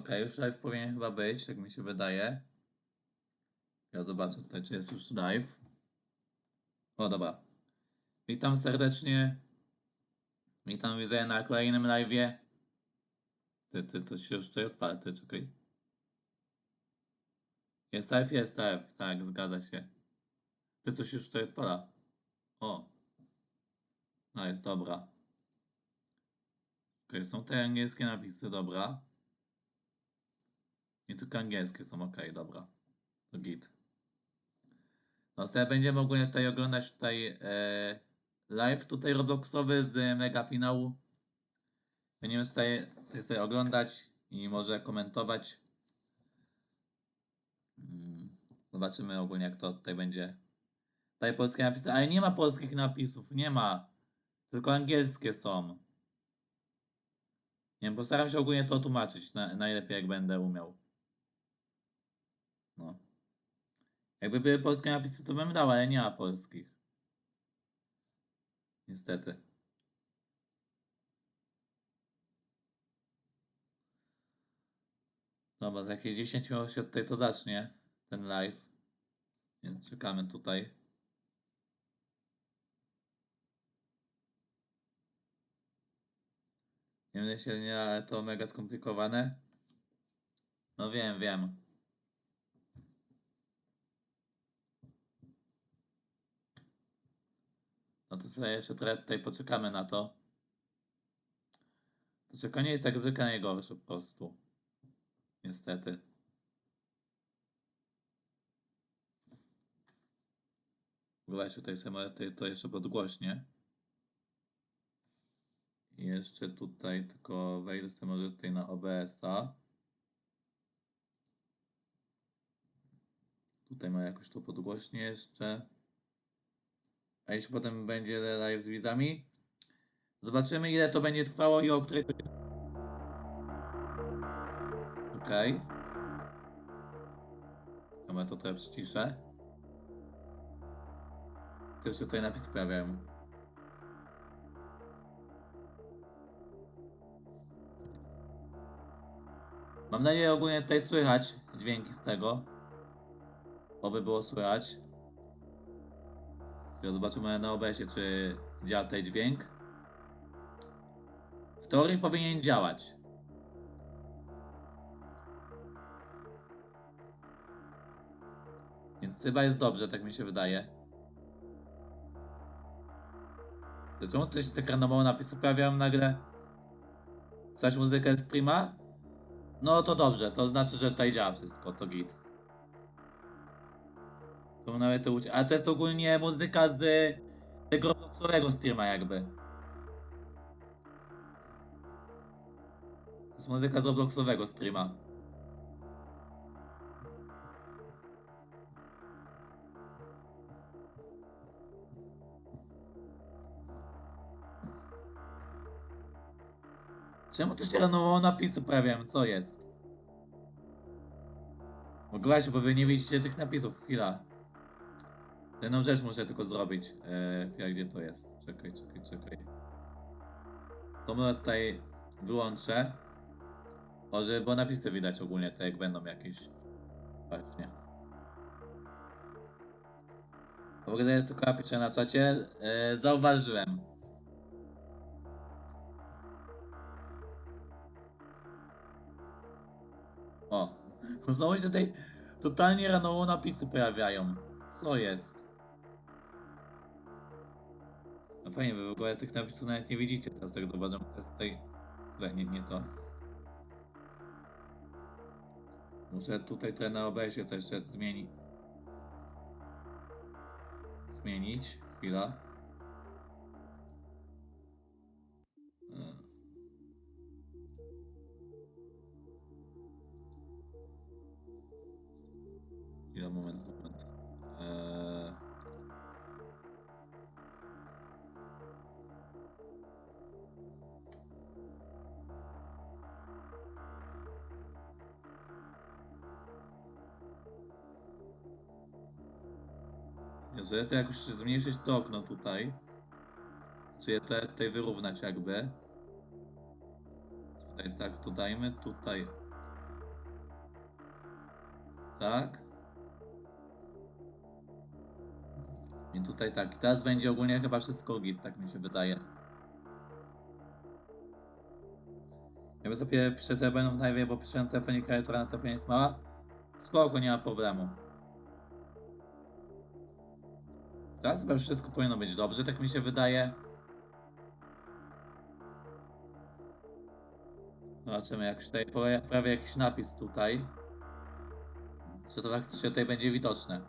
Okej, już live powinien chyba być, tak mi się wydaje. Ja zobaczę tutaj, czy jest już live. O, dobra. Witam serdecznie. Witam, widzę na kolejnym live'ie. To się już tutaj odpala, czekaj. Jest live, jest live. Tak, zgadza się. Coś już tutaj odpala. O. No, jest dobra. Okej, są te angielskie napisy, dobra. Nie tylko angielskie są, okej, dobra. To git. No, sobie będziemy ogólnie tutaj oglądać live tutaj Robloxowy z mega finału. Będziemy tutaj sobie oglądać i może komentować. Zobaczymy ogólnie, jak to tutaj będzie. Tutaj polskie napisy, ale nie ma polskich napisów, nie ma. Tylko angielskie są. Nie wiem, postaram się ogólnie to tłumaczyć najlepiej, jak będę umiał. No. Jakby były polskie napisy, to bym dał, ale nie ma polskich. Niestety. Dobra, za jakieś 10 minut się tutaj to zacznie, ten live. Więc czekamy tutaj. Nie wiem, się nie, ale to mega skomplikowane. No wiem, wiem. No to sobie jeszcze trochę tutaj poczekamy na to. To czekanie jest jak zwykle najgorsze po prostu. Niestety. Weź tutaj sobie to jeszcze podgłośnie. I jeszcze tutaj tylko wejdę sobie może tutaj na OBS-a. Tutaj ma jakoś to podgłośnie jeszcze. A jeśli potem będzie live z widzami, zobaczymy, ile to będzie trwało i o której to jest. Okej. Ja to trochę przyciszę. Też się tutaj napisy pojawiają. Mam nadzieję, ogólnie tutaj słychać dźwięki z tego. Oby było słychać. Zobaczymy na OBS-ie, czy działa tutaj dźwięk. W teorii powinien działać. Więc chyba jest dobrze, tak mi się wydaje. Czemu tutaj się tak randomowo napisy pojawiają nagle? Słychać muzykę streama? No to dobrze, to znaczy, że tutaj działa wszystko, to git. To nawet to ale to jest ogólnie muzyka z tego Robloxowego streama jakby. To jest muzyka z Robloxowego streama. Czemu to się randomowo napisy pojawiają? Co jest? Mogłaś, bo wy nie widzicie tych napisów. Chwila. Jedną rzecz muszę tylko zrobić. Chwila, gdzie to jest? Czekaj. To może tutaj wyłączę. Może, bo napisy widać ogólnie, to jak będą jakieś. Właśnie. W ogóle tylko napiszę na czacie. Zauważyłem. O. Znowu się tutaj totalnie randomowo napisy pojawiają. Co jest? No fajnie, wy w ogóle tych napisów nawet nie widzicie teraz, jak zobaczę. To jest tutaj... Nie to. Muszę tutaj to na OBS-ie to jeszcze zmienić. Chwila. Chwila, moment. Jezu, ja to jakoś zmniejszyć to okno tutaj. Czy je to tutaj wyrównać jakby. Tutaj tak, to dajmy tutaj. Tak. I tutaj tak. I teraz będzie ogólnie chyba wszystko git, tak mi się wydaje. Ja sobie piszę te w najwie, bo piszę na telefonie klawiatura na telefonie jest mała. Spoko, nie ma problemu. Teraz chyba już wszystko powinno być dobrze, tak mi się wydaje. Zobaczymy, jak się tutaj pojawi jakiś napis tutaj. Czy to faktycznie tutaj będzie widoczne.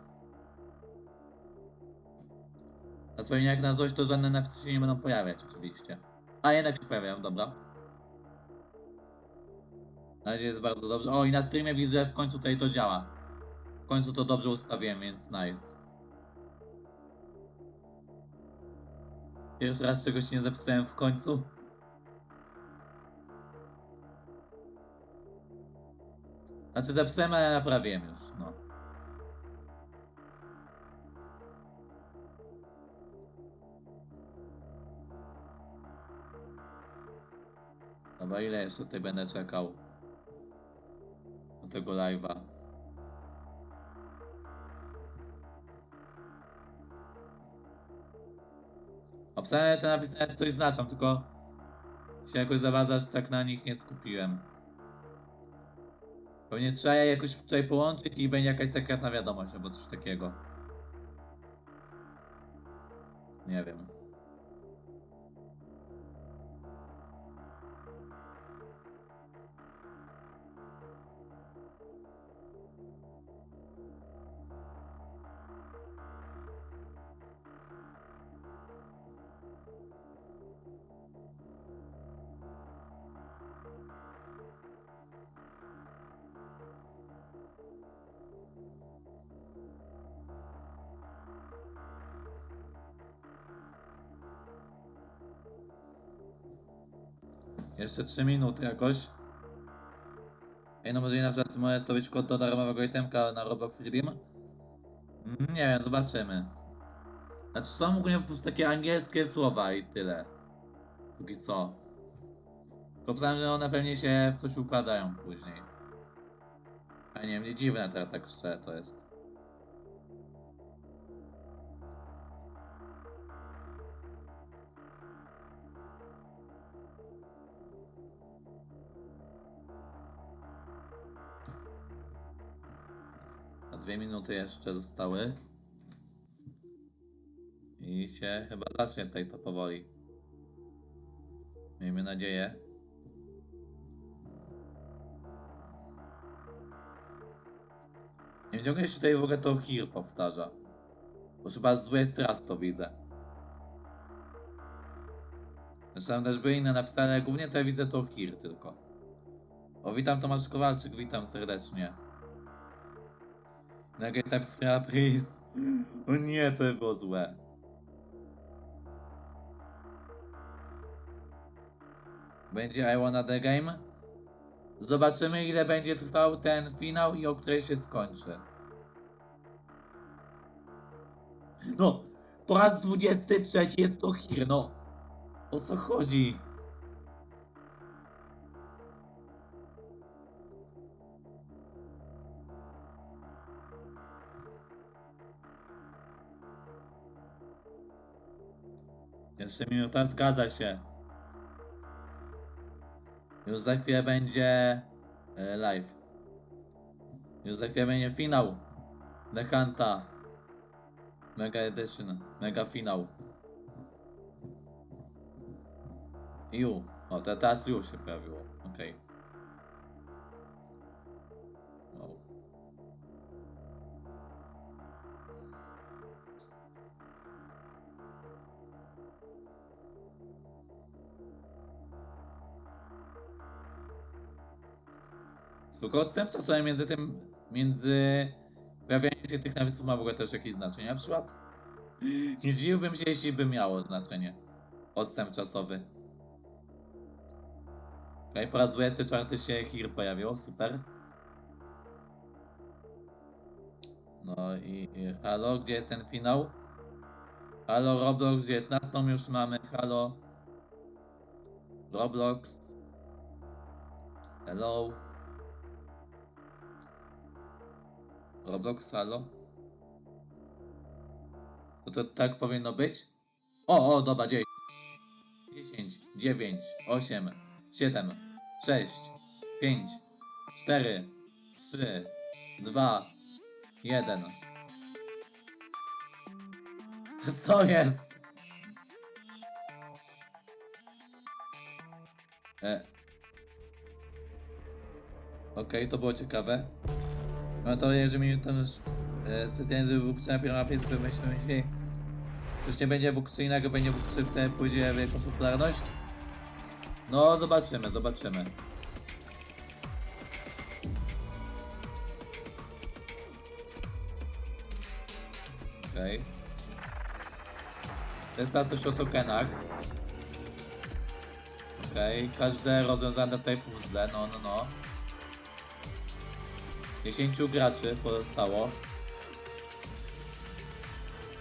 A pewnie jak na złość, to żadne napisy się nie będą pojawiać oczywiście. A jednak się pojawiają, dobra. Na razie jest bardzo dobrze. O, i na streamie widzę, że w końcu tutaj to działa. W końcu to dobrze ustawiłem, więc nice. Pierwszy raz czegoś nie zapisałem w końcu. Znaczy zapisałem, ale naprawiłem już, no. Dobra, ile jeszcze tutaj będę czekał do tego live'a? Obstawę te napisy nawet coś znaczą, tylko się jakoś za bardzo aż tak na nich nie skupiłem. Pewnie trzeba je jakoś tutaj połączyć i będzie jakaś sekretna wiadomość albo coś takiego. Nie wiem. Jeszcze 3 minuty jakoś. Ej, no może na przykład może to być kod do darmowego itemka na Roblox Redeem? Nie wiem, zobaczymy. Znaczy są ogólnie po prostu takie angielskie słowa i tyle. Póki co. Tylko pisałem, że one pewnie się w coś układają później. A nie wiem, dziwne teraz tak szczerze to jest. A 2 minuty jeszcze zostały. I się chyba zacznie tutaj to powoli. Miejmy nadzieję. Nie wiem, ciągle się tutaj w ogóle to Here powtarza. Bo chyba z 20 raz to widzę. Zresztą tam też były inne napisane, ale głównie to ja widzę to Here tylko. O, witam Tomasz Kowalczyk, witam serdecznie. Nagle jest napis please. O nie, to było złe. Będzie I wanna the game. Zobaczymy, ile będzie trwał ten finał i o której się skończy. No, po raz 23 jest to Here, no. O co chodzi? Jeszcze minuta, zgadza się. Już za chwilę będzie live. Już za chwilę będzie finał. The Hunta. Mega Edition. Mega finał. Ju. O, teraz już się pojawiło. Okej. Wow. Tylko odstęp czasowy między tym, między pojawianiem się tych napisów ma w ogóle też jakieś znaczenie. Na przykład nie zdziwiłbym się, jeśli by miało znaczenie. Odstęp czasowy. Okej, po raz 24 się Here pojawiło, super. No i halo, gdzie jest ten finał? Halo Roblox, 19 już mamy, halo Roblox. Hello. Roblox, halo? To tak powinno być? O, dobra, 10, 9, 8, 7, 6, 5, 4, 3, 2, 1. To co jest? Okej, to było ciekawe. No to jeżeli ten specjalnie Bóg 3 na pierwszą 5 myślimy dzisiaj. Już nie będzie Bóg 3 innego, będzie Bóg 3 wtedy pójdzie w wielką popularność. No zobaczymy, zobaczymy. Okej. To jest teraz już o tokenach. Okej, każde rozwiązane tutaj puzzle, no. 10 graczy pozostało.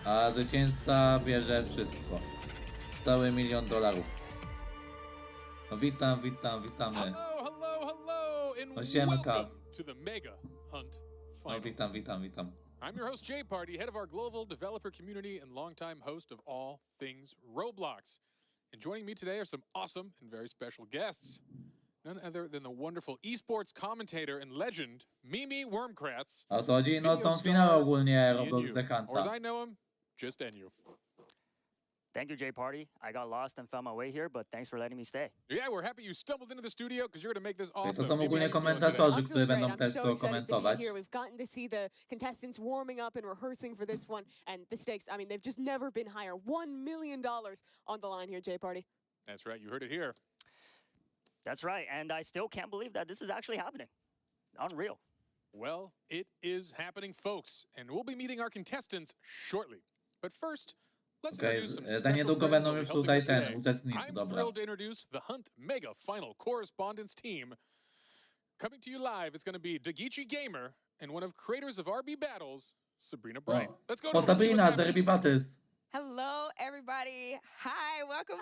A zwycięzca bierze wszystko. Cały $1 000 000. No witamy. Hello, and No siemka. welcome to the Mega Hunt No Final. witam. I'm your host, Jay Party, head of our global developer community and longtime host of all things Roblox. And joining me today are some awesome and very special guests. None other than the wonderful esports commentator and legend, Mimi Wormkratz. A o co chodzi? No Video są star, finały ogólnie me and Roblox you. The Or as Hunta. I know him, just NU. Thank you, Jay Party. I got lost and found my way here, but thanks for letting me stay. Yeah, we're happy you stumbled into the studio because you're going to make this To awesome. są Mimi, ogólnie how you feeling komentatorzy, today? którzy I'm feeling będą great. też I'm so to excited to be komentować. here. We've gotten to see the contestants warming up and rehearsing for this one, and the stakes, I mean, they've just never been higher. $1 million on the line here, Jay Party. That's right, you heard it here. That's right, and I still can't believe that this is actually happening. Unreal. Well, it is happening, folks, and we'll be meeting our contestants shortly. But first, let's Okej, introduce some za special niedługo friends będą that'll już be helping tutaj us today. uczestnicy, I'm dobra. thrilled to introduce the Hunt Mega Final Correspondence Team. Coming to you live, it's going to be Dagichi Gamer and one of creators of RB Battles, Sabrina Bright. O, Let's go o to see what's Sabrina z happening. Derby Battles. Hello, everybody. Hi, welcome.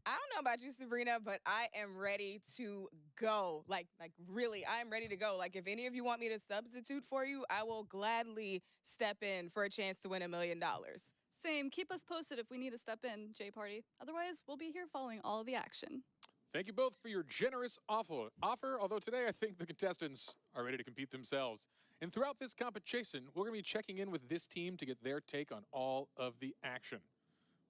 I don't know about you, Sabrina, but I am ready to go. Like really, I am ready to go. Like if any of you want me to substitute for you, I will gladly step in for a chance to win $1 million. Same. Keep us posted if we need to step in, J Party. Otherwise, we'll be here following all of the action. Thank you both for your generous offer, although today I think the contestants are ready to compete themselves. And throughout this competition, we're going to be checking in with this team to get their take on all of the action.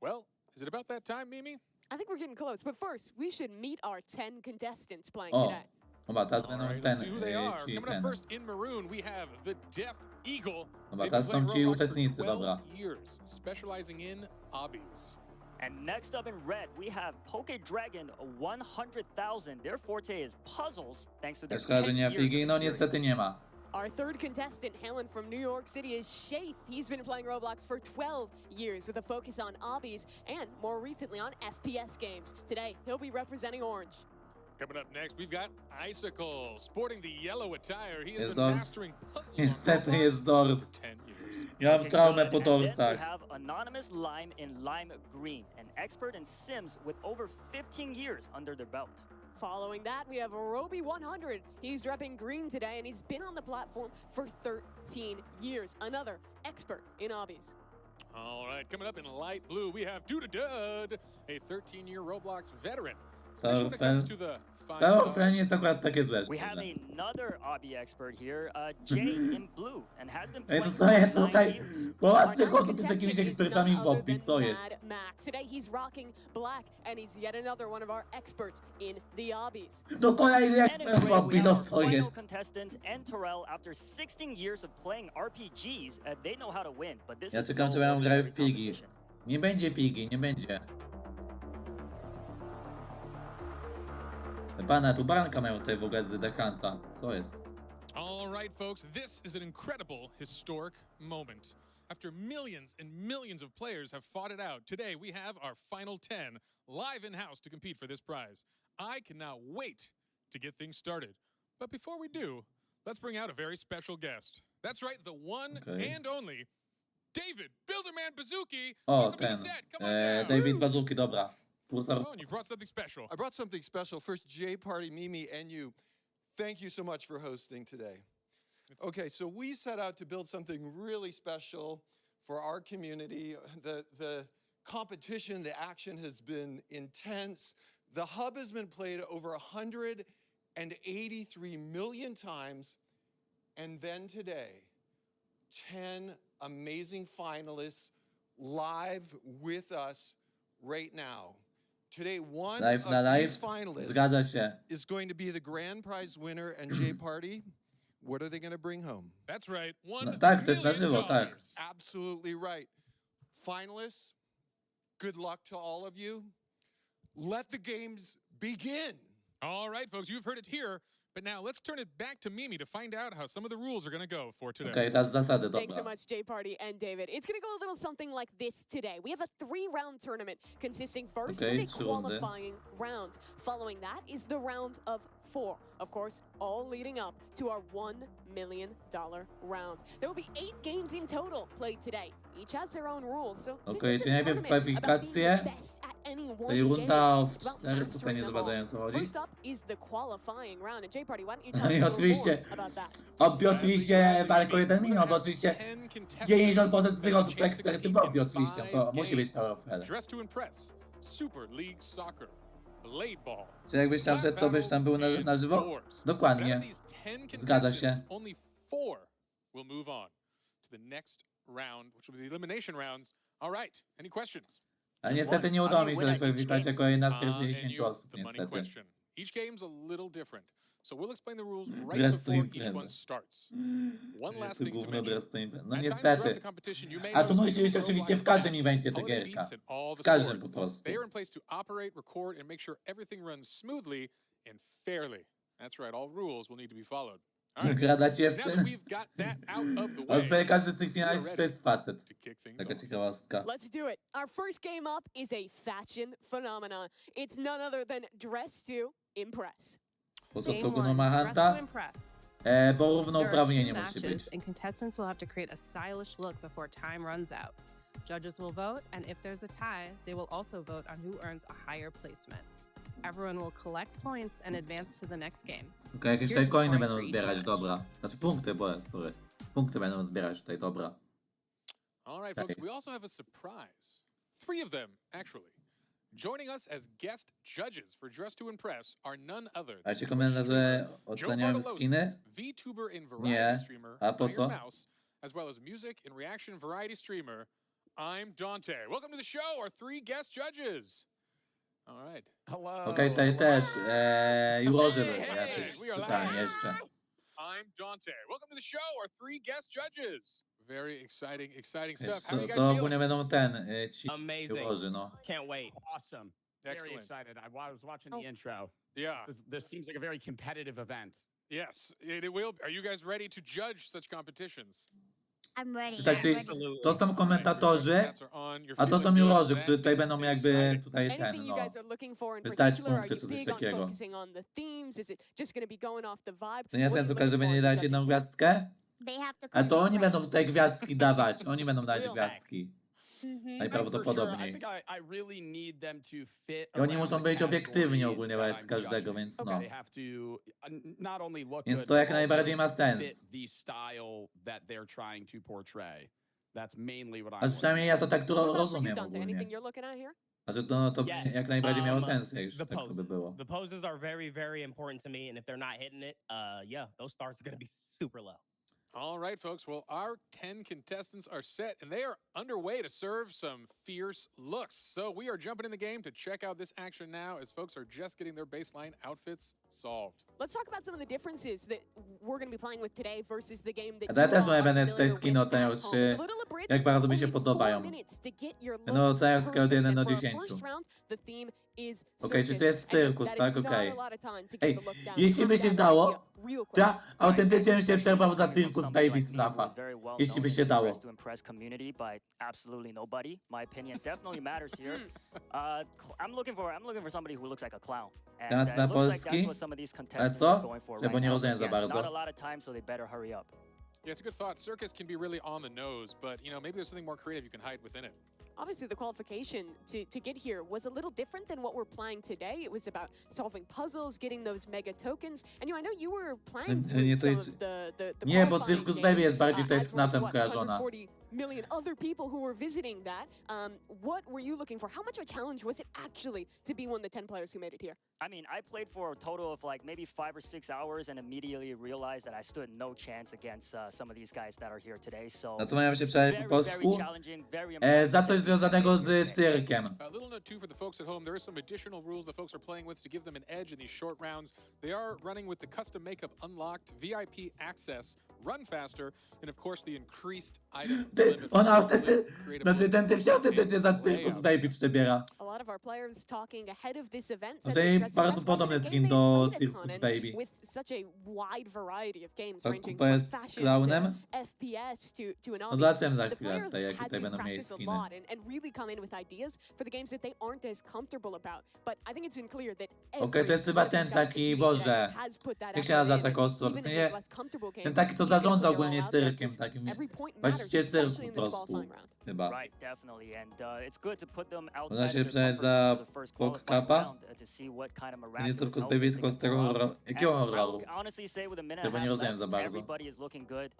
Well, is it about that time, Mimi? I think we're getting close, but first, we should meet our 10 contestants playing O, today. dobra, teraz All będą right, ten, let's see who they are. ci Coming up ten. first in maroon, we have the Deaf Eagle. Dobra, They've been teraz playing są ci Roblox for uczestnicy, 12 dobra. years, specializing in obbies. And next up in red, we have Poke Dragon 100,000. Their forte is puzzles, thanks to their Też kojarzę 10 nie years Pigi, of no experience. niestety nie ma. Our third contestant, hailing from New York City, is Shafe. He's been playing Roblox for 12 years with a focus on obbies and more recently on FPS games. Today, he'll be representing Orange. Coming up next, we've got Icicle, sporting the yellow attire. He has Jest been Dors. mastering puzzles Niestety on jest Roblox Dors. for 10 years. Ja mam Okay, traumę good. po And then we dorsach. have Anonymous Lime in Lime Green, an expert in Sims with over 15 years under their belt. Following that, we have Roby 100. He's repping green today, and he's been on the platform for 13 years. Another expert in obbies. All right, coming up in light blue, we have Dud, a 13-year Roblox veteran. Especially when it comes to the To final ofre nie jest akurat takie złe. We have szczerze. another obby expert here, Jay in blue, and has been Ej, playing to for co jest 9 tutaj? years. Połowa Our z tych ninth osób jest jakimiś contestant is ekspertami none w other obbi, than co jest? Mad Max. Today he's rocking black, and he's yet another one of our experts in the obbies. No kolejny And in ekspert w gray, we obbi, have no our co final jest? contestant, and Terrell, after 16 years of playing RPGs, they know how to win, but this Ja is czekam, no czy będą grały w ordinary Pigi. competition. Nie będzie Pigi, nie będzie. Pana, tu baranka mają tutaj w ogóle z The Hunta. Co jest? All right, folks, this is an incredible, historic moment. After millions and millions of players have fought it out, today we have our final 10 live in-house to compete for this prize. I cannot wait to get things started. But before we do, let's bring out a very special guest. That's right, the one Okay. and only David Builderman Bazooki. O, Welcome to ten. the set. Come on down. David Bazuki, dobra. Twórca... Oh, and you brought something special. I brought something special. First, Jay Party, Mimi, and you. Thank you so much for hosting today. Okay, so we set out to build something really special for our community. The competition, the action has been intense. The hub has been played over 183 million times. And then today, 10 amazing finalists live with us right now. Today, one Live of na live. these finalists Zgadza się. is going to be the grand prize winner. And Jay Party, what are they going to bring home? That's right. No, $1 tak, to jest na million. żywo, tak. Absolutely right. Finalists, good luck to all of you. Let the games begin. All right, folks, you've heard it here. But now let's turn it back to Mimi to find out how some of the rules are going to go for today. Okej, teraz zasady, Thanks so dobra. much, Jay Party and David. It's going to go a little something like this today. We have a 3-round tournament consisting first Okay, of a 3 rundy. qualifying round. Following that is the round of 4. Of course, all leading up to our $1 million round. There will be 8 games in total played today. Each has their own rules, so this Okej, isn't czyli a najpierw tournament about being the kwalifikacje. best at any one Tutaj game. runda o It's about 4, tutaj mastering nie them za bardzo all. wiem, co chodzi. First up is the qualifying round, and Jay Party, why don't you tell No us i a little oczywiście, more about that? oczywiście walka o 1 milion, bo oczywiście 90% z tych osób, które eksperty robi oczywiście, to musi być to ofert. Dress to Impress, Super League Soccer, Blade Ball. Czy jakbyś tam szedł, to byś tam był na żywo? Dokładnie. Zgadza się. Only 4 will move on to the next round, which will be the elimination rounds. All right, any questions? A niestety nie udało mi się zakwalifikować jako jedna z pierwszych 10 osób, The money niestety. question. Each game's a little different, so we'll explain the rules right Dress to before each impreza. one starts. One last To thing to gówno mention. dress to impreza. No At times throughout niestety. the competition, you may A to notice musi być different oczywiście w robots każdym evencie ta holiday gierka. beats and all the W każdym po swords. prostu. They are in place to operate, record, and make sure everything runs smoothly and fairly. That's right, all rules will need to be followed. All right. Gra dla Now that dziewczyn. we've got that out of the A way, sobie każdy z tych finalistów to jest facet. to kick things Taka off. ciekawostka. Let's do it. Our first game up is a fashion phenomenon. It's none other than Dress to Impress. Po co Game to one, Guno ma dress to Hanta? impress. Bo There are równouprawnienie 2 musi być. matches, and contestants will have to create a stylish look before time runs out. Judges will vote, and if there's a tie, they will also vote on who earns a higher placement. Everyone will collect points and advance to the next game. Okej, jakieś Here's tutaj the coiny scoring będą for each zbierać, match. dobra. Znaczy punkty, bo sorry. Punkty będą zbierać tutaj, dobra. All right, folks, we also have a surprise. 3 of them, actually. Joining us as guest judges for Dress to Impress are none other A than ci komentarze Joe oceniają Bartolozzi, skiny? VTuber and Nie. variety streamer A po Iron co? Mouse, as well as music and reaction variety streamer I'm Dante. Welcome to the show, our 3 guest judges. All right. Okej, tutaj też jurorzy były jacyś specjalnie jeszcze. I'm Dante. Welcome to the show, our 3 guest judges. Very exciting stuff. How are you guys To feeling? ogólnie będą ci Amazing. jurorzy, no. Can't wait. Awesome. Very Excellent. excited. I was watching the intro. Yeah. This seems like a very competitive event. Yes, it will. Are you guys ready to judge such competitions? I'm ready. Czy tak, I'm czyli ready. to są komentatorzy, a to są jurorzy, którzy tutaj będą jakby tutaj Anything ten, you no. guys are looking for in Wystarczy particular? Are punkty you czy coś big on takiego. focusing on the themes? Is it just going to be going off the vibe? To nie What are you sensu, looking że for będzie in dać judging jedną people? gwiazdkę, They have to a to come oni in będą right. tutaj gwiazdki dawać. Oni będą dawać Real gwiazdki. For sure. I Najprawdopodobniej. think I really need them to fit. I oni around muszą the być obiektywni category ogólnie that wobec I'm każdego, judging. więc no. They have to not only look Więc good, to but jak najbardziej also ma sens. fit the style that they're trying to portray. That's mainly what A I'm przynajmniej ja to tak What about for you, rozumiem Dante? ogólnie. Anything you're looking at here? Znaczy to Yes, jak najbardziej miało sens, jak już the tak to by poses. było. The poses are very, very important to me, and if they're not hitting it, yeah, those stars are going to be super low. All right, folks. Well, our 10 contestants are set, and they are underway to serve some fierce looks. So we are jumping in the game to check out this action now as folks are just getting their baseline outfits solved. Let's talk about some of the differences that we're going to be playing with today versus the game that A ja you też all are będę tutaj familiar skiny with oceniał, at home. czy It's a little abridged, jak bardzo mi się only 4 podobają. minutes to get your Będę look oceniał w skali od perfect. 1 do And for our 10. first round, the theme is Okej, czy circus. to jest And cyrkus, that tak? is not Okej. a lot of time to get Ej, the look down. jeśli by Have się that dało, idea real quick. ja autentycznie bym się przerwał za cyrkus Baby z FNAFa. Jeśli by się dało. To impress community by absolutely nobody. My opinion definitely matters here. I'm looking for somebody who looks like a clown. And Na it looks like polski? that's what some of these Ale contestants are co? going for Czy right bo nie now. rozumiem za Yes, not a bardzo. lot of time, so they better hurry up. Yeah, it's a good thought. Circus can be really on the nose, but, you know, maybe there's something more creative you can hide within it. Obviously, the qualification to get here was a little different than what we're playing today. It was about solving puzzles, getting those mega tokens. And I know you were playing through some of the Nie, bo qualifying Circus Baby jest bardziej tutaj as were, FNAF-em what, kojarzona. 140 million other people who were visiting that. What were you looking for? How much of a challenge was it actually to be one of the 10 players who made it here? I mean, I played for a total of like maybe 5 or 6 hours and immediately realized that I stood no chance against some of these guys that are here today. So Na co mają się przebrać po very, very polsku? challenging, very Za coś związanego z cyrkiem. A little note too for the folks at home, there is some additional rules the folks are playing with to give them an edge in these short rounds. They are running with the custom makeup unlocked, VIP access, run faster, and of course the increased item limit. Znaczy ten typ się autentycznie za Circus Baby przebiera. A lot of our players talking ahead of this event Znaczy, said that Dress to bardzo Impress podobny wasn't a skin game do they played a ton Circus in, Baby. with such a wide variety of games To ranging kupa from jest fashion klaunem. to FPS to an No obby. zobaczymy za The chwilę players tutaj, jak had tutaj to będą mieli practice a skiny. lot and really come in with ideas for the games that they aren't as comfortable about. But I think it's been clear that Okej, to jest chyba ten taki, Boże, jak się nazywa taka osoba? W sensie, ten taki, co zarządza ogólnie cyrkiem, takim właściciel cyrku po prostu, chyba. right, definitely, and it's good to put them Można outside się of their przebrać comfort za zone for the first qualifying Pokcapa. round to see what kind of Nie miraculous Circus outfits Baby, they tylko can z tego pull off. horroru. Jakiego And horroru? I'll honestly say with a minute Tego and nie a half rozumiem za left, bardzo. everybody is looking good.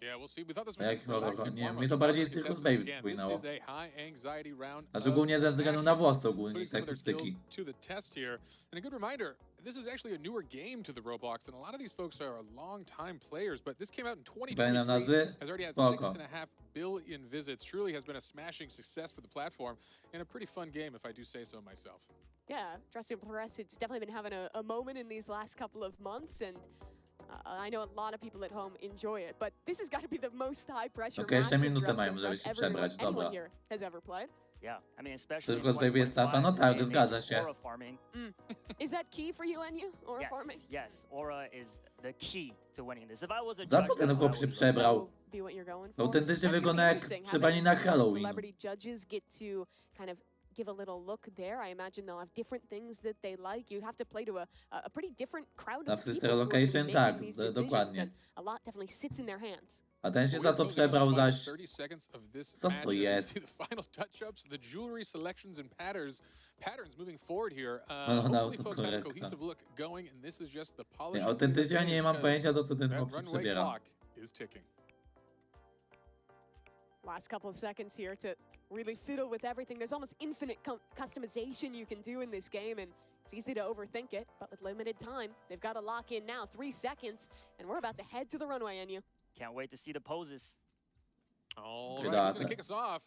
Yeah, we'll see. We thought this A was jaki a horror? relaxing Nie, warm-up. mnie to But bardziej the Circus contestants, Baby again, this przypominało. is a high anxiety round A of szczególnie ze względu na włosy ogólnie, putting some tak of their kucyki. skills to the test here. And a good reminder, this is actually a newer game to the Roblox, and a lot of these folks are long-time players, but this came out in Pamiętam 2023, nazwy? has already had Spoko. 6.5 billion visits. Truly has been a smashing success for the platform, and a pretty fun game, if I do say so myself. Yeah, Dress to Impress, it's definitely been having a moment in these last couple of months, and I know a lot of people at home enjoy it, but this has got to be the most high pressure Okej, jeszcze match of minutę Dress to mają, żeby Impress się anyone przebrać, dobra. here has ever played. Yeah, I mean, especially in Circus Baby jest 2025, tafa? No tak, they zgadza made się. aura farming. Is that key for you, Enyu, or farming? Yes, aura is the key to winning this. If I was a Za judge, co ten that's chłop what I się would look przebrał? Will be what you're going for. Autentycznie That's wygląda gonna be jak interesting, przebranie na having Halloween. celebrity judges get to kind of give a little look there. I imagine they'll have different things that they like. You have to play to a pretty different crowd Na of Sister people who are gonna be Location, making tak, these decisions, dokładnie. and a lot definitely sits in their hands. A ten się We're za co closing in przebrał the final zaś? 30 seconds of this Co match to as we jest? see the final touch-ups, the jewelry selections and patterns moving forward here. No, Hopefully folks have a korekta. cohesive look going, and this is just the Nie, polishing. autentycznie nie mam because pojęcia, za co ten that chłop się runway przebiera. clock is ticking. Last couple of seconds here to really fiddle with everything. There's almost infinite customization you can do in this game, and it's easy to overthink it, but with limited time, they've got to lock in now. 3 seconds, and we're about to head to the runway, Enyu. Can't wait to see the poses. All Good right, who's going art. to kick us off?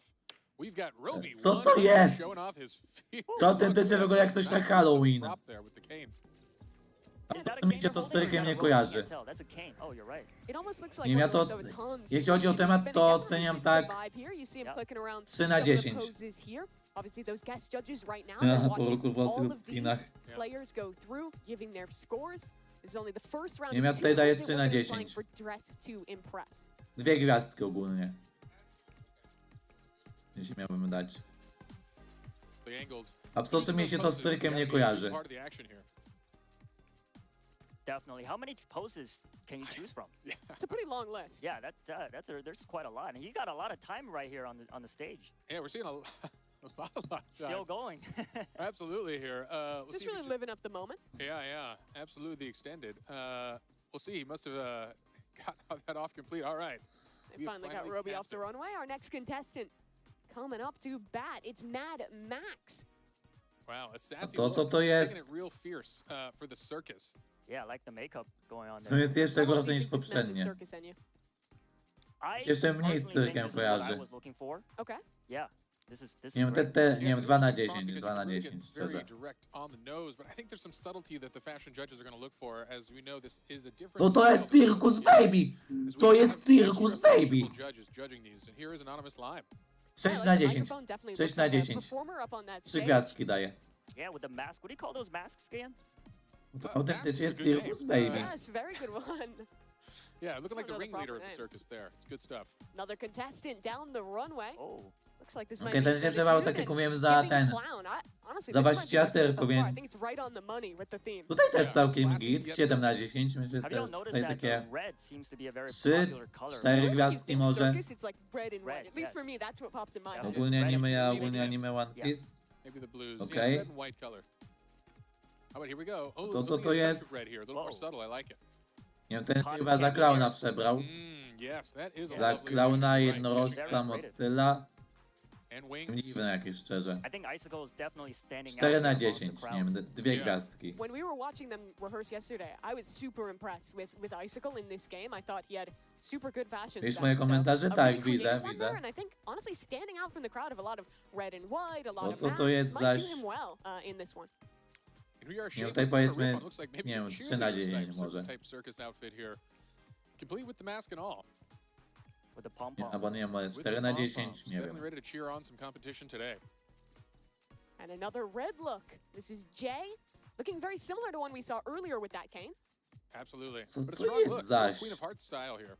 We've got Roby Co to jest? showing off his fierce To autentycznie wygląda jak coś na Halloween. prop there with the cane. Is that a To mi cane się they're to z holding or cyrkiem is nie that a rope? I kojarzy. can't tell. That's a cane. Oh, you're right. It almost looks like Nie wiem, ja one to, of those batons. jeśli chodzi o temat, to oceniam tak You see him Yep. clicking around 3 na some of the 10. poses here. Obviously, those guest judges right now Ja, are po watching roku włosy all w of these Chinach. players go through, giving their scores. This is only the first round Nie wiem, ja of tutaj two daję that 3 we're na gonna be playing 10. for Dress to Impress. 2 gwiazdki ogólnie. Jeśli miałbym dać. The angles. Absolutnie mi się to z cyrkiem nie kojarzy. Part of the action here. Definitely. How many poses can you choose from? It's a pretty long list. Yeah, there's quite a lot, and you got a lot of time right here on the stage. Yeah, we're seeing a lot of time. Still going. Absolutely here. Let's Just see if really we living up the moment. Yeah, absolutely the extended. We'll see. He must have got that off complete. All right. They We have finally got finally Roby off cast the it. runway. Our next contestant coming up to bat. It's Mad Max. Wow, a sassy To co look, to jest? taking it real fierce for the circus. Yeah, I like the makeup going on To there. jest jeszcze How long do gorsze you niż think this match is poprzednie. circus, Enyu? I Jeszcze mniej z personally cyrkiem think this is what I kojarzy. was looking for. Okay. Yeah, this is Nie wiem, great. nie wiem, it's 2 na an interesting 10, prompt 2 na because you can 10, really get szczerze. very direct on the nose, but I think there's some subtlety that the fashion judges are going to look for. As we know, this is a different. No to jest style. Circus Baby! As we To have jest Circus extra Baby! professional judges judging these, and here is anonymous lime. 6 na 10. 6 na 10. 3 gwiazdki daję. Yeah, with the mask. What do you call those masks again? To autentycznie jest Circus Baby. Yes, very good one. Yeah, looking like the know the ringleader of proper the name. circus there. It's good stuff. Another contestant down the runway. Oh, Looks like this Okej, might be ten się for the przebrał dude tak jak and umiem za giving ten. clown. Honestly, Za this might be właściciela my favorite cyrku, thus far. I think więc it's right on the money with the theme. tutaj też Yeah, całkiem classy, git, yet 7 na circus. 10, myślę, że have you all też noticed tutaj that takie the red seems to be a very 3, popular color? 4 When you gwiazdki think może. circus, it's like red and white. Red, At least for yes. me, that's what pops in my Yeah. head. Ogólnie Red anime, and ja blue. ogólnie anime One Yeah. Piece. Maybe the blues. Okay. Yeah, red and white color. How about here we go? Oh, To co looking to at a touch jest? of red here. A little more Whoa. subtle. I like it. Nie wiem, ten się Cotton chyba za candy klauna hair. przebrał. Yes, that is a Za lovely klauna, addition. Right, jednorożca, Very creative. motyla. And wings. Dziwne jakieś szczerze. I think Icicle is definitely standing 4 out na amongst the 10, crowd. nie wiem, 2 Yeah. gwiazdki. When we were watching them rehearse yesterday, I was super impressed with Icicle in this game. I thought he had super good fashion Widzisz sense. moje So, komentarze? a Tak, really widzę, creative one widzę. there, and I think honestly standing out from the crowd of a lot of red and white, a lot Po of co to masks jest might zaś? do him well in this one. And we are Nie, shaping tutaj up a powiedzmy, riff on, looks like maybe nie a wiem, 3 na cheerleader's 10 może. type circus outfit here. Complete with the mask and all. With the pom Nie, poms. albo nie wiem, może With 4 the na pom-poms. 10, nie Definitely wiem. ready to cheer on some competition today. And another red look. This is Jay, looking very similar to one we saw earlier with that cane. Absolutely. Co But a to strong jest look. zaś? Queen of Hearts style here.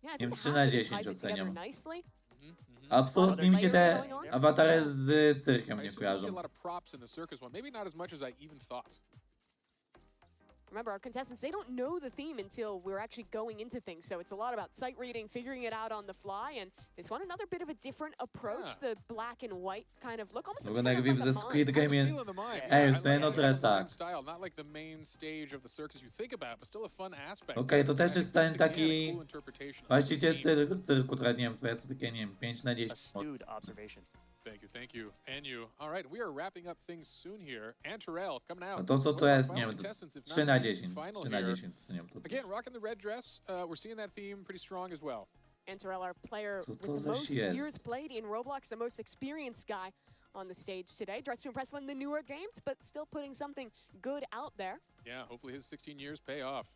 Yeah, I Nie think wiem, the 3 na hat 10 ties it together oceniam. nicely. Absolutnie mi się te Layering going on? awatary z cyrkiem I nie assume we see kojarzą. a lot of props in the circus one. Maybe not as much as I even thought. Remember, our contestants, they don't know the theme until we're actually going into things. So it's a lot about sight reading, figuring it out on the fly. And this one, another bit of a different approach, Yeah. the black and white kind of look. Almost looks Wygląda jak kind of VIP like ze a Squid mime. I was Game. feeling the mime. Ej, I już sobie like no that kind of treta. mime style, not like the main stage of the circus you think about, but still a fun aspect. Okej, to też I jest think ten that's, again, a taki cool interpretation of the właściciel theme. cyrku, które nie wiem, to jest takie, nie wiem, 5 na 10. Astute observation. Thank you, thank you, and you. All right, we are wrapping up things soon here. And Terrell coming out. A to co One to of our jest, final nie wiem, contestants, if 3 not na the 10, final 3 na here. 10 oceniam to coś. Again, rocking the red dress. We're seeing that theme pretty strong as well. And Terrell, our player Co with to the zaś most jest? years played in Roblox, the most experienced guy on the stage today. Dressed to impress one of the newer games, but still putting something good out there. Yeah, hopefully his 16 years pay off.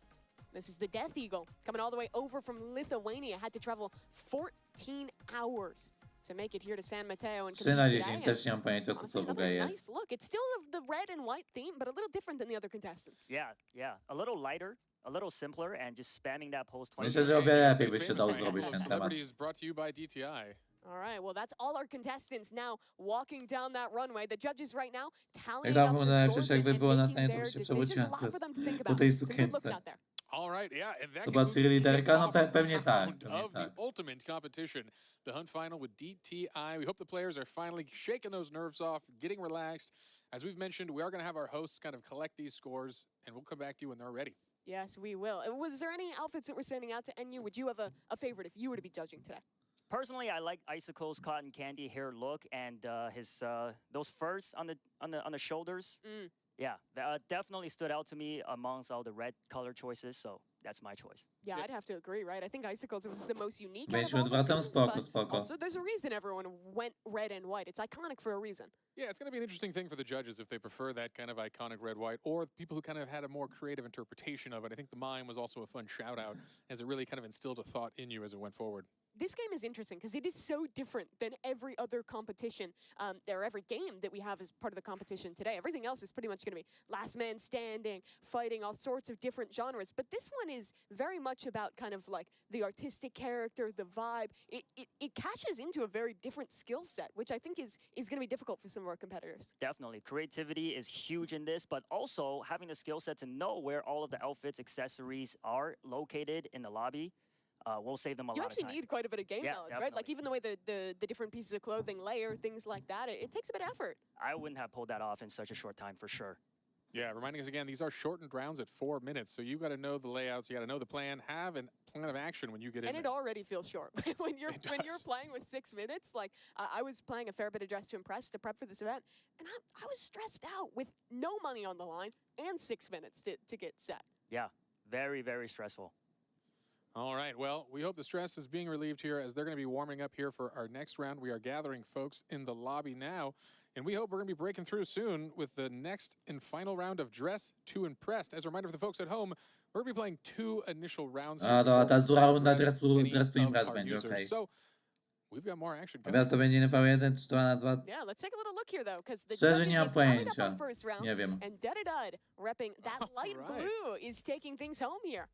This is the Death Eagle, coming all the way over from Lithuania. Had to travel 14 hours to make it here to San Mateo and 3 compete na today. 10, And też nie mam pojęcia co honestly, to w ogóle another jest. nice look. It's still the red and white theme, but a little different than the other contestants. Yeah, yeah. A little lighter, a little simpler, and just spamming that pose twice. Myślę, że o wiele lepiej by Famous się dało triangle zrobić of ten temat. celebrities brought to you by DTI. All right, well, that's all our contestants now walking down that runway. The judges right now tallying tam up the wyglądają scores przecież jakby and było na making scenie, to their by się decisions. A przewróciłem lot for them to think po about. tej Some good looks sukience. out there. All right, yeah, and that Zobaczyli concludes the liderka? No kickoff pewnie tak, round pewnie of the tak. ultimate competition, the Hunt Final with DTI. We hope the players are finally shaking those nerves off, getting relaxed. As we've mentioned, we are going to have our hosts kind of collect these scores, and we'll come back to you when they're ready. Yes, we will. Was there any outfits that were standing out to NU? Would you have a favorite if you were to be judging today? Personally, I like Icicle's cotton candy hair look and his those furs on the shoulders. Mm. Yeah, that definitely stood out to me amongst all the red color choices. So that's my choice. Yeah, I'd have to agree, right? I think Icicles was the most unique. Out of Mieliśmy all the odwracam, teams, spoko, but spoko. also, there's a reason everyone went red and white. It's iconic for a reason. Yeah, it's going to be an interesting thing for the judges if they prefer that kind of iconic red-white, or people who kind of had a more creative interpretation of it. I think the mime was also a fun shout-out, as it really kind of instilled a thought in you as it went forward. This game is interesting because it is so different than every other competition or every game that we have as part of the competition today. Everything else is pretty much going to be last man standing, fighting, all sorts of different genres. But this one is very much about kind of like the artistic character, the vibe. It catches into a very different skill set, which I think is going to be difficult for some of our competitors. Definitely, creativity is huge in this, but also having the skill set to know where all of the outfits, accessories are located in the lobby. Will save them a You lot of actually time. need quite a bit of game Yeah, knowledge, right? Like definitely. even the way the different pieces of clothing layer, things like that, it takes a bit of effort. I wouldn't have pulled that off in such a short time for sure. Yeah, reminding us again, these are shortened rounds at 4 minutes, so you got to know the layouts, you got to know the plan, have a plan of action when you get in And it there. already feels short when you're It when you're does. playing with 6 minutes. Like I was playing a fair bit of Dress to Impress to prep for this event, and I was stressed out with no money on the line and 6 minutes to get set. Yeah, very, very stressful. All right, well, we hope the stress is being relieved here as they're going to be warming up here for our next round. We are gathering folks in the lobby now, and we hope we're going to be breaking through soon with the next and final round of Dress to Impress. As a reminder for the folks at home, we're going to be playing 2 initial rounds here A, before ta we druga runda impress any Dress to of Impress our będzie, users. okej. So, we've got more action A coming. teraz to będzie nie V1 czy 2-2? Yeah, let's take a little look here though, because the Szczerze judges nie mam have tallied up pojęcia. on first round, Nie wiem. and Dud repping that light All right. blue is taking things home here.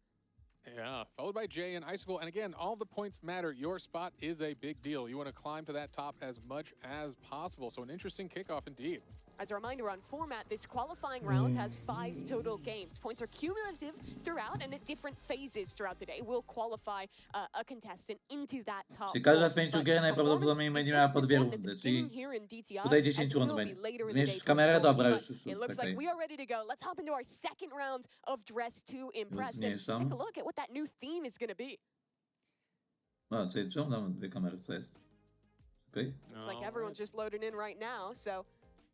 Yeah, followed by Jay and Icicle. And again, all the points matter. Your spot is a big deal. You want to climb to that top as much as possible. So an interesting kickoff indeed. As a reminder on format, this qualifying round has 5 total games. Points are cumulative throughout and at different phases throughout the day will qualify a contestant into that top. Czyli każda z 5 gier najprawdopodobniej będzie miała po 2 rundy, czyli tutaj 10 rund będzie. Zmienisz kamerę? Dobra, już, It looks czekaj. like we are ready to go. Let's hop into our second round of Dress to Impress. And zmniejszam. take a look at what that new theme is going to be. No, czyli czemu mam 2 kamery? Co jest? Okej. Looks like everyone's just loading in right now, so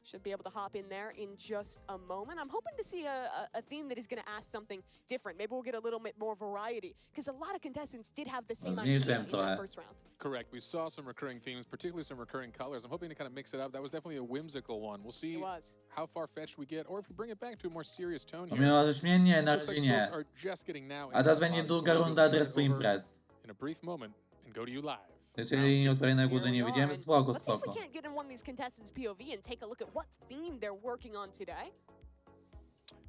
should be able to hop in there in just a moment. I'm hoping to see a theme that is going to ask something different. Maybe we'll get a little bit more variety, because a lot of contestants did have the same idea in that first round. Correct. We saw some recurring themes, particularly some recurring colors. I'm hoping to kind of mix it up. That was definitely a whimsical one. We'll see how far-fetched we get, or if we bring it back to a more serious tone here. Pomimo śmienie, na Looks razie like folks nie. are just getting now A teraz będzie druga runda Dress to Impress. in a brief moment and go to you live. Jeżeli nie odpowie na górze nie widzimy, spoko, Let's see if we spoko. can't get in one of these contestants' POV and take a look at what theme they're working on today.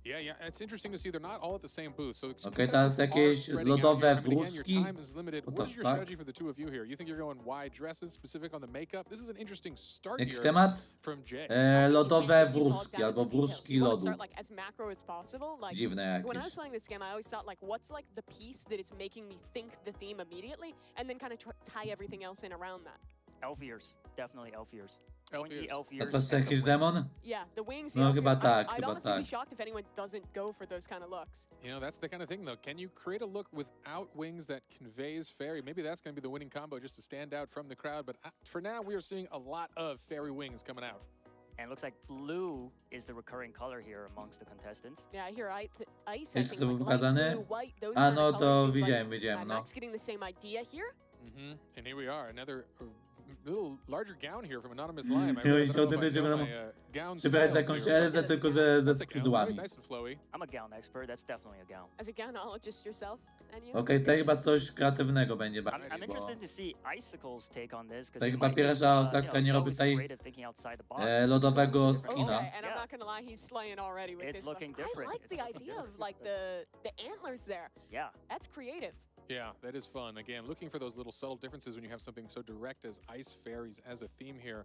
Yeah, it's interesting to see they're not all at the same booth. So Okej, teraz jakieś lodowe wróżki. What is your strategy for the two of you here? You think you're going wide dresses, specific on the makeup? This is an interesting start Jaki here temat? from Jay. Lodowe wróżki albo wróżki lodu. As macro as possible. Like, Dziwne when I was jakieś. playing this game, I always thought like, what's like the piece that is making me think the theme immediately, and then kind of tie everything else in around that. Elf ears, definitely elf ears. Elf Pointy ears. elf A ears. to jest jakiś demon? Yeah, the wings. No, the chyba elf ears. tak, I'd chyba honestly be tak. shocked if anyone doesn't go for those kind of looks. You know, that's the kind of thing, though. Can you create a look without wings that conveys fairy? Maybe that's going to be the winning combo just to stand out from the crowd. But for now, we are seeing a lot of fairy wings coming out. And it looks like blue is the recurring color here amongst the contestants. Yeah, here ice. I Jest think to like pokazane? blue, white, those A kind no of colors to seems like widziałem, no. Max getting the same idea here. And here we are, another little larger gown here from Anonymous Lime. I oni się autentycznie będą przybierać za jakąś Elzę, tylko ze skrzydłami. Nice and flowy. I'm a gown expert. That's definitely a gown. As a gownologist yourself, and you? Okej, to chyba coś kreatywnego będzie I'm bardziej, bo... interested to see Icicle's take on this To chyba pierwsza osadzka nie robi tutaj lodowego skina. Okay, and I'm not gonna lie, he's slaying already with It's this. looking I different. like It's the looking idea of like the antlers there. Yeah. That's creative. Yeah, that is fun. Again, looking for those little subtle differences when you have something so direct as ice fairies as a theme here.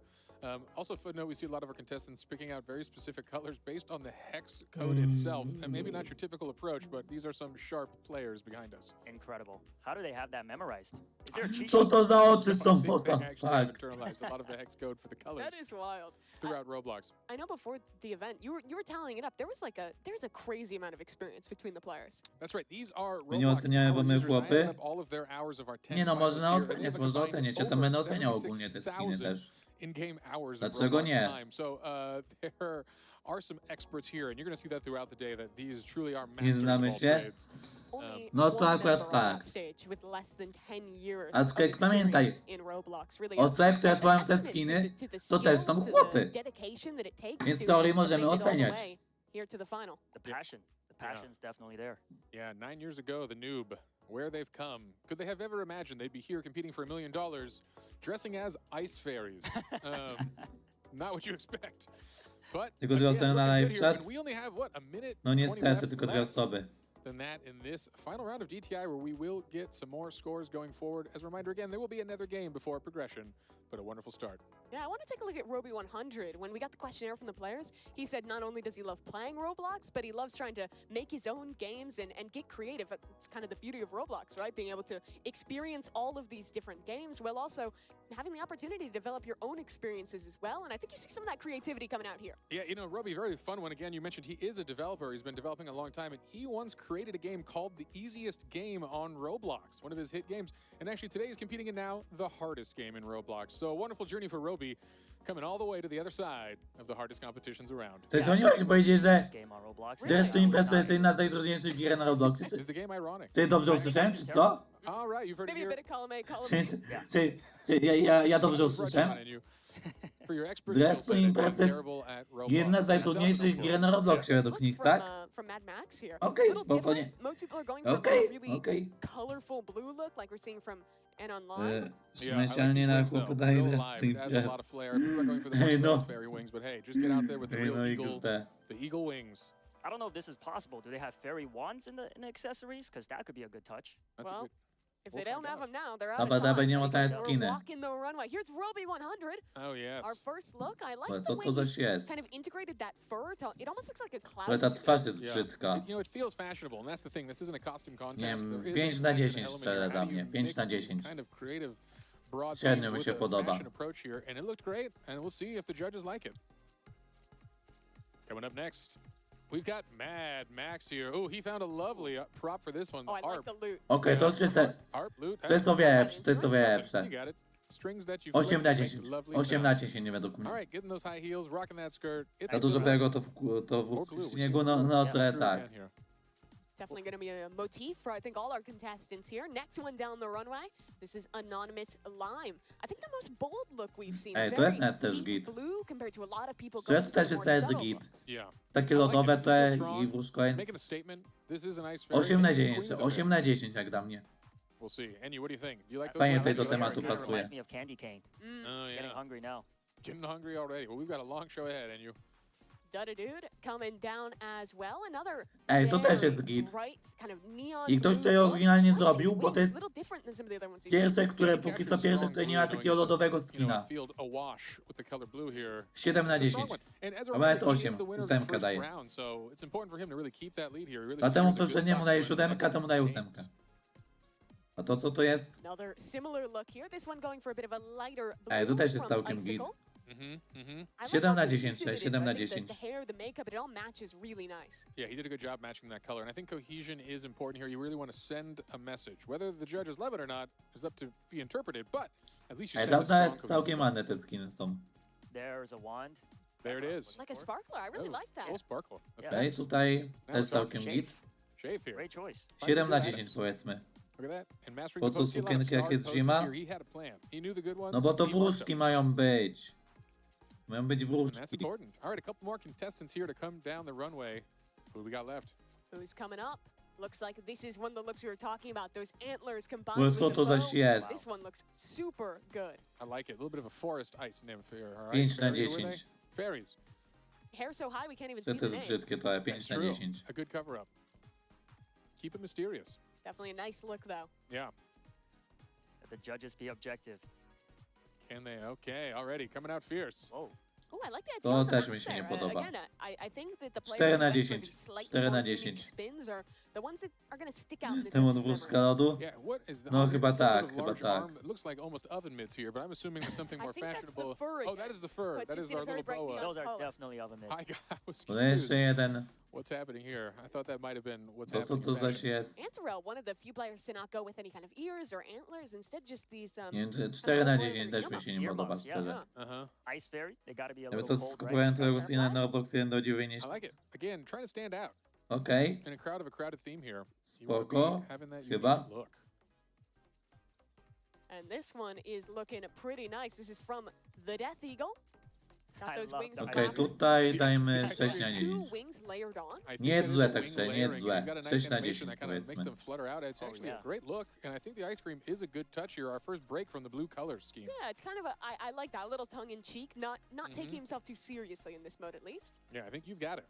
Also, footnote, we see a lot of our contestants picking out very specific colors based on the hex code itself. And maybe not your typical approach, but these are some sharp players behind us. Incredible. How do they have that memorized? Is there a cheat Co to za oczy są? They What the actually have fuck? internalized a lot of the hex code for the colors That is wild. throughout Roblox. I know before the event, you were tallying it up. There's a crazy amount of experience between the players. That's right. These are My nie Roblox oceniamy, bo power my users. I chłopy. added up all of their hours of our 10 Nie no, można finalists here. oceniać, They have a można combined oceniać. Ja tam over będę oceniał ogólnie te skiny 76,000 też. in-game hours of Dlaczego Roblox nie? time. So there are some experts here, and you're going to see that throughout the day, that these truly are Nie masters of znamy all się? trades. Only No to one akurat member on that fakt. stage with less than 10 years A of jak pamiętaj, experience in Roblox. Really osoby, które a tworzą te testament skiny, to the to też skill, są to the chłopy. dedication that it takes Więc to w teorii make możemy it all the oceniać. way here to the final. The passion. The passion's definitely there. Yeah, 9 years ago, the noob, where they've come. Could they have ever imagined they'd be here competing for $1 million, dressing as ice fairies? Not what you expect. But Tylko dwie osoby na looking live good chat? here, and we only have, what, a minute No 20 niestety, left, tylko dwie less osoby. than that in this final round of DTI, where we will get some more scores going forward. As a reminder, again, there will be another game before progression, but a wonderful start. Yeah, I want to take a look at Roby 100. When we got the questionnaire from the players, he said not only does he love playing Roblox, but he loves trying to make his own games and get creative. It's kind of the beauty of Roblox, right? Being able to experience all of these different games while also having the opportunity to develop your own experiences as well. And I think you see some of that creativity coming out here. Yeah, you know, Roby, very fun one. Again, you mentioned he is a developer. He's been developing a long time, and he once created a game called The Easiest Game on Roblox, one of his hit games. And actually, today he's competing in now the hardest game in Roblox. So a wonderful journey for Roby, coming all the way to the other side of the hardest competitions around. Cześć, oni właśnie powiedzieli, że This game on Roblox. Dress to Impress to jest jedna z najtrudniejszych gier na Robloxie. Is the game ironic? Czy dobrze usłyszałem, czy co? All right, you've heard it Maybe a here. bit of column A, column B. Czy ja dobrze usłyszałem? For your expert Dress skill to set, you're Impress jest terrible at Roblox. jedna z najtrudniejszych gier na Robloxie według nich, tak? From Mad Max here. Okej, Little spokojnie. different. Most people are going for Okej, a really okej. colorful blue look like we're seeing from N Online. Śmieszalnie na chłopu daje Dress to Impress. Hey, Hey, no. Fairy wings, but hey, just get out there with the Hey, real no eagle, XD. the eagle wings. I don't know if this is possible. Do they have fairy wands in the accessories? Because that could be a good touch. That's a Well, good. if We'll they don't find have out. them now, they're out Dobra, of to time. będzie Because mocne we're skiny. walking the runway. Here's Roby 100. Oh yes. Our first look. I like Ale the co way to he zaś jest? kind of integrated that fur. It almost looks like a cloud. Ale ta to me. twarz jest Yeah. brzydka. You know, it feels fashionable, and that's the thing. This isn't a costume Nie contest. wiem, There is 5 a na fashion 10 element szczerze here. dla How do mnie. you 5 mix na these 10. kind of creative broad Średnio themes mi with się a podoba. fashion approach here, and it looked great. And we'll see if the judges like it. Coming up next, we've got Mad Max here. Oh, he found a lovely prop for this one. Oh, I like Harp. the loot. Okej, to jest czyste. Harp, loot. To jest o wiele lepsze, to jest o wiele lepsze. You got it. Strings that you 8 na flick make 10. lovely 8 na sounds. 10 według All mnie. right, getting those high heels, rocking that skirt. It's Za a dużo good one. białego to More blue. w We're śniegu, seeing no blue trochę true tak. again here. Definitely going to be a motif for, I think, all our contestants here. Next one down the runway. This is Anonymous Lime. I think the most bold look we've seen. Ej, to Very jest net też deep git. blue compared to a lot of people Szczerze, going to też for jest more net subtle git. looks. Yeah. Takie I like lodowe it. It's te still strong. i wróżko It's jest making a statement. This is a nice fairy. 8 na It's the 10. queen of the 8 na 10 jak dla mnie. We'll see. Annie, what do you think? Do you like those? Fajnie I tutaj like do it. I like tematu it. Kind of pasuje. reminds me of candy cane. Oh Getting yeah. hungry now. Getting hungry already. Well, we've got a long show ahead, and you. Duda Dude coming down as well. Another Ej, to też very jest git. bright, kind of neon I ktoś blue to look. oryginalnie I like zrobił, these bo to wings, jest a little different than some of the other ones we've pierwsze, seen. które He póki captured co pierwsze, strong które nie blue, ma going takiego into, lodowego a skina. field awash with the color blue here. 7 na It's a strong 10. one. And as a A nawet reminder, he 8. is the winner of the 8 first daję. round, so it's important for him to really keep that lead here. He really A temu steers a good poprzedniemu spot daje for the 7, a next temu daje games. 8. A to co to jest? Another similar look here. This one going for a bit of a lighter blue Ej, tu też jest from całkiem git. Icicle. Mm-hmm. I like 7 how na 10, cohesive it is. 7 I na think 10. The hair, the makeup, it all matches really nice. Yeah, he did a good job matching that color. And I think cohesion is important here. You really want to send a message. Whether the judges love it or not is up to be interpreted, but at least you Ej, send a tam strong, nawet cohesive całkiem signal. ładne te skiny są. There's a wand. There it That's what I is. was Like a looking for. sparkler. I really Oh, like that. little sparkle. Yeah. Okej, tutaj Now też we're talking całkiem Shave. git. Shave here. Great choice. 7 na good 10 items. powiedzmy. Look at that. And mastering Po the co pose. See a lot of sukienki jak starred jest poses zima? here. He had a plan. He knew the good ones. No bo to he marked wróżki them. mają być. Mają być And that's wróżki. important. All right, a couple more contestants here to come down the runway. Who we got left? Who's coming up? Looks like this is one of the looks we were talking about. Those antlers combined No with co the to bow. zaś jest? This one looks super good. I like it. A little bit of a forest ice nymph here. All right. 5 na Fairy, were they? 10. Fairies. Hair so high we can't even To see the jest name. brzydkie trochę, 5 That's na true. 10. A good cover up. Keep it mysterious. Definitely a nice look though. Yeah. Let the judges be objective. Can they? Okay, already coming out fierce. Whoa. Oh, I like the idea To on the też mask mi się nie there. podoba. Again, I think that the 4 players na who went for 10. these slightly 4 na more unique 10. spins are the ones that are going to stick out in the Demon judges' wróżka memory. lodu? Yeah, what is the No, arm? chyba It's some tak, sort of chyba large tak. arm that looks like almost oven mitts here, but I'm assuming there's something I more think that's the fashionable. fur Oh, again, that is the fur. but That just is in a our very little bright boa. neon Those are color. definitely oven mitts. I was To jeszcze confused. jeden. What's happening here? I thought that might have been what's To co happening. to in zaś fashion. jest? Antarel, one of the few players to not go with any kind of ears or antlers, instead just these Nie wiem, czy 4 na 10 też mi się nie Earmuffs, podoba, yeah. szczerze. Uh-huh. Ice fairy. They got to be a Jakby little co, cold, skupowałem right? twojego skina na Roblox 1 do 9. I like it. Again, trying to stand out Okej, in a crowd of a crowded theme here. You wanna spoko. be having that Chyba. unique look. And this one is looking pretty nice. This is from the Death Eagle. Got I those love wings that. Okej, flapping. tutaj dajmy Actually, 6 na Two 10. wings layered on. I think Nie that jest is złe a tak wing szczerze, nie layering, jest and he's złe. got a nice 6 na animation 10 that kind of makes powiedzmy. them flutter out. It's Oh, actually yeah. a great look, and I think the ice cream is a good touch here. Our first break from the blue color scheme. Yeah, it's kind of a, I like that, a little tongue in cheek, not Mm-hmm. taking himself too seriously in this mode at least. Yeah, I think you've got it.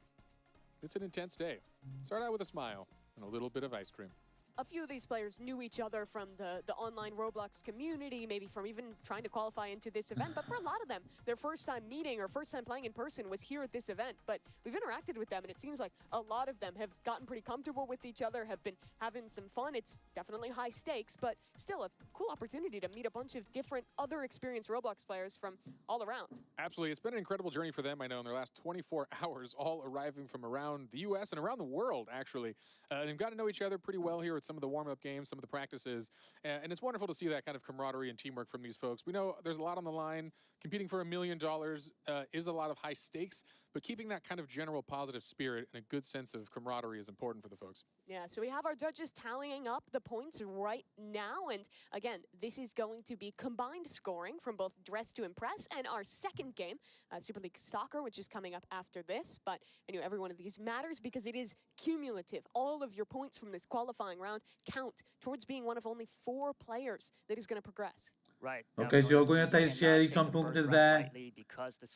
It's an intense day. Start out with a smile and a little bit of ice cream. A few of these players knew each other from the online Roblox community, maybe from even trying to qualify into this event. But for a lot of them, their first time meeting or first time playing in person was here at this event. But we've interacted with them, and it seems like a lot of them have gotten pretty comfortable with each other, have been having some fun. It's definitely high stakes, but still a cool opportunity to meet a bunch of different other experienced Roblox players from all around. Absolutely. It's been an incredible journey for them, I know, in their last 24 hours, all arriving from around the U.S. and around the world, actually. They've got to know each other pretty well here at some of the warm-up games, some of the practices, and it's wonderful to see that kind of camaraderie and teamwork from these folks. We know there's a lot on the line. Competing for $1 million is a lot of high stakes, but keeping that kind of general positive spirit and a good sense of camaraderie is important for the folks. Yeah, so we have our judges tallying up the points right now. And again, this is going to be combined scoring from both Dress to Impress and our second game, Super League Soccer, which is coming up after this. But I knew every one of these matters because it is cumulative. All of your points from this qualifying round count towards being one of only 4 players that is going to progress. Right. Okej, czyli ogólnie tutaj się liczą punkty ze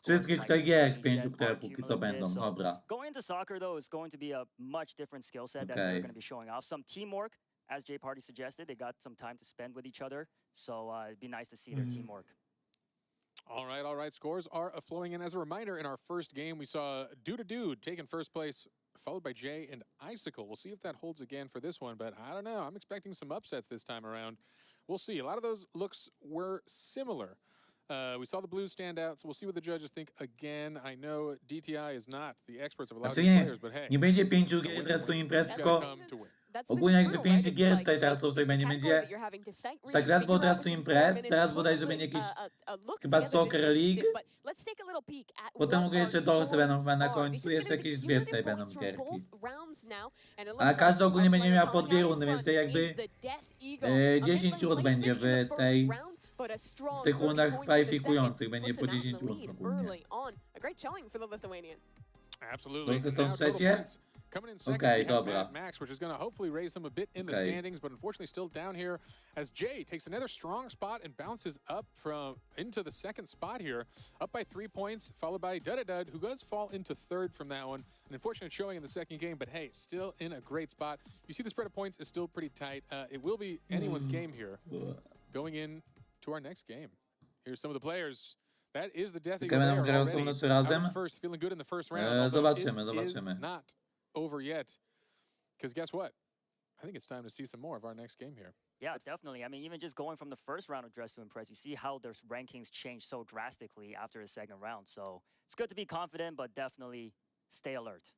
wszystkich tutaj gier 5, które póki co będą. Dobra. Going into soccer, though, is going to be a much different skill set that Okay. they're going to be showing off. Some teamwork, as Jay Party suggested. They got some time to spend with each other, so it'd be nice to see their teamwork. All right. Scores are flowing in. As a reminder, in our first game, we saw Dude taking first place, followed by Jay and Icicle. We'll see if that holds again for this one, but I don't know. I'm expecting some upsets this time around. We'll see. A lot of those looks were similar. We saw the Blues stand out, so we'll see what the judges think again. I know DTI is not the experts of a lot of Znaczy these nie, players, but hey. nie będzie 5 gier teraz to imprez, tylko ogólnie jakby 5 gier tutaj teraz to sobie nie będzie. Tak raz było teraz to imprez, teraz bodajże będzie jakiś chyba Soccer League. Potem mogę jeszcze dorsy będą chyba na końcu, jeszcze jakieś dwie tutaj będą gierki. A każda ogólnie będzie miała po 2 rundy, więc tutaj jakby 10 rund będzie w tej... W tych rundach kwalifikujących będzie po 10 rund ogólnie. Absolutely. To są trzecie? Coming in second, Okay, we have dobra. Matt Max, which is going to hopefully raise him a bit in the Okay. standings, but unfortunately still down here as Jay takes another strong spot and bounces up into the second spot here, up by 3 points, followed by Dudadud, who does fall into third from that one. An unfortunate showing in the second game, but hey, still in a great spot. You see the spread of points is still pretty tight. It will be anyone's game here. Going in to our next game. Here's some of the players. That is the Death Eagle będą there grały already. są razem. Out first, feeling good in the first round. although Zobaczymy, it zobaczymy. is not over yet. Because guess what? I think it's time to see some more of our next game here. Yeah, definitely. I mean, even just going from the first round of Dress to Impress, you see how their rankings change so drastically after the second round. So it's good to be confident, but definitely stay alert.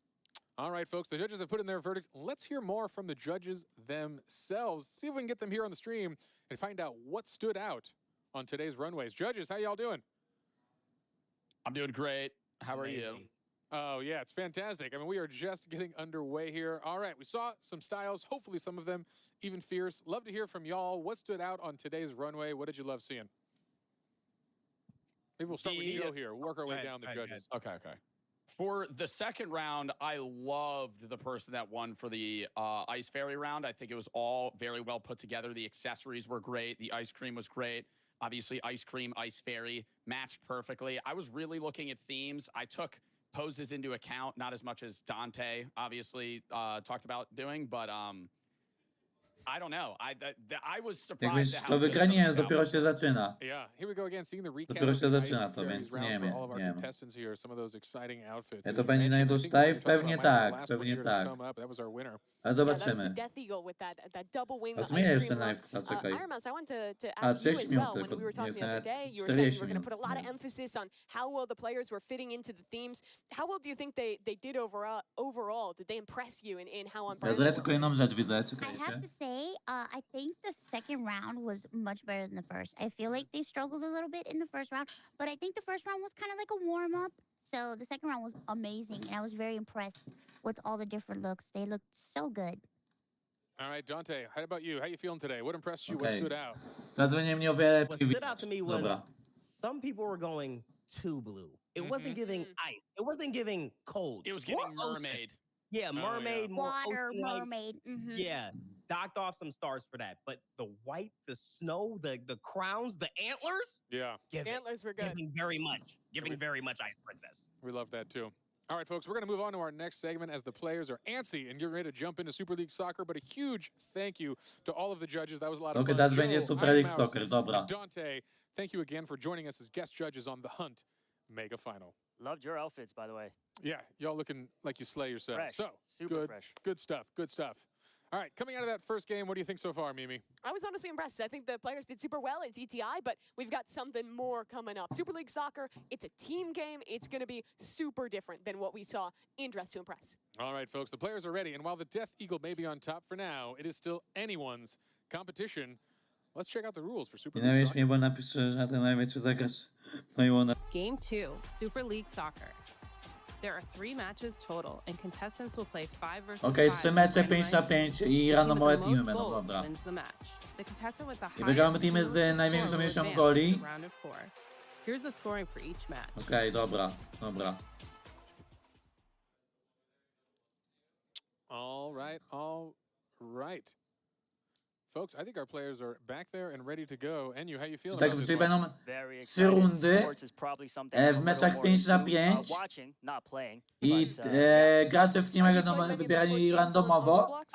All right, folks, the judges have put in their verdicts. Let's hear more from the judges themselves. See if we can get them here on the stream and find out what stood out on today's runways. Judges, how y'all doing? I'm doing great. How are you? Oh, yeah, it's fantastic. I mean, we are just getting underway here. All right, we saw some styles, hopefully some of them even fierce. Love to hear from y'all. What stood out on today's runway? What did you love seeing? Maybe we'll start with Joe here. Work our way down the judges. Okay. For the second round, I loved the person that won for the Ice Fairy round. I think it was all very well put together. The accessories were great. The ice cream was great. Obviously, ice cream, Ice Fairy matched perfectly. I was really looking at themes. I took poses into account, not as much as Dante obviously talked about doing, but I don't know. I was surprised at how To good wygranie some jest, of these dopiero outfits się were. zaczyna. Yeah, here we go again, seeing the recap Dopiero of się the zaczyna Ice to, Fairies więc round nie for wiem, all of our nie wiem. contestants here. Some of those exciting outfits. Ja As to you będzie na mentioned, I jedną think we were dive? talking Pewnie about might be the tak, last one pewnie here to tak. come up. That was our winner. Ale zobaczymy. Death Eagle with that double wing A ice zmienię jeszcze cream live, run. czekaj. Irmas, I want to A, ask you 6 as minut well. When tylko, we were talking jest the other nawet day, you were saying you 40 were going to put a minut. lot of emphasis on how well the players were fitting into the themes. How well do you think they did overall? Did they impress you in how on Ja brand zrobię they tylko were? jedną rzecz, widzę, I have czekajcie. to say, I think the second round was much better than the first. I feel like they struggled a little bit in the first round, but I think the first round was kind of like a warm-up. So the second round was amazing, and I was very impressed with all the different looks. They looked so good. All right, Dante, how about you? How you feeling today? What impressed you? What Okay. stood out? Teraz będzie mnie o wiele What lepiej stood out to me was Dobra. some people were going too blue. It wasn't giving ice. It wasn't giving cold. It was More giving ocean. mermaid. Yeah, yeah. mermaid, more Water, ocean-like. mermaid. Yeah, docked off some stars for that. But the white, the snow, the crowns, the antlers, Yeah, Antlers were good. giving very much Ice Princess. we love that too. All right, folks, we're going to move on to our next segment as the players are antsy and getting ready to jump into Super League Soccer. But a huge thank you to all of the judges. That was a lot of Okej, fun. teraz Joe, będzie Super Iron League Mouse, Soccer, dobra. and Dante, thank you again for joining us as guest judges on the Hunt Mega Final. Loved your outfits, by the way. Yeah, y'all looking like you slay yourselves. Fresh. So, Super good, fresh. good stuff, good stuff. All right, coming out of that first game, what do you think so far, Mimi? I was honestly impressed. I think the players did super well at DTI, but we've got something more coming up. Super League Soccer, it's a team game. It's going to be super different than what we saw in Dress to Impress. All right, folks, the players are ready. And while the Death Eagle may be on top for now, it is still anyone's competition. Let's check out the rules for Super Nie League nawiesz Soccer. mnie, bo napiszę, że ten największy zagrasz. No i ona. Game 2, Super League Soccer. There are 3 matches total, and contestants will play 5 versus 5. Okej, 3 mecze, 5 na 5 i randomowe Team with the teamy most będą, goals dobra. wins the match. The contestant with the I wygramy highest teamy z cumulative największą score will ilością advance goli. to the round of 4. Here's the scoring for each match. Okej, dobra, dobra. All right, all right. Folks, I think our players are back there and ready to go. Eniu, how you feeling Tak, about this czyli one? będą Very 3 excited. rundy Sports is probably something w I'm a little meczach more 5 na into, 5 watching, not playing. i But, gracze w teamach Are you będą playing many of the wybierani sports games on randomowo Roblox?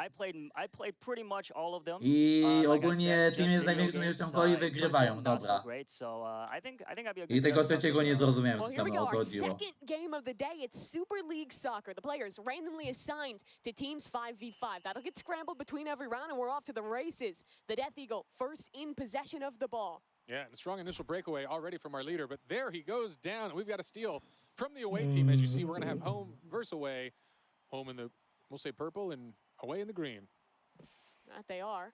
I played pretty much all of them. i Like I ogólnie said, team just jest video największą games, ilością goli in wygrywają, person, not so dobra. great. So I think I'd be a I good tego judge on trzeciego nie video. zrozumiałem, Well, co here we tam go. o co Our chodziło. second game of the day. It's Super League Soccer. The players randomly assigned to teams 5v5. That'll get scrambled between every round, and we're off to the races. The Death Eagle first in possession of the ball. Yeah, and a strong initial breakaway already from our leader, but there he goes down. We've got a steal from the away team. As you see, we're going to have home versus away. Home in the, we'll say purple, and away in the green. That they are.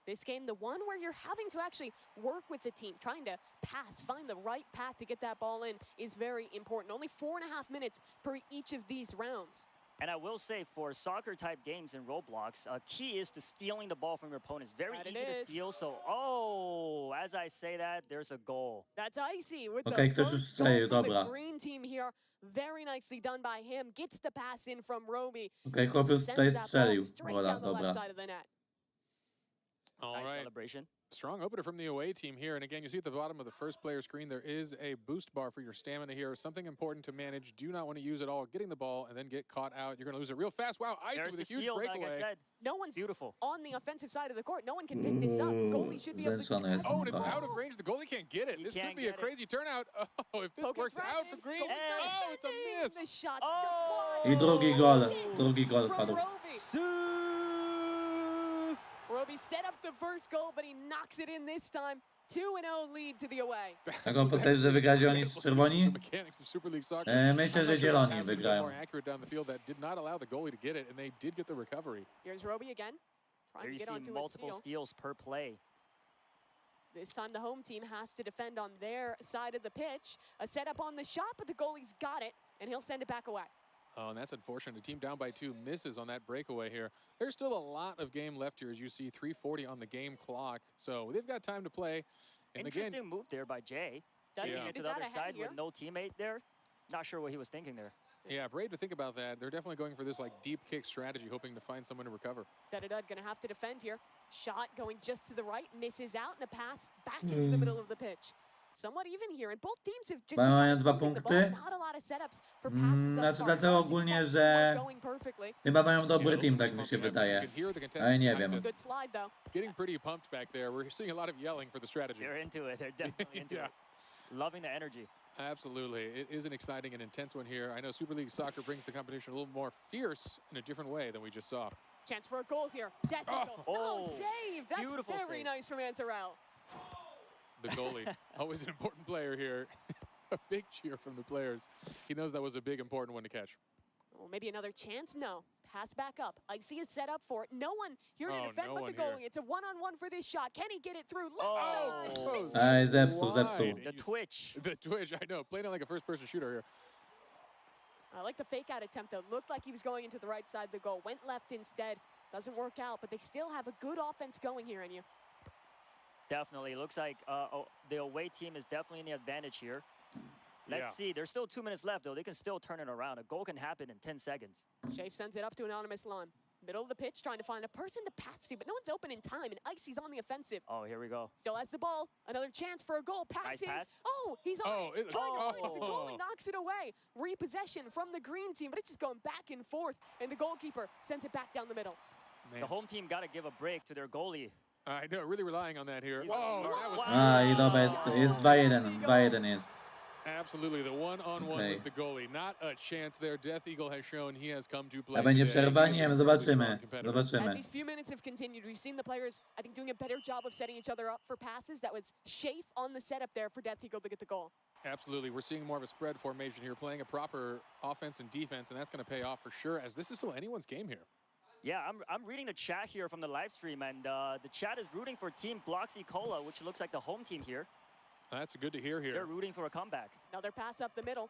This game, the one where you're having to actually work with the team, trying to pass, find the right path to get that ball in is very important. Only 4.5 minutes per each of these rounds. And I will say, for soccer-type games in Roblox, key is to stealing the ball from your opponents. Very That it easy to is. steal. So, as I say that, there's a goal. That's Icy with Okej, the ktoś już first goal strzelił, for the dobra. green team here. Very nicely done by him. Gets the pass in from Roby. Okej, chłopiec tutaj Sends that ball strzelił. straight Wola, down the left dobra. side of the net. All Nice right. celebration. Strong opener from the away team here. And again, you see at the bottom of the first player screen, there is a boost bar for your stamina here. Something important to manage. Do not want to use it all getting the ball and then get caught out. You're going to lose it real fast. Wow, Icy There's with the a huge steal, breakaway. like I said. No one's Beautiful. on the offensive side of the court. No one can pick this up. Goalie should be able to Zmęczony jestem. Oh, and it's trochę. out of range. The goalie can't get it. He This can't could be a get it. crazy turnout. Oh, if this Poke it works right out in. for green. Goalie's not Oh, it's a defending. miss. The shot's Oh! just I wide. drugi gol. Assist Drugi gol from padł. Roby. Roby set up the first goal, but he knocks it in this time. 2-0 lead to the away. Taką postać, że wygrali oni z czerwoni? The mechanics of Super League Soccer. Myślę, I'm że not sure zieloni that pass was a bit wygrają. more accurate down the field. That did not allow the goalie to get it, and they did get the recovery. Here's Roby again. There Trying you to get see onto a multiple steal. steals per play. This time the home team has to defend on their side of the pitch. A setup on the shot, but the goalie's got it, and he'll send it back away. Oh, and that's unfortunate. The team down by 2 misses on that breakaway here. There's still a lot of game left here, as you see, 3:40 on the game clock. So they've got time to play. And Interesting again, move there by Jay. Taking Yeah. it to Is the that other a head side here? with no teammate there. Not sure what he was thinking there. yeah, brave to think about that. They're definitely going for this like deep kick strategy, hoping to find someone to recover. Dud gonna have to defend here. Shot going just to the right, misses out, and a pass back into the middle of the pitch. Somewhat even here, and both teams have just Mają 2 moving the punkty. ball. Not a lot of setups for passes thus Znaczy far. dlatego Lots of ogólnie, passes że not going perfectly. chyba mają dobry Yeah, team, those tak are mi się pumping up. wydaje. You can hear the contestants Ale nie behind wiem. us Good slide though. getting pretty pumped back there. We're seeing a lot of yelling for the strategy. They're into it. They're definitely into Yeah. it. Loving the energy. Absolutely. It is an exciting and intense one here. I know Super League Soccer brings the competition a little more fierce in a different way than we just saw. Chance for a goal here. Death Eagle. Oh, save. That's beautiful very save. nice from Ansarel. The goalie, always an important player here. A big cheer from the players. He knows that was a big, important one to catch. Oh, maybe another chance? No. Pass back up. Icy is set up for it. No one here to Oh, defend no but one the here. goalie. It's a one-on-one for this shot. Can he get it through? Left Oh. side. Oh, Misses. Aj, zepsuł, wide. zepsuł. The twitch. The twitch, I know. Playing it like a first-person shooter here. I like the fake-out attempt, though. Looked like he was going into the right side of the goal. Went left instead. Doesn't work out, but they still have a good offense going here, and you. Definitely. Looks like the away team is definitely in the advantage here. Let's Yeah. see. There's still 2 minutes left, though. They can still turn it around. A goal can happen in 10 seconds. Shafe sends it up to Anonymous Lon. Middle of the pitch, trying to find a person to pass to, but no one's open in time, and Icy's on the offensive. Oh, here we go. Still has the ball. Another chance for a goal. Passes. pass. Oh, he's on Oh, it. it- Trying to find the goal oh. and knocks it away. Repossession from the green team, but it's just going back and forth, and the goalkeeper sends it back down the middle. Man. The home team got to give a break to their goalie. I know, really relying on that here. He's Oh, like, that was A i dobra, jest 2-1. 2-1 jest. absolutely the one-on-one Okay. with the goalie. Not a chance there. Death Eagle has shown he has come to play. A będzie today. przerwa? He is Nie an wiem, incredibly zobaczymy. strong competitor. As Zobaczymy. these few minutes have continued, we've seen the players, I think, doing a better job of setting each other up for passes. That was Shafe on the setup there for Death Eagle to get the goal. Absolutely. We're seeing more of a spread formation here, playing a proper offense and defense, and that's going to pay off for sure, as this is still anyone's game here. Yeah, I'm reading the chat here from the live stream, and the chat is rooting for Team Bloxy Cola, which looks like the home team here. That's good to hear They're here. rooting for a comeback. Another pass up the middle.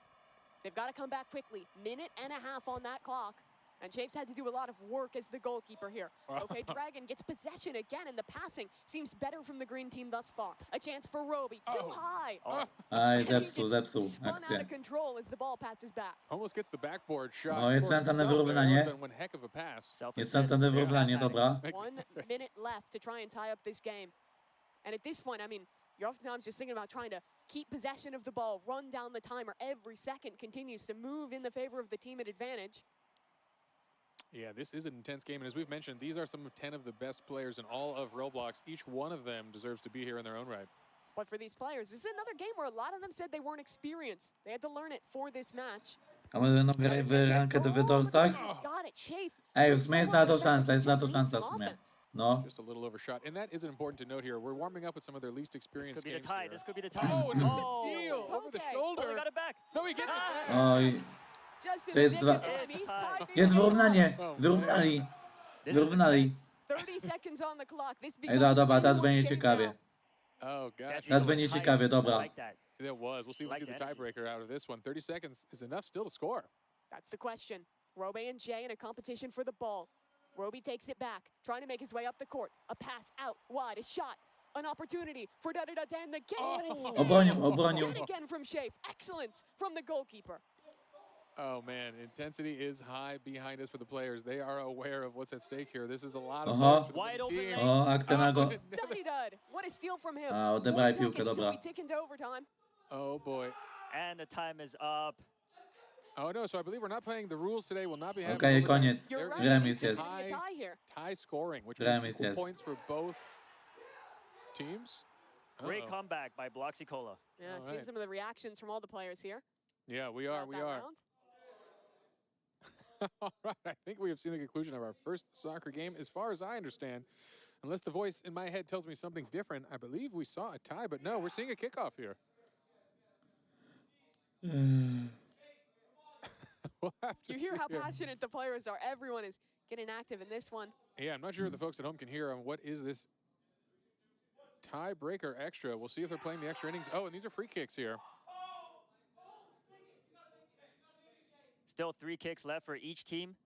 They've got to come back quickly. Minute and a half on that clock. And Chaves had to do a lot of work as the goalkeeper here. Okay, Dragon gets possession again, and the passing seems better from the green team thus far. A chance for Roby, too high. Aj, And he zepsuł, gets zepsuł spun out akcję. of control as the ball passes back. Almost gets the backboard shot. O, jest for szansa na himself there. That wyrównanie. would've been one heck of a pass. Jest szansa na wyrównanie, dobra. 1 minute left to try and tie up this game. And at this point, I mean, you're oftentimes just thinking about trying to keep possession of the ball, run down the timer. Every second continues to move in the favor of the team at advantage. Yeah, this is an intense game, and as we've mentioned, these are some of 10 of the best players in all of Roblox. Each one of them deserves to be here in their own right. But for these players, this is another game where a lot of them said they weren't experienced. They had to learn it for this match. A my będą grać w rankę w dorsach? Got it, Shafe. Ej, w sumie jest na to szansa, jest na to szansa w sumie. No. Just a little overshot, and that is important to note here. We're warming up with some of their least This experienced could be the games tie. here. This could be the tie. Oh, and the steal over the Okay. shoulder. Oh, they got it back. No, he gets it back. Oj, Just in to the jest nick dwa... of time, he's tied this Jest game wyrównanie! Oh, Wyrównali! This is Wyrównali. intense. 30 seconds on the clock. This Ej, becomes dobra, teraz anyone's będzie game ciekawie. now. Oh, gosh. Teraz będzie ciekawie, I dobra. like that. That was. We'll see if we Like see the the energy. tiebreaker out of this one. 30 seconds is enough still to score. That's the question. Roby and Jay in a competition for the ball. Roby takes it back, trying to make his way up the court. A pass out wide, a shot, an opportunity for Dadada to end the game. Obronił, obronił. And again from Shafe. Excellence from the goalkeeper. Oh, man. Intensity is high behind us for the players. They are aware of what's at stake here. This is a lot of Aha. points for the Wide winning open team. O, akcja na go... Daddy what a steal from him. A, 4 odebrali seconds piłkę, till dobra. we tick into overtime. Oh, boy. And the time is up. Oh, no. So I believe we're not playing the rules today. We'll not be having Okej, overtime. koniec. You're There right. is Remis It's just jest. a tie here. tie scoring, which Remis means equal jest. points for both teams. Great Uh-oh. comeback by Bloxy Cola. Yeah, All seeing right. some of the reactions from all the players here. Yeah, we are. about We that are. round. All right. I think we have seen the conclusion of our first soccer game. As far as I understand, unless the voice in my head tells me something different, I believe we saw a tie, but no, we're seeing a kickoff here. We'll have to You hear see how here. passionate the players are. Everyone is getting active in this one. Yeah, I'm not sure if the folks at home can hear what is this tiebreaker extra. We'll see if they're playing the extra innings. Oh, and these are free kicks here. Still 3 kicks left for each team.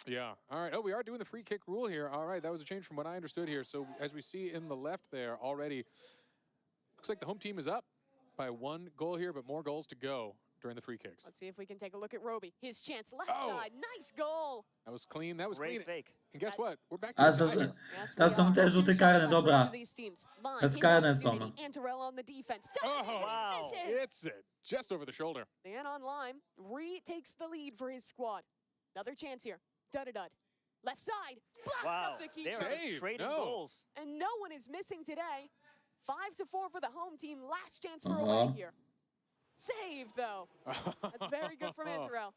Yeah. All right. Oh, we are doing the free kick rule here. All right. That was a change from what I understood here. So as we see in the left there already, looks like the home team is up by 1 goal here, but more goals to go during the free kicks. Let's see if we can take a look at Roby. His chance, left Oh. side, nice goal. That was clean. That was Great clean. fake. And guess what? We're back to A the to, tie here. Yes, teraz we są are. te 2 rzuty shots karne, left for each dobra. of these teams. Line, Bez his karne opportunity, są. and Terrell on the defense. Oh, Wow. Misses. It's it. Just over the shoulder. Dan on line, retakes the lead for his squad. Another chance here. Dud-a-dud. Left side, blocks Wow. up the They keeper. are just Save. trading No. goals. And no one is missing today. 5-4 for the home team. Last chance for Uh-huh. away here. Saved, though. That's very good from Antarell.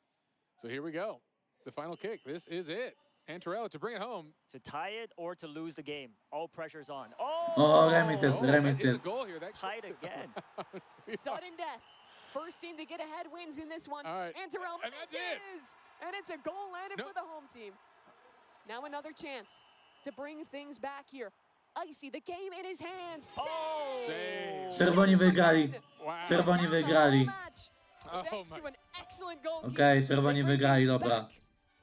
So here we go. The final kick. This is it. Antarella to bring it home. To tie it or to lose the game. All pressure's on. Oh! O, remis jest, Oh, remis that is a jest. goal here. That Tied gets it. again. We are- Sudden death. First team to get ahead wins in this one. All right. Antarell And that's it. misses. And it's a goal landed No. for the home team. Now another chance to bring things back here. Icy, the game in his hands. Oh! Save. Czerwoni wygrali. Wow. Czerwoni wygrali. Oh Thanks my- to an excellent goalkeeper. Okej, czerwoni They bring wygrali, things dobra. back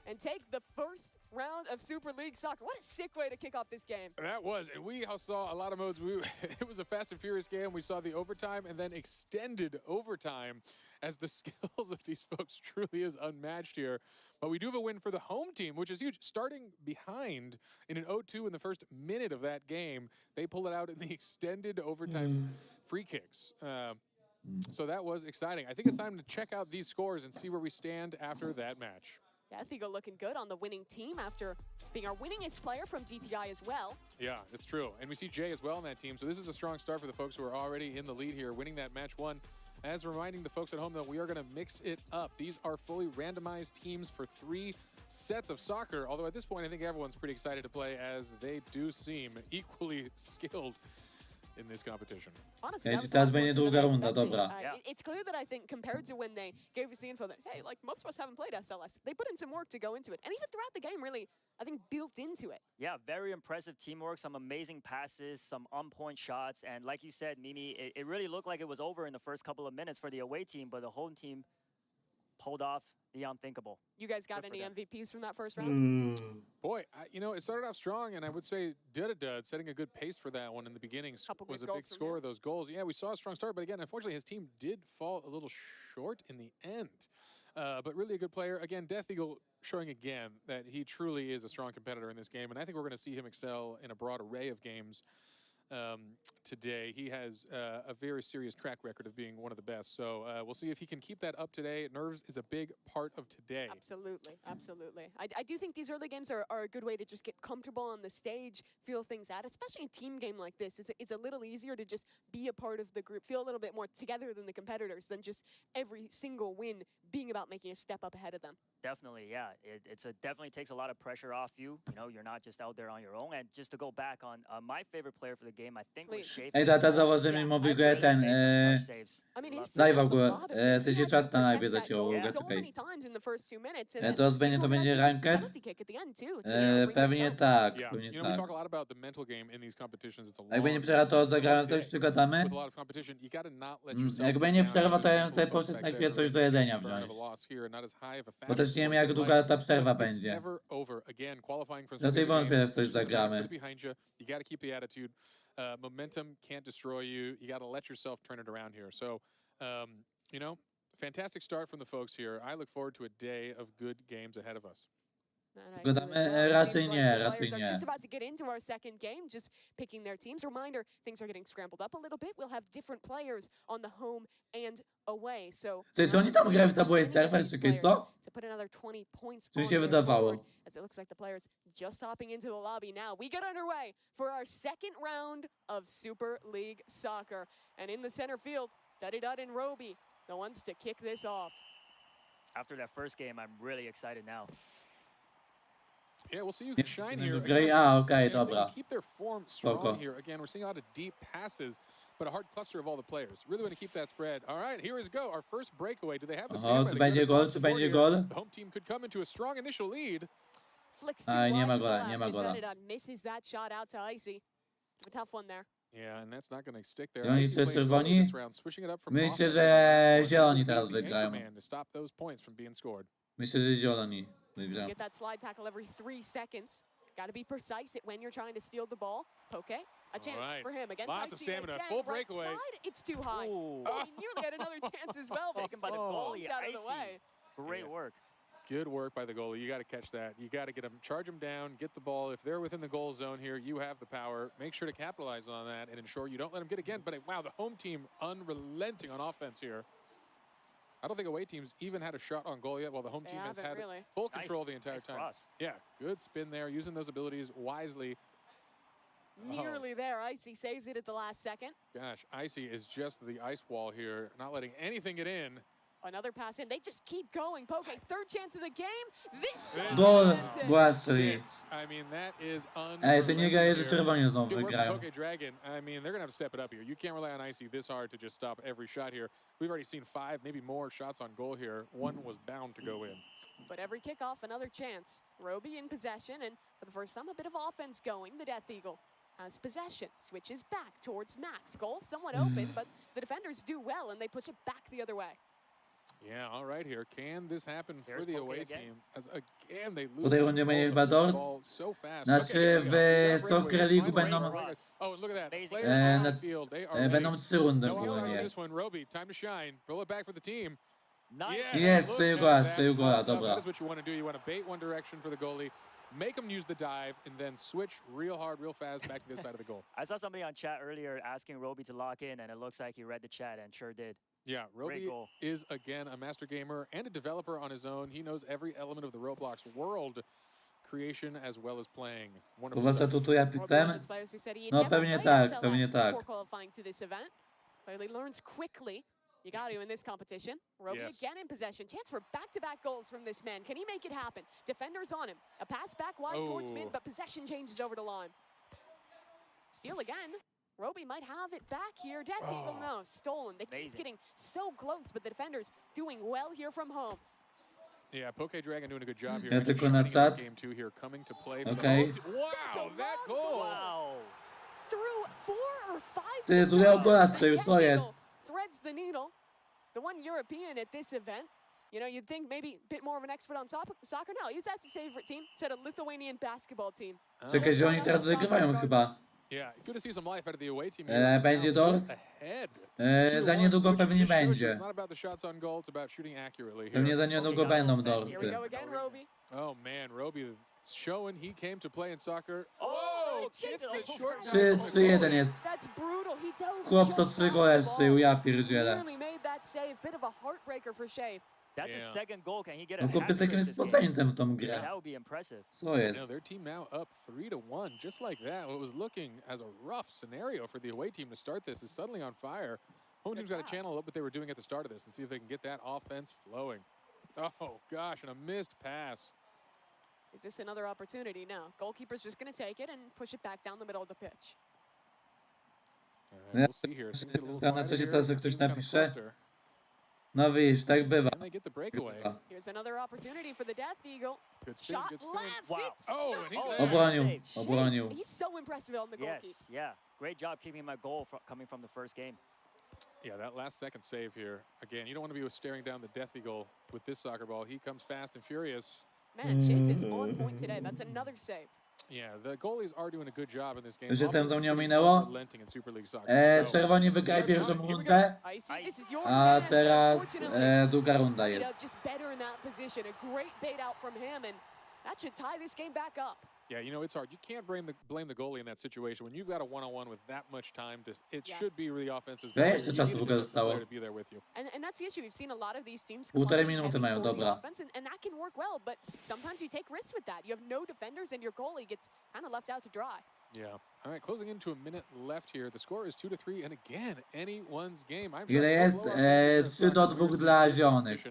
And take the first round of Super League Soccer. What a sick way to kick off this game. That was, and we saw a lot of modes. It was a fast and furious game. We saw the overtime and then extended overtime as the skills of these folks truly is unmatched here. But we do have a win for the home team, which is huge. Starting behind in an 0-2 in the first minute of that game, they pull it out in the extended overtime free kicks. So that was exciting. I think it's time to check out these scores and see where we stand after that match. Ethigo looking good on the winning team after being our winningest player from DTI as well. Yeah, it's true. And we see Jay as well in that team. So this is a strong start for the folks who are already in the lead here, winning that match 1. As reminding the folks at home, though, we are going to mix it up. These are fully randomized teams for 3 sets of soccer. Although at this point, I think everyone's pretty excited to play as they do seem equally skilled in this competition. Honestly, Ja that ci was teraz a lot będzie closer than I długa runda, expected. dobra. Yeah. It's clear that I think compared to when they gave us the info that, hey, like most of us haven't played SLS, they put in some work to go into it. And even throughout the game, really, I think built into it. Yeah, very impressive teamwork, some amazing passes, some on-point shots. And like you said, Mimi, it really looked like it was over in the first couple of minutes for the away team, but the home team pulled off the unthinkable. You guys got Good for any them. MVPs from that first round? Boy, it started off strong, and I would say Dud setting a good pace for that one in the beginning. Couple Was good a goals big from score him. of those goals. Yeah, we saw a strong start, but again, unfortunately, his team did fall a little short in the end. But really a good player. Again, Death Eagle showing again that he truly is a strong competitor in this game, and I think we're going to see him excel in a broad array of games today. He has a very serious track record of being one of the best, so we'll see if he can keep that up today. Nerves is a big part of today. Absolutely, absolutely. I do think these early games are a good way to just get comfortable on the stage, feel things out, especially a team game like this. It's a little easier to just be a part of the group, feel a little bit more together than the competitors, than just every single win being about making a step up ahead of them. Definitely, yeah. It definitely takes a lot of pressure off you. You know, you're not just out there on your own. And just to go back on my favorite player for the game, I think was Schaefer. Ej, tata zauważyłem Yeah, mimowi I've grę heard ten, I mean, he's live'a has w a ogóle, lot of w sensie he had czat to na protect live that zaciął, goal uwaga, so czekaj. many times in the first 2 minutes, and To then zmienię, this to one będzie has the ranked? penalty kick at the end too, to bring things Pewnie up. tak, Yeah, pewnie we tak. talk a lot about the mental game in these competitions. It's a long, Jakby nie przerwa, to zagrałem coś, czy gadamy? with a lot of competition. You got to not let yourself Jakby get nie down. przerwa, to ja bym Those sobie folks poszedł back na there chwilę are coś gonna do feel jedzenia the burn of a wziąć. loss here, not as high of a Bo fashion też nie wiem, as jak they'd długa like, ta but przerwa it's będzie. never over. Again, qualifying for Raczej the game, wątpię, w coś push is a zagramy. put it behind you. You got to keep the attitude. Momentum can't destroy you. You got to let yourself turn it around here. So, you know, fantastic start from the folks here. I look forward to a day of good games ahead of us. And I do Gadamy, as well. It raczej seems like nie, the raczej players are nie. just about to get into our second game, just picking their teams. Reminder, things are getting scrambled up a little bit. We'll have different players on the home and away. So Czy oni tam grają w Subway Surfers, czy czekaj, co? to put another 20 points Czy mi on się their wydawało? board, as it looks like the players just hopping into the lobby now. We get underway for our second round of Super League Soccer. And in the center field, Dud and Roby, the ones to kick this off. After that first game, I'm really excited now. Yeah, we'll see who can shine here. Okej, Again, okej, and if they dobra. can keep their form strong Spoko. here. Again, we're seeing a lot of deep passes, but a hard cluster of all the players. Really want to keep that spread. All right, here is go. Our first breakaway. Do they have the Oho, stamina czy to będzie get gol, across czy the board będzie here? gol? The home team could come into a strong initial lead. Flicks too Aj, nie wide ma to the gola, left, nie ma and gola. Dud misses that shot out to Icy. A tough one there. Yeah, and that's not going to stick there. I oni Icy czy playing czerwoni? early this round, switching it up from Myślę, offense że to last one. zieloni He teraz will be the wygrają. anchor man to stop those points from being scored. Myślę, że zieloni wygrają. Get that slide tackle every 3 seconds. Got to be precise at when you're trying to steal the ball. Poke, a chance right. for him against Lots of Icy stamina. again. Full Right breakaway. side, it's too high. Ooh. Oh, he nearly had another chance as well. but Taken by the just goalie, out of the Icy. way. Great Yeah. work. Good work by the goalie. You got to catch that. You got to get them, charge them down, get the ball. If they're within the goal zone here, you have the power. Make sure to capitalize on that and ensure you don't let them get again. But wow, the home team unrelenting on offense here. I don't think away teams even had a shot on goal yet, while the home team has haven't had really. full control the entire Nice time. cross. Yeah, good spin there, using those abilities wisely. Nearly there. Icy saves it at the last second. Gosh, Icy is just the ice wall here, not letting anything get in. Another pass in. They just keep going. Poke, third chance of the game. This This time Gol, that's it. głaszli. Stinks. I mean, that is Ej, to nie gaje, że here. czerwoni znowu Good work from wygrają. Poke Dragon. I mean, they're going to have to step it up here. You can't rely on Icy this hard to just stop every shot here. We've already seen 5, maybe more shots on goal here. One was bound to go in. But every kickoff, another chance. Roby in possession, and for the first time, a bit of offense going. The Death Eagle has possession, switches back towards Max. Goal somewhat open, but the defenders do well, and they push it back the other way. Yeah, all right here. Can this happen for There's the Poke away again. team? As again, they Po lose tej control rundzie będzie of chyba this DOS. ball so fast. Znaczy Okay, here we w go. We got Soccer breakaway. League Finally, będą, breakaway. Oh, and look at that. Amazing. Players E, on na- the field. They are będą ready. 3 rundy No offside on ogólnie. this one. Roby, time to shine. Pull it back for the team. Nice. Jest, look strzelił at gola, that. strzelił gola, Cross up. dobra. That is what you want to do. You want to bait one direction for the goalie, make them use the dive, and then switch real hard, real fast back to this side of the goal. I saw somebody on chat earlier asking Roby to lock in, and it looks like he read the chat and sure did. Yeah, Roby goal. is, again, a master gamer and a developer on his own. He knows every element of the Roblox world creation as well as playing. Wonderful Chyba, że stuff. tu ja Roby, one of pisem? those players who said he had No never pewnie played tak, SLS pewnie tak. before qualifying to this event. Clearly learns quickly. You got to in this competition. Roby Yes. again in possession. Chance for back-to-back goals from this man. Can he make it happen? Defenders on him. A pass back wide towards mid, Oh. but possession changes over to Lime. Steal again. Roby might have it back here. Death Eagle, no, stolen. They keep Amazing. getting so close, but the defenders doing well here from home. Yeah, Poke Dragon doing a good job here. Ja and tylko shining na in this czat. game too here, coming to play. for the Okej. home team. Wow, that goal! Wow. Through 4 or 5 Ty, tu miał gola strzelił, co jest? Threads the needle. The one European at this event. You know, you'd think maybe a bit more of an expert on soccer. No, he was asked his favorite team. Said a Lithuanian basketball team. Czekaj, że oni teraz wygrywają chyba. Yeah, good to see some life out of the away team. Będzie dors? Za niedługo pewnie będzie. Pewnie za niedługo będą dorsy. Oh man, Roby showing he came to play in soccer. Oh, gets the short 3-1 jest. That's brutal. He dove Chłop just to past 3 the gole ball. strzelił, ja pierdzielę. Nearly made that save. Bit of a heartbreaker for Shafe. That's his second goal. Can he get a No hat chłopiec trick jakim jest this game? spoceńcem w tą Yeah, grę. that would be impressive. Co jest? Their team now up 3-1, just like that. What was looking as a rough scenario for the away team to start this is suddenly on fire. Home team's got to channel up what they were doing at the start of this and see if they can get that offense flowing. Oh gosh, and a missed pass. Is this another opportunity? No. Goalkeeper's just going to take it and push it back down the middle of the pitch. All right, we'll see here. Things get a little Na quieter trzeciej here. czasie ktoś Teams kind of napisze. cluster. No widzisz, tak bywa. And they get the breakaway. Here's another opportunity for the Death Eagle. Good spin, Shot good spin. left. Wow. It's Oh, not and he's Oh, there. Obronił, save. obronił. He's so impressive on the goalkeeper. Yes, yeah. Great job keeping my goal coming from the first game. Yeah, that last second save here. Again, you don't want to be staring down the Death Eagle with this soccer ball. He comes fast and furious. Man, Shafe is on point today. That's another save. Yeah, the goalies are doing a good job in this game. Już jestem za Offense mną is minęło. unrelenting in Super League soccer. So, Czerwoni wygrali pierwszą rundę, I see. This is your a chance. teraz Unfortunately, druga runda ended jest. up just better in that position. A great bait out from him, and that should tie this game back up. yeah, you know, it's hard. You can't blame the goalie in that situation. When you've got a one-on-one with that much time, it Yes. should be the offense's Ile goal. jeszcze You czasu need w a ogóle defensive zostało? player to be there with you. And that's the issue. We've seen a lot of these teams Półtorej come in minuty heavy mają, for the dobra. offense, and that can work well, but sometimes you take risks with that. You have no defenders, and your goalie gets kind of left out to dry. Yeah. All right, closing into a minute left here. The score is 2-3, and again, anyone's game. I'm Ile sure jest? 3-2 dla zielonych.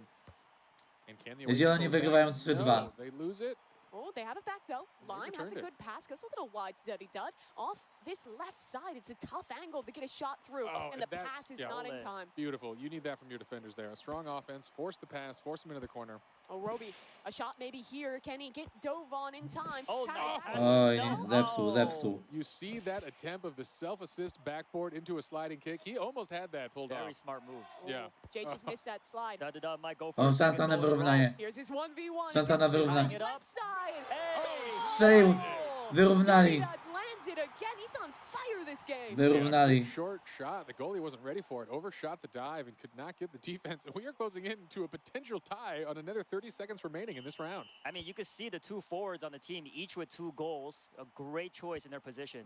And can the away Zieloni team go wygrywają back? 3-2. No, they lose it. Oh, they have it back though. Lime has a returned it. good pass, goes a little wide to Duddy Dud. Off this left side, it's a tough angle to get a shot through, Oh, and the that's- pass is yeah. not in Ole. time. Beautiful. You need that from your defenders there. A strong offense, force the pass, force them into the corner. Oh, Roby, a shot maybe here. Can he get dove on in time? Oh, Pass no. it back. Oj, himself. zepsuł, zepsuł. You see that attempt of the self-assist backboard into a sliding kick? He almost had that pulled Very off. smart move. Oh, Yeah. Jay just missed that slide. Da might go for O, a szansa second na goal in a row. wyrównanie. Here's his 1v1. Szansa na against the wyrównanie. left side. Hey! Strzelił! Oh, Wyrównali. Duddy Dud lands it again. He's on fire this game. Wyrównali. Short shot. The goalie wasn't ready for it. Overshot the dive and could not get the defense. And we are closing in to a potential tie on another 30 seconds remaining in this round. I mean, you can see the two forwards on the team, each with 2 goals. A great choice in their position.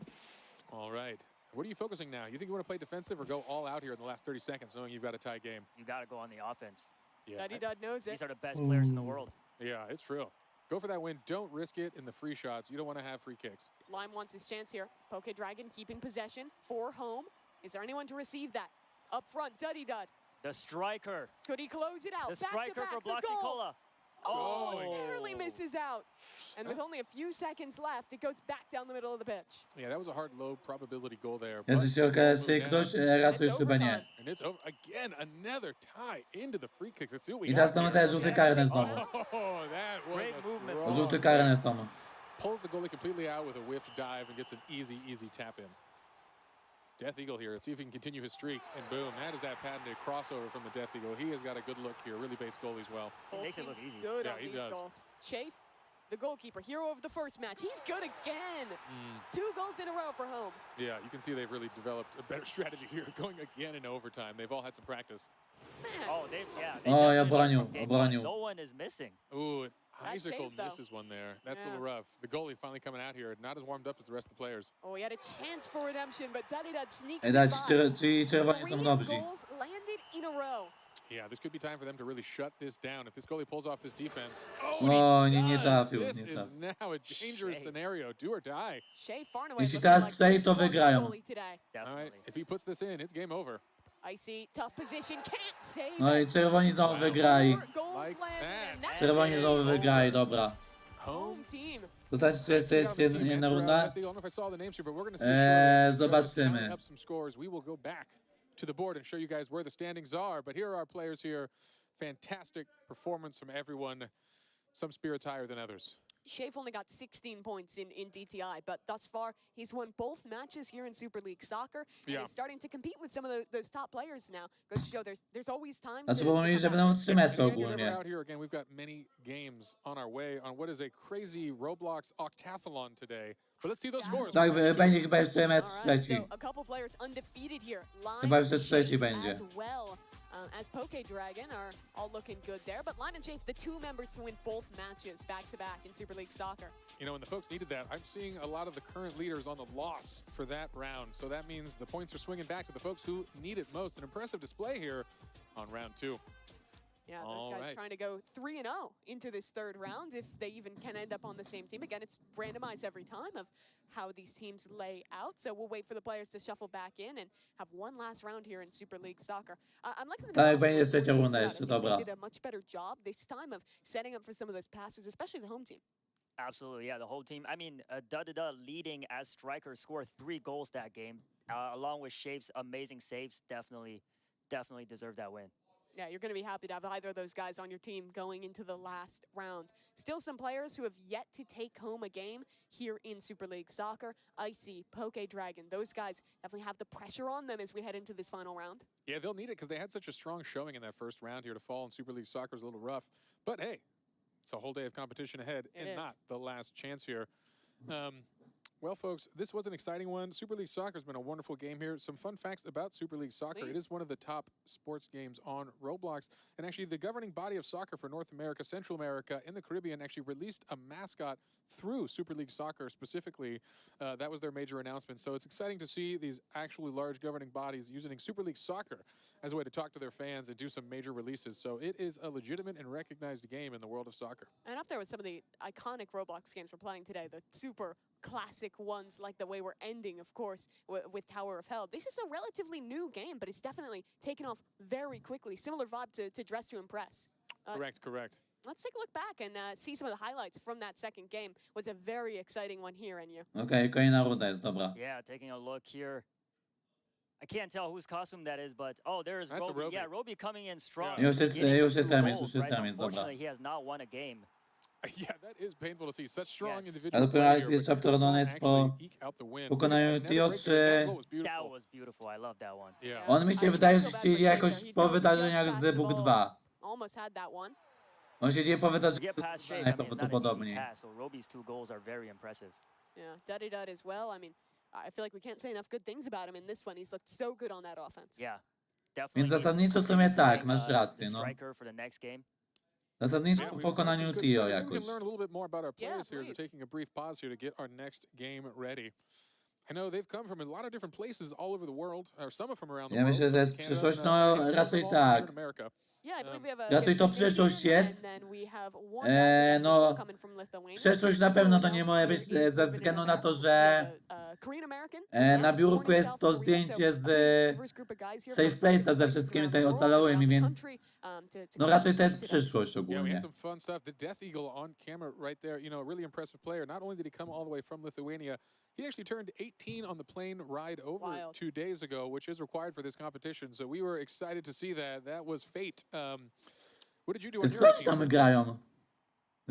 All right. What are you focusing now? You think you want to play defensive or go all out here in the last 30 seconds, knowing you've got a tie game? You got to go on the offense. Yeah. Duddy Dud knows it. These are the best players in the world. Yeah, it's true. Go for that win. Don't risk it in the free shots. You don't want to have free kicks. Lime wants his chance here. Poke Dragon keeping possession for home. Is there anyone to receive that? Up front, Duddy Dud. The striker. Could he close it out? The Back striker to back, for the goal. Bloxicola. Oh, Oh. narrowly misses out. And with only a few seconds left, it goes back down the middle of the pitch. Yeah, that was a hard, low probability goal there. Jeśli but się the ball okaże, moved ktoś down. raczej już chyba nie. And it's over. Again, another tie into the free kicks. Let's see what we I teraz got są here. te rzuty karne znowu. Oh, that was Great a movement. strong Rzuty hit. karne są. Pulls the goalie completely out with a whiff dive and gets an easy tap in. Death Eagle here. Let's see if he can continue his streak. And boom, that is that patented crossover from the Death Eagle. He has got a good look here. Really baits goalies well. He makes it look easy. Good Yeah, on he these does. goals. Chafe, the goalkeeper, hero of the first match. He's good again. Mm. 2 goals in a row for home. Yeah, you can see they've really developed a better strategy here, going again in overtime. They've all had some practice. Man, Oh, they Oh, definitely ja learned obronił, from game obronił. one. No one is missing. Ooh, That Icicle save, though. misses one there. That's a Yeah. little rough. The goalie finally coming out here, not as warmed up as the rest of the players. oh, he had a chance for redemption, but Duddy Dud sneaks Ej, it dać, by. czyli czerwoni są 3 dobrzy. goals landed in a row. Yeah, this could be time for them to really shut this down. If this goalie pulls off this defense, O, he nie does. trafił, This nie is trafił. now a dangerous Shame. scenario. Do or die. Shea Farnaway Jeśli looking teraz like strzeli, the to strongest wygrają. goalie today. All right, Definitely. if he puts this in, it's game over. I see tough position, can't save No i it. czerwoni znowu wygrali. 4 goals Like landed, that. and that's Czerwoni it. znowu wygrali, dobra. Home. team. To znaczy, czy jeszcze jest jedna runda? I don't know if I saw the names here, but we're going to see zobaczymy. counting up some scores. We will go back to the board and show you guys where the standings are. But here are our players here. Fantastic performance from everyone. Some spirits higher than others. Shafe only got 16 points in DTI, but thus far he's won both matches here in Super League Soccer and is starting to compete with some of those top players now. Goes to show there's always time Znaczy, to bo come mówili, że back. będą 3 mecze Again, you're never ogólnie. out here again. We've got many games on our way on what is a crazy Roblox octathlon today. But let's see those scores. Tak, będzie chyba jeszcze mecz All right, trzeci. so a couple players undefeated here. Chyba Lion jeszcze trzeci Shafe będzie. as well as Poke Dragon are all looking good there. But Lion and Shafe, the two members to win both matches back-to-back in Super League Soccer. You know, and the folks needed that. I'm seeing a lot of the current leaders on the loss for that round. So that means the points are swinging back to the folks who need it most. An impressive display here on round 2. Yeah, those guys trying to go 3-0 into this third round if they even can end up on the same team. Again, it's randomized every time of how these teams lay out. So we'll wait for the players to shuffle back in and have one last round here in Super League Soccer. I'm liking the Tak, development będzie of trzecia Shafe runda throughout. jeszcze, I think dobra. they did a much better job this time of setting up for some of those passes, especially the home team. Absolutely, yeah, the whole team. I mean, Da leading as striker scored 3 goals that game, along with Shafe's amazing saves. Definitely deserved that win. Yeah, you're going to be happy to have either of those guys on your team going into the last round. Still some players who have yet to take home a game here in Super League Soccer. Icy, Poke Dragon, those guys definitely have the pressure on them as we head into this final round. Yeah, they'll need it because they had such a strong showing in that first round here. To fall in Super League Soccer is a little rough. But hey, it's a whole day of competition ahead and not the last chance here. Well, folks, this was an exciting one. Super League Soccer has been a wonderful game here. Some fun facts about Super League Soccer. It is one of the top sports games on Roblox. And actually, the governing body of soccer for North America, Central America, and the Caribbean actually released a mascot through Super League Soccer specifically. That was their major announcement. So it's exciting to see these actually large governing bodies using Super League Soccer as a way to talk to their fans and do some major releases. So it is a legitimate and recognized game in the world of soccer. And up there with some of the iconic Roblox games we're playing today, the super classic ones like the way we're ending, of course, with Tower of Hell. This is a relatively new game, but it's definitely taken off very quickly. Similar vibe to Dress to Impress. Correct. Let's take a look back and see some of the highlights from that second game. Was a very exciting one here, Enyu. Okej, kolejna runda jest, dobra. Yeah, taking a look here. I can't tell whose costume that is, but there's Roby. Yeah, Roby coming in strong. Już jest remis, już jest remis, dobra. Unfortunately, he has not won a game. Yeah, that is painful to see. Such strong individual Ale dopiero play jak here, jest but wtordoniec actually po eke out the win. pokonaniu Another Tio, break czy... there. That goal was That beautiful. was beautiful. I love that one. Yeah. On mi się wydaje, że chcieli jakoś po wydarzeniach z Bóg 2. Almost had that one. On się dzieje po wydarzeniach Get past z Shafe, I Bóg 2 mean, it's not an easy najprawdopodobniej. task, so Roby's 2 goals are very impressive. Yeah, Duddy Dud as well. I mean, I feel like we can't say enough good things about him in this one. He's looked so good on that offense. Yeah, definitely. Więc zasadniczo w sumie tak, masz rację, The no. striker for the next game. Zasadniczo po pokonaniu Tio We jakoś. can learn a little bit more about our Yeah, players here. They're please. taking a brief pause here to get our next game ready. I know they've come from a lot of different places all over the world, or some of them around the Ja world. myślę, some że from Canada, przyszłość, and, no most of raczej all here in tak. America. Yeah, I believe we have a Raczej to Canadian, przyszłość jest. and then we have one No, guy coming from Lithuania. przyszłość na pewno to nie może być ze względu na to, że na biurku jest to zdjęcie z Safe Place'a ze wszystkimi tutaj ocalałymi, więc no raczej to jest przyszłość Yeah, we ogólnie. had some fun stuff. The Death Eagle on camera right there, you know, a really impressive player. Not only did he come all the way from Lithuania, he actually turned 18 on the plane ride over 2 days ago, which is required for this competition. So we were excited to see that. That was fate. What did you do on Ty your co 18? tam grają?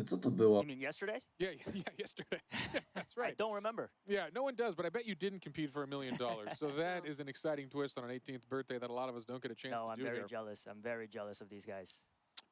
Co to było? You mean yesterday? Yeah, yesterday. That's right. I don't remember. Yeah, no one does, but I bet you didn't compete for $1 million. So that is an exciting twist on an 18th birthday that a lot of us don't get a chance No, to I'm do very here. jealous. I'm very jealous of these guys.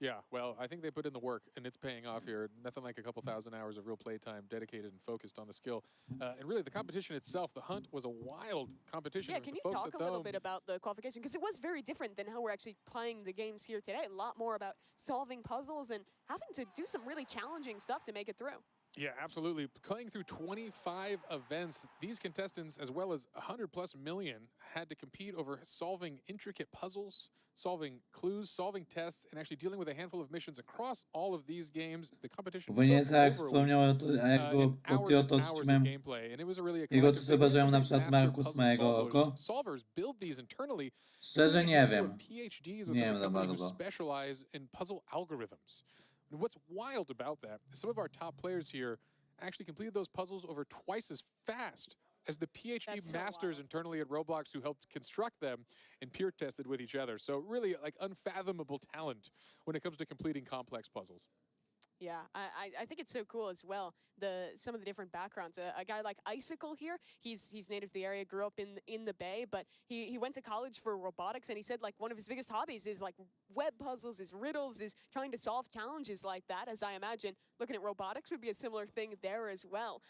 Yeah, well, I think they put in the work, and it's paying off here. Nothing like a couple thousand hours of real play time dedicated and focused on the skill. And really, the competition itself, the hunt, was a wild competition. Yeah, with can the you folks talk at a little home. bit about the qualification? Because it was very different than how we're actually playing the games here today. A lot more about solving puzzles and having to do some really challenging stuff to make it through. Yeah, absolutely. Playing through 25 events, these contestants, as well as 100+ million, had to compete over solving intricate puzzles, solving clues, solving tests, and actually dealing with a handful of missions across all of these games. The competition Bo nie took jak over a week. wspomniał, jak było And po hours Tio, and to hours of otrzymałem gameplay, and it was a really jego collective co thing. zobaczyłem na It's like przykład master Markus puzzle mojego oko. solvers build these internally. Szczerze nie People wiem. are PhDs Nie within wiem the za company who bardzo. specialize in puzzle algorithms. And what's wild about that is some of our top players here actually completed those puzzles over twice as fast as the PhD That's so masters wild. internally at Roblox who helped construct them and peer tested with each other. So really like unfathomable talent when it comes to completing complex puzzles. Yeah, I think it's so cool as well. Some of the different backgrounds. A guy like Icicle here, he's native to the area, grew up in the Bay, but he went to college for robotics, and he said like one of his biggest hobbies is like web puzzles, is riddles, is trying to solve challenges like that. As I imagine, looking at robotics would be a similar thing there as well.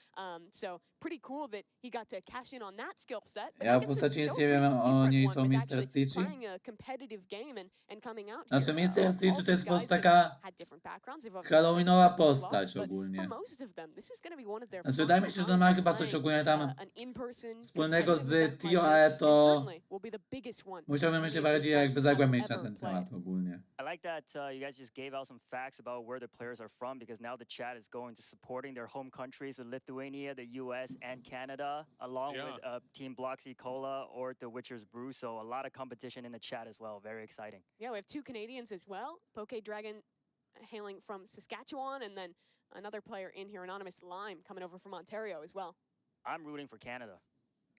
So pretty cool that he got to cash in on that skill set. But Ja he w gets to postaci nic show a nie wiem pretty o different niej, one to with Mr. actually Stitchy. playing a competitive game and coming out Znaczy, here. Mr. All Stitchy of to jest these po prostu guys have taka had different backgrounds. They've obviously played halloweenowa different clubs, postać but for ogólnie. most of them, this is going to be one of their Znaczy, first wydaje mi się, że to ma times chyba coś playing ogólnie tam an in-person wspólnego competitive event z like Tio, this, ale and to certainly will be the biggest one musiałbym any się of these bardziej guys jakby have zagłębić na ever ten played. temat ogólnie. I like that you guys just gave out some facts about where the players are from, because now the chat is going to supporting their home countries with Lithuania, the US, and Canada, along with Team Bloxy Cola or the Witcher's Brew. So a lot of competition in the chat as well. Very exciting. Yeah, we have 2 Canadians as well. Poke Dragon hailing from Saskatchewan, and then another player in here, Anonymous Lime, coming over from Ontario as well. I'm rooting for Canada.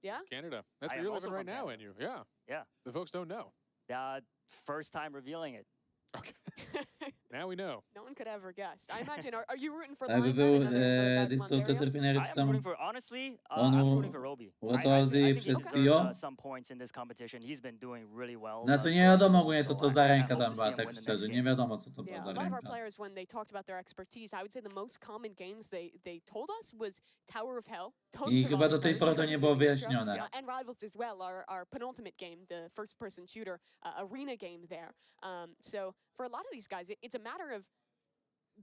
Yeah? Canada. That's I where am you're also living right from now, Canada. and you. Yeah. Yeah. The folks don't know. First time revealing it. Okay. Now we know. No one could ever guess. I imagine, are you rooting for Jakby Lime był then? Another guy from Destructor Ontario? Trafinery, I czy am tam rooting for, honestly, on I'm rooting for Roby. uratował z jej I think he przez deserves Tio. some points in this competition. He's been doing really well. Znaczy, nie scoring wiadomo goals, ogólnie, co so to za I ręka hope tam to see była, him tak win the next szczerze. game. Nie wiadomo, co to była Yeah, za a lot of our ręka. players, when they talked about their expertise, I would say the most common games they told us was Tower of Hell. Tons I of chyba do other tej players pory to from nie było Intra, wyjaśnione. and Rivals as well, our penultimate game, the first-person shooter arena game there. So for a lot of these guys, it's a matter of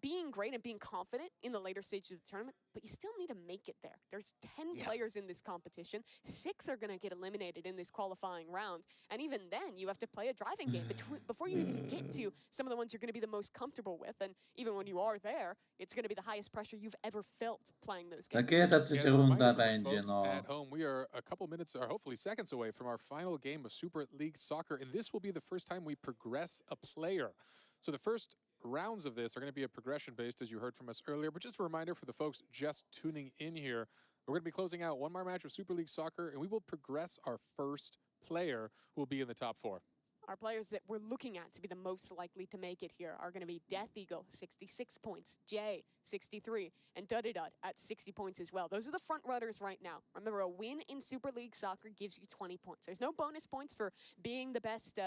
being great and being confident in the later stages of the tournament, but you still need to make it there. There's 10 players in this competition. 6 are going to get eliminated in this qualifying round. And even then, you have to play a driving game before you even get to some of the ones you're going to be the most comfortable with. And even when you are there, it's going to be the highest pressure you've ever felt playing those games. Takie ta As trzecia a reminder runda for the będzie, folks no. at home, we are a couple minutes, or hopefully seconds away from our final game of Super League Soccer, and this will be the first time we progress a player. So the first rounds of this are going to be a progression based, as you heard from us earlier. But just a reminder for the folks just tuning in here, we're going to be closing out one more match of Super League Soccer, and we will progress our first player who will be in the top 4. Our players that we're looking at to be the most likely to make it here are going to be Death Eagle, 66 points, Jay, 63, and Dudidud at 60 points as well. Those are the front runners right now. Remember, a win in Super League Soccer gives you 20 points. There's no bonus points for being the best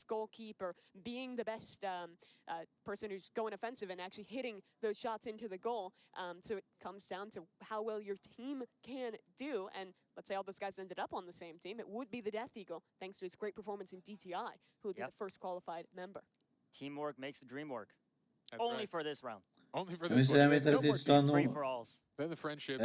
goalkeeper, being the best person who's going offensive and actually hitting those shots into the goal. So it comes down to how well your team can do. And let's say all those guys ended up on the same team, it would be the Death Eagle, thanks to his great performance in DTI, who would be the first qualified member. Teamwork makes the dream work. That's Only right. for this round. Only for Ja this one. myślałem, There's że teraz no more jest teams. to Free for alls. Then the friendships.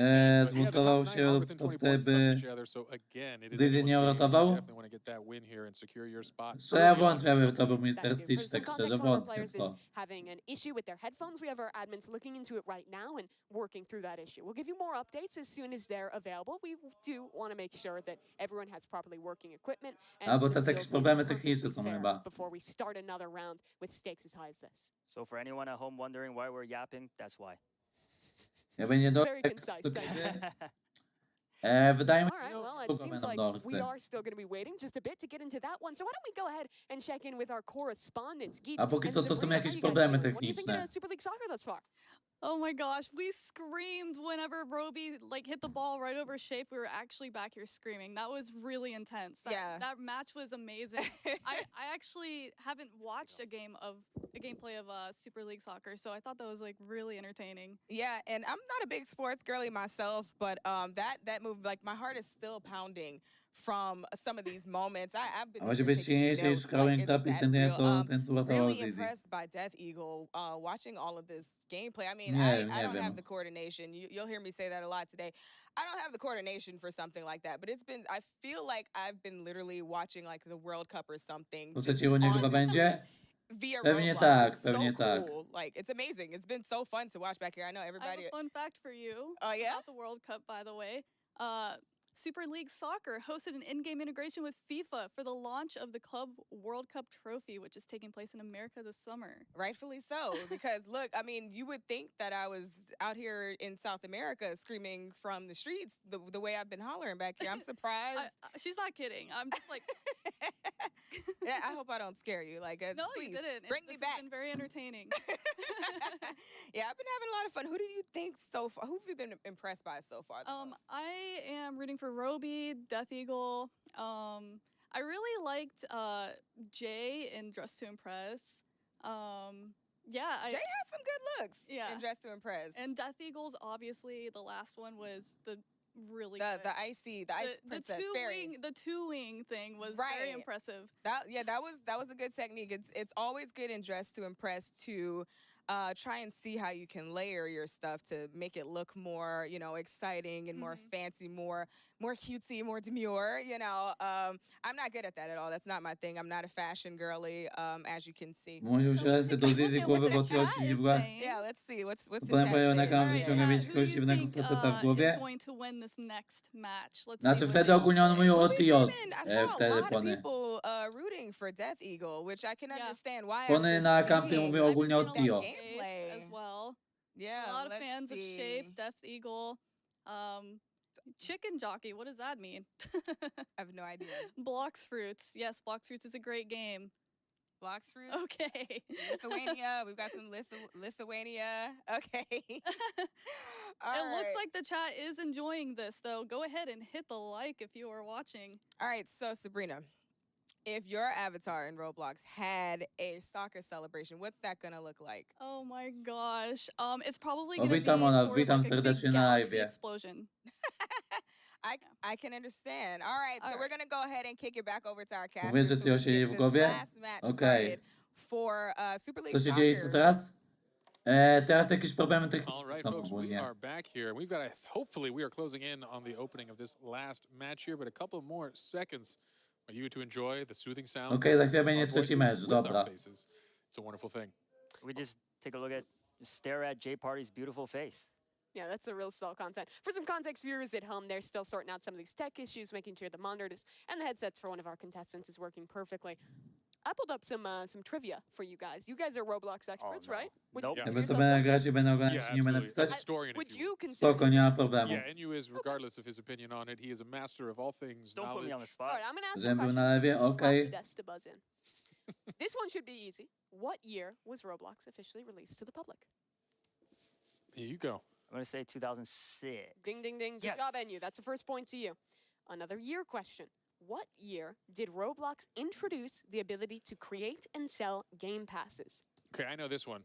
zmontował the top 9 się are within to 20 points of wtedy each other, so again, it is Zyzy anyone's nie game. You uratował. definitely want to get that win here and secure your spot. Że ja early on wątpię, in aby this to był competition. Mr. For Stitch, some tak context, szczerze, one of our wątpię players w is to. having an issue with their headphones. We have our admins looking into it right now and working through that issue. We'll give you more updates as soon as they're available. We do want to make sure that everyone has properly working equipment. A, bo the teraz field jakieś is problemy techniczne perfectly są fair chyba. before we start another round with stakes as high as this. So for anyone at home wondering why we're yapping, that's why. Jakby nie do... Very concise, thank you. Wydaje mi All right, well, się, it że seems będą like dorsy. we are still going to be waiting just a bit to get into that one. So why don't we go ahead and check in with our correspondents, Geach A póki and co to są Sabrina. How jakieś you guys problemy doing? What do you think techniczne. of Super League Soccer thus far? Oh my gosh, we screamed whenever Roby hit the ball right over Shape. We were actually back here screaming. That was really intense. That match was amazing. I actually haven't watched a gameplay of Super League Soccer, so I thought that was really entertaining. Yeah, and I'm not a big sports girly myself, but that move, my heart is still pounding from some of these moments. I've been A może over być taking silniejszy niż notes, Growing it's Up i that wtedy real. to ten co uratował Really Zyzy. impressed by Death Eagle, watching all of this gameplay. I mean, Nie, I nie don't wiem. have the coordination. You'll hear me say that a lot today. I don't have the coordination for something like that, but I feel like I've been literally watching the World Cup or something. Po trzeciej rundzie chyba będzie? Via Pewnie Roblox. tak, It's pewnie so tak. cool. It's amazing. It's been so fun to watch back here. I know I everybody. have a fun fact for you. Oh, yeah? About the World Cup, by the way. Super League Soccer hosted an in-game integration with FIFA for the launch of the Club World Cup trophy, which is taking place in America this summer. Rightfully so, because look, I mean, you would think that I was out here in South America screaming from the streets the way I've been hollering back here. I'm surprised. She's not kidding. I'm just Yeah, I hope I don't scare you. Like, No, please, you didn't. Bring This me back. has been very entertaining. Yeah, I've been having a lot of fun. Who do you think so far? Who have you been impressed by so far? The most? I am rooting for Roby, Death Eagle. I really liked Jay in Dress to Impress. Yeah, Jay has some good looks. Yeah. In Dress to Impress. And Death Eagles, obviously, the last one was the really the good. ice princess fairy. The two wing thing was very impressive. That was a good technique. It's always good in Dress to Impress to try and see how you can layer your stuff to make it look more, exciting and more fancy, more cutesy, more demure. I'm not good at that at all. That's not my thing. I'm not a fashion girly, as you can see. Może usiąść do zizji głowy, bo ty osi w ogóle. Yeah, let's see. What's the Potem chat powiem na saying? kanał, że ciągle mieć kogoś dziwnego faceta w głowie. Znaczy wtedy ogólnie on mówił o TJ. Wtedy pony. People rooting for Death Eagle, which I can understand why. Pony na kampie mówią ogólnie o TJ. As well. Yeah, a lot of fans of Shafe, Death Eagle, Chicken Jockey. What does that mean? I have no idea. Blocks Fruits. Yes, Blocks Fruits is a great game. Blocks Fruits. Okay. Lithuania. We've got some Lithuania. Okay. It looks like the chat is enjoying this, though. Go ahead and hit the like if you are watching. All right, so Sabrina, if your avatar in Roblox had a soccer celebration, what's that gonna look like? Oh my gosh. It's probably gonna be Witam sort of witam like a big serdecznie na galaxy live. explosion. I can understand. All right, so we're gonna go ahead and kick it back over to our cast. Mówisz, że ty osiedli w głowie? Okej. For Super League Co się Soccer. dzieje teraz? Teraz jakieś problemy All right, techniczne folks, we ogólnie. are back here. We've got hopefully we are closing in on the opening of this last match here, but a couple more seconds for you to enjoy the soothing sounds. Okej, za chwilę of będzie our trzeci voices mecz, with dobra. our faces. It's a wonderful thing. We just take a look at, stare at Jay Party's beautiful face. Yeah, that's the real stall content. For some context, viewers at home, they're still sorting out some of these tech issues, making sure the monitors and the headsets for one of our contestants is working perfectly. I pulled up some trivia for you guys. You guys are Roblox experts, no. right? Would Nope. you Ja consider sobie yourself będę grać i będę oglądać Yeah, i nie będę absolutely. pisać. Historian, Would if you you consider? Spoko, nie ma problemu. Yeah, NU is, regardless of his opinion on it, he is a master of all things Don't put me on the knowledge. spot. All right, I'm gonna ask Żebym some był questions. na lewie, Just slap okej. the desk to buzz in. This one should be easy. What year was Roblox officially released to the public? Here you go. I'm going to say 2006. Ding, ding, ding. Good Yes. job, NU. That's the first point to you. Another year question. What year did Roblox introduce the ability to create and sell game passes? Okay, I know this one.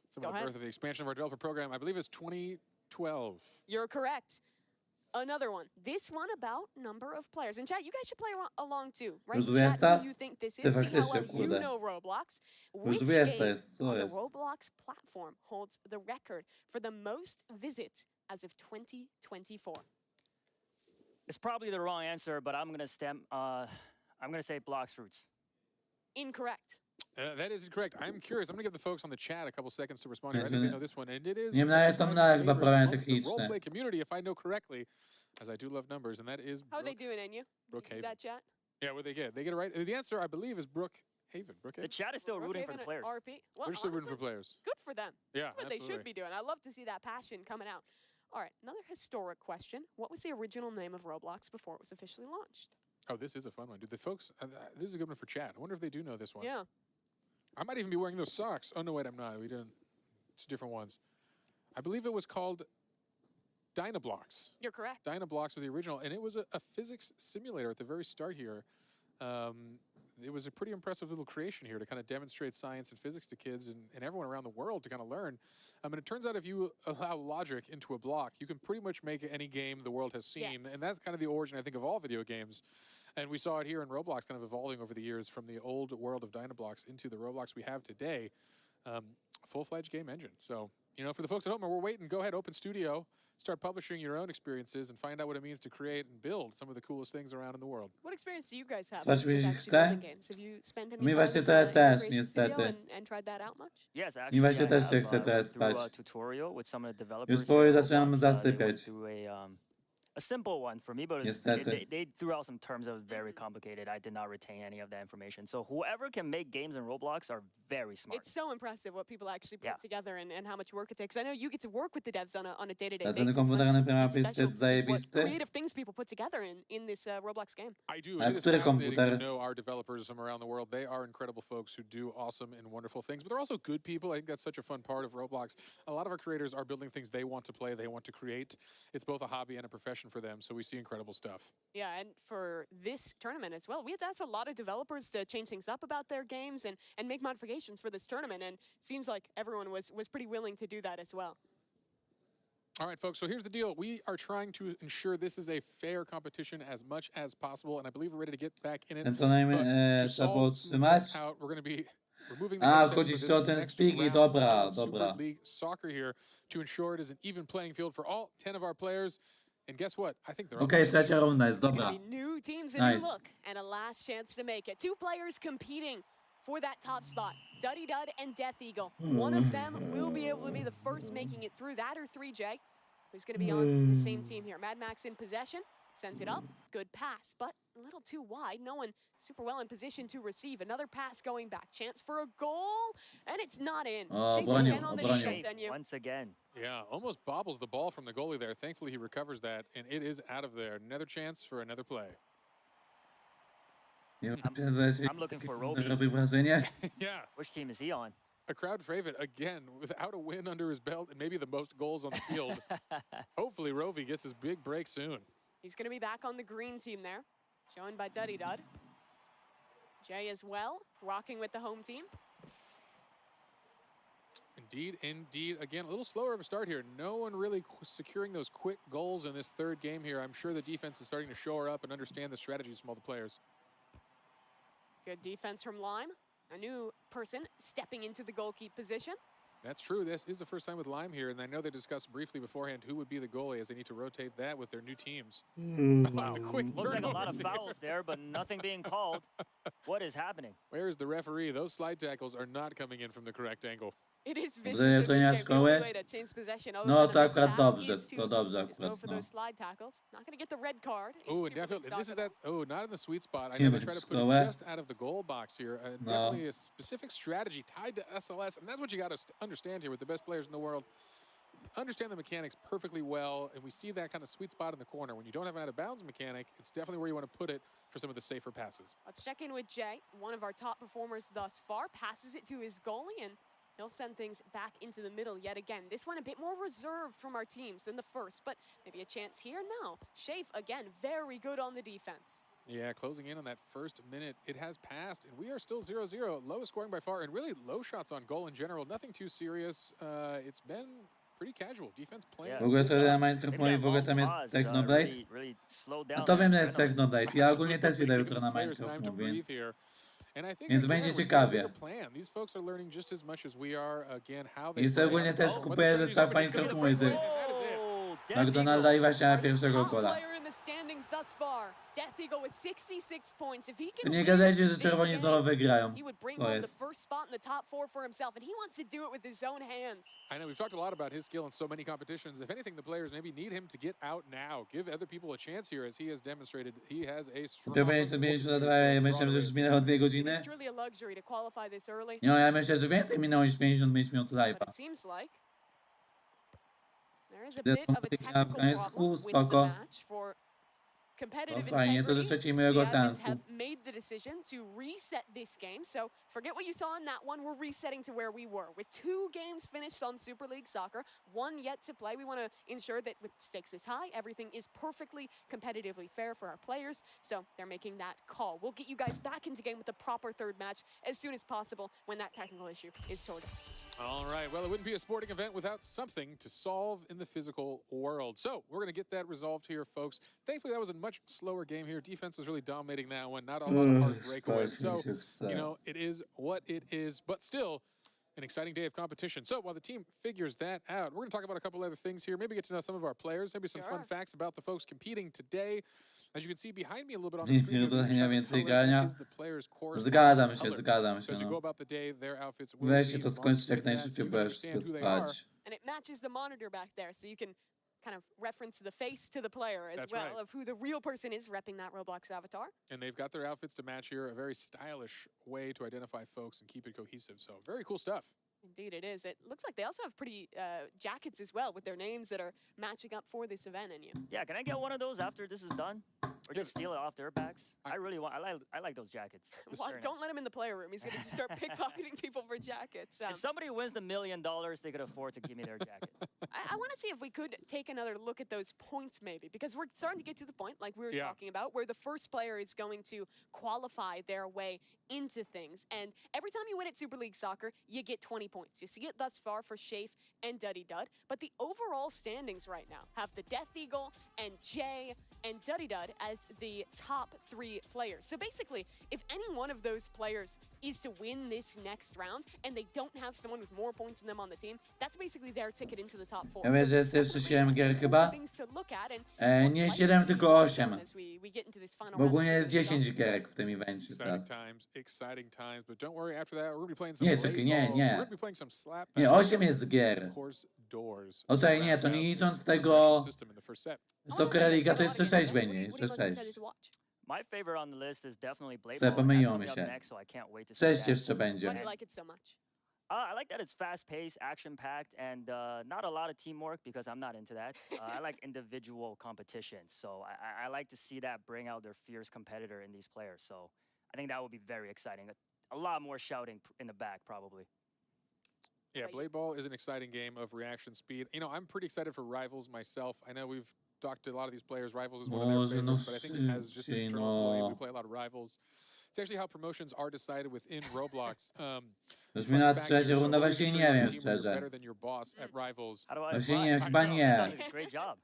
It's about Go the ahead. birth of the expansion of our developer program. I believe it's 2012. You're correct. Another one. This one about number of players. And chat, you guys should play along too, right? Już Chat, 20? who you think this Ty is? See how faktycznie, well you kurde. know Roblox. Już Which 20 game jest, co on the jest? Roblox platform holds the record for the most visits as of 2024? It's probably the wrong answer, but I'm going to say Blocks Fruits. Incorrect. That is incorrect. I'm curious. I'm going to give the folks on the chat a couple seconds to respond. I think they know this one. And it is Nie wiem, na są na chyba problemy amongst the techniczne. roleplay community, if I know correctly, as I do love numbers, and that is How are they doing, Enya? Brooke See Haven. that chat? Yeah, what they get? They get it right. The answer, I believe, is Brooke Haven. Brooke The Haven. chat is still rooting for the Brookhaven players. RP. Well, They're still rooting for honestly, players. good for them. Yeah, That's what they absolutely. should be doing. I love to see that passion coming out. All right, another historic question. What was the original name of Roblox before it was officially launched? Oh, this is a fun one. Dude, the folks, this is a good one for chat. I wonder if they do know this one. Yeah. I might even be wearing those socks. Oh, no, wait, I'm not. We didn't. It's different ones. I believe it was called Dynablocks. You're correct. Dynablocks was the original, and it was a physics simulator at the very start here. It was a pretty impressive little creation here to kind of demonstrate science and physics to kids and everyone around the world to kind of learn. And it turns out if you allow logic into a block, you can pretty much make any game the world has seen. Yes. And that's kind of the origin, I think, of all video games. And we saw it here in Roblox kind of evolving over the years from the old world of Dynablocks into the Roblox we have today. Full-fledged game engine. So, for the folks at home, we're waiting. Go ahead, open studio. Start publishing your own experiences and find out what it means to create and build some of the coolest things around in the world. What experience do you guys have Słuchajcie, with jeśli actually chce. building games? Have you spent any Mi time właśnie in trochę the też, Creation Studio niestety. and tried that out much? Yes, Mi actually, właśnie I też have, się chce trochę went through a spać. tutorial with some of the developers. Już powoli here at zaczynam Roblox. They went zasypiać. through A simple one for me, but they threw out some terms that was very complicated. I did not retain any of that information. So whoever can make games in Roblox are very smart. It's so impressive what people actually put together and how much work it takes. I know you get to work with the devs on a day-to-day Ten basis. komputer na It's jest special to see what zajebisty. creative things people put together in this Roblox game. I do. A It is który fascinating to komputer? know our developers from around the world. They are incredible folks who do awesome and wonderful things, but they're also good people. I think that's such a fun part of Roblox. A lot of our creators are building things they want to play, they want to create. It's both a hobby and a profession for them, so we see incredible stuff. Yeah, and for this tournament as well, we had to ask a lot of developers to change things up about their games and make modifications for this tournament, and it seems like everyone was pretty willing to do that as well. All right, folks, so here's the deal. We are trying to ensure this is a fair competition as much as possible, and I believe we're ready to get back in it. Ten co najmniej To trzeba solve utrzymać. this out, we're going to be removing the A, headsets chodzi for ci this o ten next spiki, round dobra, of Super dobra. League Soccer here to ensure it is an even playing field for all 10 of our players. And guess what? I think they're Okej, trzecia runda jest It's dobra. gonna be new teams, a Nice. new look, and a last chance to make it. Two players competing for that top spot, Duddy Dud and Death Eagle. One of them will be able to be the first making it through that, or 3J, who's going to be on the same team here. Mad Max in possession, sends it up, good pass, but a little too wide. No one super well in position to receive. Another pass going back, chance for a goal, and it's not in. Shape obronił, again on the obronił. defense menu. Once again. Yeah, almost bobbles the ball from the goalie there. Thankfully, he recovers that, and it is out of there. Another chance for another play. I'm looking for Roby. Robi wrażenie. Yeah. Which team is he on? A crowd favorite, again, without a win under his belt and maybe the most goals on the field. Hopefully, Rovi gets his big break soon. He's going to be back on the green team there, joined by Duddy Dud. Jay as well, rocking with the home team. Indeed, indeed. Again, a little slower of a start here. No one really securing those quick goals in this third game here. I'm sure the defense is starting to shore up and understand the strategies from all the players. Good defense from Lime. A new person stepping into the goalkeeper position. That's true. This is the first time with Lime here, and I know they discussed briefly beforehand who would be the goalie as they need to rotate that with their new teams. Wow. Quick Looks like a lot of turnovers. fouls there, but nothing being called. What is happening? Where is the referee? Those slide tackles are not coming in from the correct angle. It is vicious Dobrze, in to nie this ma game. The szkoły. only way to change possession other No, than to a missed akurat pass dobrze, is to to dobrze just go akurat, for no. those slide tackles. Not going to get the red card. in Oh, and Super League definitely, this is Soccer, that's not in the sweet spot. I Nie know they będzie try to put szkołę. it just out of the goal box here. No. Definitely a specific strategy tied to SLS, and that's what you got to understand here with the best players in the world. Understand the mechanics perfectly well, and we see that kind of sweet spot in the corner. When you don't have an out-of-bounds mechanic, it's definitely where you want to put it for some of the safer passes. Let's check in with Jay, one of our top performers thus far. Passes it to his goalie, and he'll send things back into the middle yet again. This one a bit more reserved from our teams than the first, but maybe a chance here. No. Shafe, again, very good on the defense. Yeah, closing in on that first minute. It has passed, and we are still 0-0. Lowest scoring by far, and really low shots on goal in general. Nothing too serious. It's been pretty casual. Defense playing. W ogóle to na Minecraft mówi, w ogóle tam jest Technoblade. No to wiem, że jest Technoblade. Ja ogólnie też idę jutro na Minecraft, no więc... Więc będzie ciekawie. I sobie ogólnie też kupuję zestaw Minecraft mój z McDonalda i właśnie na pierwszego kola. To nie gadajcie, że czerwoni znowu wygrają. Co jest? I know we've talked a lot about his skill in so many competitions. If anything, the players maybe need him to get out now. Give other people a chance here, as he has demonstrated. He has a strong. Dopiero 52, ja myślałem, że już minęło 2 godziny. No, ja myślę, że więcej minęło niż 55 minut live'a. Spoko. No fajnie, to życzę ci miłego seansu. have made the decision to reset this game. So forget what you saw in that one. We're resetting to where we were with 2 games finished on Super League Soccer, 1 yet to play. We want to ensure that with stakes is high, everything is perfectly competitively fair for our players. So they're making that call. We'll get you guys back into game with the proper third match as soon as possible when that technical issue is sorted. All right. Well, it wouldn't be a sporting event without something to solve in the physical world. So we're going to get that resolved here, folks. Thankfully, that was a much slower game here. Defense was really dominating that one. Not a lot of hard breakaways. So, you know, it is what it is. But still, an exciting day of competition. So while the team figures that out, we're going to talk about a couple other things here. Maybe get to know some of our players. Maybe some fun facts about the folks competing today. As you can see behind me a little bit on the screen, is the player's course. Zgadzam się, So as you no. go about the day, their outfits will Weźcie be to skończyć jak marked with that, najszybciej, so bo you już understand chcę who they are. spać. And it matches the monitor back there, so you can kind of reference the face to the player as That's well right. of who the real person is repping that Roblox avatar. And they've got their outfits to match here. A very stylish way to identify folks and keep it cohesive. So very cool stuff. Indeed, it is. It looks like they also have pretty jackets as well with their names that are matching up for this event. And you, Yeah, can I get one of those after this is done? Or just steal it off their backs? I really want. I like those jackets. well, don't let him in the player room. He's going to just start pickpocketing people for jackets. If somebody wins the $1 million, they could afford to give me their jacket. I want to see if we could take another look at those points maybe, because we're starting to get to the point, like we were talking about, where the first player is going to qualify their way into things. And every time you win at Super League Soccer, you get 20 points. You see it thus far for Shafe and Duddy Dud. But the overall standings right now have the Death Eagle and Jay and Duddy Dud as the top 3 players. So basically, if any one of those players is to win this next round and they don't have someone with more points than them on the team, that's basically their ticket into the top 4. Ja wiesz, że jest jeszcze 7 gier chyba? Things to look at Nie 7, tylko 8. as we get into this final Bo ogólnie round. jest 10 gierek w tym evencie teraz. Exciting times. But don't worry, after that, we're going to be playing some Nie, czekaj, blade nie, ball. nie. We're going to be playing some slap Nie, 8 jest gier. Of course, doors. O słuchaj, nie, to nie licząc tego System in the first set. Soccer Liga, to jeszcze 6 będzie, jeszcze 6. My favorite on the list is definitely Blade Se Ball. pomyliło That's mi coming up się. next, so I can't wait to see 6 that. jeszcze Why będzie. do you like it so much? I like that it's fast-paced, action-packed, and not a lot of teamwork because I'm not into that. I like individual competitions, so I like to see that bring out their fierce competitor in these players. So I think that would be very exciting. A lot more shouting in the back, probably. Yeah, Blade Ball is an exciting game of reaction speed. You know, I'm pretty excited for Rivals myself. I know we've talked to a lot of these players. Rivals is one of their Boże, no favorites, but I think as just an internal play, no. we play a lot of Rivals. It's actually how promotions are decided within Roblox. Już mi na trzecią rundę właśnie nie wiem szczerze. Better than your boss at Rivals. How do I Właśnie apply? nie, chyba nie. Sounds like a great job.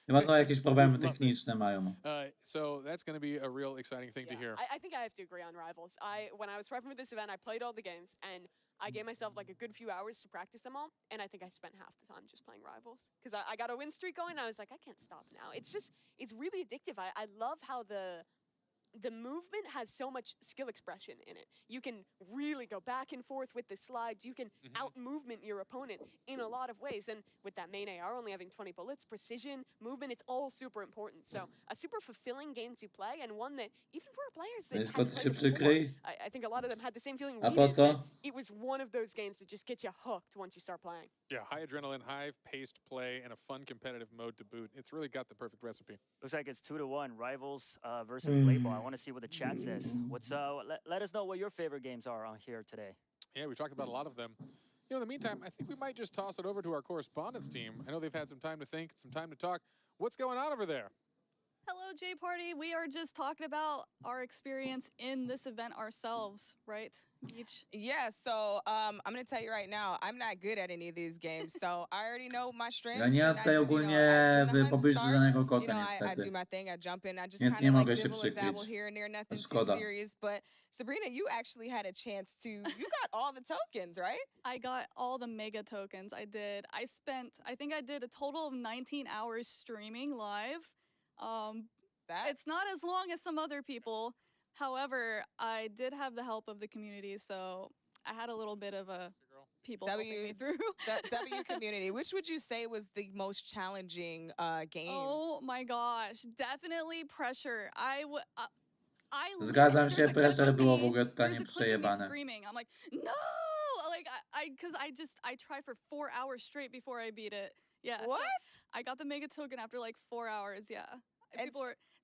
Chyba to jakieś problemy techniczne mają. So that's going to be a real exciting thing to hear. I think I have to agree on Rivals. When I was prepping for this event, I played all the games, and I gave myself like a good few hours to practice them all, and I think I spent half the time just playing Rivals. Because I got a win streak going, and I was like, I can't stop now. It's really addictive. I love how the movement has so much skill expression in it. You can really go back and forth with the slides. You can out-movement your opponent in a lot of ways. And with that main AR only having 20 bullets, precision, movement, it's all super important. So a super fulfilling game to play, and one that even for players that Tylko hadn't ty się played it before, przykryj. I think a lot of them had the same feeling A we po did, co? that it was one of those games that just gets you hooked once you start playing. Yeah, high adrenaline, high-paced play, and a fun competitive mode to boot. It's really got the perfect recipe. Looks like it's 2-1, Rivals versus Blade Ball. I want to see what the chat says. What's let us know what your favorite games are on here today. Yeah, we talked about a lot of them. You know, in the meantime, I think we might just toss it over to our correspondence team. I know they've had some time to think, some time to talk. What's going on over there? Hello, J Party. We are just talking about our experience in this event ourselves, right? Yeah, so I'm going to tell you right now, I'm not good at any of these games, so I already know my strengths. Ja nie mam tutaj ogólnie w pobliżu żadnego koca I do niestety. my thing, I jump in, I just Więc kind nie of mogę like się dibble and dabble przykryć. here and there, nothing too Szkoda. serious. But Sabrina, you actually had a chance to, you got all the tokens, right? I got all the mega tokens. I did. I think I did a total of 19 hours streaming live. It's not as long as some other people. However, I did have the help of the community, so I had a little bit of a people helping me through. W community. Which would you say was the most challenging game? Oh my gosh, definitely pressure. Zgadzam się, pressure było w ogóle totalnie przejebane. Screaming. I'm like, no! Like, because I tried for 4 hours straight before I beat it. Yeah. What? So I got the mega token after like 4 hours, yeah.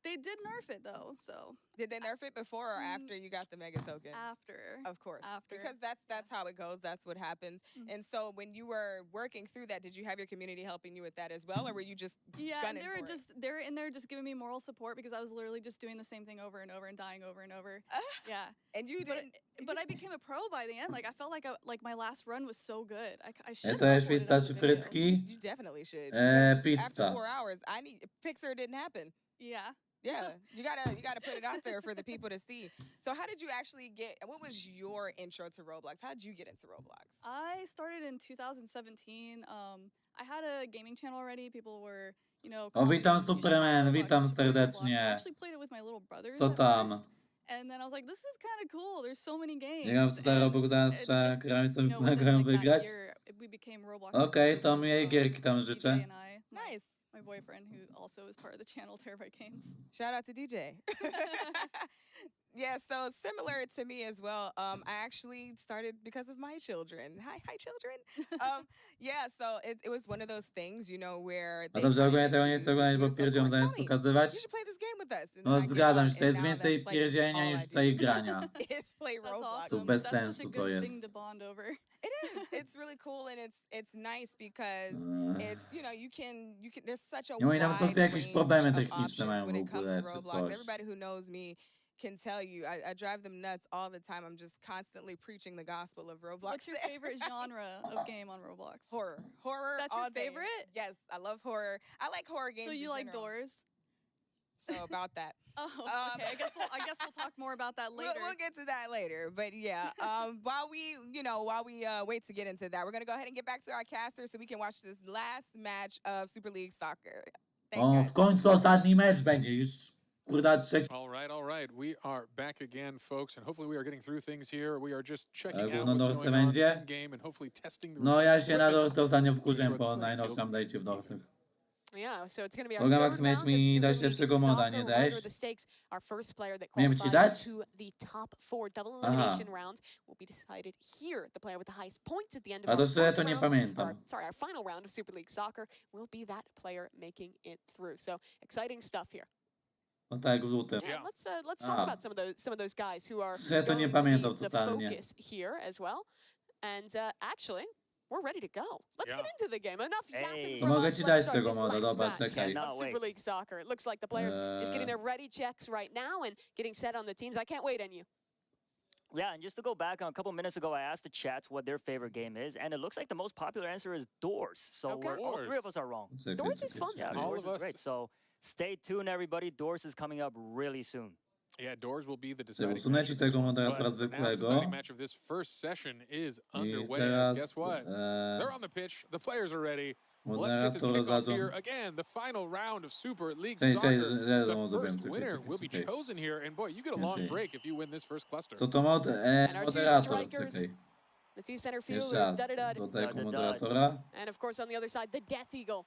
They did nerf it though, so. Did they nerf it before or after you got the mega token? After. Of course. After. Because that's how it goes. That's what happens. And so when you were working through that, did you have your community helping you with that as well, or were you just gunning for it? They're in there just giving me moral support because I was literally just doing the same thing over and over and dying over and over. Yeah. And you didn't. But I became a pro by the end. Like I felt like my last run was so good. I should. Jesz pizza czy frytki? You definitely should. Pizza. After 4 hours, Pixar didn't happen. Yeah. Yeah, you gotta put it out there for the people to see. So how did you actually what was your intro to Roblox? How did you get into Roblox? I started in 2017. I had a gaming channel already. People were, O, witam Superman, witam serdecznie. I actually played it with my little brothers. Co tam? And then I was like, this is kind of cool. There's so many games. Nie gram w tutaj Roblox zawsze, grałem sobie pomagałem wygrać. Okej, to miłej gierki tam życzę. Nice. my boyfriend, who also is part of the channel Terabyte Games. Shout out to DJ. Yeah, so similar to me as well. I actually started because of my children. Hi, children. Yeah, so it was one of those things, you know, where A they dobrze, kinda ogólnie tego nie introduced chcę me oglądać, to bo it. Of pierdzielą course, zamiast tell me, you pokazywać. should play this game with us. And then No I get zgadzam on, się, to and jest now więcej that's like pierdzielenia all I niż do. tutaj grania. It's play That's Roblox. awesome. bez That's such sensu a to good thing jest. to bond over. It is. It's really cool, and it's nice because it's, you know, you can there's such a Nie oni tam co wide chwilę jakieś range problemy of techniczne options mają when w it comes ogóle, to czy Roblox. coś. Everybody who knows me can tell you I drive them nuts all the time. I'm just constantly preaching the gospel of Roblox. What's your favorite genre of game on Roblox? Horror. Horror. That's all your day. favorite? Yes, I love horror. I like horror games. So you in like general. Doors? So about that. Oh, okay. I guess we'll talk more about that later. We'll get to that later. But yeah, while we wait to get into that, we're gonna go ahead and get back to our caster so we can watch this last match of Super League Soccer. Thanks, O, guys. w końcu ostatni mecz będzie, już kurda trzeci. All right. We are back again, folks, and hopefully we are getting through things here. We are just checking out Gówno what's dorsy going on będzie? in game and hopefully testing the No ja replacement się na equipment dorsy ostatnio to wkurzyłem ensure po the playing najnowszym field update'cie w meets dorsach. Yeah, so it's going to be our Mogę third Max mieć round of mi Super dać League lepszego moda, nie Soccer. dajesz? Remember the stakes. Our first player that Miałem ci qualifies dać? to the top 4 double Aha. elimination round will be decided here. The player with the highest points at the end of A our to szczerze first to nie round, pamiętam. our final round of Super League Soccer will be that player making it through. So exciting stuff here. No tak, w lutym. And let's talk A. about some of those guys who are Ja to nie going to pamiętam be the totalnie. focus here as well. And actually, we're ready to go. Let's Yeah. get into the game. Enough yapping Hey. from Mogę us. ci Let's dać start tego this moda, last dobra, match czekaj. Cannot of Super wait. League Soccer. It looks like the players just getting their ready checks right now and getting set on the teams. I can't wait on you. Yeah, and just to go back a couple minutes ago, I asked the chats what their favorite game is, and it looks like the most popular answer is Doors. So Okay. all three of us are wrong. Czekaj, Doors is czekaj, fun. Yeah, czekaj. All Doors of is us. great. So stay tuned, everybody. Doors is coming up really soon. Yeah, Doors will be the deciding usunę match ci of this tego one, moderatora but for now, the zwykłego. deciding match of this first session is I underway. teraz Guess what? They're on the pitch. The players are ready. Let's get this moderator kickoff zaczął. here. Again, the final round of Super League Czekaj, Soccer. że The zrobiłem, first czekaj, winner czekaj, will be czekaj. chosen here. And boy, you get a Czekaj. long break if you win this first cluster. Co to our two moderator, strikers, czekaj. The two center Jeszcze fielders, raz, Dudadud, dodaj jako Dudadud. moderatora. and of course on the other side, the Death Eagle. O,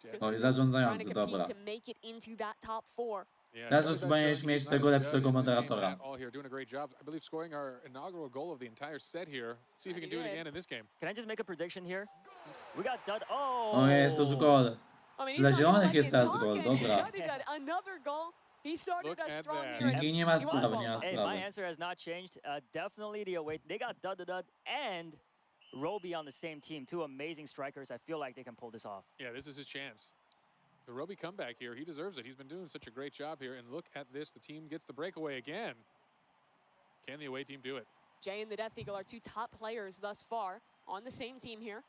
i Trying to zarządzający, compete dobra. to make it into that top 4. Yeah, Teraz Dudadud już powinieneś showing mieć he's tego not a lepszego dud in this game moderatora. at all here, doing a great job. I believe scoring our inaugural goal of the entire set here. See if he can do it again in this game. Can I just make a prediction here? We got Dud. Oh! O, jest już gol. I mean, Dla he's not gonna zielonych let jest you teraz talk, gol, and dobra. Dudadud, another goal. He started Look us at strong that. here. Dzięki, nie ma He was sprawy, nie ma Hey, my sprawy. answer has not changed. Definitely the away. They got Dud and Roby on the same team. Two amazing strikers. I feel like they can pull this off. Yeah, this is his chance. The Roby comeback here, he deserves it. He's been doing such a great job here. And look at this, the team gets the breakaway again. Can the away team do it? Jay and the Death Eagle are two top players thus far on the same team here.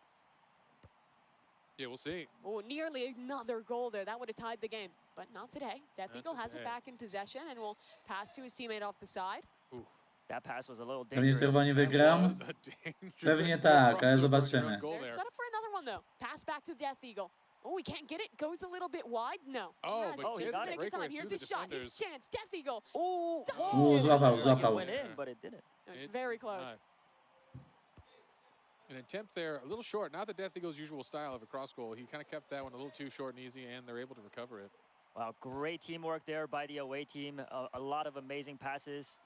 Yeah, we'll see. Oh, nearly another goal there. That would have tied the game, but not today. Death Not Eagle has it today. back in possession and will pass to his teammate off the side. Ooh, That pass was a little Pewnie dangerous. czerwoni that wygram. was a dangerous Pewnie tak, ale crossover zobaczymy. on your own goal They're there. set up for another one though. Pass back to the Death Eagle. Oh, we can't get it. Goes a little bit wide. No. Oh, He has but it he just got in it. the nick of time. Breakaway Here's through his the shot. His defenders. chance. Death Eagle. Ooh, Ooh, złapał, Like złapał. it went in, but it didn't. It was It very did close. not. An attempt there, a little short. Not the Death Eagle's usual style of a cross goal. He kind of kept that one a little too short and easy, and they're able to recover it. Wow, great teamwork there by the away team. A lot of amazing passes.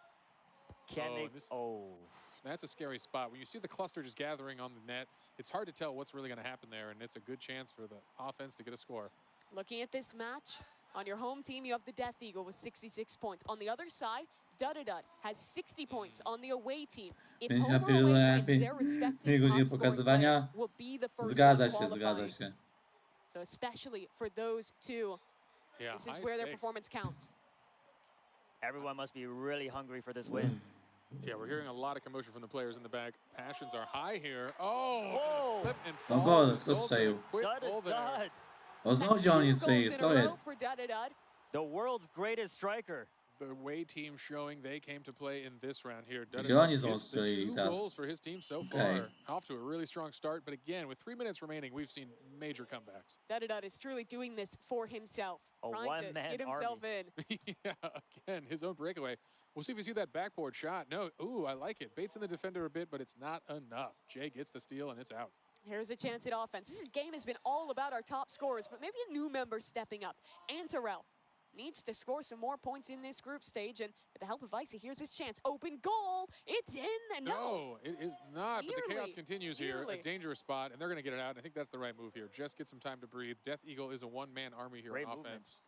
Can Oh, they? this- Oh, That's a scary spot. When you see the cluster just gathering on the net, it's hard to tell what's really going to happen there, and it's a good chance for the offense to get a score. Looking at this match, on your home team, you have the Death Eagle with 66 points. On the other side, Dudadud has 60 points on the away team. If Piękna home or away piłka, wins, their respective pięknie top scoring pokazywania. player will be the first Zgadza one się, qualifying. zgadza się. So especially for those two, Yeah, this is high where their stakes. performance counts. everyone must be really hungry for this win. Yeah, we're hearing a lot of commotion from the players in the back. Passions are high here. Oh, Whoa. slip and No fall. gol, kto Results in a strzelił? quick goal there. Dud. O, znowu That's gdzie oni 2 strzeli, goals in co a row jest? for Dudadud. The world's greatest striker. The away team showing they came to play in this round here. Gdzie oni Dudadud są gets the strzelili 2 teraz? goals for his team so Okay. far. Off to a really strong start, but again, with 3 minutes remaining, we've seen major comebacks. Dudadud is truly doing this for himself, A trying to one-man get himself in. Yeah, again, his own breakaway. We'll see if we see that backboard shot. No, ooh, I like it. Baits in the defender a bit, but it's not enough. Jay gets the steal, and it's out. Here's a chance at offense. This game has been all about our top scorers, but maybe a new member stepping up. Antarell needs to score some more points in this group stage, and with the help of Icy, here's his chance. Open goal. It's in. No, it is not, but the chaos continues here. Nearly. A dangerous spot, and they're going to get it out. I think that's the right move here. Just get some time to breathe. Death Eagle is a one-man army here Great on movement. offense.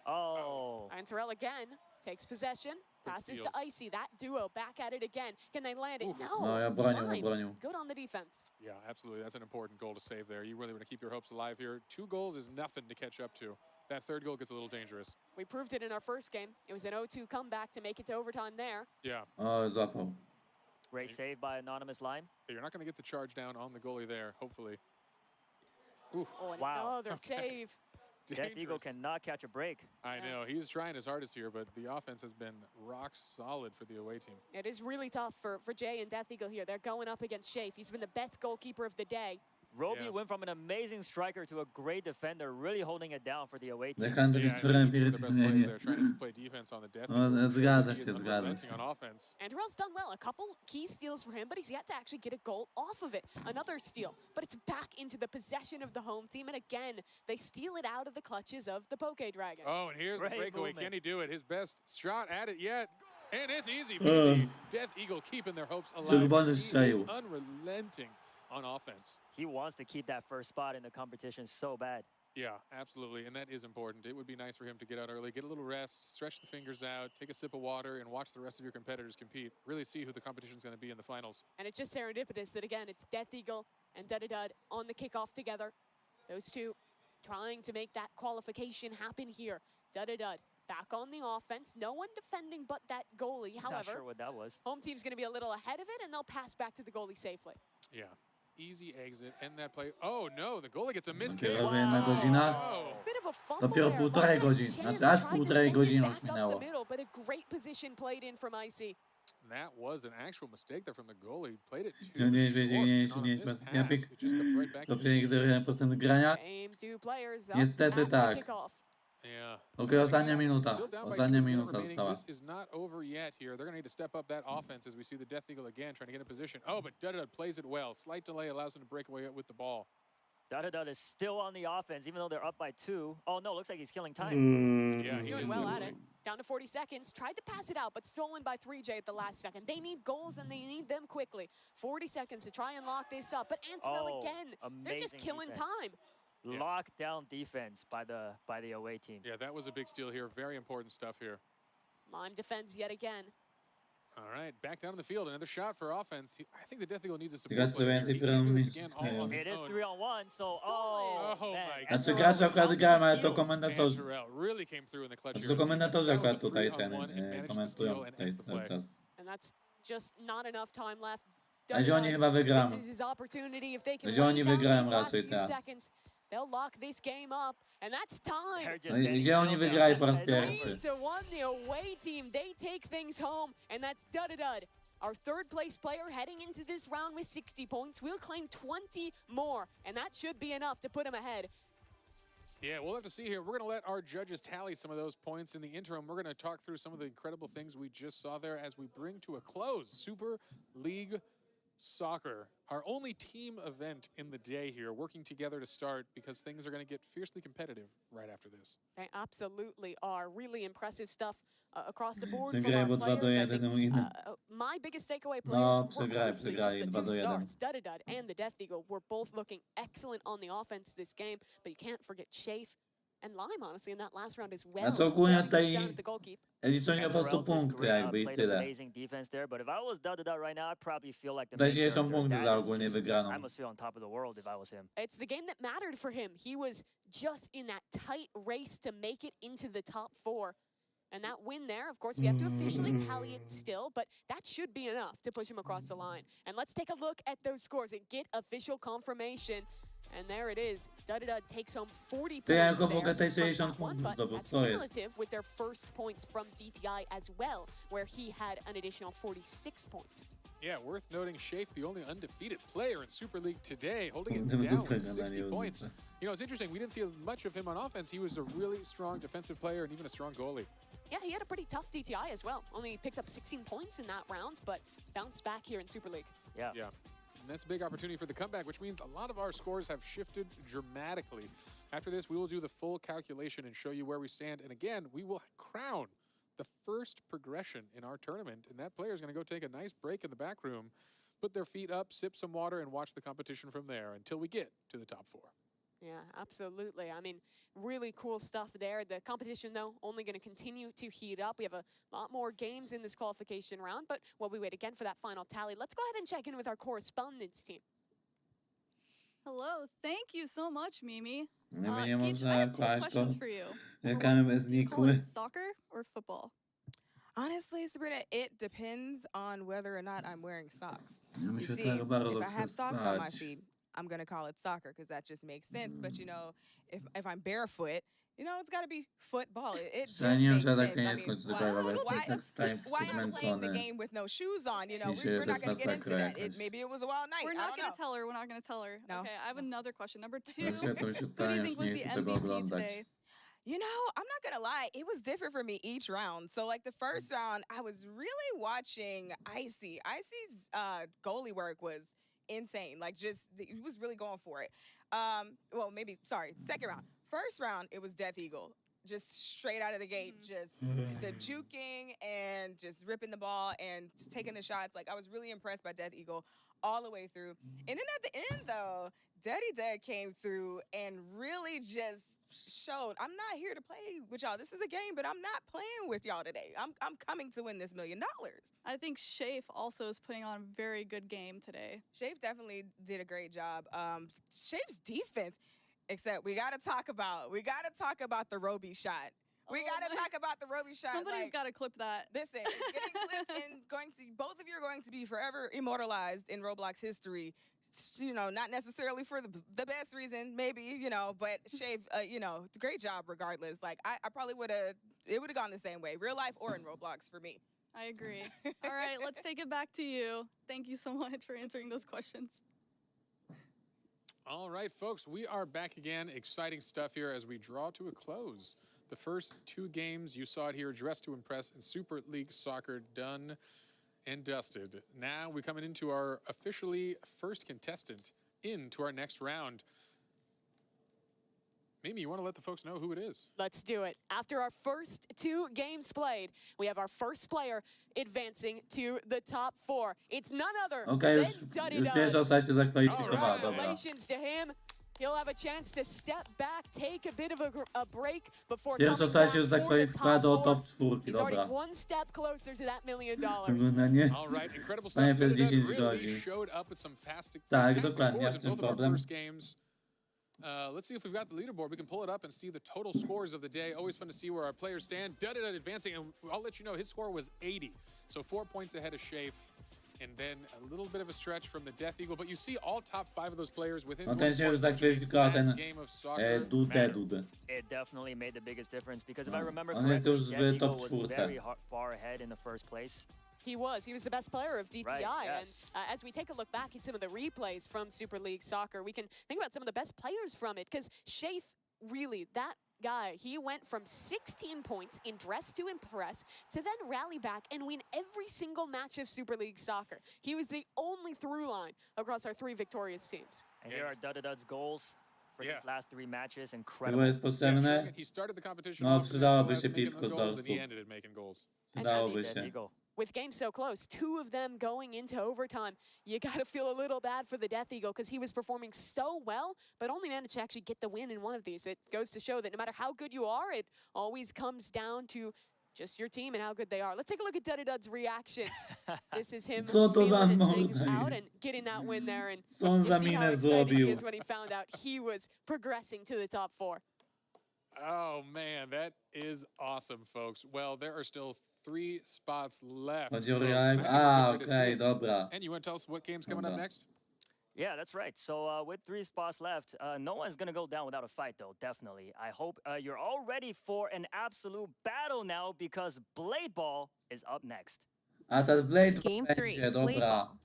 Oh. Antarell again takes possession. Quick Passes steals. to Icy. That duo back at it again. Can they land it? Oof. No. No, ja bronił, Lime, bronił. good on the defense. Yeah, absolutely. That's an important goal to save there. You really want to keep your hopes alive here. 2 goals is nothing to catch up to. That third goal gets a little dangerous. We proved it in our first game. It was an 0-2 comeback to make it to overtime there. Yeah. O, złapał. Great save by Anonymous Lime. You're not going to get the charge down on the goalie there, hopefully. Oof. Oh, and Wow. another save. Death Eagle Dangerous. cannot catch a break. I know. He's trying his hardest here, but the offense has been rock solid for the away team. It is really tough for Jay and Death Eagle here. They're going up against Shafe. He's been the best goalkeeper of the day. Roby Yeah. went from an amazing striker to a great defender, really holding it down for the away team. Zakandry Yeah, czwórem some of the best players pirotechnicznie. there trying to play defense on the Death No, Eagle. zgadza He is się, zgadza unrelenting się. on offense. Antarell's done well. A couple key steals for him, but he's yet to actually get a goal off of it. Another steal, but it's back into the possession of the home team. And again, they steal it out of the clutches of the Poke Dragon. Oh, and here's the Great breakaway. movement. Can he do it? His best shot at it yet. And it's easy peasy. Death Eagle keeping their hopes alive. Czerwony He is strzelił. unrelenting on offense. He wants to keep that first spot in the competition so bad. Yeah, absolutely, and that is important. It would be nice for him to get out early, get a little rest, stretch the fingers out, take a sip of water, and watch the rest of your competitors compete. Really see who the competition is going to be in the finals. And it's just serendipitous that, again, it's Death Eagle and Dudadud on the kickoff together. Those two trying to make that qualification happen here. Dudadud back on the offense. No one defending but that goalie. Not However, sure what that was. home team's going to be a little ahead of it, and they'll pass back to the goalie safely. Yeah, easy exit, end that play. Oh no, the goalie gets a missed kick. Dopiero jedna godzina. Oh. Bit of a fumble Dopiero there. półtorej Offense godziny. chance, Znaczy aż tried to półtorej send it godziny back już up the minęło. middle, but a great position played in from Icy. That was an actual mistake there from the goalie. Played it too No nie, short. nie, and on a nie, missed nie, pass, it just comes right back to Dobrze, his niech team. 0% grania. Same two players up Niestety at the tak. kickoff. Yeah. Okej, ostatnia minuta. Still down by Ostatnia 2 minuta remaining. została. This is not over yet here. They're going to need to step up that offense as we see the Death Eagle again trying to get in position. Oh, but Dudadud plays it well. Slight delay allows him to break away with the ball. Dudadud is still on the offense, even though they're up by 2. Oh no, looks like he's killing time. Yeah, He's he doing is well doing at it. Down to 40 seconds. Tried to pass it out, but stolen by 3J at the last second. They need goals, and they need them quickly. 40 seconds to try and lock this up. But Antarell Oh, again, they're just amazing killing defense. time. Yeah. Lockdown defense by the away team. Yeah, that was a big steal here. Very important stuff here. Lime defends yet again. All right, back down the field. Another shot for offense. I think the Death Eagle needs a support Ciekawe, czy player here. więcej He can't do this pyramid- again all on nie his It is own. 3-on-1, so Oh man. my God. Znaczy gracze akurat grałem, ale to Steals. komentatorzy. Antarell really came through in the clutch Znaczy here. to komentatorzy That was a akurat tutaj 3-on-1 and managed to komentują steal and tutaj ends the cały play. czas. And that's just not enough time left. A zieloni chyba wygrają. This is his opportunity. If they can Zieloni lay down wygrają these last raczej few teraz. seconds, they'll lock this game up. And that's time. They're No just i getting zieloni still wygrali now. po raz It's pierwszy. over. 3-1, the away team, they take things home, and that's Dudadud. Our third place player heading into this round with 60 points. We'll claim 20 more, and that should be enough to put him ahead. Yeah, we'll have to see here. We're going to let our judges tally some of those points. In the interim, we're going to talk through some of the incredible things we just saw there as we bring to a close Super League Soccer, our only team event in the day here, working together to start because things are going to get fiercely competitive right after this. They absolutely are. Really impressive stuff across the board from Wygrali, our bo 2 do players. I 1 think, win. my biggest takeaway No, players were przegrali, honestly just the przegrali, 2 two do 1. stars. Dudadud and the Death Eagle were both looking excellent on the offense this game, but you can't forget Shafe and Lime, honestly, in that last round as well. Znaczy ogólnie Holding things down tutaj at the goalkeeper. liczą się po prostu Antarell did punkty great, jakby i played tyle. amazing defense there, but if I was Dudadud right now, I'd probably feel like the Tutaj main się liczą character. punkty That za is ogólnie just- wygraną. I must feel on top of the world if I was him. It's the game that mattered for him. He was just in that tight race to make it into the top 4. And that win there, of course, we have to officially tally it still, but that should be enough to push him across the line. And let's take a look at those scores and get official confirmation. And there it is. Dudadud takes home 40 Ty, ja points tylko mogę there tej from 60 that one, punktów but zdobyć, that's co jest? cumulative with their first points from DTI as well, where he had an additional 46 points. Yeah, worth noting, Shafe, the only undefeated player in Super League today, holding it Będziemy down dupę with gadali 60 o points. dupę. You know, it's interesting. We didn't see as much of him on offense. He was a really strong defensive player and even a strong goalie. Yeah, he had a pretty tough DTI as well. Only picked up 16 points in that round, but bounced back here in Super League. Yeah. Yeah. And that's a big opportunity for the comeback, which means a lot of our scores have shifted dramatically. After this, we will do the full calculation and show you where we stand. And again, we will crown the first progression in our tournament. And that player is going to go take a nice break in the back room, put their feet up, sip some water, and watch the competition from there until we get to the top 4. Yeah, absolutely. I mean, really cool stuff there. The competition, though, only going to continue to heat up. We have a lot more games in this qualification round, but while we wait again for that final tally, let's go ahead and check in with our correspondence team. Hello, thank you so much, Mimi. Nie Peach, I have two można questions for you. Jaka Do you call znikły. it soccer or football? Honestly, Sabrina, it depends on whether or not I'm wearing socks. Ja You myślę, see, tak bardzo if I chcę have socks on my spać. feet, I'm gonna call it soccer because that just makes sense. But you know, if I'm barefoot, you know, it's got to be football. It just Zanim makes że sense. tak nie I jest mean, kończy tego, bo jestem tak why I'm playing the zmęczony. game with no shoes on? You know, Dzisiaj we're to not jest gonna get into masakra that. jakaś. Maybe it was a wild night. We're I not don't gonna know. tell her. We're not gonna tell her. No. Okay, I have another question. Number 2. Ja się jakąś Who do you utoję, think już was nie the chcę tego MVP oglądać. today? You know, I'm not gonna lie, it was different for me each round. So, like the first round, I was really watching Icy. Icy's goalie work was insane. Like, just he was really going for it. Well, maybe sorry, second round. First round, it was Death Eagle. Just straight out of the gate, just the juking and just ripping the ball and taking the shots. Like, I was really impressed by Death Eagle all the way through. And then at the end, though, Daddy Dad came through and really just showed, I'm not here to play with y'all. This is a game, but I'm not playing with y'all today. I'm coming to win this $1 million. I think Shafe also is putting on a very good game today. Shafe definitely did a great job. Shafe's defense, except we gotta talk about the Roby shot. We gotta talk about the Roby shot. Somebody's got to clip that. Listen, it's getting clipped and both of you are going to be forever immortalized in Roblox history. You know, not necessarily for the best reason, maybe, you know, but Shave, you know, great job regardless. Like, I probably it would have gone the same way, real life or in Roblox for me. I agree. All right, let's take it back to you. Thank you so much for answering those questions. All right, folks, we are back again. Exciting stuff here as we draw to a close. The first 2 games, you saw it here, Dress to Impress and Super League Soccer, done and dusted. Now we're coming into our officially first contestant into our next round. Mimi, you want to let the folks know who it is? Let's do it. After our first 2 games played, we have our first player advancing to the top 4. It's none other Okej, than już pierwsza osoba się zakwalifikowała, dobra. Congratulations to him. He'll have a chance to step back, take a bit of a break before Pierwsza coming osoba back się już for the zakwalifikowała top do 4. top 4, He's already dobra. 1 step closer to that $1 million. No nie? All right, incredible Panie stuff. przez 10 really godzin. showed up with some fantastic Tak, dokładnie, scores w in czym both of our problem? first games. Let's see if we've got the leaderboard. We can pull it up and see the total scores of the day. Always fun to see where our players stand. Dudda advancing, and I'll let you know his score was 80. So 4 points ahead of Shafe. And then a little bit of a stretch from the Death Eagle. But you see all top 5 of those players within No ten się już 20 points, which means zakwalifikował, that ten game of soccer Dude. mattered. It definitely made the biggest difference because if I No. remember On jest correctly, już w Death Eagle top was 4. very far ahead in the first place. He was the best player of DTI. Right, yes. And as we take a look back at some of the replays from Super League Soccer, we can think about some of the best players from it. Because Shafe, really, that guy, he went from 16 points in Dress to Impress to then rally back and win every single match of Super League Soccer. He was the only through line across our 3 victorious teams. And here are Dudda's goals for these last 3 matches. Było Incredible. jest potrzebne? He started the competition No, off with przydałoby SLS się making piwko those z goals, and he Dalsów. ended it making goals. Przydałoby Death się. Eagle. With games so close, 2 of them going into overtime, you got to feel a little bad for the Death Eagle because he was performing so well, but only managed to actually get the win in one of these. It goes to show that no matter how good you are, it always comes down to just your team and how good they are. Let's take a look at Dud's reaction. This is him Co to za feeling things morda out jest? and getting that win there. And Co on you za see how minę excited he zrobił? is when he found out he was progressing to the top 4. Oh, man, that is awesome, folks. Well, there are still 3 spots left. Chodzi o folks. real I life? think we're ready to Okej, see it. dobra. And you want to tell us what game's coming up Dobra. next? Yeah, that's right. So with 3 spots left, no one's going to go down without a fight, though, definitely. I hope you're all ready for an absolute battle now because Blade Ball is up next. A ten Blade Game Ball 3, będzie, Blade dobra. Ball.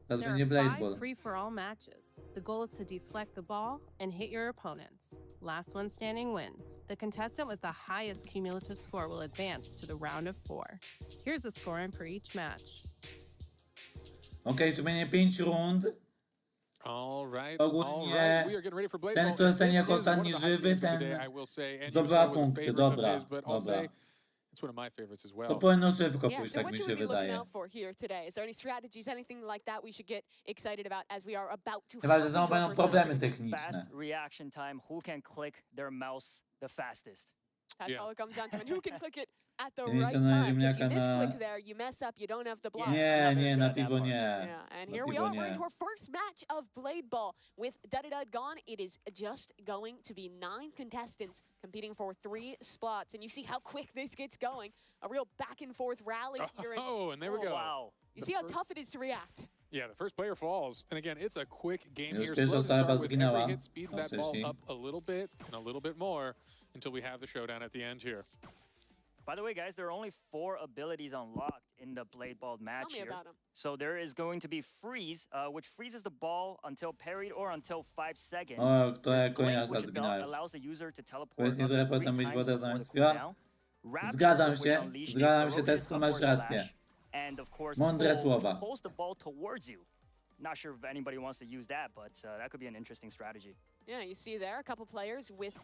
Teraz There będzie are Blade 5 Ball. free-for-all matches. The goal is to deflect the ball and hit your opponents. Last one standing wins. The contestant with the highest cumulative score will advance to the round of 4. Here's the scoring for each match. Okej, zrobienie 5 rund. All right. Ogólnie We are getting ready for Blade ten, Ball. kto zostanie This jako is one of ostatni the high żywy, games of the ten day, I will say. And you zdobywa said it was a punkty. favorite of Dobra, his, but I'll dobra. say it's one of my favorites as well. To powinno szybko Yeah, pójść, so tak what mi should się we be looking wydaje. out for here today? Is there any strategies, anything like that we should get excited about as we are about to Chyba, że hop znowu into our będą first match? problemy Fast techniczne. reaction time. Who can click their mouse the fastest? That's Yeah. all it comes down to. And who can click it at the Nie right to na time? Because you ziemniaka na... misclick there, you mess up, you don't have the block. Nie, nie, na piwo nie. Yeah, and Na here we piwo are. We're nie. into our first match of Blade Ball. With Dud gone, it is just going to be 9 contestants competing for 3 spots. And you see how quick this gets going. A real back and forth rally here. And there we go. Wow. You see how tough it is to react. Yeah, the first player falls. And again, it's a quick game Już here. pierwsza Slow to osoba start with zginęła. every hit speeds No, that ball wcześniej. up a little bit and a little bit more until we have the showdown at the end here. By the way, guys, there are only 4 abilities unlocked in the Blade Ball match Tell me here. about them. So there is going to be freeze, which freezes the ball until parried or until 5 seconds. O, kto There's jak blink, konia which zginąłeś. allows the user to teleport Powiedz, nie up to 3 zrepasam być times wodę before zamiast the piwa? cooldown. Rapture, Zgadzam which się, unleashed zgadzam się, ferocious Tesco, masz upward rację. slash. And of course, Mądre pull, słowa. which pulls the ball towards you. Not sure if anybody wants to use that, but that could be an interesting strategy. Yeah, you see there a couple players with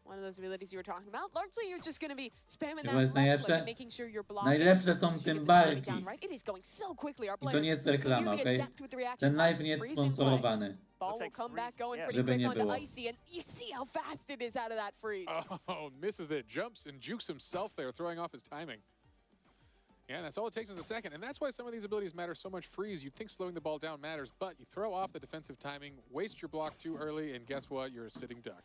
one of those abilities you were talking about. Largely, you're just going to be spamming that jest left click najlepsze? and making sure you're blocking. Najlepsze są Make sure you tym get the timing barki. down right. It is going so quickly. Our I to players nie jest reklama, clearly okej? adept with the reaction Ten time. live nie jest Freeze and play. sponsorowany. Ball Looks will like come back freeze, going yeah. pretty Żeby quick nie onto było. Icy, and you see how fast it is out of that freeze. Oh, misses it. Jumps and jukes himself there, throwing off his timing. Yeah, and that's all it takes is a second. And that's why some of these abilities matter so much. Freeze, you'd think slowing the ball down matters, but you throw off the defensive timing, waste your block too early, and guess what? You're a sitting duck.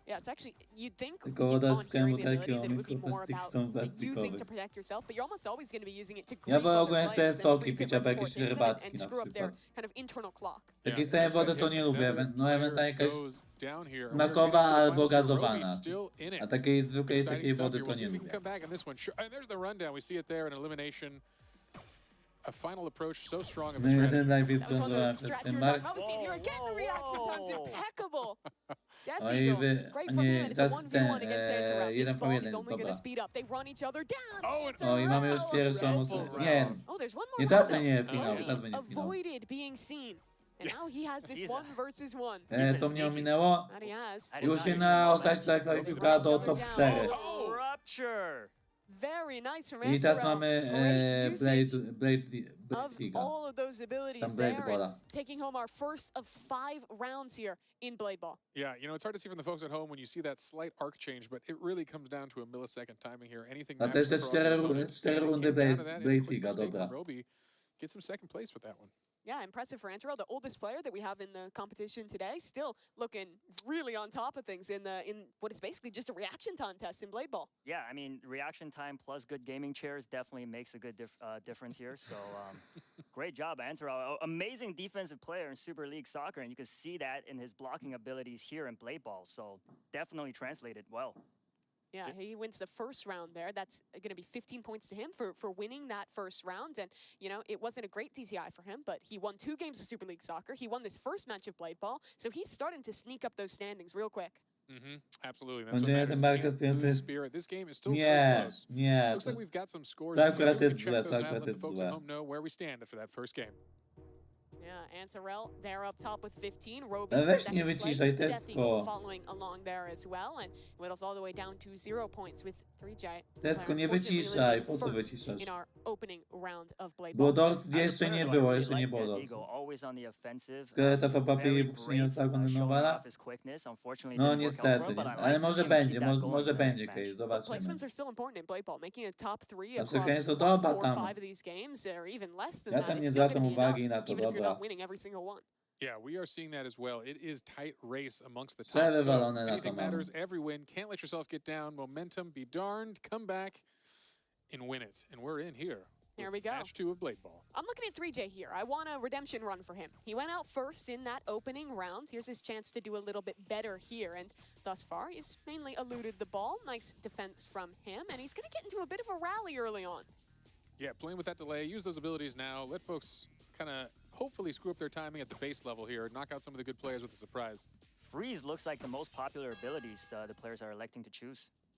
Yeah, it's actually, you'd think Tylko upon woda z hearing kremu the ability that takiego, it would be more mikroplastiki about są using to plastikowe. protect yourself, but you're almost always going to be using it to Ja grief wolę other ogólnie players te than soki freeze it pić, right albo before jakieś it hits them herbatki and na screw up their przykład. kind of internal clock. Takiej Yeah, samej looks like wody to nie lubię, another no ewentualnie player jakaś goes down here. smakowa We're getting albo to the finals here. gazowana. Roby's still in it. A takiej zwykłej Exciting takiej stuff wody here. to We'll see nie if he can lubię. come back in this one. Sure. And there's the rundown. We see it there, an elimination. A final approach so strong of a No strategy. jeden live jest That was one of those sponsorowany przez strats you ten were talking mark. about. We see it here again. The reaction time's Whoa. impeccable. Death Oj, Eagle. wy, Great a from him, nie, and it's a teraz 1v1 ten, against Antarel. This 1 po ball 1 is jest only going to dobra. speed up. They run each other down. Oh, and O, i mamy już Antarel. pierwszą Rifle Nie, round. Oh, there's one more nie teraz round, nie though. finał, Oh. teraz będzie finał. Avoided being seen. And now he has this He's 1 versus 1. Co mnie ominęło? That he has. That is Już not się even na the osaść moment. zakwalifikowała do top 4. Oh, Rupture. Very nice from I teraz Antarel. mamy Great usage Blade of Liga. all of those abilities Tam Blade there, Balla. and taking home our first of 5 rounds here in Blade Ball. Yeah, you know, it's hard to see from the folks at home when you see that slight arc change, but it really comes down to a millisecond timing here. Anything A to matters jeszcze for our 4 opponents. rundy Came down to that, and a Blade quick Liga, mistake dobra. from Roby gets him second place with that one. Yeah, impressive for Antarel, the oldest player that we have in the competition today, still looking really on top of things in what is basically just a reaction contest in Blade Ball. Yeah, I mean, reaction time plus good gaming chairs definitely makes a good difference here. So great job, Antarel. Amazing defensive player in Super League Soccer, and you can see that in his blocking abilities here in Blade Ball. So definitely translated well. Yeah, he wins the first round there. That's going to be 15 points to him for winning that first round. And, you know, it wasn't a great TTI for him, but he won 2 games of Super League Soccer. He won this first match of Blade Ball. So he's starting to sneak up those standings real quick. Absolutely. That's what Będzie matters. ten Marcus Can't piąty lose jest... spirit. This game is still very Nie, close. nie. Looks To, like we've got some scores. to in here. akurat We jest can check złe, those to out, akurat let the jest folks złe. at home know where we stand after that first game. Yeah, Antarel there up top with 15. Roby Ale weź second nie place. wyciszaj, Death Eagle Tesco. following along there as well. And whittles all the way down to 0 points with 3J. Tesco, nie Unfortunately, wyciszaj, living po co first wyciszasz? in our opening round of Blade Bo Ball. Dors As a jeszcze player, nie though, I było, really jeszcze nie like było Death Dorsów. Eagle, always on the offensive. Szkoda, to Very papiery great, przyniosła showing kontynuowana. off his quickness. Unfortunately, No didn't work out for niestety, him, but I niestety. like Ale to może see him będzie, keep that going może in the next będzie match. kiedyś, zobaczymy. Placements are still important in Blade Ball. Making a top 3 Tam across sekretu 4 doba or tam. 5 of these games, or even less than Ja that, tam is nie still zwracam gonna be uwagi enough, na to, even if you're dobra. not winning every single one. Yeah, we are seeing that as well. It is tight race amongst the top. Przewywalone So na to anything mamy. matters, every win. Can't let yourself get down. Momentum, be darned, come back and win it. And we're in here. Here with we go. Match 2 of Blade Ball. I'm looking at 3J here. I want a redemption run for him. He went out first in that opening round. Here's his chance to do a little bit better here. And thus far, he's mainly eluded the ball. Nice defense from him. And he's going to get into a bit of a rally early on. Yeah, playing with that delay. Use those abilities now. Let folks kind of hopefully screw up their timing at the base level here. Knock out some of the good players with a surprise. Freeze looks like the most popular abilities the players are electing to choose.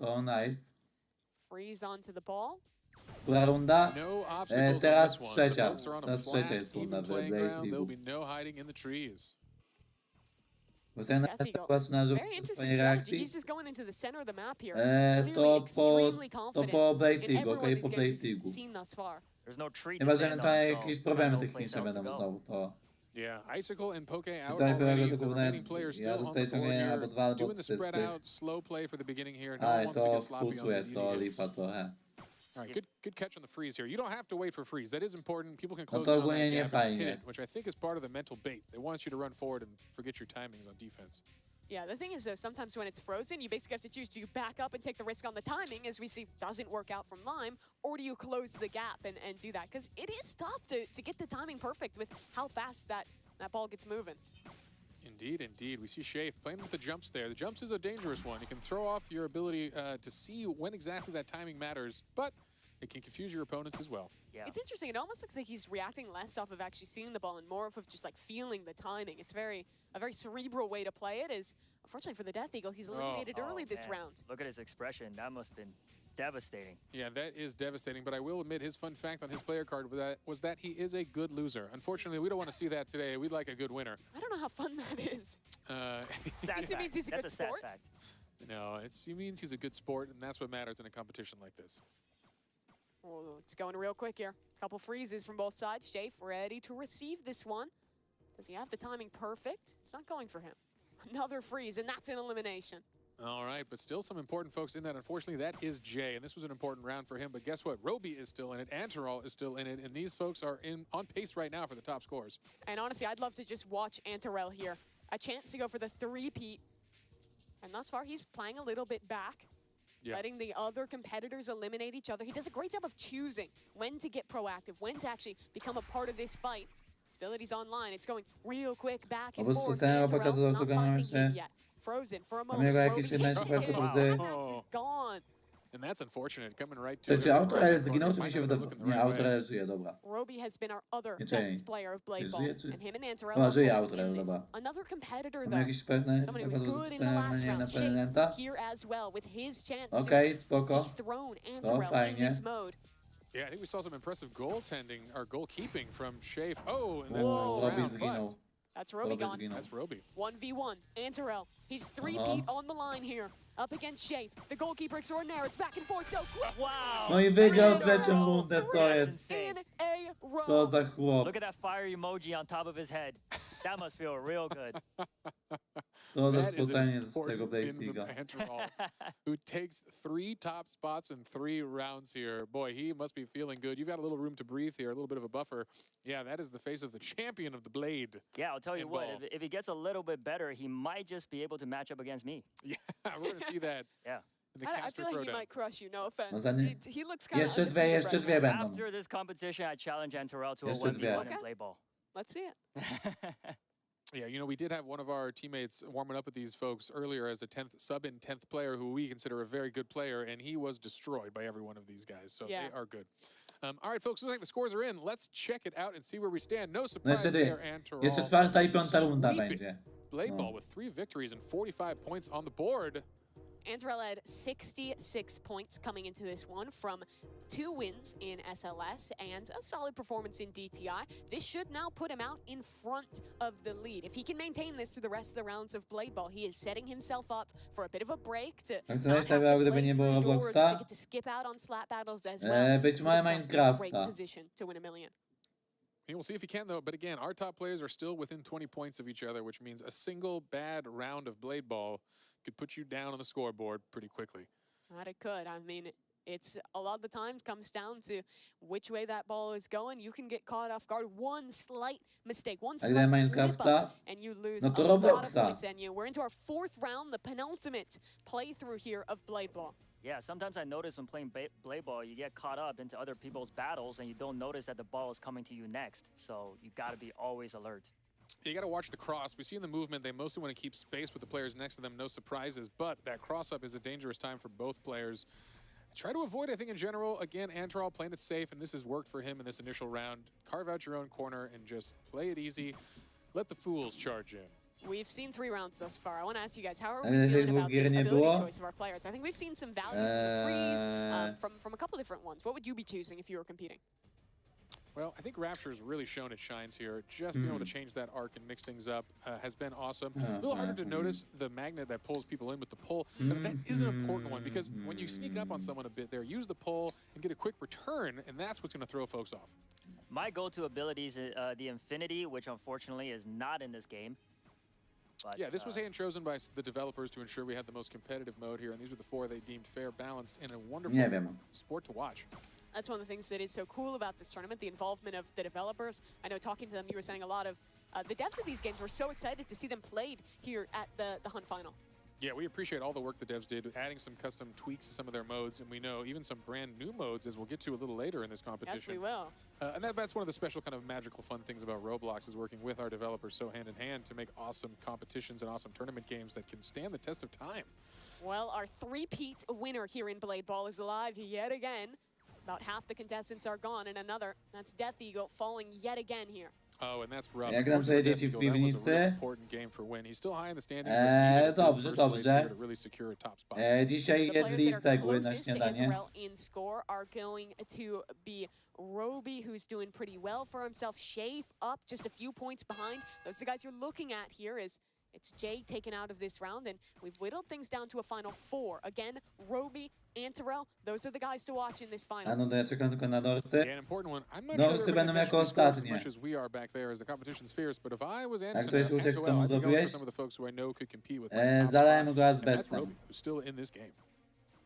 to nice. Freeze onto the ball. Która runda? No obstacles on Teraz this one. The trzecia. folks are on a Teraz trzecia flat, jest runda even w playing Blade ground. There'll League'u. be no hiding in the trees. Właśnie na Death Eagle. patrzę na Very interesting swojej strategy. reakcji. He's just going into the center of the map here. To Clearly po, extremely to confident po Blade in League'u, every one okej, of po these Blade games we've League'u. seen thus far. There's no tree to Chyba, że stand ewentualnie on, so jakieś kinda problemy no place techniczne else to będą go. znowu, to... Yeah, Icicle and Poke out Pisali already. pewnego The typu remaining players ja still on the dostaję board ciągnienia here. albo 2 albo Doing the 3 z spread tych. out, slow play for the beginning here. No one Ale wants to to get sloppy on współczuję, these easy to hits. lipa trochę. All right, good catch on the freeze here. You don't have to wait for freeze. That is important. People can No close to in on ogólnie that nie gap and just hit fajnie. it, which I think is part of the mental bait. They want you to run forward and forget your timings on defense. Yeah, the thing is, though, sometimes when it's frozen, you basically have to choose, do you back up and take the risk on the timing, as we see doesn't work out from Lime, or do you close the gap and do that? Because it is tough to get the timing perfect with how fast that ball gets moving. Indeed, indeed. We see Shafe playing with the jumps there. The jumps is a dangerous one. It can throw off your ability to see when exactly that timing matters, but it can confuse your opponents as well. Yeah. It's interesting. It almost looks like he's reacting less off of actually seeing the ball and more off of just like feeling the timing. It's a very cerebral way to play it. Is unfortunately for the Death Eagle, he's eliminated early this man. round. Look at his expression. That must have been devastating. Yeah, that is devastating, but I will admit his fun fact on his player card was that he is a good loser. Unfortunately, we don't want to see that today. We'd like a good winner. I don't know how fun that is. Sad It means he's a That's good a sad sport. fact. No, he means he's a good sport, and that's what matters in a competition like this. Oh, it's going real quick here. Couple freezes from both sides. Shafe ready to receive this one. Does he have the timing perfect? It's not going for him. Another freeze, and that's an elimination. All right, but still some important folks in that. Unfortunately, that is Jay, and this was an important round for him. But guess what? Roby is still in it. Antarol is still in it, and these folks are on pace right now for the top scores. And honestly, I'd love to just watch Antarel here. A chance to go for the three-peat. And thus far, he's playing a little bit back. Yeah. Letting the other competitors eliminate each other. He does a great job of choosing when to get proactive, when to actually become a part of this fight. His ability's online. It's going real quick back and forth. Antarel not finding him yet. Frozen for a moment. jakieś Roby 15 hit him. sekund, Max is gone. And that's unfortunate, coming right to Czy Outrel zginął, czy mi się wydaje? Looking the Nie, right way. Outrel żyje, dobra. Roby has been our other Nie, czekaj. best player of Blade Nie Ball. żyje, czy... And him and Antarel Dobra, are żyje both Outrel, in this. dobra. Another competitor, Mamy though. jakieś pewne, Somebody who was good in the last round. Shafe here as well with his chance Okej, to spoko. dethrone To Antarel in fajnie. this mode. Yeah, I think we saw some impressive goaltending or goalkeeping from Shafe. Oh, and that O, was Robi round, zginął. but That's Roby Robi gone. zginął. that's Roby. 1v1. Antarel. He's three-peat on the line here. Up against Shafe. The goalkeeper extraordinaire. It's back and forth so quick. Wow. No i wygrał trzecią rundę, co jest? Insane. In a row. Co za chłop? Look at that fire emoji on top of his head. That must feel real good. Co za That is spocenie z important tego Blade win from League'a. Antarol, who takes 3 top spots in 3 rounds here. Boy, he must be feeling good. You've got a little room to breathe here, a little bit of a buffer. Yeah, that is the face of the champion of the Blade. Yeah, I'll tell you And what, ball. if he gets a little bit better, he might just be able to match up against me. Yeah, we're going to see that. Yeah. In the I caster feel like he throwdown. might crush you, no offense. No za nie- He looks kind of Jeszcze dwie będą. After this competition, I challenge Antarel to a Jeszcze 1v1 dwie. in play ball. Let's see it. Yeah, you know, we did have one of our teammates warming up with these folks earlier as a 10th sub in 10th player who we consider a very good player, and he was destroyed by every one of these guys. So Yeah. they are good. All right, folks, looks like the scores are in. Let's check it out and see where we stand. No surprise Jeszcze there, dwie. Antarol. Jeszcze czwarta i piąta runda Sweeping będzie. Blade No. Ball with 3 victories and 45 points on the board. Antarel had 66 points coming into this one from 2 wins in SLS and a solid performance in DTI. This should now put him out in front of the lead. If he can maintain this through the rest of the rounds of Blade Ball, he is setting himself up for a bit of a break to Jak sobie not have stawiał, to gdyby play nie było through doors, to Robloxa? get to skip out on slap battles as well. Być Put może himself in a great Minecrafta. position to win $1 million. We'll see if he can, though. But again, our top players are still within 20 points of each other, which means a single bad round of Blade Ball could put you down on the scoreboard pretty quickly. That it could. I mean, it's a lot of the times comes down to which way that ball is going. You can get caught off guard. One slight mistake, one A slight ile slip Minecrafta? up, and you lose No a to lot of Robloxa. points. And we're into our 4th round, the penultimate playthrough here of Blade Ball. Yeah, sometimes I notice when playing Blade Ball, you get caught up into other people's battles and you don't notice that the ball is coming to you next. So you got to be always alert. You got to watch the cross. We see in the movement, they mostly want to keep space with the players next to them, no surprises. But that cross-up is a dangerous time for both players. Try to avoid, I think, in general, again, Antarol playing it safe, and this has worked for him in this initial round. Carve out your own corner and just play it easy. Let the fools charge in. We've seen 3 rounds thus far. I want to ask you guys, how are we feeling about the ability choice of our players? I think we've seen some value from the freeze, from a couple different ones. What would you be choosing if you were competing? Well, I think Rapture's really shown its shines here. Just being able to change that arc and mix things up has been awesome. A little harder to notice the magnet that pulls people in with the pull, but that is an important one because when you sneak up on someone a bit there, use the pull and get a quick return, and that's what's going to throw folks off. My go-to ability is the Infinity, which unfortunately is not in this game. But, yeah, this was hand-chosen by the developers to ensure we had the most competitive mode here, and these were the 4 they deemed fair, balanced, and a wonderful sport to watch. That's one of the things that is so cool about this tournament, the involvement of the developers. I know talking to them, you were saying a lot of the devs of these games were so excited to see them played here at the Hunt Final. Yeah, we appreciate all the work the devs did, adding some custom tweaks to some of their modes, and we know even some brand new modes, as we'll get to a little later in this competition. Yes, we will. And that's one of the special kind of magical fun things about Roblox is working with our developers so hand in hand to make awesome competitions and awesome tournament games that can stand the test of time. Well, our three-peat winner here in Blade Ball is alive yet again. About half the contestants are gone, and another, that's Death Eagle, falling yet again here. Oh, and that's rough. Jak nam to jedziecie w piwnicy? Dobrze. Dzisiaj jedli cegły na śniadanie. In score are going to be Roby, who's doing pretty well for himself. Shafe up just a few points behind. Those are the guys you're looking at here. It's Jay taken out of this round, and we've whittled things down to a final 4. Again, Roby, Antarel, those are the guys to watch in this final. A no to ja czekam tylko na dorsy. Yeah, an important one. I'm not Dorsy sure będą jako ostatnie. as much as we are back there as the competition's fierce, but if I was A ktoś uciekł, co mu Antarel, zrobiłeś? some of the folks who I know could compete with Zalałem go that's azbestem. Roby, who's still in this game.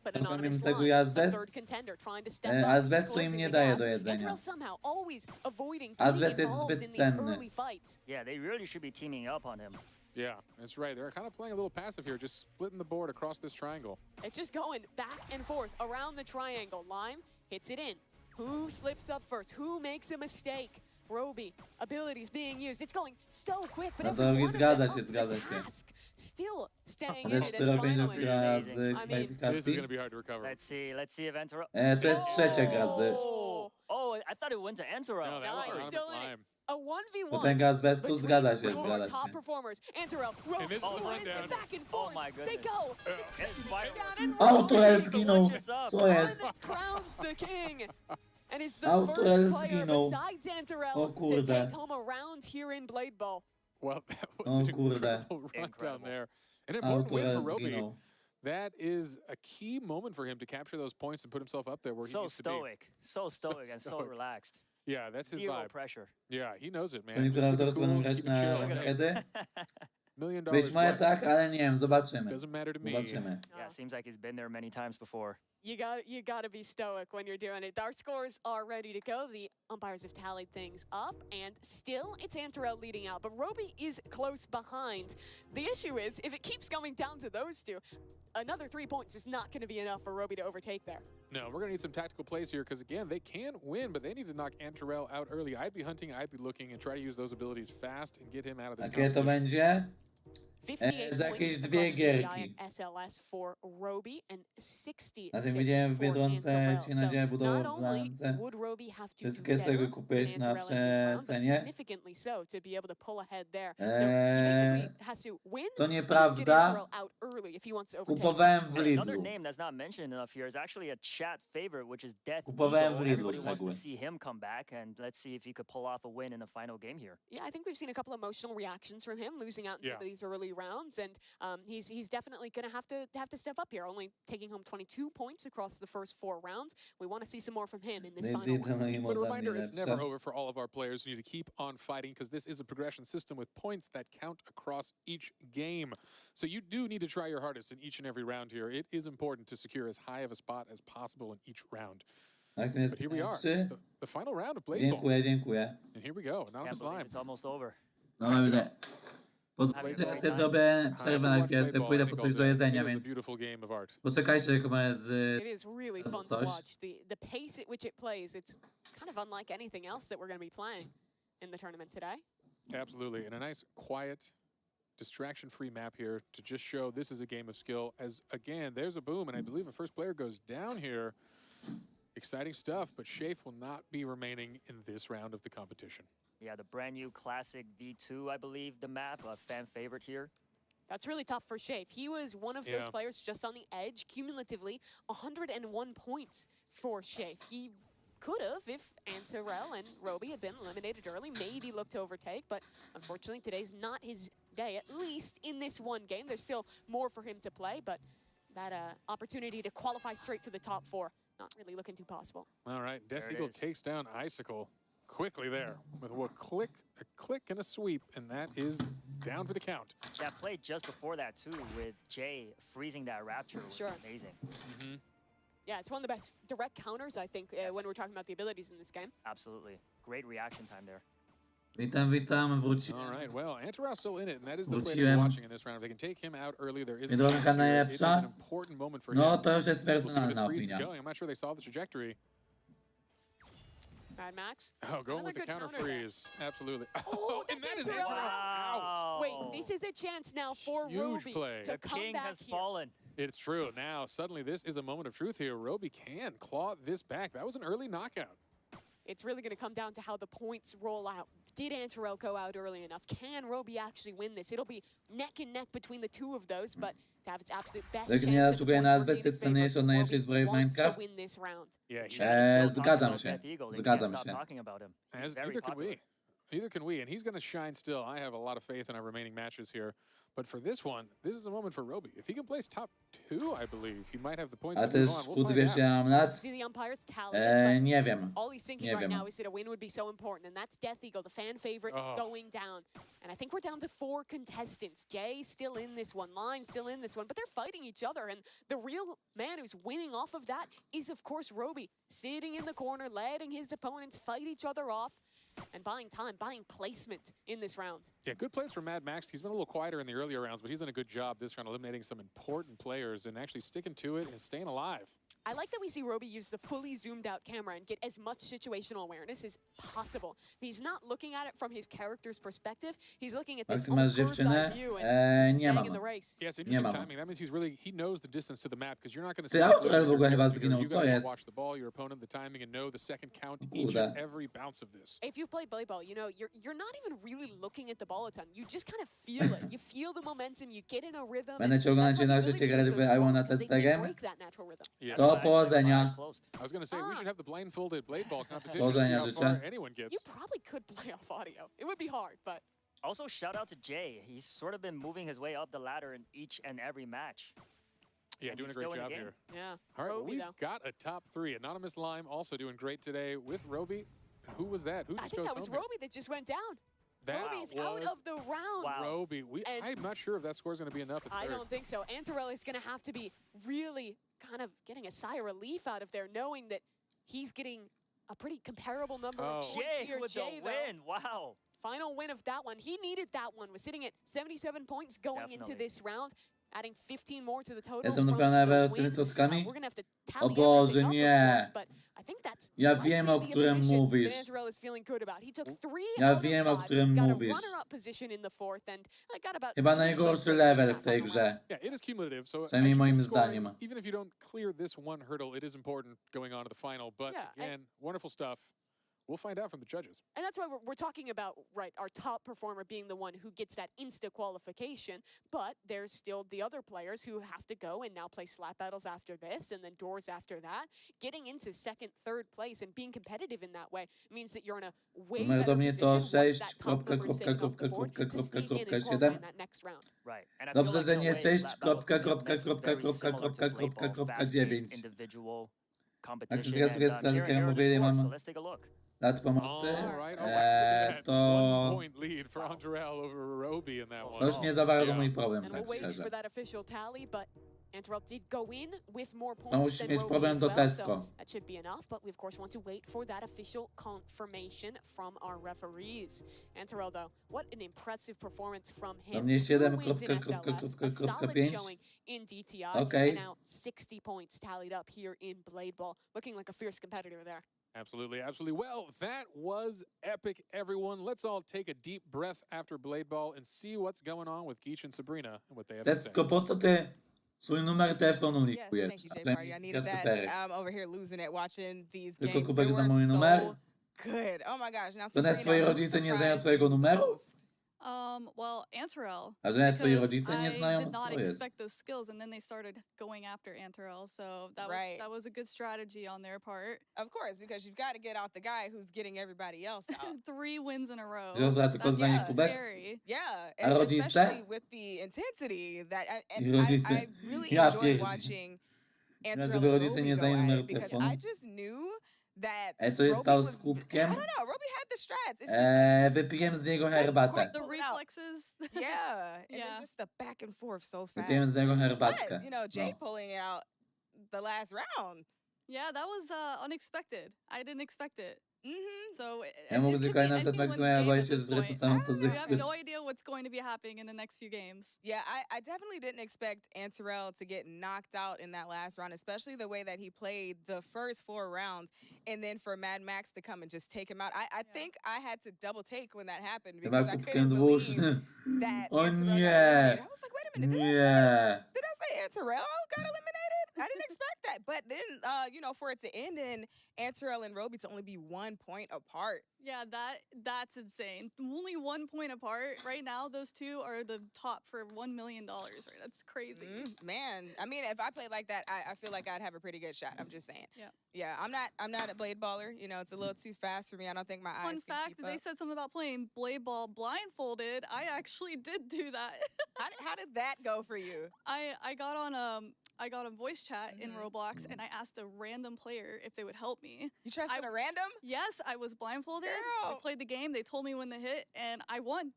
But Powiem anonymous tego line, azbest. a third contender trying to step up. Azbestu im nie daje do jedzenia. Antarel somehow always avoiding Azbest getting jest involved zbyt in these cenny. early fights. Yeah, they really should be teaming up on him. Yeah, that's right. They're kind of playing a little passive here, just splitting the board across this triangle. It's just going back and forth around the triangle. Lime hits it in. Who slips up first? Who makes a mistake? Roby, abilities being used. It's going so quick, but No every to one of them zgadza up się, to zgadza the się. task. Still staying in Ale it, and 4-5 finally. gra z This is kwalifikacji. going to be hard to recover. Let's see if Antarel. To jest trzecia gra z... Oh, I thought it went to Antarel. No, that was Nice, around still this in it. lime. A 1v1. Potęga azbestu, between zgadza się, the zgadza top się. performers. Antarel, Roby, And this is the wins rundown. it back and Oh forth. my They goodness. go. It's Down and Autorel Roby zginął. Co jest? crowns the king. And is the Autorel first player zginął. besides Antarel O to kurde. take home a round here in Blade Ball. Well, that was O an kurde. incredible rundown there. An important win Autorel for Roby. zginął. That is a key moment for him to capture those points and put himself up there where he So needs to be. so stoic, and so stoic. relaxed. Yeah, that's his Zero vibe. pressure. Yeah, he knows it, man. Co Just niektóre keep it autorsy będą cool, grać keep it na chill. rankedy? $1 million. Być może what? tak, ale nie wiem, zobaczymy. Doesn't matter to me. Zobaczymy. Yeah, seems like he's been there many times before. You got to be stoic when you're doing it. Our scores are ready to go. The umpires have tallied things up, and still it's Antarel leading out, but Roby is close behind. The issue is, if it keeps going down to those two, another 3 points is not going to be enough for Roby to overtake there. No, we're going to need some tactical plays here because, again, they can win, but they need to knock Antarel out early. I'd be hunting, I'd be looking, and try to use those abilities fast and get him out of this Jakie to competition. będzie? 58 za jakieś points dwie across the gierki. Giant SLS for Roby and 66 A jak widziałem w for Biedronce, Antarel. ci nadzieję So not only budowlance. would Roby have to Wszystkie do cegły better kupiłeś than na Antarel in this round, but przecenie. significantly so to be able to pull ahead there. So he basically has to win To and get nieprawda. Antarel out early if he wants to overtake. Kupowałem w And another Lidlu. name that's not mentioned enough here is actually a chat favorite, which is Death Kupowałem Eagle. w Lidlu Everybody wants to cegły. see him come back, and let's see if he could pull off a win in the final game here. Yeah, I think we've seen a couple emotional reactions from him losing out in some of these early rounds, and he's definitely going to have to step up here. Only taking home 22 points across the first 4 rounds. We want to see some more from him in this final one. But a reminder, it's never over for all of our players. We need to keep on fighting because this is a progression system with points that count across each game. So you do need to try your hardest in each and every round here. It is important to secure as high of a spot as possible in each round. But here we are, the final round of Blade Ball. Dziękuję, dziękuję. And here we go, anonymous Can't believe lime. it's almost over. No dobrze. Pozwólcie, ja sobie zrobię przerwę na chwilę, sobie pójdę po coś do jedzenia, więc poczekajcie, chyba jest It is really fun to coś. watch. The pace at which it plays, it's kind of unlike anything else that we're going to be playing in the tournament today. Absolutely, and a nice, quiet, distraction-free map here to just show this is a game of skill. As, again, there's a boom, and I believe the first player goes down here. Exciting stuff, but Shafe will not be remaining in this round of the competition. Yeah, the brand new classic V2, I believe, the map, a fan favorite here. That's really tough for Shafe. He was one of those players just on the edge, cumulatively 101 points for Shafe. He could have, if Antarel and Roby had been eliminated early, maybe looked to overtake, but unfortunately today's not his day, at least in this one game. There's still more for him to play, but that opportunity to qualify straight to the top 4, not really looking too possible. All right, Death Eagle takes down Icicle quickly there with a click and a sweep, and that is down for the count. That play just before that too, with Jay freezing that Rapture was amazing. Yeah, it's one of the best direct counters, I think, when we're talking about the abilities in this game. Absolutely. Great reaction time there. Witam, wróciłem. All right, well, Antarel's still in it, and that is the play we're watching in this round. If they can take him out early, there is a chance here. It is an important moment for him. No, to już jest We'll see where personalna this freeze is opinia. going. I'm not sure they saw the trajectory. Mad Max. Oh, going with the counter freeze. Absolutely. Oh, and that is Antarel out. Wait, this is a chance now for Huge Roby play. to The come king back has here. fallen. It's true. Now, suddenly, this is a moment of truth here. Roby can claw this back. That was an early knockout. It's really going to come down to how the points roll out. Did Antarel go out early enough? Can Roby actually win this? It'll be neck and neck between the two of those, but to have its absolute best Tak nie chance at the zasługuje points na working in zbyt his favor, cenniejszą, najlepszej Roby zbroi w wants to Minecraft. win this round. Yeah, Zgadzam się. Zgadzam się. As neither can we. Neither can we, and he's going to shine still. I have a lot of faith in our remaining matches here. But for this one, this is a moment for Roby. If he can place top 2, I believe, he might have the points A to też move on. We'll Kut find wiesz, out. ja mam lat? See the umpires tally it, Nie wiem. all he's thinking Nie right wiem. now is that a win would be so important, and that's Death Eagle, the fan favorite, going down. And I think we're down to 4 contestants. Jay still in this one, Lime still in this one, but they're fighting each other, and the real man who's winning off of that is, of course, Roby, sitting in the corner, letting his opponents fight each other off, and buying time, buying placement in this round. Yeah, good plays for Mad Max. He's been a little quieter in the earlier rounds, but he's done a good job this round eliminating some important players and actually sticking to it and staying alive. I like that we see Roby use the fully zoomed out camera and get as much situational awareness as possible. He's not looking at it from his character's perspective. He's looking at this Ty masz bird's eye view and nie staying mam. in the race. Yeah, it's Nie interesting mam. timing. That means he knows the distance to the map because you're not going to Ty see Autorel w ogóle chyba zginął, you co got to jest? watch the ball, your opponent, the timing, and know the second count each Kurde. and every bounce of this. If you've played Blade Ball, you know you're not even really looking at the ball a ton. You just kind of feel it. You feel the momentum. You get in a rhythm. Będę cię oglądać na życie grać w Iwona Testegiem. Yeah. To powodzenia. I was going to say, we should have the blindfolded blade ball competition. Powodzenia See how far życzę. anyone gets. You probably could play off audio. It would be hard, but Also, shout out to Jay. He's sort of been moving his way up the ladder in each and every match. Yeah, And doing a he's great still in the job game. here. yeah. All right, well, Roby, we've though. got a top 3. Anonymous Lime also doing great today with Roby. And who was that? Who just I think goes that was home here? Roby that just went down. That Roby is out was of the round. Roby. And I'm not sure if that score is going to be enough at I third. don't think so. Antarel is going to have to be really kind of getting a sigh of relief out of there, knowing that he's getting a pretty comparable number of points Jay here. with Jay, the though, win. Wow. final win of that one. He needed that one. Was sitting at 77 points going into Definitely. this round, adding 15 more to the total. Jestem from napełniony the ewolucyjnymi win. skutkami? We're going to have to O tally Boże, everything up, nie. of course, but I think that's Ja likely wiem, o the którym position mówisz. that Antarel is feeling good about. He took 3 Ja out of wiem, o 5, którym got mówisz. a runner-up position in the 4th, and got about Chyba 3 najgorszy places level in w that tej final grze. round. Yeah, it is cumulative. So Przynajmniej as you moim keep scoring, zdaniem. even if you don't clear this one hurdle, it is important going on to the final. But Yeah, again, wonderful stuff. We'll find out from the judges. And that's why we're talking about, right, our top performer being the one who gets that insta qualification, but there's still the other players who have to go and now play slap battles after this and then doors after that. Getting into second, third place and being competitive in that way means that you're in a way Numer better do mnie to position once that top number is 6, taken off the board to sneak in and qualify 7. in that next round. Right. And I Dobrze, feel like że in a nie way, 6, slap battle kropka, could be kropka, meant to be kropka, very kropka, similar to kropka, Blade kropka, Ball, kropka, fast-paced 9. individual Tak, competition. teraz And, jest here, tak, jak here are the mówili, scores, so mam let's take a look. lat pomocy. All right, all right. Look at that. To 1 point lead for Antarel over Roby in that one. to już nie za bardzo Yeah. mój problem, And tak we're waiting for szczerze. that official tally, but Antarel did go in with more No points musisz than mieć Roby problem as do well, Tesco. so that should be enough, but we of course want to wait for that official confirmation from our referees. Antarel, though, what an impressive performance from Do him. mnie 2 wins in 7, SLS, a solid 5. showing in DTI, Okay. and now 60 points tallied up here in Blade Ball, looking like a fierce competitor there. Absolutely, absolutely. Well, that was epic, everyone. Let's all take a deep breath after Blade Ball and see what's going on with Geach and Sabrina and what they have to say. Tesco, po co ty Swój numer telefonu Yes, likujesz. thank you, A Jay to Party. I nie needed that. cyferek. I'm over here losing it watching these Tylko games. They kubek za were mój numer? so good. Oh my gosh. Now, To nawet Sabrina, twoi who rodzice nie znają surprised twojego you numeru? most? Well, Antarel. A że nawet twoi Because rodzice nie I znają, did not co jest? expect those skills, and then they started going after Antarel. So Right. that was a good strategy on their part. Of course, because you've got to get out the guy who's getting everybody else out. 3 wins in a row. Związła tylko That's znanie yeah. kubek? scary. Yeah, A and rodzice? especially with the intensity that, and I rodzice. I really Ja enjoyed pierdzie- watching Ja, Antarel żeby and rodzice Roby nie go znają at numeru it, because telefonu. I just knew that Co jest Roby stało was, z I kubkiem? don't know, Roby had the strats. It's just Wypiłem z niego quite herbatę. The pull it out. reflexes. Yeah, and Yeah. then just the back and forth so fast. Wypiłem z niego herbatkę. But, you know, Jay No. pulling it out the last round. Yeah, that was unexpected. I didn't expect it. Mm-hmm. So Ja mógł it could zwykle be na przykład anyone's maksymalnie game boję at się this zbyt to point. samo co You have Zygfryd. no idea what's going to be happening in the next few games. Yeah, I definitely didn't expect Antarel to get knocked out in that last round, especially the way that he played the first 4 rounds, and then for Mad Max to come and just take him out. I think I had to double take when that happened Chyba because I kubkiem couldn't believe dwucznym. that O Antarel got nie! eliminated. I was like, wait a minute, Nie! did I say Antarel got eliminated? I didn't expect that. But then, you know, for it to end in Antarel and Roby to only be 1 point apart. Yeah, that's insane. Only 1 point apart. Right now, those two are the top for $1 million. Right? That's crazy. Man, I mean, if I played like that, I feel like I'd have a pretty good shot. I'm just saying. Yeah. Yeah, I'm not a blade baller. You know, it's a little too fast for me. I don't think my eyes Fun can fact, keep they up. said something about playing blade ball blindfolded. I actually did do that. How did that go for you? I got on voice chat in Roblox, and I asked a random player if they would help me. You trusted a random? Yes, I was blindfolded. Girl. I played the game. They told me when to hit, and I won.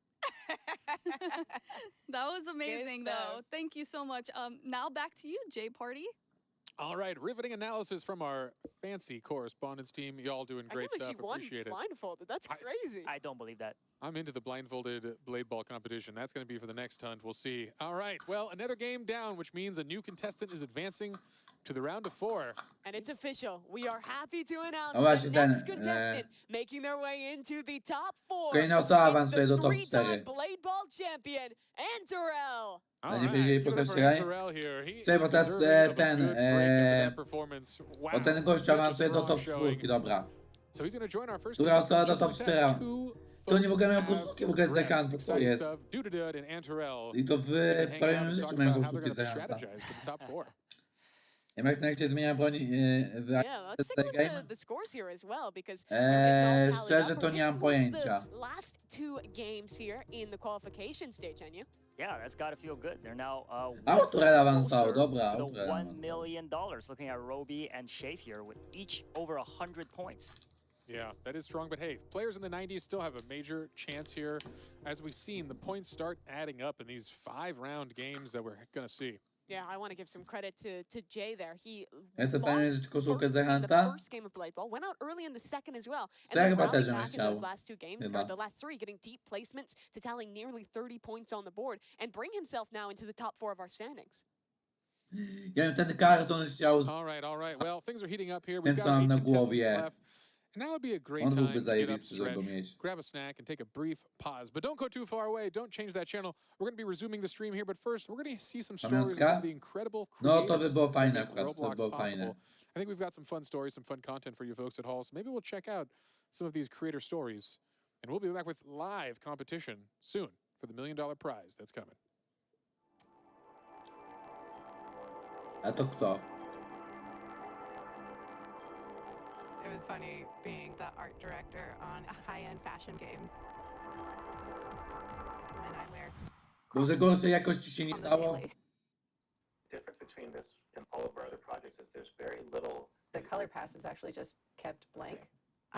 That was amazing, though. stuff. Thank you so much. Now back to you, Jay Party. All right, riveting analysis from our fancy correspondence team. Y'all doing I great can't believe stuff. she won Appreciate it. blindfolded. That's crazy. I don't believe that. I'm into the blindfolded blade ball competition. That's going to be for the next hunt. We'll see. All right. Well, another game down, which means a new contestant is advancing to the round of 4. And it's official. We are happy to announce O właśnie the ten, next contestant making their way into the top 4. Kolejna osoba It's awansuje the do top 3-time 4. blade ball champion, Antarel. A nie wiedzieli pokaż czekaj? Czekaj, bo teraz bo ten gość awansuje do top 4, dobra. Która osoba do top 4? To nie w ogóle mają koszulki w ogóle z dekantu, co jest? I to w prawym życiu mają koszulki z dekanta. Ja jak się zmienia broń w Yeah, let's stick with game? the scores here as well because Szczerze to nie mam pojęcia. last 2 games here in the qualification stage, and you? Yeah, that's got to feel good. They're now Autorel awansował, closer dobra, to the Autorel $1 awansował. million. Looking at Roby and Shafe here with each over 100 points. Yeah, that is strong. But hey, players in the 90s still have a major chance here. As we've seen, the points start adding up in these 5-round games that we're going to see. Yeah, I want to give some credit to Jay there. He Chcę lost pamiętać koszulkę z first in the dekanta? first game of Blade Ball, went out early in the second as well, and To ja then chyba rallied też bym back in those chciał. last 2 games, Chyba. or the last 3, getting deep placements to tallying nearly 30 points on the board, and bring himself now into the top 4 of our standings. Ja bym ten karton chciał, All right. Well, things are heating up here. Ten, We've co got mam 8 na contestants głowie. left. And now would be a great On time byłby to get up, zajebisty, żeby go stretch, mieć. grab a snack, and take a brief pause. But don't go too far away. Don't change that channel. We're going to be resuming the stream here. But first, we're going to see some stories of some Pamiątka? of the incredible No to by creators było that fajne make akurat, to by Roblox było possible. fajne. I think we've got some fun stories, some fun content for you folks at home. So maybe we'll check out some of these creator stories. And we'll be back with live competition soon for the $1 million prize that's coming. A to kto? It was funny being the art director on a high-end fashion game. And I wear Może gorszej jakości się nie dało? Difference between this and all of our other projects is there's very little. the color pass is actually just kept blank.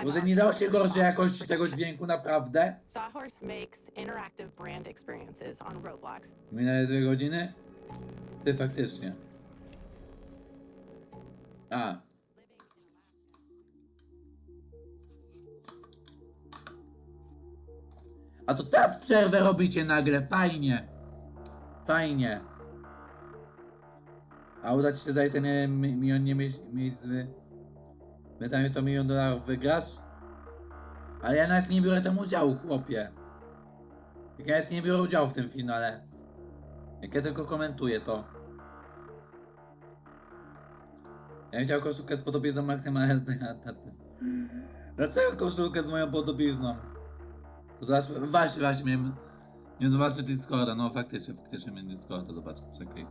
Może nie dało się gorszej jakości tego dźwięku, naprawdę? Sawhorse makes interactive brand experiences on Roblox. Minęły 2 godziny? Ty faktycznie. A. A to teraz przerwę robicie nagle, fajnie. Fajnie. A uda ci się za ten milion nie mieć z wydanie to $1 milion wygrasz? Ale ja nawet nie biorę tam udziału, chłopie. Jak ja nawet nie biorę udziału w tym finale. Jak ja tylko komentuję to. Ja bym chciał koszulkę z podobizną maksymalnie. Dlaczego koszulkę z moją podobizną? Zobacz, właśnie miałem zobaczyć Discorda, no faktycznie miałem Discorda, zobacz, czekaj.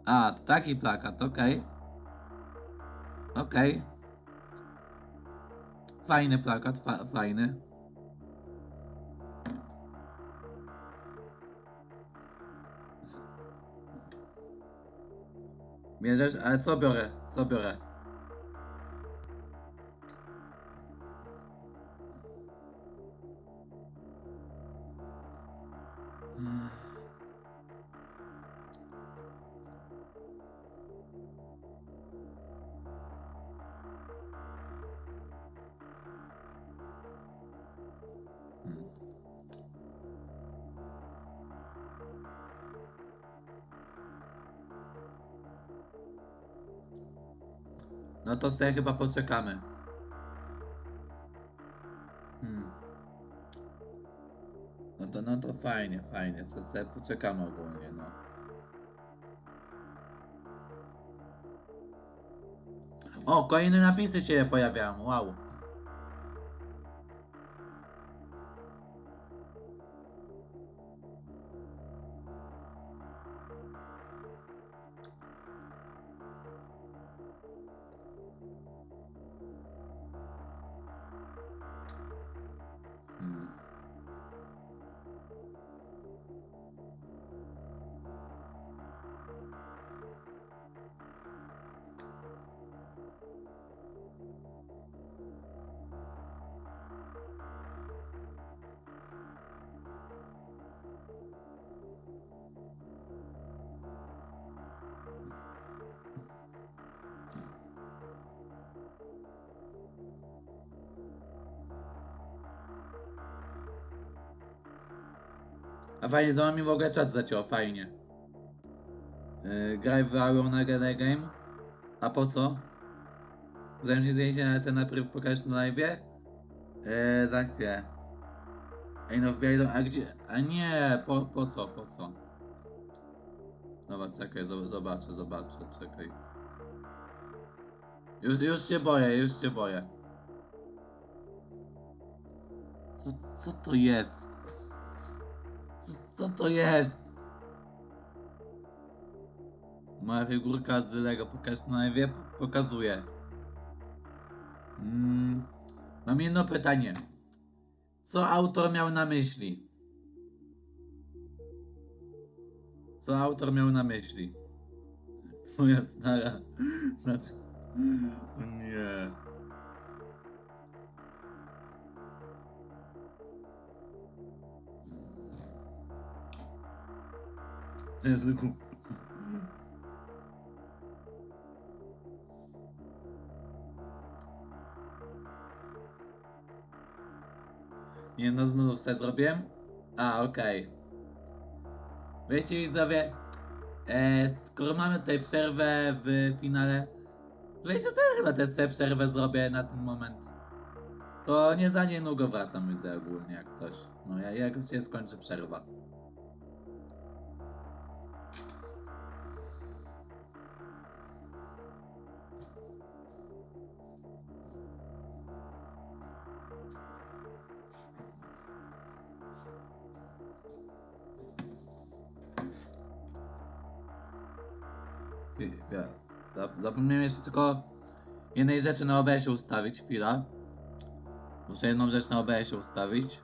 A, to taki plakat, okej. Okej. Fajny plakat, fajny. Bierzesz? Ale co biorę? Co biorę? No to sobie chyba poczekamy. No to fajnie. Co sobie poczekamy ogólnie, no. O, kolejne napisy się pojawiają, wow. A fajnie, to mi w ogóle czat zaciął, fajnie. Graj w Oglądamy game. A po co? Wzajemnie zdjęcie na cenę najpierw pokażesz na live'ie? Za chwilę. Ej no wbijaj do... A gdzie? A nie, po co? Dobra, czekaj, zobaczę, czekaj. Już się boję. Co to jest? Co to jest? Moja figurka z Lego, pokaż na live, pokazuje. Mam jedno pytanie. Co autor miał na myśli? Moja stara. Znaczy... Nie. Jezu. Nie no, znów se zrobiłem? A, okej. Wiecie widzowie, skoro mamy tutaj przerwę w finale, wiecie co, ja chyba też sobie przerwę zrobię na ten moment. To nie za niedługo wracam widzę ogólnie jak coś. No jak się skończy przerwa. Zapomniałem jeszcze tylko jednej rzeczy na OBS-ie ustawić, chwila. Muszę jedną rzecz na OBS-ie ustawić.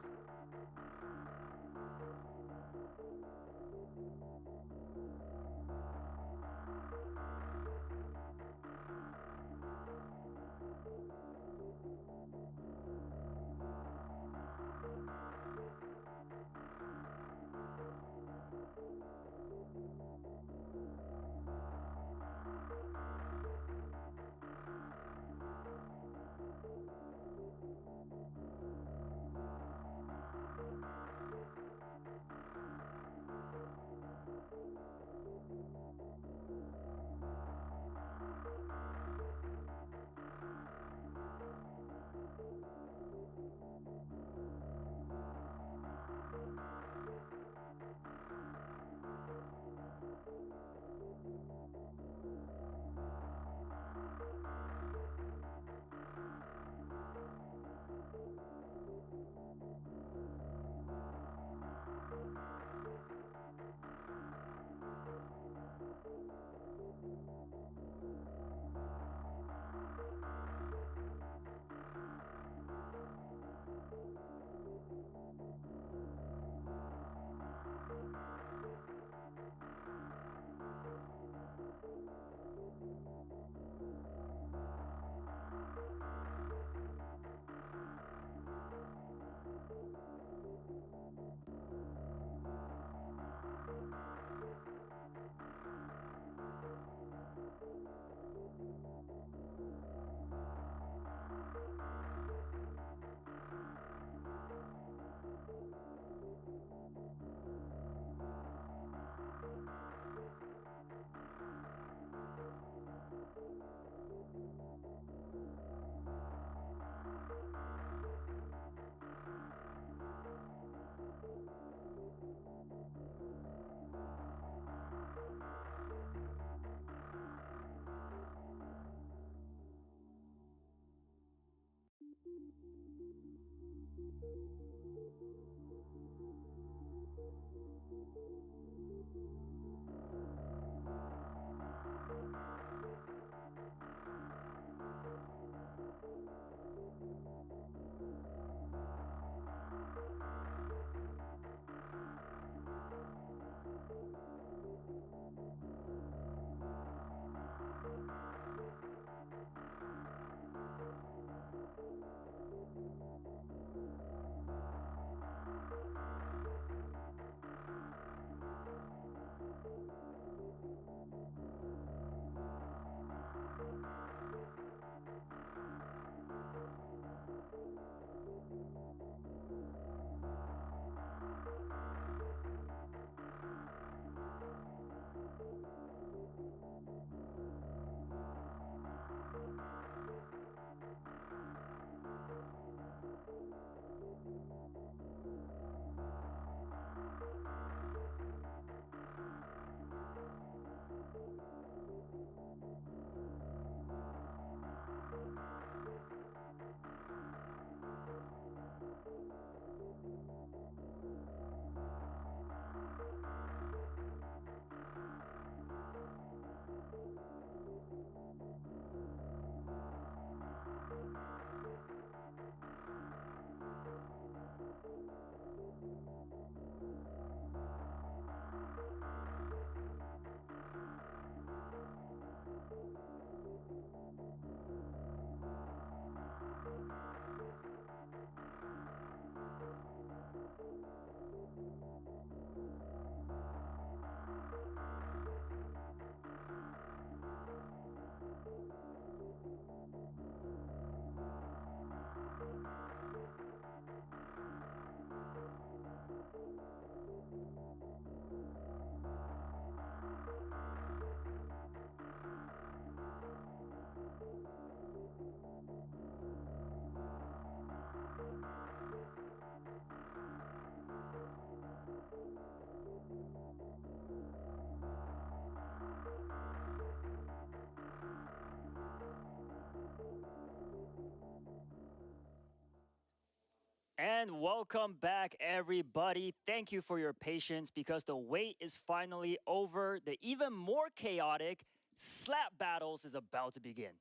And welcome back, everybody. Thank you for your patience because the wait is finally over. The even more chaotic slap battles is about to begin.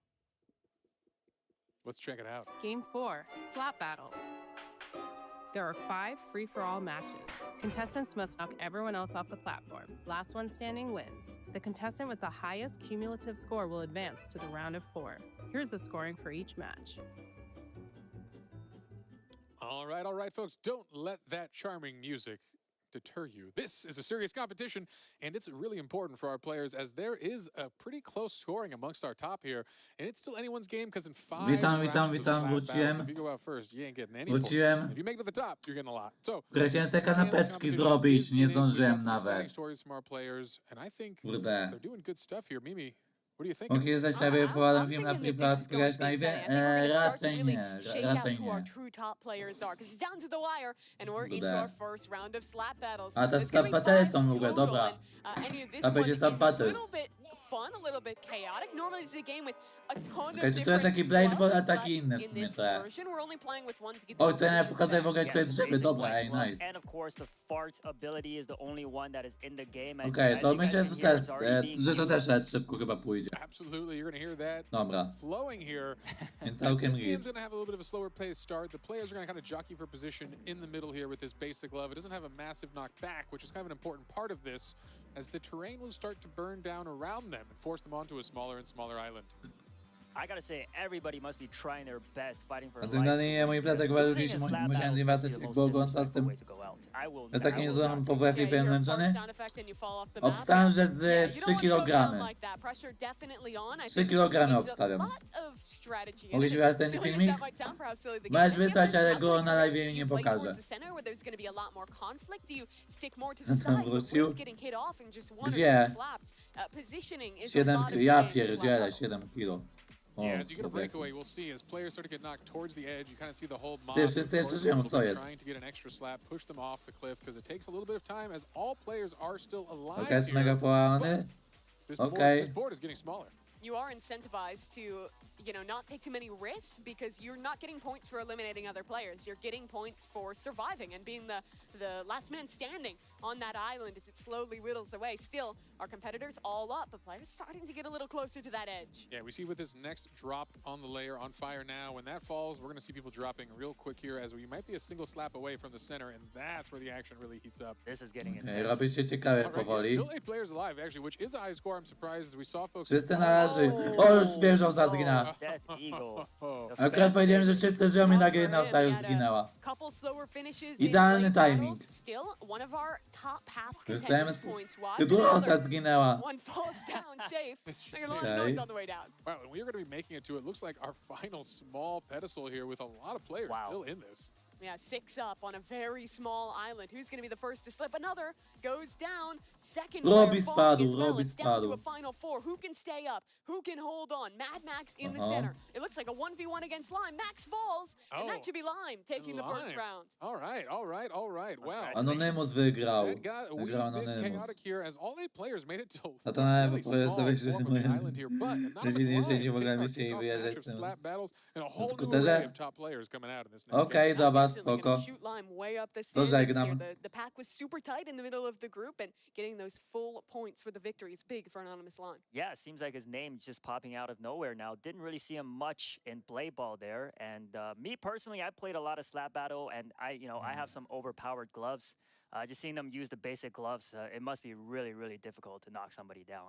Let's check it out. Game 4, slap battles. There are 5 free-for-all matches. Contestants must knock everyone else off the platform. Last one standing wins. The contestant with the highest cumulative score will advance to the round of 4. Here's the scoring for each match. All right, folks. Don't let that charming music deter you. This is a serious competition, and it's really important for our players as there is a pretty close scoring amongst our top here, and it's still anyone's game because in 5 rounds of slap battles, if you go out first, you ain't getting any points. If you make it to the top, you're getting a lot. So, chciałem te kanapeczki zrobić, nie zdążyłem nawet. Stories from our players, and I think Kurde. they're doing good stuff here. Mimi, what do you think? Mogę zdać ciebie poładam film na privat, grać na Iwie? Raczej nie, raczej nie. A te slap battles są w ogóle, dobra. A będzie slap battles. Okej, czy to jest taki Blade Ball, a taki inny w sumie trochę. O, to ja pokazuję w ogóle, kto jest żywy, dobra, ej, nice. Okej, to myślę, że to też szybko chyba pójdzie. Dobra. Więc całkiem git. Game's gonna have a little bit of a slower pace start. The players are gonna kind of jockey for position in the middle here with this basic love. It doesn't have a massive knockback, which is kind of an important part of this, as the terrain will start to burn down around them and force them onto a smaller and smaller island. I gotta say, everybody must be trying their best fighting for A sygnalnie mój plecak walczyć musiałem zjebać bogąca z tym. Jest taki niezłym po WF i pełen męczony. Obstawiam, że z 3 kg. 3 kg obstawiam. Mogę ci wydać ten filmik? Możesz wysłać, ale go na live nie pokażę. Wrócił? Gdzie? 7 kg. Ja pierdzielę, 7 kg. Yeah, as you get a breakaway, we'll see as players start to get knocked towards the edge. You kind of see the whole mob trying to get an extra slap, push them off the cliff because it takes a little bit of time as all players are still alive here. This board is getting smaller. You are incentivized to you know, not take too many risks because you're not getting points for eliminating other players. You're getting points for surviving and being the last man standing on that island as it slowly whittles away. Still, our competitors all up, but players starting to get a little closer to that edge. Yeah, we see with this next drop on the layer on fire now, when that falls, we're going to see people dropping real quick here as we might be a single slap away from the center, and that's where the action really heats up. This is getting Okay, robi się ciekawie All right, yeah, powoli. still 8 players alive, actually, which is a high score. I'm surprised as we saw folks. Wszyscy na razie. O, już zwierząca zginęła. Death Eagle. Akurat powiedziałem, że wszyscy żyją i nagle jedna już zginęła. Couple slower finishes Idealny in late timing. battles. Still, one of our top half Myślałem, contenders points wise. że Durosa zginęła. One falls down, Shafe. Making a lot of Okay. noise on the way down. Wow, and we are going to be making it to, it looks like, our final small pedestal here with a lot of players still in this. Yeah, 6 up on a very small island. Who's going to be the first to slip? Another goes down. Second Robi player falling spadł, as well. Robi It's down to a spadł. final 4. Who can stay up? Who can hold on? Mad Max in the center. It looks like a 1v1 against Lime. Max falls, and that should be Lime taking the first round. All right, all right, all right. Wow. Anonymous wygrał. That got a wee Wygrał bit Anonymous. chaotic here as all 8 players made it to No to a nawet really powiedz sobie, że small się form of the island here, but Anonymous nie Lime siedzi w ogóle taking our mieście i kickoff wyjeżdżać match of z tym slap battles and a whole new skuterze. array of top players coming out in this next Okej, game. dobra, Instantly gonna spoko. shoot Lime way up the To standings here. żegnam. The pack was super tight in the middle of the group, and getting those full points for the victory is big for Anonymous Lime. Yeah, it seems like his name's just popping out of nowhere now. Didn't really see him much in play ball there. And me personally, I played a lot of slap battle, and I have some overpowered gloves. Just seeing them use the basic gloves, it must be really, really difficult to knock somebody down.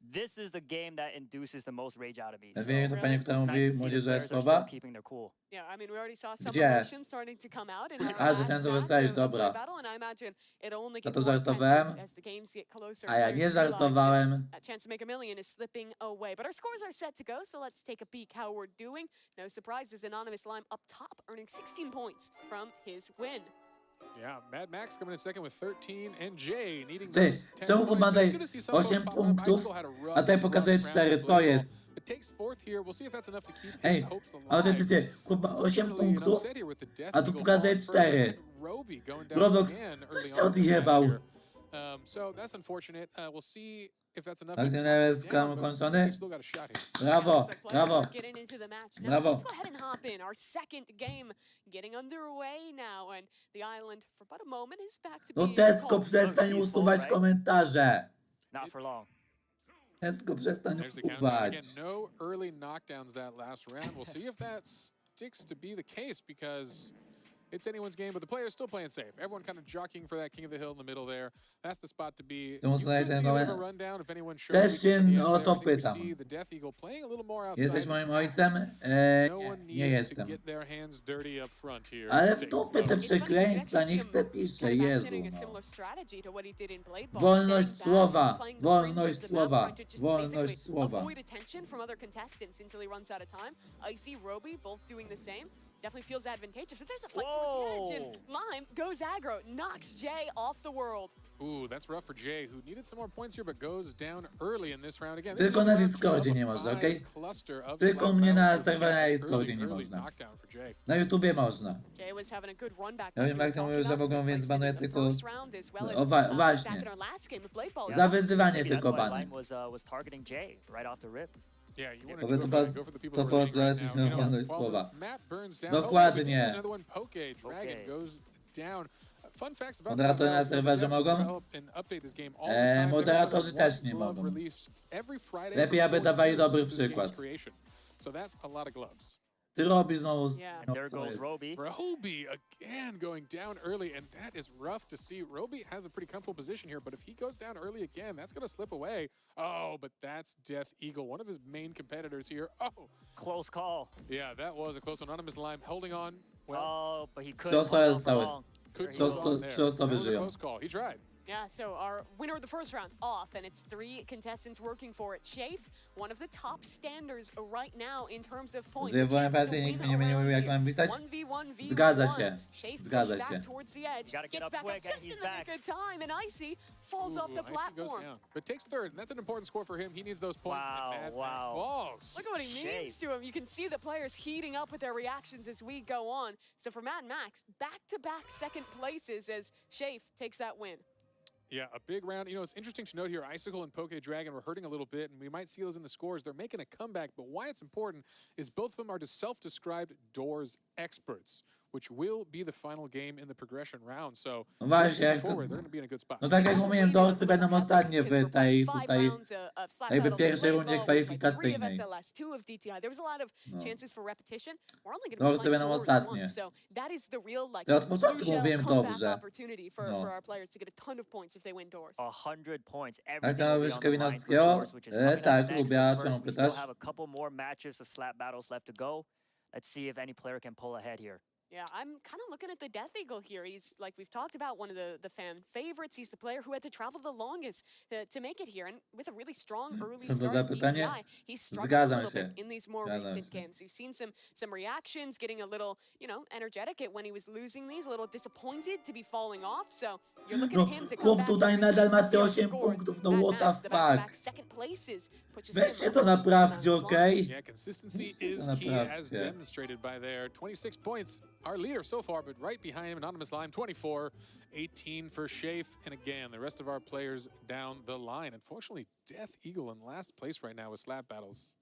This is the game that induces the most rage out of me. So Wie to pani, która it's mówi nice to see the młodzieżowe players are still słowa? keeping their cool. Yeah, I mean, we already saw some Gdzie? emotions starting to come out in our A, że last ten, co match wysłałeś, of dobra. battle, and I imagine it only Ja gets to more intense żartowałem, as the games get closer. a ja Players nie realize that żartowałem. that chance to make a million is slipping away. But our scores are set to go, so let's take a peek how we're doing. No surprises, Anonymous Lime up top, earning 16 points from his win. Yeah, Mad Max coming in second with 13, and Jay needing Ty, those 10 czemu points. ma He's tutaj gonna see some of those 8 pop up. punktów, Icicle had a rough, a tutaj pokazuje rough round 4, of co play ball, jest? but takes fourth here. We'll see if that's enough to keep his Ej, hopes alive. autentycznie, kurwa, 8 Fortunately, enough punktów, said here with the Death a tu Eagle pokazuje falling first, 4. and Roby going down Roblox, again coś early się on in the match odjebał. here. So that's unfortunate. We'll see if that's enough to Akcja keep jest him down, but ukończony. they've still got a shot here. Brawo, Looks like players brawo. are getting into the match now. Brawo. Let's go ahead and hop in. Our second game getting underway now, and the island for about a moment is back to No being Tesco, calm. przestań Looks usuwać peaceful, komentarze. Not for long. Tesco, przestań There's the countdown. usuwać. Again, no early knockdowns that last round. We'll see if that sticks to be the case because it's anyone's game, but the player's still playing safe. Everyone kind of jockeying for that king of the hill in the middle there. That's the spot to be. You Czemu could słuchaj see ten a bit of a komentarz? rundown if anyone showed Też weakness się on the edge o there. to I think we pytam. see the Death Eagle playing a little more outside. Jesteś moim ojcem? No Nie, one nie needs to jestem. get their hands dirty up front here. Ale Take w dupie te slow. przekleństwa, nie chcę pisze, Jezu no. Wolność Wolność słowa, wolność słowa, wolność słowa. Avoid attention from other contestants until he runs out of time. Icy, Roby, both doing the same. Definitely feels advantageous, but there's a fight towards the edge, and Lime goes aggro, knocks Jay off the world. Ooh, that's rough for Jay, who needed some more points here, but goes down early in this round again. Tylko na Discordzie nie można, okej? Tylko mnie na serwerze na Discordzie nie można. Na YouTubie można. Jay was having a good run back. Ja wiem, Maxim mówił, że mogą, więc banuję tylko... O, Back właśnie. in our last game of Blade Ball. Za wyzywanie Maybe tylko that's why banuję. Lime was targeting Jay right off the rip. Yeah, you want Bo to to go for the people to who are winning pozwalać right mi now. na You know, wolność while słowa. the map burns down. Dokładnie. Oh, another one. Poke Dragon goes down. Fun facts about Moderatorzy na Slap serwerze Battles, mogą? develop and update this game all the time. Moderatorzy There's też nie one glove mogą. released every Friday Lepiej, for aby 4 dawali years dobry since this game's przykład. creation. So that's a lot of gloves. Ty robi znowu... Yeah. no, There co goes jest? Roby. Roby again going down early, and that is rough to see. Roby has a pretty comfortable position here, but if he goes down early again, that's going to slip away. Oh, but that's Death Eagle, one of his main competitors here. Oh, Close call. yeah, that was a close one. Anonymous Lime holding on. Well, Oh, but he couldn't Co hold on for zostały? long. could Co- hold on co- there. co osoby That was a żyją? close call. He tried. Yeah, so our winner of the first round off, and it's 3 contestants working for it. Shafe, one of the top standers right now in terms of points. Że A byłem chance to pewien, nikt win mi nie będzie mówił, jak around mam here. pisać? 1v1v1. Zgadza się. Shafe Zgadza pushed się. back towards the edge, Gotta get gets up back quick, up and just he's in the back. nick of time, and Icy falls off the Icy goes platform. down, but takes third, and that's an important score for him. He needs those points. Wow, and Mad Max wow. falls. Look at what he means to him. You can see the players heating up with their reactions as we go on. So for Mad Max, back-to-back second places as Shafe takes that win. Yeah, a big round. You know, it's interesting to note here, Icicle and Poke Dragon were hurting a little bit, and we might see those in the scores. They're making a comeback, but why it's important is both of them are self-described doors experts, which will be the final game in the progression round. So, No właśnie, jak to... forward, they're going to be in a good spot. No tak jak mówiłem, dorsy będą ostatnie w tej tutaj jakby pierwszej rundzie kwalifikacyjnej. Dorsy będą ostatnie. Ja od początku mówiłem dobrze. No. 100 points. A chcesz Kewinowskiego? Tak, lubię, a czemu pytasz? have a couple more matches of slap battles left to go. Let's see if any player can pull ahead here. Yeah, I'm kind of looking at the Death Eagle here. He's, like we've talked about, one of the fan favorites. He's the player who had to travel the longest to make it here. And with a really strong early start at DTI, he's struggled a little bit in these more recent games. We've seen some reactions, getting a little, you know, energetic when he was losing these, a little disappointed to be falling off. So you're looking at him to come back tutaj nadal ma te 8 punktów, no what the fuck. Weźcie to naprawcie, okej? Yeah, consistency is key as demonstrated by their 26 points. Our leader so far, but right behind him, Anonymous Lime, 24, 18 for Shafe, and again, the rest of our players down the line. Unfortunately, Death Eagle in last place right now with slap battles.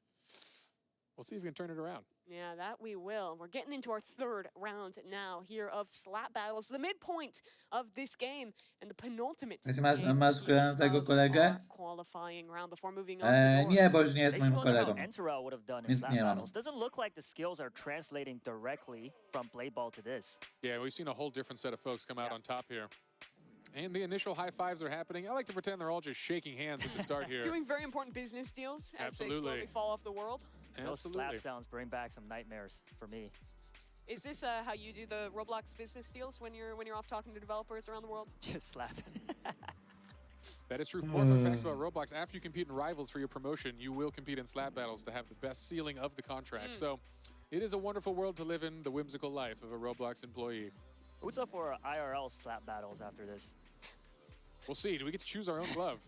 We'll see if we can turn it around. Yeah, that we will. We're getting into our third round now here of slap battles, the midpoint of this game and the penultimate Masz tego kolegę? qualifying round before moving on to Nie, bo już nie jest moim kolegą. Więc nie mam. Doesn't look like the skills are translating directly from Blade Ball to this. Yeah, we've seen a whole different set of folks come out on top here. And the initial high fives are happening. I like to pretend they're all just shaking hands at the start here. Doing very important business deals as they slowly fall off the world. Those slap sounds bring back some nightmares for me. Is this how you do the Roblox business deals when you're off talking to developers around the world? Just slap. That is true. 4 fun facts about Roblox. After you compete in Rivals for your promotion, you will compete in slap battles to have the best ceiling of the contract. So it is a wonderful world to live in, the whimsical life of a Roblox employee. What's up for IRL slap battles after this? We'll see. Do we get to choose our own glove?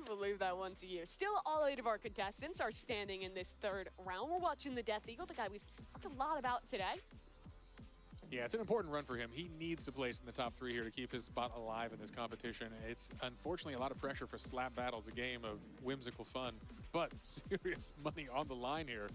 We'll leave that one to you. Still, all 8 of our contestants are standing in this third round. We're watching the Death Eagle, the guy we've talked a lot about today. Yeah, it's an important run for him. He needs to place in the top 3 here to keep his spot alive in this competition. It's unfortunately a lot of pressure for slap battles, a game of whimsical fun, but serious money on the line here.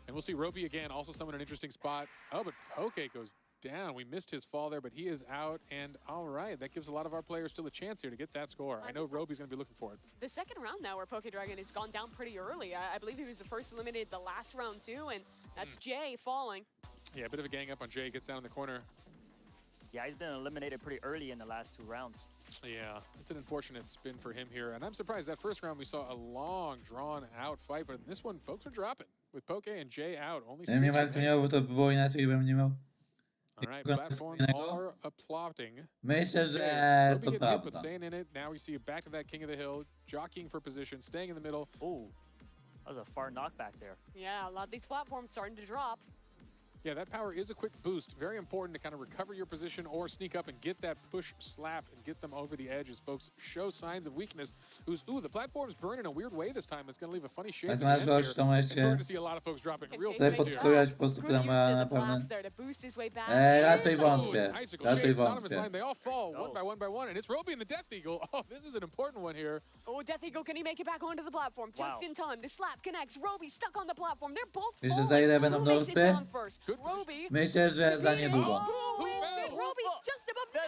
And we'll see Roby again, also someone in an interesting spot. Oh, but Poke goes down. We missed his fall there, but he is out. And all right, that gives a lot of our players still a chance here to get that score. I know Roby's going to be looking for it. The second round now where Poke Dragon has gone down pretty early. I believe he was the first eliminated the last round too, and that's Jay falling. Yeah, a bit of a gang up on Jay. Gets down in the corner. Yeah, he's been eliminated pretty early in the last 2 rounds. Yeah, it's an unfortunate spin for him here. And I'm surprised that first round we saw a long, drawn-out fight, but in this one, folks are dropping. With Poke and Jay out, only 6 Nie martwię, bo to by było inaczej, bym nie miał. All right, platforms are applauding. Myślę, że to prawda. But staying in it. Now we see back to that King of the Hill, jockeying for position, staying in the middle. Ooh, that was a far knockback there. Yeah, a lot of these platforms starting to drop. Yeah, that power is a quick boost. Very important to kind of recover your position or sneak up and get that push slap and get them over the edge as folks show signs of weakness. Ooh, the platformms burn in a weird way this time. It's going to leave a funny shape. Masz gość, to we're to see a lot of folks dropping real chcę fast here. podkrywać po prostu, która ma na pewno... raczej wątpię. Raczej wątpię. They all fall one by one, and it's Roby and the Death Eagle. Oh, this is an important one here. Oh, Death Eagle, can he make it back onto the platform? Just in time. The slap connects. Roby stuck on the platform. They're both falling. Who za ile będą makes it dorsy? down first? Roby. Myślę, że za niedługo. Roby's just above now.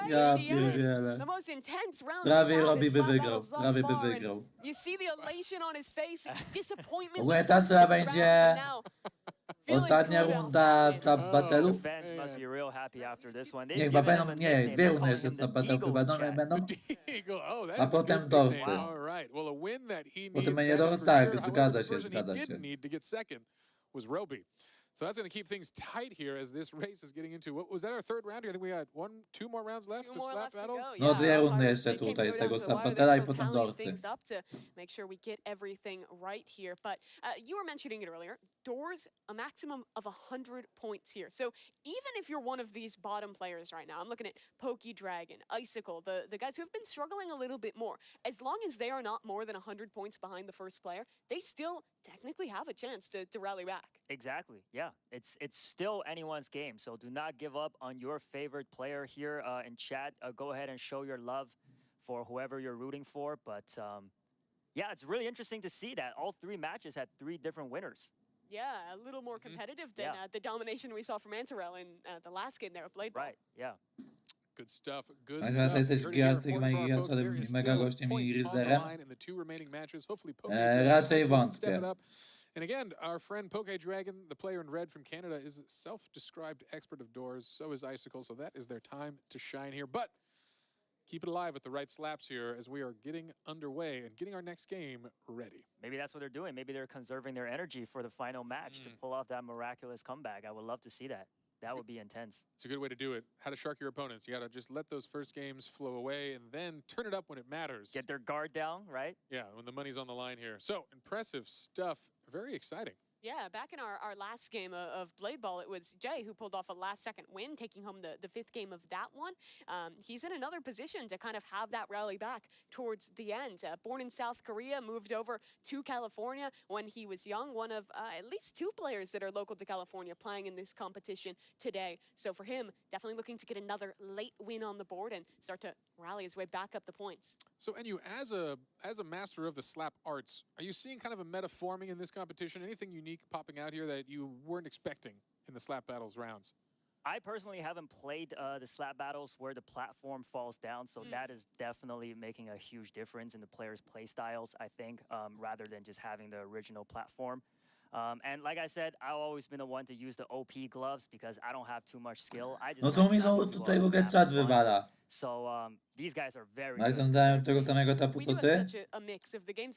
Ja pierdzielę. The most intense round. Prawie Roby by wygrał. Prawie by wygrał. You see the elation on his face, disappointment. W ogóle ta co będzie ostatnia runda slap battle'ów? Nie, chyba będą, nie, 2 rundy jeszcze slap battle'ów chyba będą. A potem dorsy. Potem będzie dorsy, tak, zgadza się. Was Roby. So that's going to keep things tight here as this race is getting into, what was that, our third round here? I think we had 2 more rounds left of slap battles. No 2 rundy jeszcze tutaj z tego slap battle'a i potem dorsy. Make sure we get everything right here. But you were mentioning it earlier. Doors a maximum of 100 points here. So even if you're one of these bottom players right now, I'm looking at Pokey Dragon, Icicle, the guys who have been struggling a little bit more, as long as they are not more than 100 points behind the first player, they still technically have a chance to rally back. Exactly. Yeah. It's still anyone's game. So do not give up on your favorite player here in chat. Go ahead and show your love for whoever you're rooting for. But yeah, it's really interesting to see that all 3 matches had 3 different winners. Yeah, a little more competitive than the domination we saw from Antarel in the last game there with Blade Ball. Right, yeah. Good stuff. Good Tak, stuff. to jesteś You heard it here. Sigma Important i for our folks. graczem, There is mega still gościem i points on the Rizerem. line in the 2 remaining matches. Hopefully Poke Raczej Dragon can step wątpię. it up. And again, our friend Poke Dragon, the player in red from Canada, is a self-described expert of doors. So is Icicle. So that is their time to shine here. But keep it alive with the right slaps here as we are getting underway and getting our next game ready. Maybe that's what they're doing. Maybe they're conserving their energy for the final match to pull off that miraculous comeback. I would love to see that. That would be intense. It's a good way to do it. How to shark your opponents. You got to just let those first games flow away and then turn it up when it matters. Get their guard down, right? Yeah, when the money's on the line here. So, impressive stuff. Very exciting. Yeah, back in our last game of Blade Ball, it was Jay who pulled off a last-second win, taking home the 5th game of that one. He's in another position to kind of have that rally back towards the end. Born in South Korea, moved over to California when he was young. One of at least 2 players that are local to California playing in this competition today. So for him, definitely looking to get another late win on the board and start to rally his way back up the points. So, Enyu, as a master of the slap arts, are you seeing kind of a meta forming in this competition? Anything unique popping out here that you weren't expecting in the slap battles rounds? I personally haven't played the slap battles where the platform falls down, so that is definitely making a huge difference in the players' play styles, I think, rather than just having the original platform. And like I said, I've always been the one to use the OP gloves because I don't have too much skill. I just No to mi tutaj w ogóle czat wywala. So these guys are very No i good. dają tego samego tapu co ty?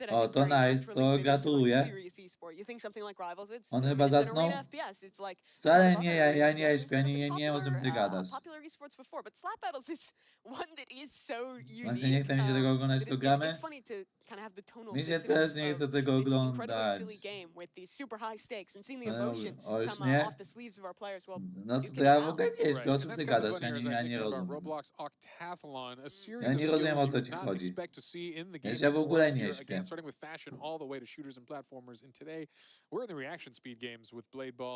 O, to nice, to gratuluję. On chyba zasnął? Wcale nie, ja nie śpię, nie o czym ty gadasz. Właśnie nie chce mi się tego oglądać, to gramy? Mi się też nie chce tego oglądać. O, już nie? No co to ja w ogóle nie śpię, o czym ty gadasz? Ja nie rozumiem. Ja nie rozumiem, o co ci chodzi. Ja w ogóle nie śpię.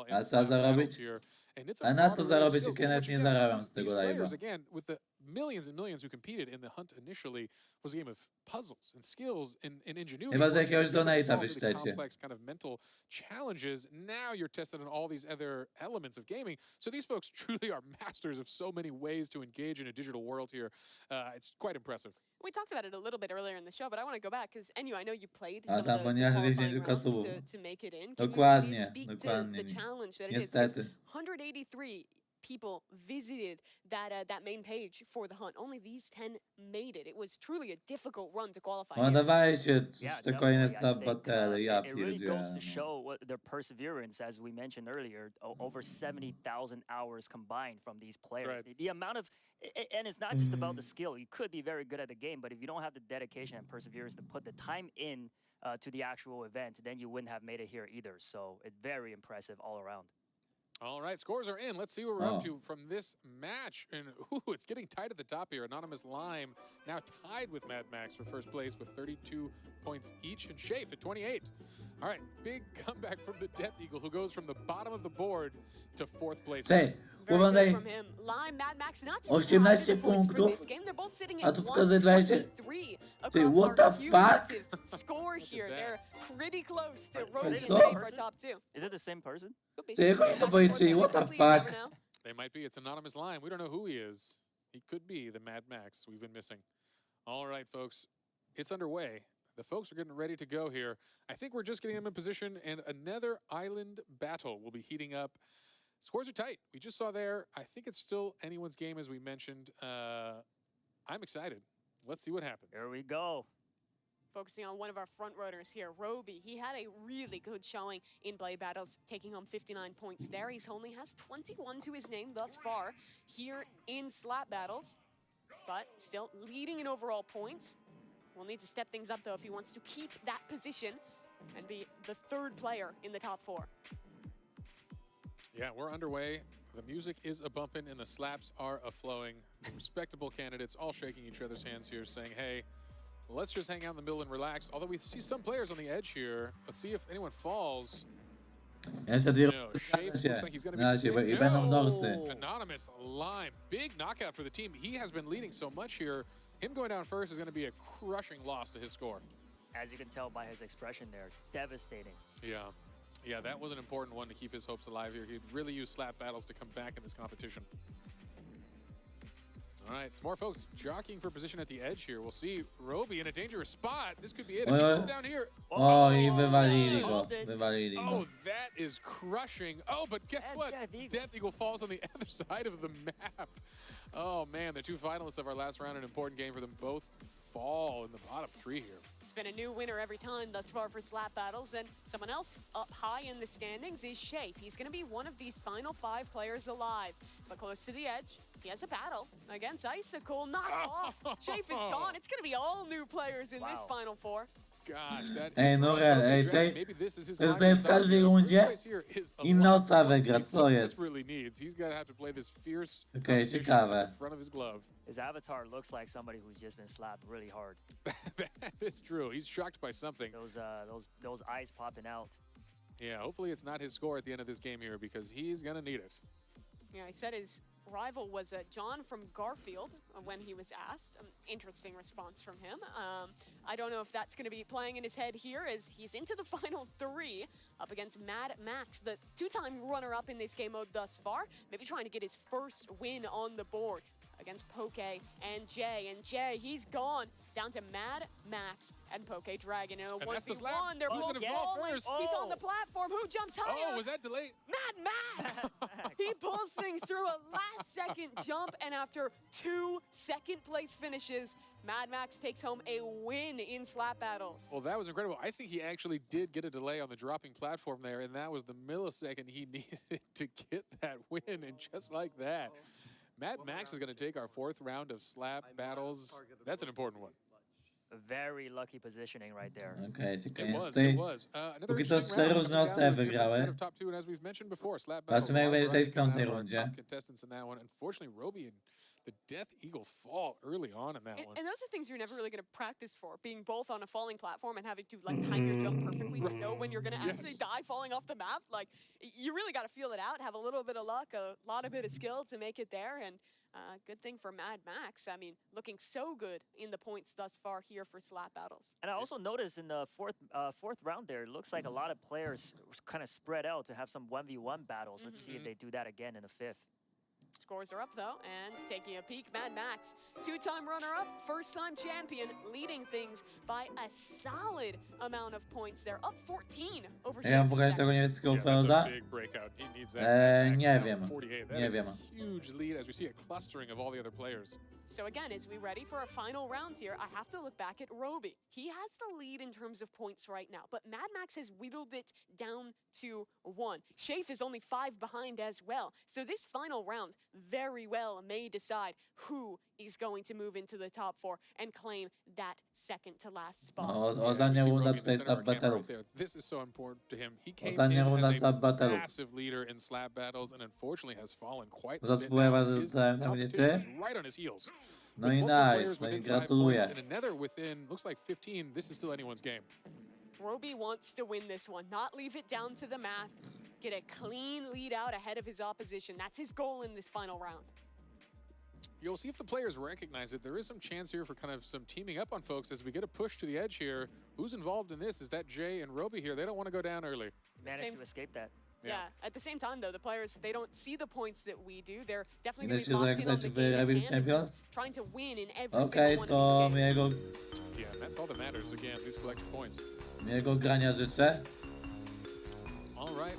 A trzeba zarobić? A na co zarobić, jak ja nawet nie zarabiam z tego live'a? Millions and millions who competed in the hunt initially was a game of puzzles and skills and ingenuity. Chyba, że jakiegoś donate'a wyślecie. Complex kind of mental challenges. Now you're tested on all these other elements of gaming. So these folks truly are masters of so many ways to engage in a digital world here. It's quite impressive. We talked about it a little bit earlier in the show, but I want to go back because Enyu, I know you played A some tam, of bo the nie aż qualifying 10 rounds kasów. to make it in. Dokładnie, Can you speak dokładnie. to the challenge that it is? 'Cause Niestety. 183 people visited that main page for the hunt. Only these 10 made it. It was truly a difficult run to qualify. No dawajcie te kolejne definitely, I think, sabatele, ja it really goes pierdzielę. to show what their perseverance, as we mentioned earlier, over 70,000 hours combined from these players. Right. The amount of, and it's not just about the skill. You could be very good at the game, but if you don't have the dedication and perseverance to put the time in to the actual event, then you wouldn't have made it here either. So it's very impressive all around. All right, scores are in. Let's see what we're up to from this match. And it's getting tight at the top here. Anonymous Lime now tied with Mad Max for first place with 32 points each, and Shafe at 28. All right, big comeback from the Death Eagle, who goes from the bottom of the board to 4th place. Cześć, oglądaj 18 punktów, a tu pokazuje 20. Ty, what the fuck? Score here. They're pretty close to Co? Roby for top 2. Is it the same person? Czy jak oni to powiedzieli, what the fuck? They might be. It's Anonymous Lime. We don't know who he is. He could be the Mad Max we've been missing. All right, folks. It's underway. The folks are getting ready to go here. I think we're just getting them in position, and another island battle will be heating up. Scores are tight. We just saw there. I think it's still anyone's game, as we mentioned. I'm excited. Let's see what happens. Here we go. Focusing on one of our front runners here, Roby. He had a really good showing in Blade Battles, taking home 59 points there. He only has 21 to his name thus far here in Slap Battles, but still leading in overall points. We'll need to step things up, though, if he wants to keep that position. and be the third player in the top 4. Yeah, we're underway. The music is a-bumping and the slaps are a-flowing. The respectable candidates all shaking each other's hands here, saying, hey, let's just hang out in the middle and relax. Although we see some players on the edge here. Let's see if anyone falls. Jeszcze dwie No, Shape rundy looks się. like he's going to Na be razie sick. i będą No! dorsy. Anonymous Lime. Big knockout for the team. He has been leading so much here. Him going down first is going to be a crushing loss to his score. As you can tell by his expression there, devastating. Yeah. Yeah, that was an important one to keep his hopes alive here. He'd really use slap battles to come back in this competition. All right, some more folks jockeying for position at the edge here. We'll see Roby in a dangerous spot. This could be it. If he goes down here. O, i wywalili go. Wywalili Oh, go. that is crushing. Oh, but guess what? Death Eagle falls on the other side of the map. Oh, man, the two finalists of our last round, an important game for them, both fall in the bottom 3 here. It's been a new winner every time thus far for slap battles, and someone else up high in the standings is Shape. He's going to be one of these final 5 players alive, but close to the edge. He has a battle against Icicle. Knocked off. Shape is gone. It's going to be all new players in this final 4. Gosh, that Ej, is no right. real, Okay, ej, Dragon, tej, maybe this is his to jest confidence w każdej out here. rundzie First place here is a inna lot of osoba points wygra, he co jest? desperately needs. He's going to have to play this fierce Okej, competition ciekawe. at the front of his glove. His avatar looks like somebody who's just been slapped really hard. That is true. He's shocked by something. Those eyes popping out. Yeah, hopefully it's not his score at the end of this game here because he's going to need it. Yeah, he said his rival was John from Garfield when he was asked. Interesting response from him. I don't know if that's going to be playing in his head here as he's into the final 3 up against Mad Max, the 2-time runner-up in this game mode thus far. Maybe trying to get his first win on the board against Poke and Jay. And Jay, he's gone down to Mad Max and Poke Dragon. In a 1v1, they're both falling. First? He's on the platform. Who jumps higher? Oh, was that delayed? Mad Max! He pulls things through a last-second jump, and after 2 second-place finishes, Mad Max takes home a win in slap battles. Well, that was incredible. I think he actually did get a delay on the dropping platform there, and that was the millisecond he needed to get that win, and just like that. Mad Max is going to take our 4th round of slap battles. That's an important one. A very lucky positioning right there. Okej, ciekawe It jest was, tej... it was. Another Póki co interesting 4 round różne coming down osoby with a different wygrały. set of top 2, and as we've mentioned before, slap battles. Zobaczymy, jak będzie tej w come out piątej of our rundzie. top contestants in that one. Unfortunately, Roby and the Death Eagle fall early on in that one. And those are things you're never really going to practice for, being both on a falling platform and having to like time your jump perfectly to know when you're going to actually die falling off the map. Like, you really got to feel it out, have a little bit of luck, a lot of bit of skill to make it there, and good thing for Mad Max. I mean, looking so good in the points thus far here for slap battles. And I also noticed in the fourth round there, it looks like a lot of players kind of spread out to have some 1v1 battles. Let's see if they do that again in the 5th. Scores are up, though, and taking a peek, Mad Max, 2-time runner-up, first-time champion, leading things by a solid amount of points there, up 14 over Ja mam pokazać tego niemieckiego Felda? Nie wiem. Nie wiem. Huge lead as we see a clustering of all the other players. So again, as we ready for a final round here, I have to look back at Roby. He has the lead in terms of points right now, but Mad Max has whittled it down to 1. Shafe is only 5 behind as well. So this final round very well may decide who is going to move into the top 4 and claim that second to last spot. Ostatnia runda tutaj slap battlów. This is so important to him. He came Ostatnia in runda as a slap battlów. massive leader in slap battles and unfortunately has fallen quite a To bit spływa, now. że His dostałem tam nie competition ty. is right on his heels. No With i multiple nice, players no i within 5 points gratuluję. and another within, looks like 15, this is still anyone's game. Roby wants to win this one, not leave it down to the math, get a clean lead out ahead of his opposition. That's his goal in this final round. You'll see if the players recognize it. There is some chance here for kind of some teaming up on folks as we get a push to the edge here. Who's involved in this? Is that Jay and Roby here? They don't want to go down early. Managed to escape that. Yeah. At the same time, though, the players, they don't see the points that we do. They're definitely Idę going to się be locked in on zapisać the w game at Rebel hand and Champions. just trying to win in every Okej, single to one of these games. Yeah, and that's all that matters. Again, these collective points. Miłego grania życzę.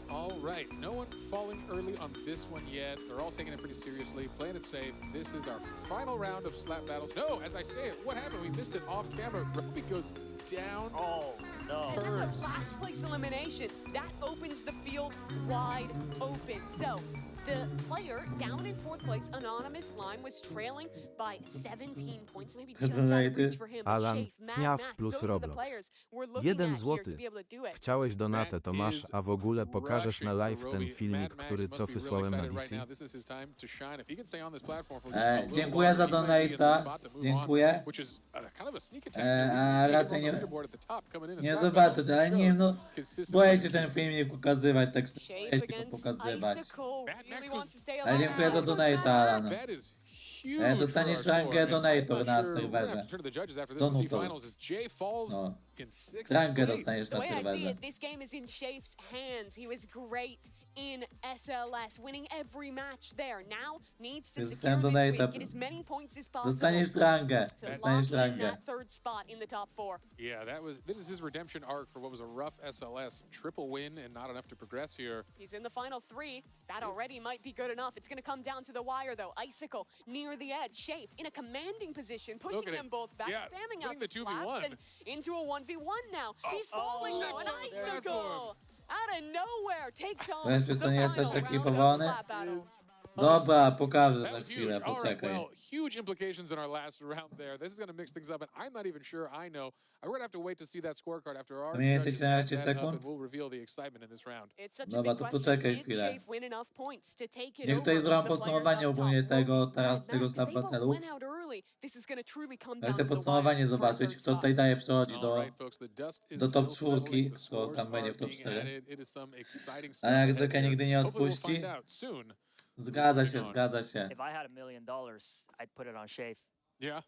All right. No one falling early on this one yet. They're all taking it pretty seriously, playing it safe. This is our final round of slap battles. No, as I say it, what happened? We missed it off camera. Roby goes down. Oh, no. And that's a last place elimination. That opens the field wide open. So the player down in 4th place, Anonymous Lime, was trailing by 17 points, maybe just out of reach for him. But Alan, Shafe, Mad Fniaf Max, plus those are the Roblox. players we're looking 1 at here to złoty. be able to do it. Chciałeś donatę, to masz, a w ogóle pokażesz na live ten filmik, który co wysłałem na DC? Dziękuję za donata. Dziękuję. A raczej nie zobaczę, ale nie wiem, no boję się ten filmik pokazywać, tak boję się go pokazywać. Ale dziękuję za donata, Alan. Dostaniesz rangę donator na serwerze. Donator. No. Rangę dostaniesz na serwerze. This game is in Shafe's hands. He was great in SLS, winning every match there. Now needs to secure this win, get as many points as possible. Dostaniesz rangę. Dostaniesz To lock in rangę. that 3rd spot in the top 4. Yeah, this is his redemption arc for what was a rough SLS. Triple win and not enough to progress here. He's in the final 3. That already might be good enough. It's going to come down to the wire, though. Icicle near the edge. Shafe in a commanding position, pushing them both back, spamming out the slaps, and into a 1v1 now. He's falling, though, and Icicle out of nowhere takes home Wiesz, the co nie jesteś final taki round of powolony? slap battles. Dobra, pokażę That za was huge. chwilę, All right, poczekaj. well, huge implications in our last round there. This is going to mix things up, and I'm not even sure I know. We're going to have to wait to see that scorecard after our Mniej judges więcej add 17 that up, sekund. and we'll reveal the excitement in this round. It's such a Dobra, big to question. poczekaj Did chwilę. Shafe win enough points to take it Niech over ktoś zrobi from the players podsumowanie up top? ogólnie tego, Roby, teraz Mad tego Max, they both slap-battle'ów. went out early. This is going to truly come Ja down chcę to the podsumowanie wire for a zobaczyć, 3rd kto spot. tutaj daje przechodzi All right, folks, the dust is do top still settling. 4, The kto scores tam będzie are w top being 4. added. It is some exciting stuff Ale jak ahead zwykle here. nigdy nie Hopefully we'll odpuści. find out soon. Zgadza się, zgadza się. If I had $1 million, I'd put it on Shafe. Yeah.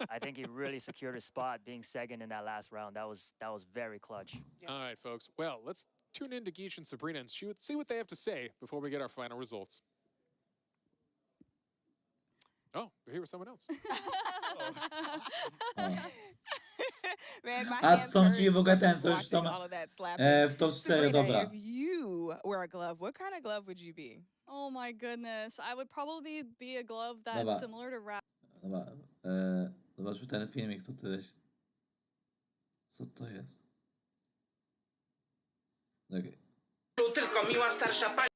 I think he really secured his spot, being second in that last round. That was very clutch. All right, folks. Well, let's tune in to Geach and Sabrina and see what they have to say before we get our final results. Oh, we're here with someone else. Man, my A hands są hurt ci w ogóle ten, just co już watching są all of that slapping. w top 4, Sabrina, dobra. if you were a glove, what kind of glove would you be? Oh my goodness. I would probably be a glove that's Dobra. similar to Rap. Dobra, zobaczmy ten filmik, co tyś. Co to jest? Okay. Tylko miła starsza pani.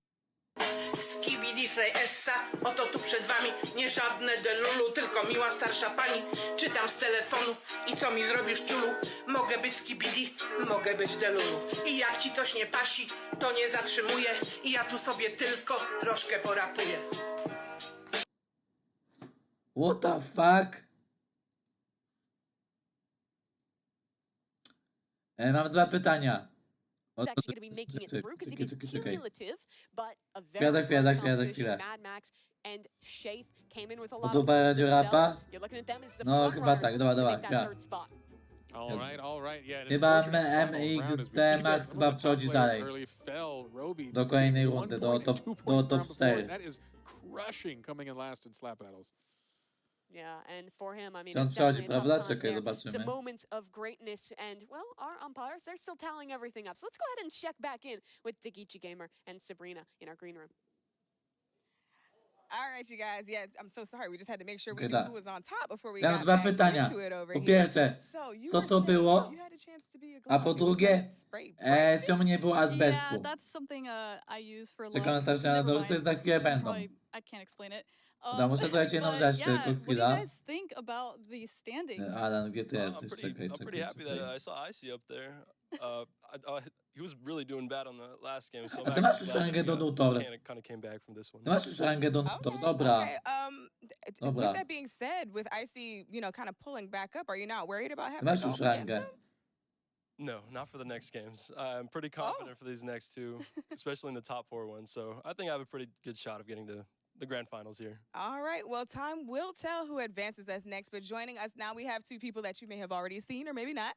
Skibi Disney Essa, oto tu przed wami. Nie żadne delulu, tylko miła starsza pani. Czytam z telefonu i co mi zrobisz, ciulu? Mogę być skibidi, mogę być delulu. I jak ci coś nie pasi, to nie zatrzymuję. I ja tu sobie tylko troszkę porapuję. What the fuck? Mam 2 pytania. It's actually going to be making it through because it is cumulative, but a Chwila, very chwila, close chwila, competition. chwila. Mad Max and Shafe came in with a Bo lot tu of points będzie rapa? themselves. You're looking at them as the No, front chyba runners tak, dobra, to dobra, make that chwila. 3rd spot. All right. Yeah. an Chyba unfortunate final round as we see MXD Max that some chyba of the top przechodzi players dalej. early fell. Roby Do kolejnej taking rundy, 1 do point and top, 2 do points top round before. 4. That is crushing coming in last in slap battles. Yeah, and for him, I mean, Czy on it's przechodzi, definitely a prawda? tough time Czekaj, there. zobaczymy. Some moments of greatness, and well, our umpires, they're still tallying everything up. So let's go ahead and check back in with Dagichi Gamer and Sabrina in our green room. All right, you guys. Yeah, I'm so sorry. We just had to make sure we Okay, knew da. who was on top before we Ja mam got 2 back pytania. into it over Po here. pierwsze, So you co were to saying było? you had a chance to be a A glove po and you drugie, sprayed czemu nie było azbestu? Yeah, that's something I use for Czekam na luck. starsze Never dorsy, mind. za chwilę będą. Probably, I can't explain it. Dobra, muszę zrobić jedną but rzecz, yeah, tylko what do you chwila. guys think about the standings? Alan, gdzie ty jesteś? I'm Czekaj, pretty happy czekaj. that I saw Icy up there. He was really doing bad on the last game, so A ty masz już rangę do Nutor. kind of came back from this one. Ty masz już rangę do Nutor, dobra. Okay, Dobra. with that being said, with Icy, kind of pulling back up, are you not worried about Ty having masz to go już up against rangę. them? No, not for the next games. I'm pretty confident for these next 2, especially in the top 4 ones. So I think I have a pretty good shot of getting to the grand finals here. All right. Well, time will tell who advances us next. But joining us now, we have 2 people that you may have already seen or maybe not,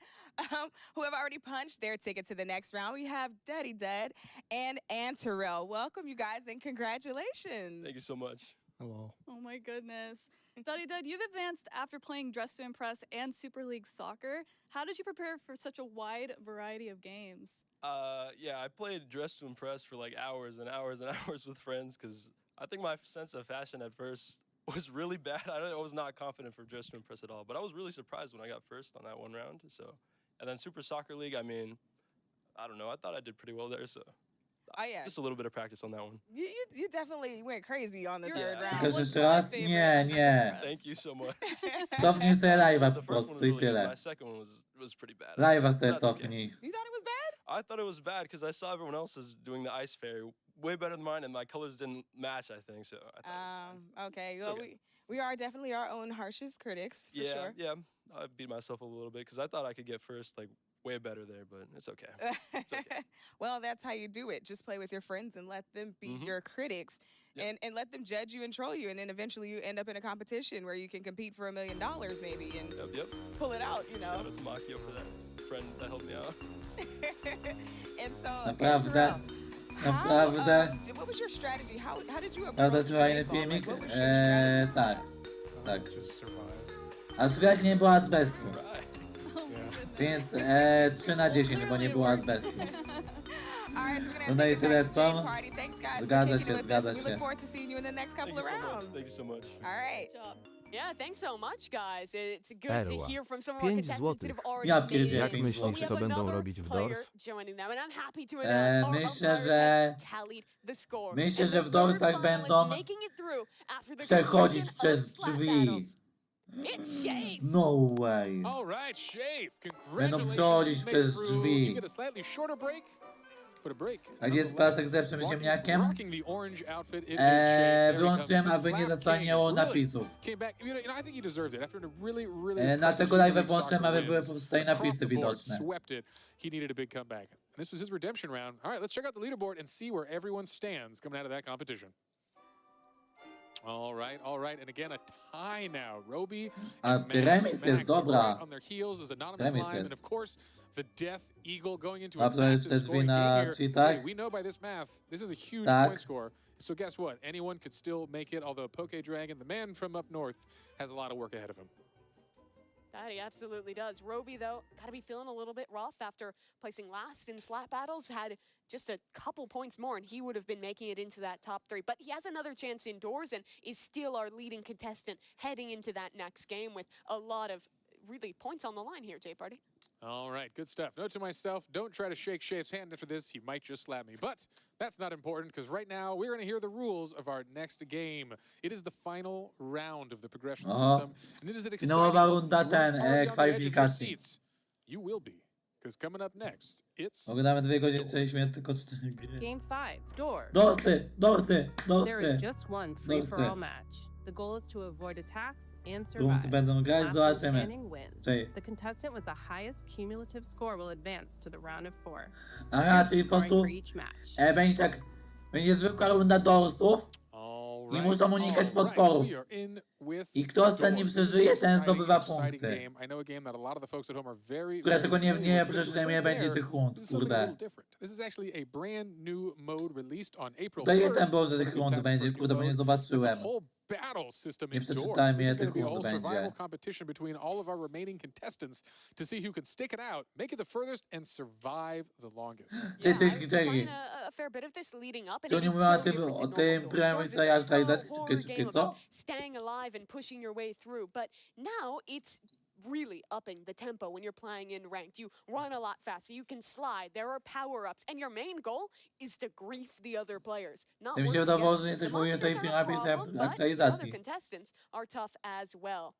who have already punched their ticket to the next round. We have Daddy Dad and Anterel. Welcome, you guys, and congratulations. Thank you so much. Hello. Oh my goodness. Daddy Dad, you've advanced after playing Dress to Impress and Super League Soccer. How did you prepare for such a wide variety of games? Yeah, I played Dress to Impress for like hours and hours and hours with friends because I think my sense of fashion at first was really bad. I was not confident for Dress to Impress at all, but I was really surprised when I got first on that 1 round. So, and then Super Soccer League, I mean, I don't know. I thought I did pretty well there, so Oh yeah. Just a little bit of practice on that one. You definitely went crazy on the third round. Pokaż jeszcze raz? Nie, nie. Thank you so much. Cofnij sobie live'a po The first one was prostu i really good. tyle. My second one was pretty bad. Live'a sobie That's okay. cofnij. You thought it was bad? I thought it was bad because I saw everyone else is doing the ice fairy way better than mine, and my colors didn't match. I think so. I thought it was Okay. It's Well, okay. we are definitely our own harshest critics for sure. Yeah. I beat myself up a little bit because I thought I could get first, like way better there, but it's okay. It's okay. Well, that's how you do it. Just play with your friends and let them be your critics. Yep. And let them judge you and troll you, and then eventually you end up in a competition where you can compete for $1 million maybe and Yep. pull it out, you know. Shout out to Makio for that friend that helped me out. And so, Naprawdę. Naprawdę. what was your strategy? How did you Prawda, approach czy fajny paintball? filmik? Like, what was your strategy? Tak. Tak. Aż jak nie było azbestu. Więc 3 na 10, bo nie było azbestu. No i tyle co? Zgadza się, zgadza się. We look forward to seeing you in the next couple of rounds. Thank you so much. All right. Yeah, thanks so much, guys. It's good to Perła. hear from some of our 5 contestants that złotych. have already Ja made pierdzielę, it. Jak 5 myślisz, złotych. We co have będą another robić w player Doors? joining them, and I'm happy to announce our myślę, players że- have tallied the score. myślę, And że the w Doorsach third finalist będą making it through after the przechodzić conclusion przez of slap drzwi. battles. It's Shane. No way. All right, Shave. Będą Congratulations. przechodzić You made przez it through. drzwi. You get a slightly shorter break. But a break. A gdzie jest pasek z lepszym ziemniakiem? Rocking the orange outfit. It is Shave. There he Wyłączyłem, comes. aby nie Slap zasłaniało King really napisów. Came back. You know, I think he deserved it. After a really Dlatego live włączyłem, aby były po prostu tutaj across napisy the board, widoczne. swept it. He needed a big comeback. This was his redemption round. All right, let's check out the leaderboard and see where everyone stands coming out of that competition. All right. And again, a tie now. Roby A and remis Max jest, dobra. right on their heels as anonymous Remis line. jest. And of course, the Death Eagle going into a Łapałem massive te drzwi scoring na game here. cheatach. Hey, we know by this math, this is a huge Tak. point score. So guess what? Anyone could still make it, although Poke Dragon, the man from up north, has a lot of work ahead of him. That he absolutely does. Roby, though, got to be feeling a little bit rough after placing last in slap battles. Had just a couple points more, and he would have been making it into that top 3. But he has another chance indoors and is still our leading contestant heading into that next game with a lot of really points on the line here, Jay Party. All right, good stuff. Note to myself, don't try to shake Shave's hand after this. He might just slap me. But that's not important because right now we're going to hear the rules of our next game. It is the final round of the progression system. And it is an exciting Finałowa one. runda You weren't already on the edge of your kwalifikacji. seats. You will be. Because coming up next, it's Oglądamy 2 godziny, chcieliśmy tylko 4 gry. Game 5, Doors. Dorsy. There is just one free-for-all match. The goal is to avoid attacks and survive. Dorsy będą grać, Last zobaczymy. standing wins. Czyli, The contestant with the highest cumulative score will advance to the round of 4. aha, czyli po prostu For each match. będzie tak, będzie zwykła runda Dorsów i muszą unikać potworów. We are in with I kto ostatni Doors. przeżyje, ten Exciting, zdobywa exciting punkty. game. I know a game that a lot of the folks at home are very, Które very tylko nie familiar with. przeszedłem, nie będzie tych rund, This is something a kurde. little different. This is actually a brand new mode released on April Tutaj 1st. tam było, że tych Good rund time będzie, for a kurde, new bo nie mode. zobaczyłem. It's a whole battle system Nie indoors. przeczytałem, This ile is going tych to be a rund whole survival będzie. competition between all of our remaining contestants to see who can stick it out, make it the furthest, and survive the longest. Yeah, I was playing a fair bit of this leading up, and Czy it oni is mówią so o tym, different o than tym normal Doors. premium Doors is a realizacji, slow czy horror game co? about staying alive and pushing your way through, but now it's really upping the tempo when you're playing in ranked. You run a lot faster, you can slide, there are power-ups, and your main goal is to grief the other players. Not Tym się work wydawało, together. że nie The jesteś mówił o tej monsters are a pierwszej problem, but the other aktualizacji. contestants are tough as well.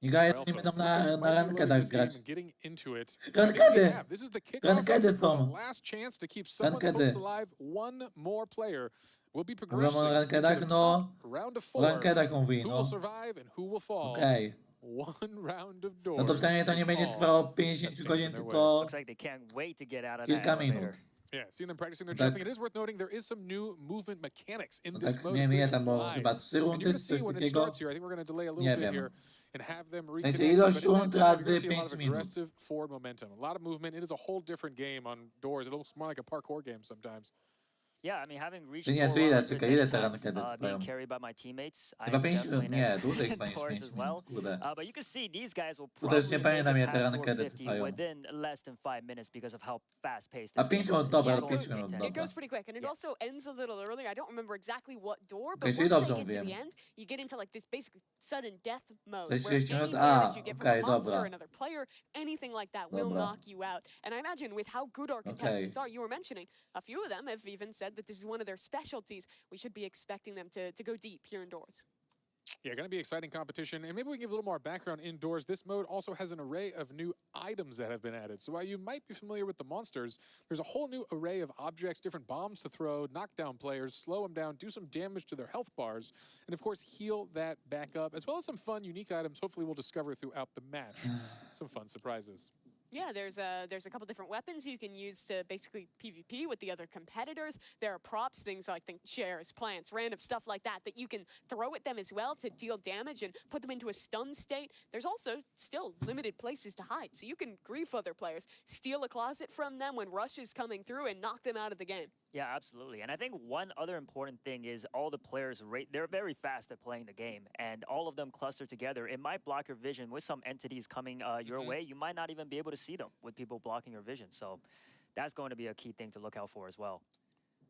I grają, Well, nie folks, będą looks like na we might be loading rankedach this game grać. and getting into it. Rankedy! I think we have. This is the kickoff Rankedy for the są. last chance to keep someone's Rankedy. hopes alive. One more player will be Mówią progressing o to rankedach, the no. top round of O 4. rankedach mówi, Who no. will survive and who will fall? Okej. One round of doors. No to przynajmniej to nie is będzie all trwało that 50 stands godzin, in their way. tylko Looks like they can't wait to get out of that kilka elevator. minut. Yeah, seeing them practicing their Tak. jumping, it is worth noting there is some new movement mechanics in No this tak, mode. nie wiem ile including tam było, slide. chyba 3 And you're rundy, gonna czy see coś when it takiego. starts here, I think we're going to delay a little Nie bit wiem. here and have them sensie reconnect. ilość But in that rund time, you're razy gonna see a lot 5 of minut. aggressive forward momentum, a lot of movement. It is a whole different game on doors. It looks more like a parkour game sometimes. Yeah, I mean, having reached Nie, full czy ile, 100 czekaj, many ile te times, rankedy trwają? being carried by my teammates, I Chyba 5 definitely minut, an nie, expert dłużej in chyba niż doors 5 as minut, well. kurde. But you can see these guys will Tutaj już probably nie make pamiętam, it ile te past rankedy 450 trwają. within less than 5 minutes because of how fast-paced A this 5 game minut, is. dobra, It's do going 5 to be minut, intense. It goes pretty quick, and it also ends a little earlier. I don't remember exactly what door, but Okej, czyli once dobrze they get to mówiłem. the end, you get into like this basically sudden death mode, Cześć, where 30 any minut? player A, that you get from a okej, monster, dobra. another player, anything like that will Dobra. knock you out. And I imagine with how good our contestants are, you were mentioning a few of them have even said that this is one of their specialties. We should be expecting them to go deep here indoors. Yeah, going to be exciting competition. And maybe we can give a little more background indoors. This mode also has an array of new items that have been added. So while you might be familiar with the monsters, there's a whole new array of objects, different bombs to throw, knock down players, slow them down, do some damage to their health bars, and of course, heal that back up, as well as some fun, unique items hopefully we'll discover throughout the match. Some fun surprises. Yeah, there's a couple different weapons you can use to basically PvP with the other competitors. There are props, things like chairs, plants, random stuff like that that you can throw at them as well to deal damage and put them into a stun state. There's also still limited places to hide, so you can grief other players, steal a closet from them when Rush is coming through and knock them out of the game. Yeah, absolutely. And I think one other important thing is all the players, they're very fast at playing the game, and all of them cluster together. It might block your vision with some entities coming your way. You might not even be able to see them with people blocking your vision. So that's going to be a key thing to look out for as well.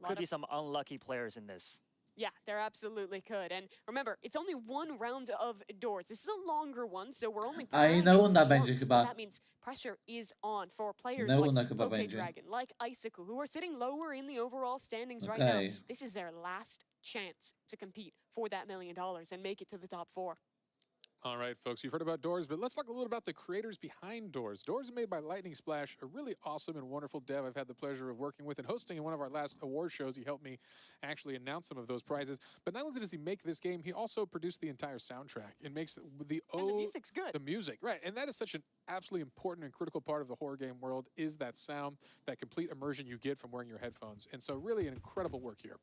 Could be some unlucky players in this. Yeah, there absolutely could. And remember, it's only one round of doors. This is a longer one, so we're only A playing inna runda once, będzie but chyba. that means pressure is on for players Inna like runda chyba Poke będzie. Dragon, like Icicle, who are sitting lower in the overall standings right Okay. now. This is their last chance to compete for that $1 million and make it to the top 4. All right, folks, you've heard about Doors, but let's talk a little about the creators behind Doors. Doors are made by Lightning Splash, a really awesome and wonderful dev I've had the pleasure of working with and hosting in one of our last award shows. He helped me actually announce some of those prizes. But not only does he make this game, he also produced the entire soundtrack. It makes And the music's good. The music, right. And that is such an absolutely important and critical part of the horror game world is that sound, that complete immersion you get from wearing your headphones. And so really an incredible work here.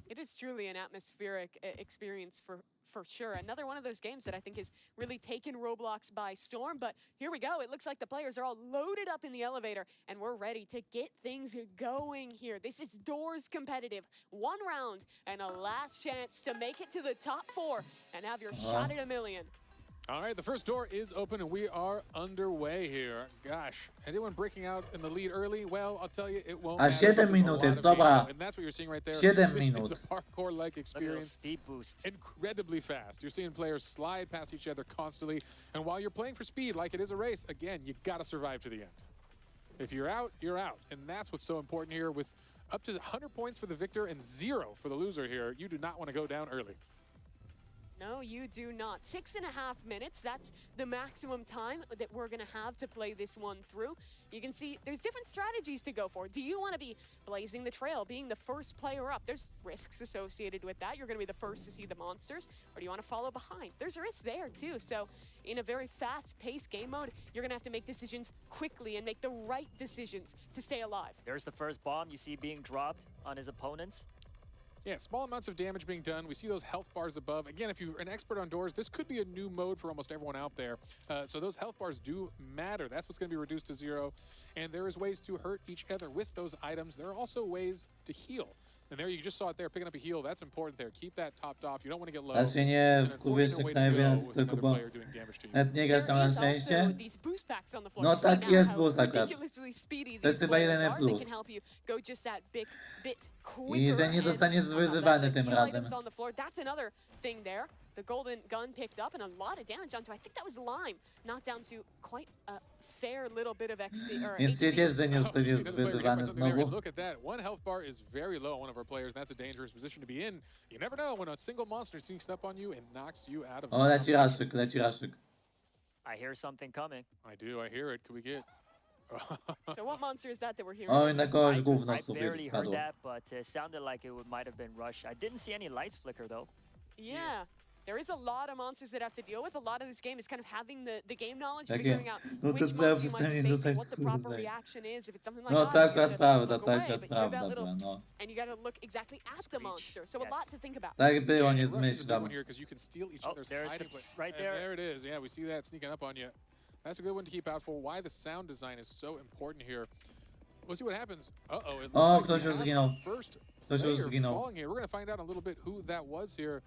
It is truly an atmospheric experience for sure. Another one of those games that I think has really taken Roblox by storm. But here we go. It looks like the players are all loaded up in the elevator, and we're ready to get things going here. This is Doors competitive. One round and a last chance to make it to the top 4 and have your shot at $1 million. All right, the first door is open and we are underway here. Gosh, anyone breaking out in the lead early? Well, I'll tell you, it won't A matter. 7 minut jest, dobra. And that's what you're seeing right there. 7 This minut. is a parkour-like experience. Speed boosts. Incredibly fast. You're seeing players slide past each other constantly. And while you're playing for speed, like it is a race, again, you got to survive to the end. If you're out, you're out. And that's what's so important here. With up to 100 points for the victor and 0 for the loser here, you do not want to go down early. No, you do not. 6.5 minutes, that's the maximum time that we're gonna have to play this one through. You can see there's different strategies to go for. Do you wanna be blazing the trail, being the first player up? There's risks associated with that. You're gonna be the first to see the monsters. Or do you wanna follow behind? There's risks there too. So in a very fast-paced game mode, you're gonna have to make decisions quickly and make the right decisions to stay alive. There's the first bomb you see being dropped on his opponents. Yeah, small amounts of damage being done. We see those health bars above. Again, if you're an expert on Doors, this could be a new mode for almost everyone out there. So those health bars do matter. That's what's going to be reduced to 0. And there is ways to hurt each other with those items. There are also ways to heal. And there you just saw it there, picking up a heal. That's important there. Keep that topped off. You don't want to get low. A się nie wkurwiesz jak najwięcej, tylko bo nawet nie grasz tam na szczęście. No tak jest boost akurat. To jest chyba jedyny plus. I że nie zostaniesz wyzywany tym razem. That's another thing there. The golden gun picked up and a lot of damage onto, I think that was Lime, knocked down to quite a fair little bit of XP. Więc się cieszę, że nie zostaniesz wyzywany znowu. Look at that. One health bar is very low on one of our players. That's a dangerous position to be in. You never know when a single monster sneaks up on you and knocks you out of O, leci raszyk, leci raszyk. I hear something coming. I do, I hear it. Can we get... So what monster is that we're hearing? Oj, na kogoś gówno I z sufit barely heard spadło. that, but it sounded like it might have been Rush. I didn't see any lights flicker though. Yeah. There is a lot of monsters that have to deal with. A lot of this game is kind of having the game knowledge, Takie, figuring out no which to trzeba monster you might be przynajmniej facing, rzucać what the proper kurde. reaction is. If it's something like No that, taka prawda, taka prawda, little, no. and you got to look exactly at the monster. So a lot to think about. Tak było, nie Rush is a good one zmyślam. here because you can steal each other's there's hiding the place. right And there. there it is. Yeah, we see that sneaking up on you. That's a good one to keep out for. Why the sound design is so important here. We'll see what happens. Uh-oh. It looks O, like ktoś we już have zginął. our first Ktoś już player zginął. falling here. We're going to find out a little bit who that was here.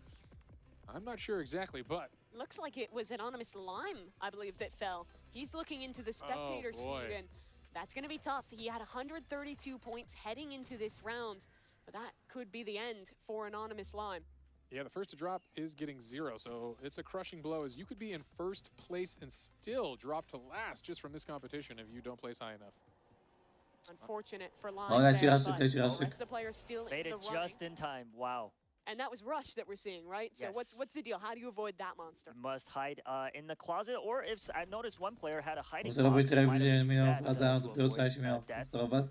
I'm not sure exactly, but Looks like it was Anonymous Lime, I believe, that fell. He's looking into the spectator seat, and that's going to be tough. He had 132 points heading into this round, but that could be the end for Anonymous Lime. yeah, the first to drop is getting 0, so it's a crushing blow as you could be in first place and still drop to last just from this competition if you don't place high enough. Unfortunate for Lime O, leci there, Raszyk, but leci the Raszyk. rest of the players still Made in it the running. just in time. Wow. And that was Rush that we're seeing, right? So Yes. what's the deal? How do you avoid that monster? Must hide in the closet, or if I noticed one player had a hiding Muszę robić box, tyle, might have gdzie used miał that wracając, to dopiero avoid, trzeba się miał death. wpistować.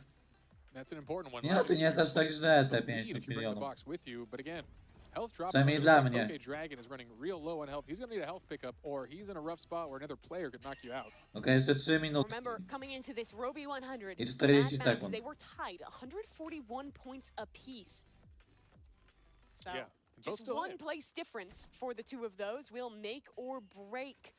That's an important one. Nie, to nie jest aż tak źle, te Lead 50 if you bring the milionów. box with you, but again, health drop. Przynajmniej dla mnie. Okay, Dragon is running real low on health. He's going to need a health pickup, or he's in a rough spot where another player could knock you out. Okej, jeszcze 3 minuty. Remember, coming into this Roby 100, I 40 Mad Max, sekund. they were tied, 141 points apiece. So Yeah, both just still one in. place difference for the two of those will make or break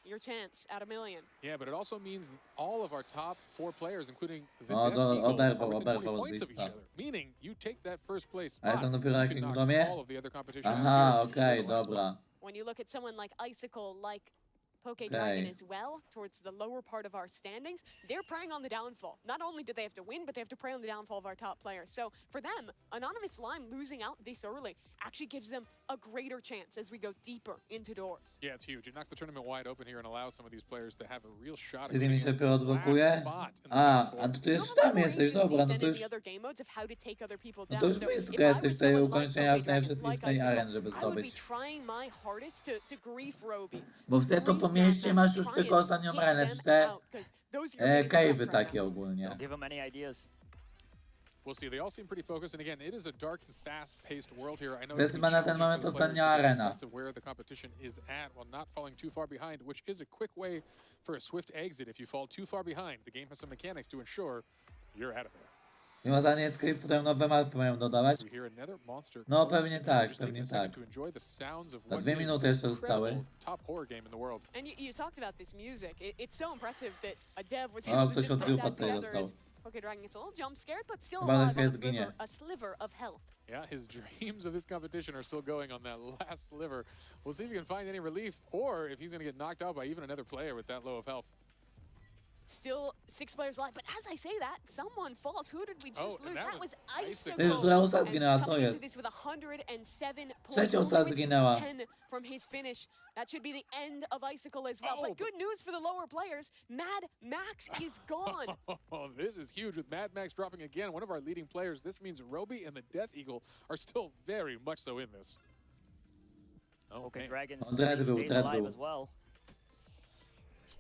your chance at $1 million. Yeah, but it also means all of our top 4 players, including the O, Death Eagle, oberwał, are within 20 oberwał od points of each Blitza. other. Meaning, you take that first place A jestem spot, dopiero na you can jakim knock gromie? all of the other competition out Aha, here and secure okej, the last dobra. When you look at someone like Icicle, like Poke Okay. Dragon as well, towards the lower part of our standings, they're preying on the downfall. Not only do they have to win, but they have to prey on the downfall of our top players. So for them, Anonymous Lime losing out this early actually gives them a greater chance as we go deeper into doors. Yeah, it's huge. It knocks the tournament wide open here and allows some of these players to have a real shot at Czyli mi getting się in dopiero last odblokuje? spot in the A, top 4. a to ty You już have tam more jesteś, agency dobra, no than to in już... the other game modes of how to take other people No down. to już So blisko if I jesteś was tutaj someone ukończenia like przynajmniej Poke wszystkich Dragon, w tej like arenie, żeby Icicle, I would be zdobyć. trying my hardest to grief Roby. Bo wtedy to po mieście masz już tylko ostatnią arenę, czy te cave'y takie ogólnie. Don't give them any ideas. We'll see. They all seem pretty focused, and again, it is a dark and fast-paced world here. I know To jest it can chyba be na ten challenging moment for the players ostatnia to get a arena. sense of where the competition is at while not falling too far behind, which is a quick way for a swift exit. If you fall too far behind, the game has some mechanics to ensure you're out of there. Mimo za niemieckiej potem nowe mapy mają dodawać. We hear another monster No close pewnie to tak, just taking pewnie a second tak. to enjoy the sounds of Na what 2 is minuty an jeszcze zostały. incredible top horror game in the world. And you talked about this music. It's so impressive that a dev was O, able to ktoś just od put grupa that tutaj together dostał. as Poke Dragon gets a little jump scared, but still Chyba za alive chwilę on zginie. a sliver of health. Yeah, his dreams of this competition are still going on that last sliver. We'll see if he can find any relief or if he's going to get knocked out by even another player with that low of health. Still 6 players alive, but as I say that, someone falls. Who did we just and lose? that That was was Icicle. To już druga osoba And zginęła, co coming into jest? this with 107 points, Trzecia osoba only zginęła. 10 from his finish. That should be the end of Icicle as well. Oh, But good news for the lower players, Mad Max is gone. Oh, this is huge with Mad Max dropping again, one of our leading players. This means Roby and the Death Eagle are still very much so in this. Oh, Okay, man. Dragon Dread był, stays Dread alive był. as well.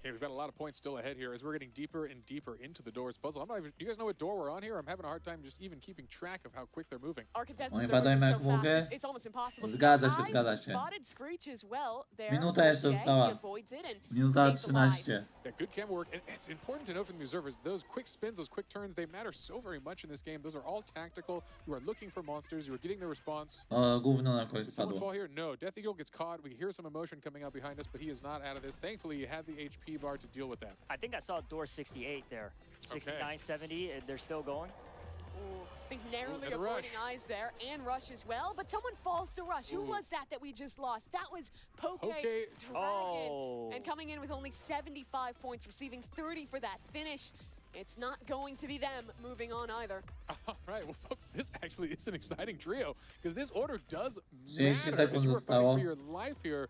Okay, we've got a lot of points still ahead here as we're getting deeper and deeper into the doors puzzle. I'm not even, do you guys know what door we're on here? I'm having a hard time just even keeping track of how quick they're moving. Our contestants Oni are badają moving jak so mogę. fast, it's almost impossible. Zgadza się, Eyes zgadza się. spotted Screech as well there. Minuta jeszcze Jay, została. he avoids it and Minuta stays alive. 13. Yeah, good camera work. And it's important to note from the observers, those quick spins, those quick turns, they matter so very much in this game. Those are all tactical. You are looking for monsters. You are getting the response. O, gówno na kogoś Did someone spadło. fall here? No. Death Eagle gets caught. We hear some emotion coming out behind us, but he is not out of this. Thankfully, he had the HP bar to deal with that. I think I saw door 68 there. 69, 70, and they're still going. Ooh, I think narrowly and avoiding Rush. eyes there, and Rush as well. But someone falls to Rush. Who Ooh. was that we just lost? That was Poke Poke. Dragon. Oh. And coming in with only 75 points, receiving 30 for that finish. It's not going to be them moving on either. All right, well, folks, this actually is an exciting trio because this order does 30 matter as sekund you are fighting zostało. for your life here.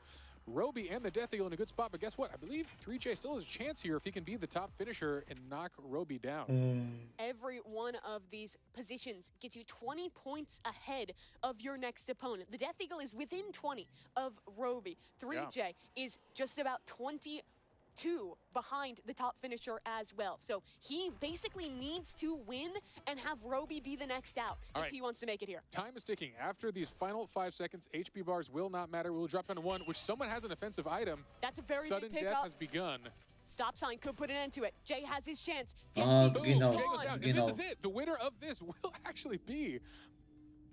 Roby and the Death Eagle in a good spot, but guess what? I believe 3J still has a chance here if he can be the top finisher and knock Roby down. Every one of these positions gets you 20 points ahead of your next opponent. The Death Eagle is within 20 of Roby. 3J is just about 22 behind the top finisher as well. So he basically needs to win and have Roby be the next out All if right. he wants to make it here. Time is ticking. After these final 5 seconds, HP bars will not matter. We will drop down to 1, which someone has an offensive item. That's a very Sudden big death pickup. has begun. Stop sign could put an end to it. Jay has his chance. Oh, Death Boom, Eagle's zginął. Jay goes gone. down. And this Zginął. is it. The winner of this will actually be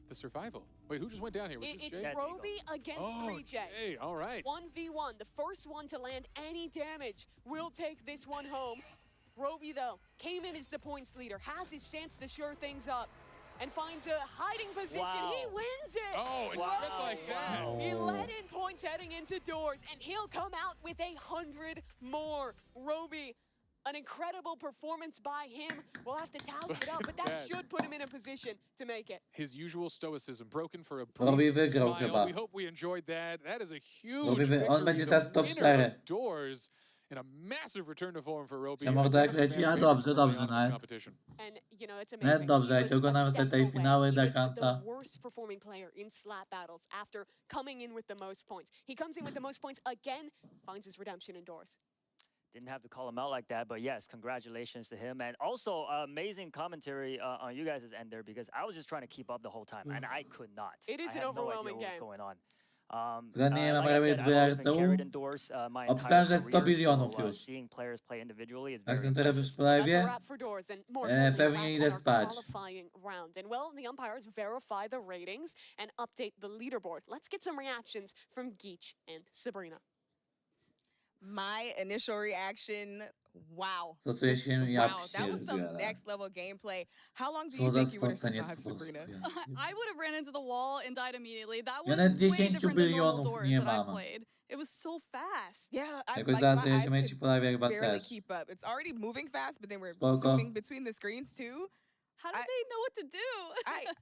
the survival. Wait, who just went down here? Was this It's Jay? Roby against Oh, 3J. Jay. All right. 1v1, the first one to land any damage will take this one home. Roby, though, came in as the points leader, has his chance to shore things up. and finds a hiding position. Wow. He wins it. Oh, and Wow. just like that. 11 points heading into doors, and he'll come out with 100 more. Roby, an incredible performance by him. We'll have to tally it up, but that Bad. should put him in a position to make it. His usual stoicism broken for a Robbie brief wygrał smile. chyba. We hope we enjoyed that. That is a huge Robbie on victory. będzie The teraz top winner 4. of doors and a massive return to form for Roby. Ja mordę jak leci, a dobrze, dobrze nawet. And you know, it's Nawet amazing. dobrze, He jak was oglądamy a sobie step tej away. finały He was Dakanta. the worst performing player in slap battles after coming in with the most points. He comes in with the most points again, finds his redemption in doors. Didn't have to call him out like that, but yes, congratulations to him. And also, amazing commentary on you guys' end there, because I was just trying to keep up the whole time, and I could not. It is I an had no idea overwhelming what was game. going on. Względnie mam Like I prawie said, 2 I've always been RCU. carried indoors my Obstałem, entire że 100 career, bilionów so już. seeing players play individually is Tak, very są teraz już impressive. w That's a live. wrap for doors, and more importantly, Pewnie a wrap idę on our spać. qualifying round. And well, the umpires verify the ratings and update the leaderboard. Let's get some reactions from Geach and Sabrina. My initial reaction, wow. To co się Just ja wow, that was some pierdzielę. next level gameplay. How long do Co you za think you would have spoceniec survived, po prostu. Sabrina? I would have ran into the wall and died immediately. That Ja was nawet way 10 different than normal bilionów doors nie that I've mam. played. It was so fast. Yeah, Jakoś my zaraz eyes jedziemy could ci po live chyba barely też. keep up. It's already moving fast, but then we're Spoko. zooming between the screens too. How did they know what to do?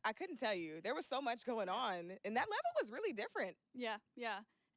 I couldn't tell you. There was so much going on, and that level was really different. Yeah.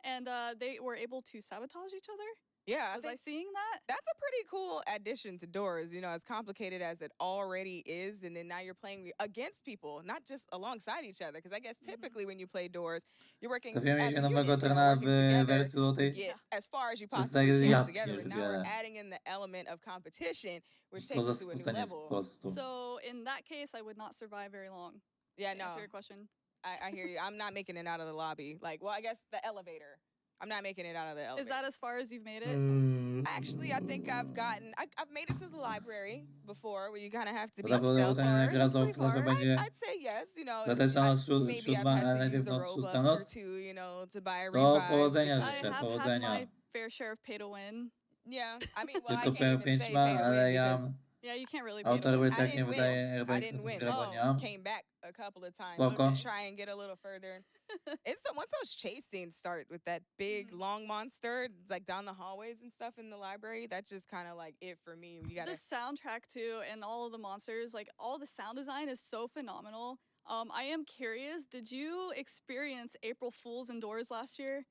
And they were able to sabotage each other? Yeah, Was I seeing that? That's a pretty cool addition to doors, you know, as complicated as it already is. And then now you're playing against people, not just alongside each other. Because I guess typically when you play doors, you're working as a Trafiłem się unit, nowego you know, trena working w together wersji to złotej. get as far as you Przez possibly ja can together. And now we're pierdzielę. adding in the element of competition, which Co takes za it to a new spoceniec po level. prostu. So in that case, I would not survive very long. Yeah, To no. answer your question. I hear you. I'm not making it out of the lobby. Like, well, I guess the elevator. I'm not making it out of the elevator. Is that as far as you've made it? Actually, I think I've made it to the library before, where you kind of have to be To stealth. ten raz to będzie. I'd say yes, you know. Zateczano Maybe I've 7, had ale to najpierw use a noc, 6 Robux or noc. 2, you know, to buy a To revive. powodzenia I życzę, have had powodzenia. my fair share of pay to win. Yeah, I mean, well, I Tylko can't even 5 say ma, pay to ale win ja because Yeah, you can't really pay to autor win. łytek I nie didn't wydaje win. I airbag, didn't co win. grę, bo I nie mam. came back a couple of times Spoko. to try and get a little further. It's once those chase scenes start with that big long monster, it's like down the hallways and stuff in the library. That's just kind of like it for me. You gotta. The soundtrack too, and all of the monsters, like all the sound design is so phenomenal. I am curious, did you experience April Fool's indoors last year?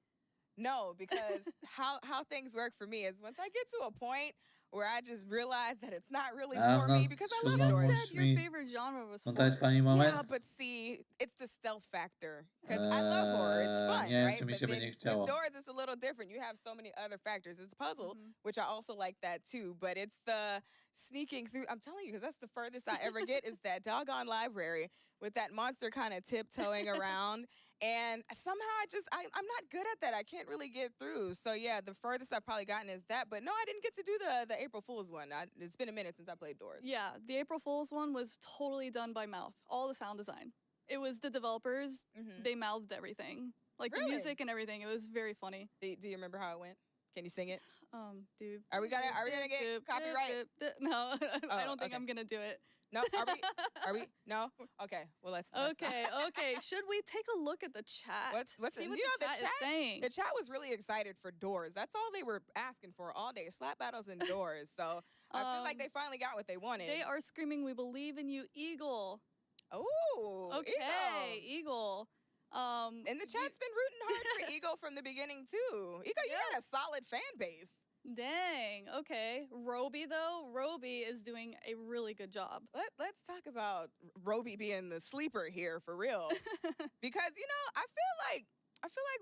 No, because how things work for me is once I get to a point where I just realize that it's not really for me because I love siódmą doors. musisz Your mi favorite genre was podać horror. funny moment. Yeah, but see, it's the stealth factor. Because I love horror. It's fun, Nie wiem, right? czy mi But się then będzie with chciało. doors, it's a little different. You have so many other factors. It's puzzle, which I also like that too. But it's the sneaking through. I'm telling you, because that's the furthest I ever get is that doggone library with that monster kind of tiptoeing around. And somehow I'm not good at that. I can't really get through. So yeah, the furthest I've probably gotten is that. But no, I didn't get to do the April Fool's one. It's been a minute since I played doors. Yeah, the April Fool's one was totally done by mouth. All the sound design. It was the developers. They mouthed everything. Like the Really? music and everything. It was very funny. Do you remember how it went? Can you sing it? Dude. Are we gonna get copyright? No, I don't think okay. I'm gonna do it. No, are we? No. Okay. Well, let's. Okay. Should we take a look at the chat? What's See it? what You know, the chat is saying? The chat was really excited for doors. That's all they were asking for all day: slap battles and doors. So I feel like they finally got what they wanted. They are screaming, "We believe in you, Eagle." Oh, okay, Eagle. And the chat's been rooting hard for Eagle from the beginning too. Eagle, you got a solid fan base. Dang. Okay. Roby though, Roby is doing a really good job. Let's talk about Roby being the sleeper here for real, because you know I feel like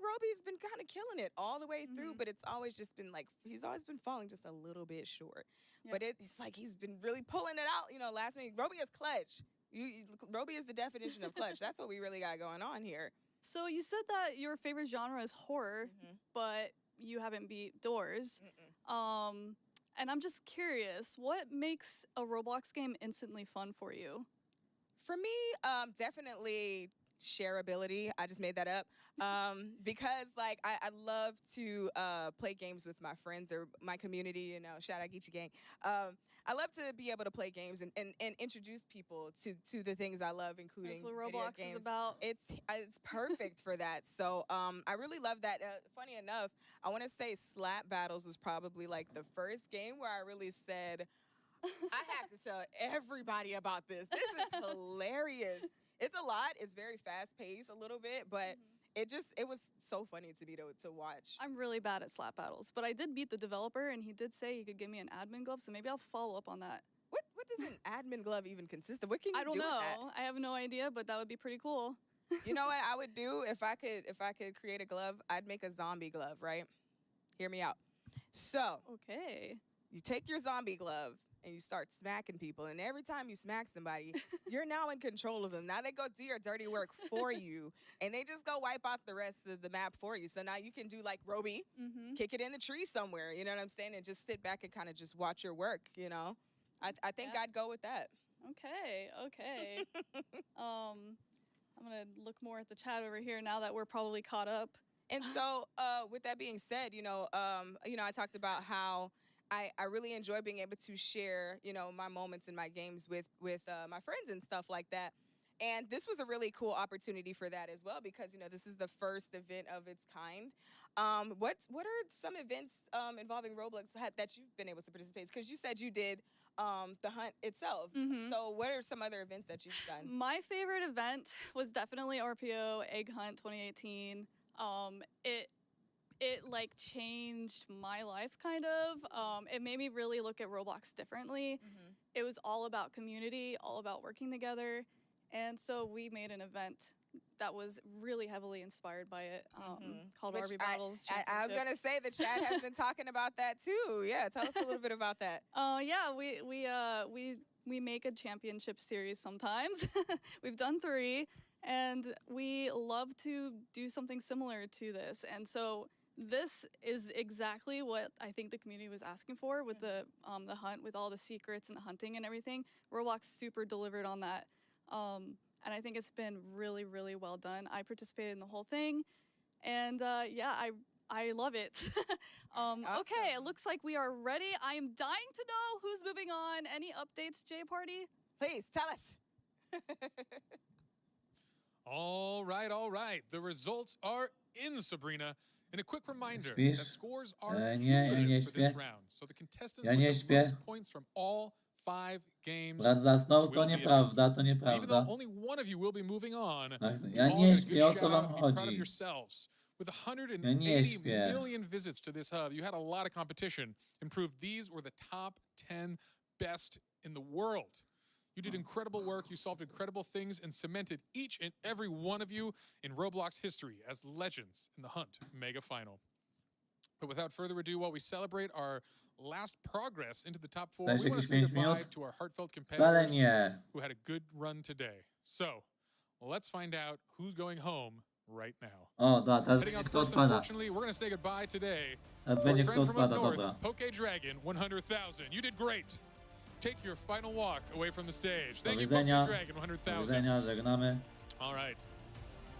Roby's been kind of killing it all the way through, but it's always just been like he's always been falling just a little bit short. But it's like he's been really pulling it out. You know, last minute Roby is clutch. Roby is the definition of clutch. That's what we really got going on here. So you said that your favorite genre is horror, but you haven't beat doors. And I'm just curious, what makes a Roblox game instantly fun for you? For me, definitely shareability. I just made that up. Because like I love to play games with my friends or my community, you know, shout out Geechee Gang. I love to be able to play games and introduce people to the things I love, including That's what video Roblox games. is about. It's perfect for that. So I really love that. Funny enough, I want to say Slap Battles was probably like the first game where I really said, I have to tell everybody about this. This is hilarious. It's a lot. It's very fast paced a little bit, but it was so funny to me to watch. I'm really bad at slap battles, but I did beat the developer, and he did say he could give me an admin glove, so maybe I'll follow up on that. What does an admin glove even consist of? What can you I don't do know. with that? I have no idea, but that would be pretty cool. You know what I would do if I could create a glove? I'd make a zombie glove, right? Hear me out. So, okay. You take your zombie glove and you start smacking people, and every time you smack somebody, you're now in control of them. Now they go do your dirty work for you, and they just go wipe out the rest of the map for you. So now you can do like Roby, kick it in the tree somewhere, you know what I'm saying, and just sit back and kind of just watch your work, you know? I think I'd go with that. Okay. I'm gonna look more at the chat over here now that we're probably caught up. And so, with that being said, I talked about how I really enjoy being able to share, my moments in my games with my friends and stuff like that. And this was a really cool opportunity for that as well, because, this is the first event of its kind. What are some events involving Roblox that you've been able to participate in? Because you said you did the hunt itself. So what are some other events that you've done? My favorite event was definitely RPO Egg Hunt 2018. It like changed my life kind of. It made me really look at Roblox differently. It was all about community, all about working together. And so we made an event that was really heavily inspired by it, called RB Battles. I was gonna say the chat has been talking about that too. Yeah, tell us a little bit about that. Yeah, we make a championship series sometimes. We've done 3, and we love to do something similar to this. And so this is exactly what I think the community was asking for with the hunt, with all the secrets and the hunting and everything. Roblox super delivered on that. And I think it's been really, really well done. I participated in the whole thing, and I love it. Awesome. Okay, it looks like we are ready. I am dying to know who's moving on. Any updates, J Party? Please, tell us. All right. The results are in, Sabrina. And a quick reminder that scores are cumulative for this round. So the contestants with the most points from all 5 games. Brat zasnął, to nieprawda, to Even nieprawda. though only one of you will be moving on, Ja nie śpię, o co wam proud of chodzi? yourselves. With Ja nie 180 śpię. million visits to this hub, you had a lot of competition and proved these were the top 10 best in the world. You did incredible work, you solved incredible things, and cemented each and every one of you in Roblox history as legends in the Hunt Mega Final. But without further ado, while we celebrate our last progress into the top 4, Dajesz we want to jakieś say 5 goodbye minut? to our heartfelt Wcale competitors nie. who had a good run today. So, let's find out who's going home right now. O, da, teraz Heading będzie out kto first, odpada. unfortunately, we're going to say goodbye today. Teraz to our będzie friend kto from up odpada, north, dobra. Poke Dragon 100,000. You did great. Take your final walk away from the stage. Do Thank you, Poke widzenia. Dragon Do 100,000. widzenia, żegnamy. All right.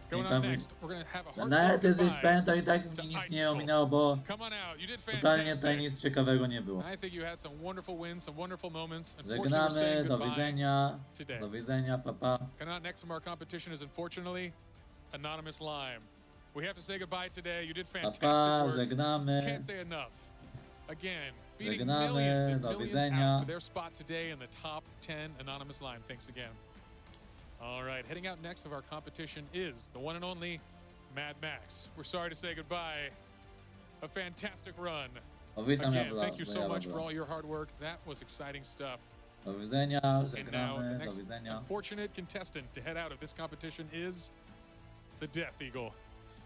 Going Niech on tam- next, we're going to have a No ale heartfelt ty jesteś goodbye pewien, to i tak to mi nic Ice nie Bowl. ominęło, bo Come on out. You did totalnie tutaj fantastic. nic ciekawego nie było. I think you had some wonderful wins, some wonderful moments. Unfortunately, we're Żegnamy, saying do goodbye widzenia. today. Do widzenia, papa. Coming out next from our competition is unfortunately Anonymous Lime. We have to say goodbye today. You did fantastic Papa, work. żegnamy. Can't say enough. Again, beating Żegnamy, millions and do millions widzenia. out for their spot today in the top 10 Anonymous Lime. Thanks again. All right, heading out next of our competition is the one and only Mad Max. We're sorry to say goodbye. A fantastic run. O, witam, ja Again, thank you so ja much for Bla. all your hard work. That was exciting stuff. Do widzenia, And now the żegnamy, do next widzenia. unfortunate contestant to head out of this competition is the Death Eagle.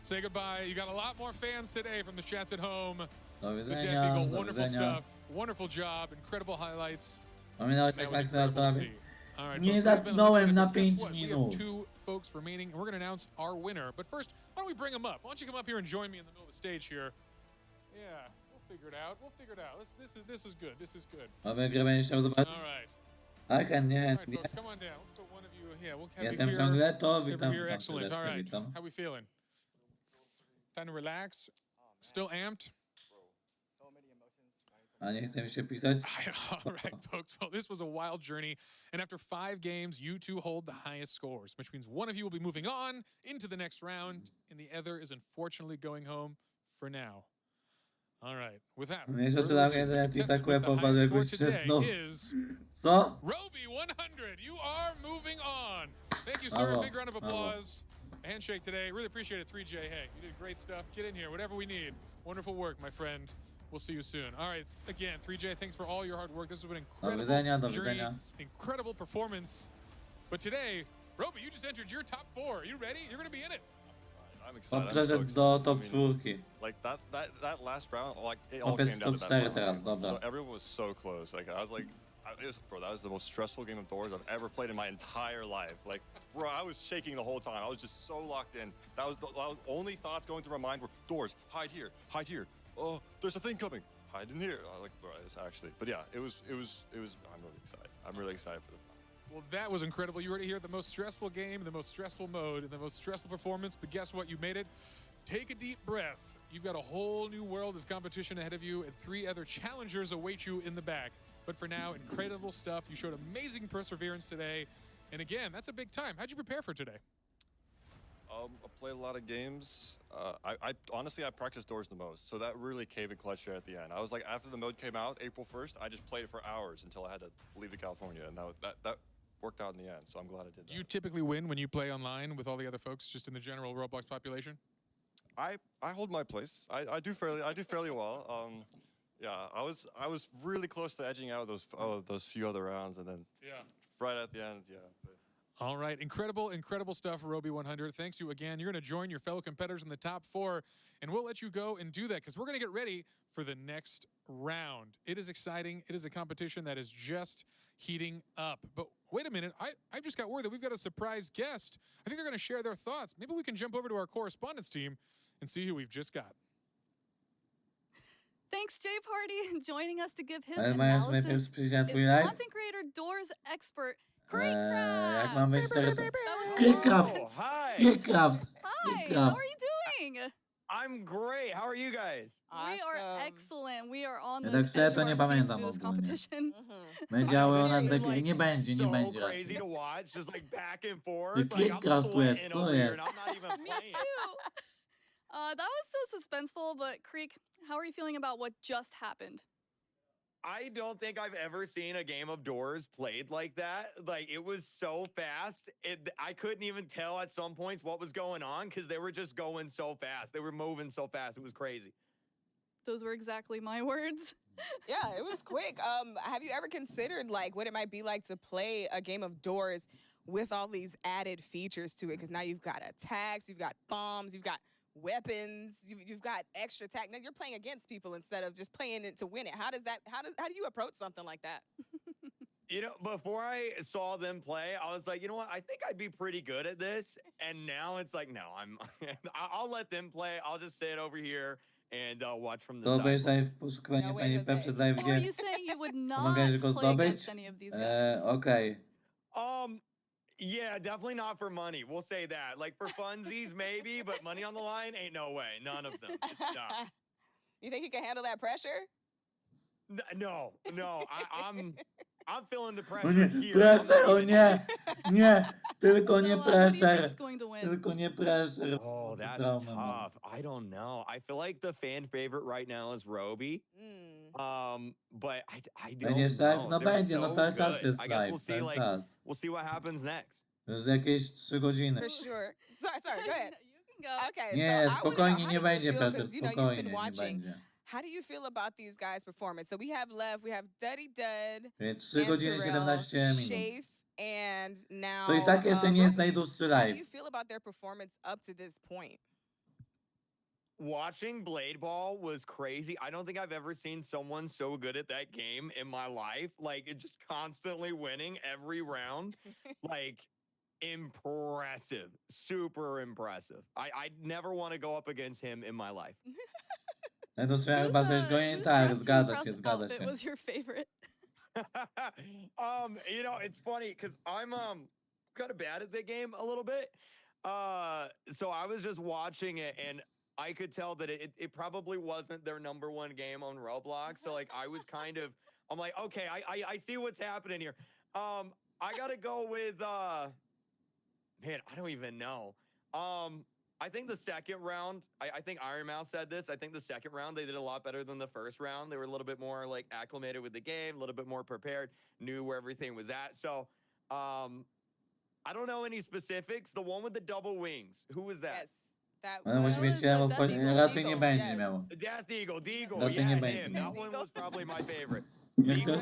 Say goodbye. You got a lot more fans today from the chats at home. Do The Death widzenia, Eagle, do wonderful widzenia. stuff. Wonderful job. Incredible highlights. Ominąłeś That jak was akcja incredible to sobie. see. All right, Nie folks, that's been a zasnąłem look na at it, but guess 5 what? We have minut. 2 folks remaining, and we're going to announce our winner. But first, why don't we bring them up? Why don't you come up here and join me in the middle of the stage here? Yeah, we'll figure it out. This is good. This is good. Mamy grę, będziesz chciał zobaczyć? All right. A chętnie, All right, chętnie. folks, come on down. Let's put one of you. Yeah, we'll have you Jestem here. ciągle to, Over witam, here, witam excellent. All serdecznie, right, witam. how we feeling? Time to relax. Still amped? A nie chce mi się pisać? All right, folks. Well, this was a wild journey. And after 5 games, you two hold the highest scores, which means one of you will be moving on into the next round, and the other is unfortunately going home for now. All right. With that, Mniejsza czy further na ado, the mnie contestant tak with the łeb highest score jakoś today wczesną. is Co? Roby 100. You are moving on. Thank you, sir. Brawo, Big round of brawo. applause. A handshake today. Really appreciate it, 3J. Hey, you did great stuff. Get in here. Whatever we need. Wonderful work, my friend. We'll see you soon. All right. Again, 3J, thanks for all your hard work. This has been an Do incredible widzenia, do journey, widzenia. incredible performance. But today, Roby, you just entered your top 4. Are you ready? You're going to be in it. I'm On excited. I'm so przeszedł excited. do top I mean, 4. like that last round, like it all Chłopiec came z down top to that 4 final teraz, game. So dobra. everyone was so close. Like I was like, bro, that was the most stressful game of doors I've ever played in my entire life. Like, bro, I was shaking the whole time. I was just so locked in. That was the only thoughts going through my mind were doors, hide here, hide here. Oh, there's a thing coming. Hide in here. I was like, bro, it's actually. But yeah, it was. I'm really excited. I'm really excited for the final. Well, that was incredible. You already hear the most stressful game, the most stressful mode, and the most stressful performance. But guess what? You made it. Take a deep breath. You've got a whole new world of competition ahead of you, and 3 other challengers await you in the back. But for now, incredible stuff. You showed amazing perseverance today. And again, that's a big time. How'd you prepare for today? I played a lot of games. I honestly, I practiced doors the most, so that really came in clutch there at the end. I was like, after the mode came out, April 1st, I just played it for hours until I had to leave to California, and that worked out in the end, so I'm glad I did that. Do you typically win when you play online with all the other folks, just in the general Roblox population? I hold my place. I do fairly well. Yeah, I was really close to edging out those few other rounds, and then right at the end, yeah. But. All right, incredible stuff, Roby 100. Thanks you again. You're going to join your fellow competitors in the top 4, and we'll let you go and do that because we're going to get ready for the next round. It is exciting. It is a competition that is just heating up. But wait a minute, I just got word that we've got a surprise guest. I think they're going to share their thoughts. Maybe we can jump over to our correspondence team and see who we've just got. Thanks, Jay Party, joining us to give his Ale Maja, analysis. najpierw przyjdzie twój Is live? content creator, doors expert, Jak mam być tego to... That was Crickcraft! Oh, hi. Crickcraft! Hi, how are you doing? I'm great. How are you guys? We are excellent. We are on Ja the tak edge szczerze of to nie our seats pamiętam through this ogólnie. competition. Będziały ona Like, takie, nie będzie so raczej. crazy to watch, just like back and forth. Ty Like, I'm Crickcraft tu jest, sweating co over here, jest? and I'm not even Me playing. too. That was so suspenseful, but Creek, how are you feeling about what just happened? I don't think I've ever seen a game of doors played like that. Like, it was so fast. I couldn't even tell at some points what was going on because they were just going so fast. They were moving so fast. It was crazy. Those were exactly my words. Yeah, it was quick. Have you ever considered like what it might be like to play a game of doors with all these added features to it? Because now you've got attacks, you've got bombs, you've got weapons, you've got extra attack. Now you're playing against people instead of just playing it to win it. How do you approach something like that? You know, before I saw them play, I was like, you know what? I think I'd be pretty good at this. And now it's like, no, I'll let them play. I'll just sit over here and watch from the To side. obejrzaj w poszukiwaniu pani P przed live, So are you saying you would not pomagaj tylko play zdobyć? against any of these guys? Okej. Yeah, definitely not for money. We'll say that. Like for funsies, maybe, but money on the line, ain't no way. None of them. Nah. You think you can handle that pressure? No. I'm feeling the O pressure nie, here. pressure, o nie! Nie! Tylko nie So, who do you think pressure! is going to win? Tylko nie pressure. Oh, that's Traumę mam. tough. I don't know. I feel like the fan favorite right now is Roby. But I don't Będziesz live? know. No They're będzie, no so cały czas good. jest I guess live, we'll see. cały Like czas. we'll see what happens next. Już jakieś 3 godziny. For sure. Sorry, go ahead. You can go. Okay. Nie, so spokojnie, how nie did you będzie feel? pressure, 'Cause, you know, you've spokojnie, been nie watching. będzie. How do you feel about these guys' performance? So we have left, we have Duddy Dud, 3 godziny Terrell, 17 minut. Shafe, and now. To i tak jeszcze nie jest najdłuższy How do live. you feel about their performance up to this point? Watching Blade Ball was crazy. I don't think I've ever seen someone so good at that game in my life. Like, it just constantly winning every round. Like, impressive. Super impressive. I never want to go up against him in my life. To trzeba chyba coś go nie tak, whose zgadza dress się, to zgadza impress się. outfit was your favorite? You know, it's funny because I'm kind of bad at the game a little bit. So I was just watching it and I could tell that it probably wasn't their #1 game on Roblox. So like I was kind of, I'm like, okay, I see what's happening here. I gotta go with man, I don't even know. I think the second round, I think Iron Mouse said this. I think the second round they did a lot better than the first round. They were a little bit more like acclimated with the game, a little bit more prepared, knew where everything was at. So I don't know any specifics. The one with the double wings, who was that? Yes. That Ale musi mieć, raczej nie będzie miał. Death Eagle, Deagle, Raczej yeah, nie będzie him. miał. That one was probably my favorite. Nie chcę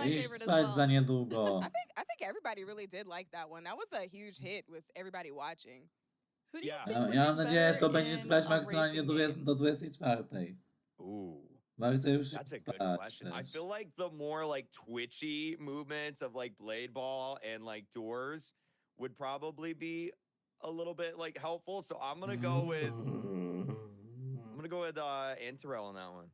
iść spać za niedługo. I think everybody really did like that one. That was a huge hit with everybody watching. Who do you Yeah. think Ja mam nadzieję, że to będzie trwać maksymalnie do 24. Ooh. Bardzo już That's a good question. I feel like the more like twitchy movements of like Blade Ball and like Doors would probably be a little bit like helpful. So I'm gonna go with Antarel on that one.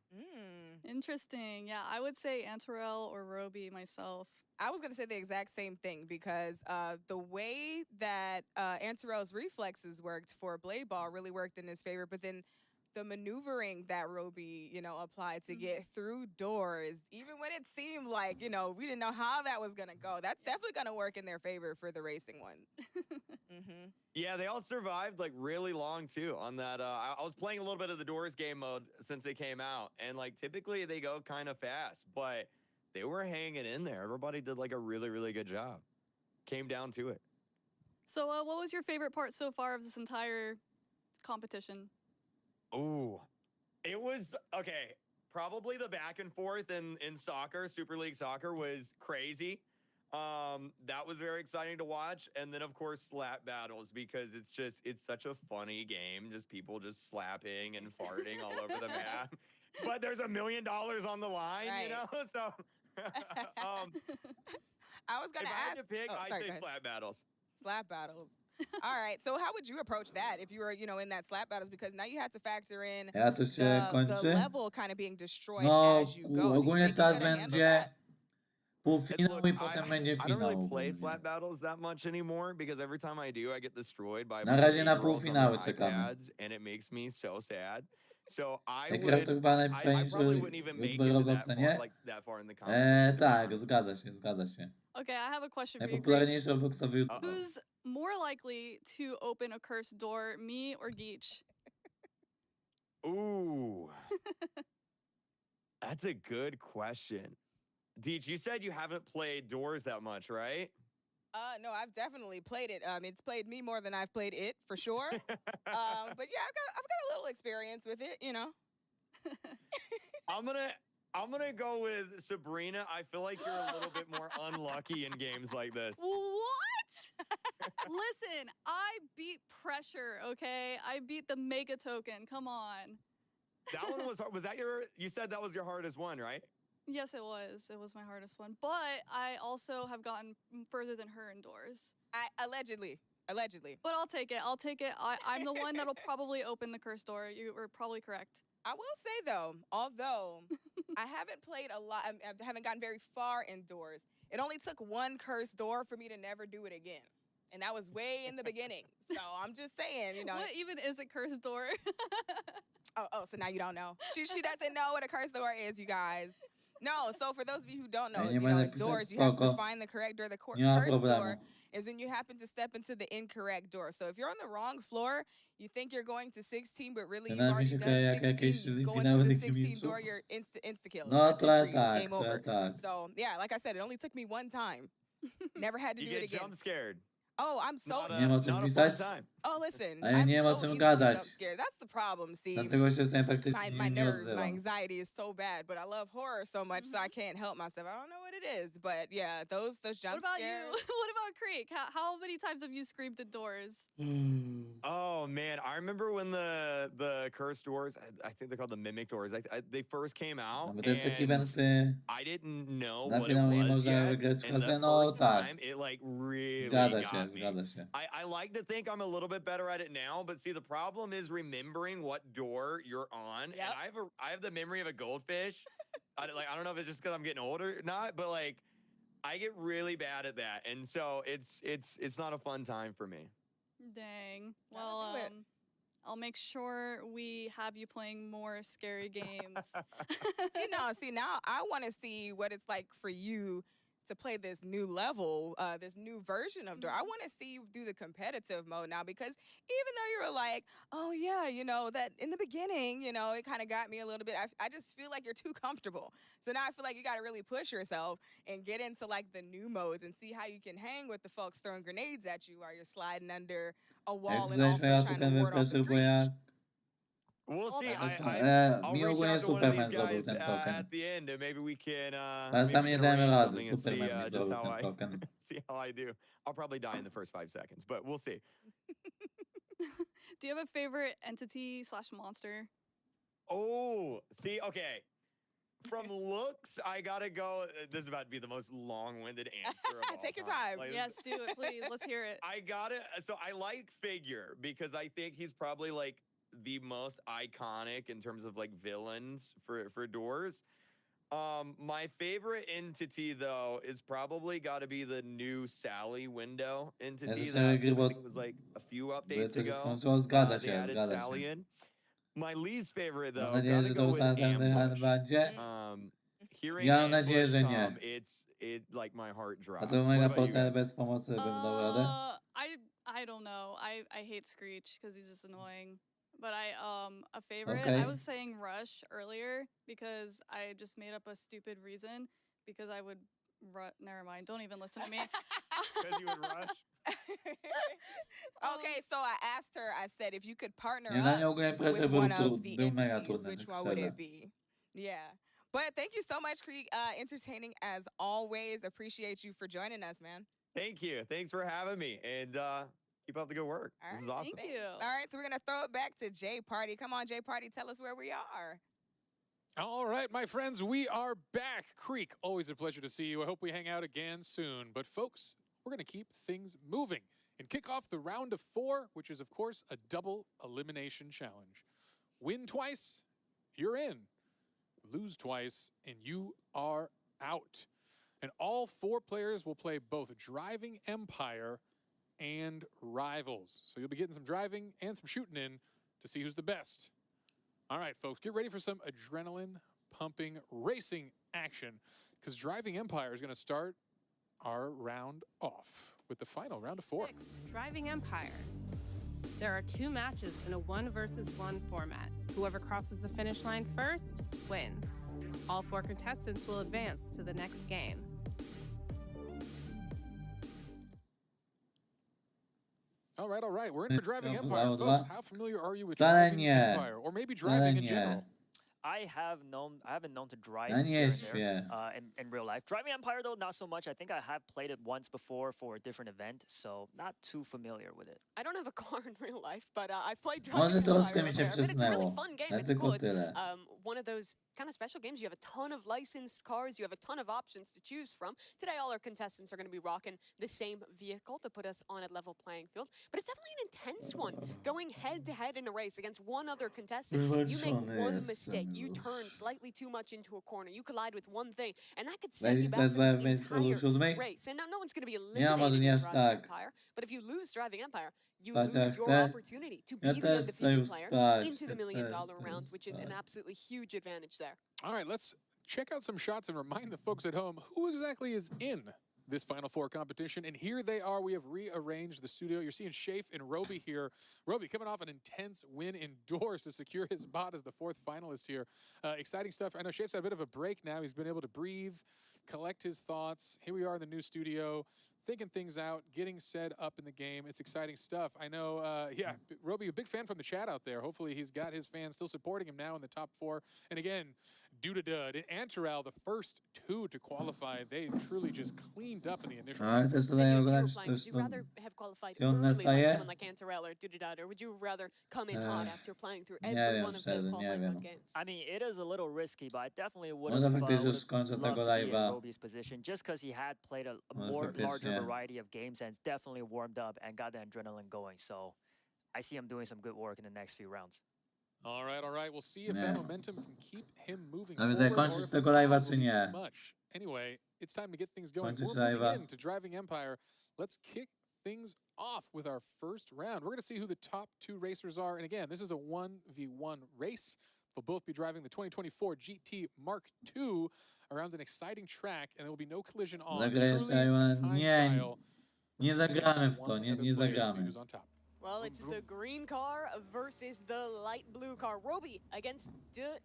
Interesting. Yeah, I would say Antarel or Roby myself. I was going to say the exact same thing because the way that Antarel's reflexes worked for Blade Ball really worked in his favor, but then the maneuvering that Roby, applied to get through doors, even when it seemed like, we didn't know how that was going to go, that's definitely going to work in their favor for the racing one. Yeah, they all survived like really long too on that. I was playing a little bit of the Doors game mode since it came out, and like typically they go kind of fast, but they were hanging in there. Everybody did like a really, really good job. Came down to it. So what was your favorite part so far of this entire competition? Ooh, it was, okay, probably the back and forth in soccer, Super League Soccer was crazy. That was very exciting to watch. And then, of course, slap battles, because it's such a funny game. Just people just slapping and farting all over the map. But there's $1 million on the line, Right. So... I was going if to I ask. had to pick, I'd sorry, say go ahead. slap battles. Slap battles. All right. So how would you approach that if you were, in that slap battles? Because now you have to factor in To się the kończy. level kind of being destroyed No, as you go. Do you ogólnie think you're teraz gonna handle będzie that? półfinał Look, i potem będzie I don't finał. really play ogólnie. slap battles that much anymore because every time I do, I get destroyed by a Na bunch of razie na 8-year-olds on półfinały their czekamy. iPads, and it makes me so sad. So I Minecraft to would, chyba I najfajniejszy probably wouldn't even make youtuber it to Robloxa, that nie? far, like that far in the competition. Tak, zgadza się. Okay, I have a question for you. Greg. Najpopularniejszy Robloxowy youtuber. Who's more likely to open a cursed door, me or Geach? Ooh. That's a good question. Deej, you said you haven't played Doors that much, right? No, I've definitely played it. It's played me more than I've played it, for sure. But yeah, I've got a little experience with it, I'm gonna go with Sabrina. I feel like you're a little bit more unlucky in games like this. What? Listen, I beat pressure, okay? I beat the mega token. Come on. That one was hard. Was that you said that was your hardest one, right? Yes, it was. It was my hardest one. But I also have gotten further than her indoors. Allegedly. But I'll take it. I'm the one that'll probably open the cursed door. You were probably correct. I will say, though, although I haven't played a lot, I haven't gotten very far indoors, it only took one cursed door for me to never do it again. And that was way in the beginning. So I'm just saying, What even is a cursed door? Oh, so now you don't know. She doesn't know what a cursed door is, you guys. No, so for those of you who don't know, doors, you have to find the correct door. The cursed door is when you happen to step into the incorrect door. So if you're on the wrong floor, you think you're going to 16, but really you've already done 16. You go into the 16 door, you're insta-kill. No, Game over. So yeah, like I said, it only took me one time. Never had to do it again. You get jump scared. Oh, I'm so... Nie ma o czym pisać. Oh, listen. A ja nie ma o czym gadać. That's the problem, Steve. Dlatego się sobie praktycznie My nie nerves, my odzywam. anxiety is so bad, but I love horror so much, so I can't help myself. I don't know what it is, but yeah, those jump What about scares. you? What about Creek? How many times have you screamed at doors? Oh man, I remember when the cursed doors, I think they're called the mimic doors. They first came out, Bo to jest taki and event, I didn't know na what it finał nie was można yet. wygrać And the kasyno, first tak. time, it like really Zgadza się, got me. zgadza się. I like to think I'm a little bit better at it now, but see, the problem is remembering what door you're on. And I have the memory of a goldfish. I don't know if it's just because I'm getting older or not, but like I get really bad at that, and so it's not a fun time for me. Dang. Well, I'll make sure we have you playing more scary games. See now I want to see what it's like for you to play this new level, this new version of Door. I want to see you do the competitive mode now, because even though you were like, oh yeah, you know, that in the beginning, you know, it kind of got me a little bit. I just feel like you're too comfortable. So now I feel like you got to really push yourself and get into like the new modes and see how you can hang with the folks throwing grenades at you while you're sliding under a wall and also trying to ward off the screech. We'll see. I'll Mi reach ogólnie out to one of Superman these zrobił guys ten token. at the end, and maybe we can Teraz tam maybe nie we can damy arrange rady, something and see Superman mi just zrobił how ten I token. see how I do. I'll probably die in the first 5 seconds, but we'll see. Do you have a favorite entity / monster? Oh, see, okay. From looks, I gotta go. This is about to be the most long-winded answer of all Take your time. time. Like, Yes, do it, please. Let's hear it. I got it. So I like Figure because I think he's probably like the most iconic in terms of like villains for Doors. My favorite entity though is probably got to be the new Sally window entity that I think was like a few updates ago. They added Sally in. My least favorite though, Mam nadzieję, gotta że go to with następny hand Ambush. będzie. Hearing Ja mam nadzieję, Ambush że nie. come, it like my heart A drops. to What mega about you postać guys? bez pomocy bym dał radę. I don't know. I hate Screech because he's just annoying. But a favorite, Okay. I was saying Rush earlier because I just made up a stupid reason because I would never mind. Don't even listen to me. Because you would rush? Okay, so I asked her, I said, if you could partner Nie, dla mnie up ogólnie with pressure one of the był mega entities, trudny, which tak one would szczerze. it be? Yeah. But thank you so much, Krieg. Entertaining as always. Appreciate you for joining us, man. Thank you. Thanks for having me. And keep up the good work. All This right, is awesome. Thank you. All right, so we're going to throw it back to Jay Party. Come on, Jay Party, tell us where we are. All right, my friends, we are back. Creek, always a pleasure to see you. I hope we hang out again soon. But folks, we're going to keep things moving and kick off the round of 4, which is, of course, a double elimination challenge. Win twice, you're in. Lose twice, and you are out. And all 4 players will play both Driving Empire and Rivals. So you'll be getting some driving and some shooting in to see who's the best. All right, folks, get ready for some adrenaline-pumping racing action because Driving Empire is going to start our round off with the final round of 4. 6, Driving Empire. There are 2 matches in a 1 versus 1 format. Whoever crosses the finish line first wins. All 4 contestants will advance to the next game. All right. We're in for Driving Empire, Round folks. dwa. How familiar are you with Wcale Driving nie. Empire? Or maybe driving in nie. general? I haven't known to drive Ja nie here and śpię. there, in real life. Driving Empire though, not so much. I think I have played it once before for a different event, so not too familiar with it. I don't have a car in real life, but I've played Driving Może Empire troszkę mi out się there. But it's a really przysnęło. fun game. Ale It's tylko cool. It's tyle. one of those kind of special games. You have a ton of licensed cars. You have a ton of options to choose from. Today, all our contestants are going to be rocking the same vehicle to put us on a level playing field. But it's definitely an intense one. Going head-to-head in a race against one other contestant. You make one mistake. You turn slightly too much into a corner. You collide with one thing, and that could set you back for this entire race. And now no one's going to be eliminated in Driving Empire. But if you lose Driving Empire, you lose your opportunity to be the undefeated player into the $1 million round, which is an absolutely huge advantage there. All right, let's check out some shots and remind the folks at home who exactly is in this Final Four competition. And here they are. We have rearranged the studio. You're seeing Shafe and Roby here. Roby coming off an intense win indoors to secure his spot as the 4th finalist here. Exciting stuff. I know Shafe's had a bit of a break now. He's been able to breathe, collect his thoughts. Here we are in the new studio, thinking things out, getting set up in the game. It's exciting stuff. I know, Roby, a big fan from the chat out there. Hopefully he's got his fans still supporting him now in the top 4. And again, Dudadud and Antarel, the first 2 to qualify, they truly just cleaned up in the initial Ale też tutaj oglądać Would you rather have qualified early like someone like Antarel or Dudadud, or would you rather come in hot after playing through every one of the qualifying mode games? I mean, it is a little risky, but I definitely would Może have faktycznie loved skończę to tego be in live'a. Roby's position just because he had played a Może larger faktycznie. variety of games and definitely warmed up and got the adrenaline going. So I see him doing some good work in the next few rounds. All right. We'll see if that momentum can keep him moving A więc forward or kończyć if tego the live'a crowd czy will be nie? too much. Anyway, it's time to get things going. Kończyć We're moving live'a. into Driving Empire. Let's kick things off with our first round. We're going to see who the top 2 racers are. And again, this is a 1v1 race. They'll both be driving the 2024 GT Mark II around an exciting track, and there will be no collision on. Zagrajesz, Truly Iwan? time Nie, trial nie zagramy w to, one nie, other nie player to see zagramy. who's on top. Well, it's the green car versus the light blue car. Roby against Dud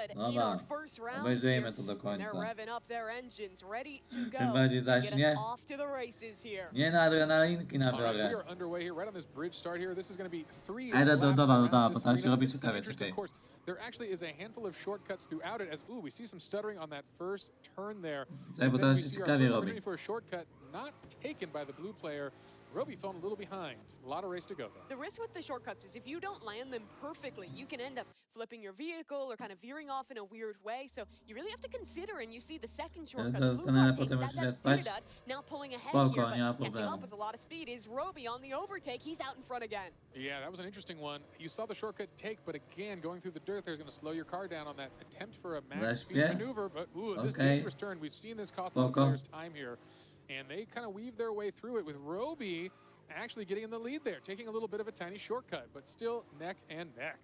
in Dobra, our first round. obejrzyjmy to do They're końca. revving up their engines, ready to Tym go. bardziej to zaś get us nie. off to the races here. Nie na adrenalinki All right, we nabiorę. are underway here, right on this bridge start here. This is going to be 3 Ej, laps dobra, around bo this tam się arena. robi This is an ciekawie, interesting czekaj. course. There actually is a handful of shortcuts throughout it as, ooh, we see some stuttering on that first turn there. Czekaj, bo And then teraz we się see our ciekawie first robi. opportunity for a shortcut not taken by the blue player. Roby falling a little behind. A lot of race to go, though. The risk with the shortcuts is if you don't land them perfectly, you can end up flipping your vehicle or kind of veering off in a weird way. So you really have to consider, and you see the second shortcut. to The blue zostanę car potem takes that, już that's spać. Dudad, now pulling ahead Spoko, here, nie ma but catching problemu. up with a lot of speed is Roby on the overtake. He's out in front again. Yeah, that was an interesting one. You saw the shortcut take, but again, going through the dirt there is going to slow your car down on that attempt for a max speed Leśpie. maneuver. But ooh, this Okay. dangerous turn. We've seen this cost a lot of Spoko. players time here, and they kind of weave their way through it with Roby actually getting in the lead there, taking a little bit of a tiny shortcut, but still neck and neck.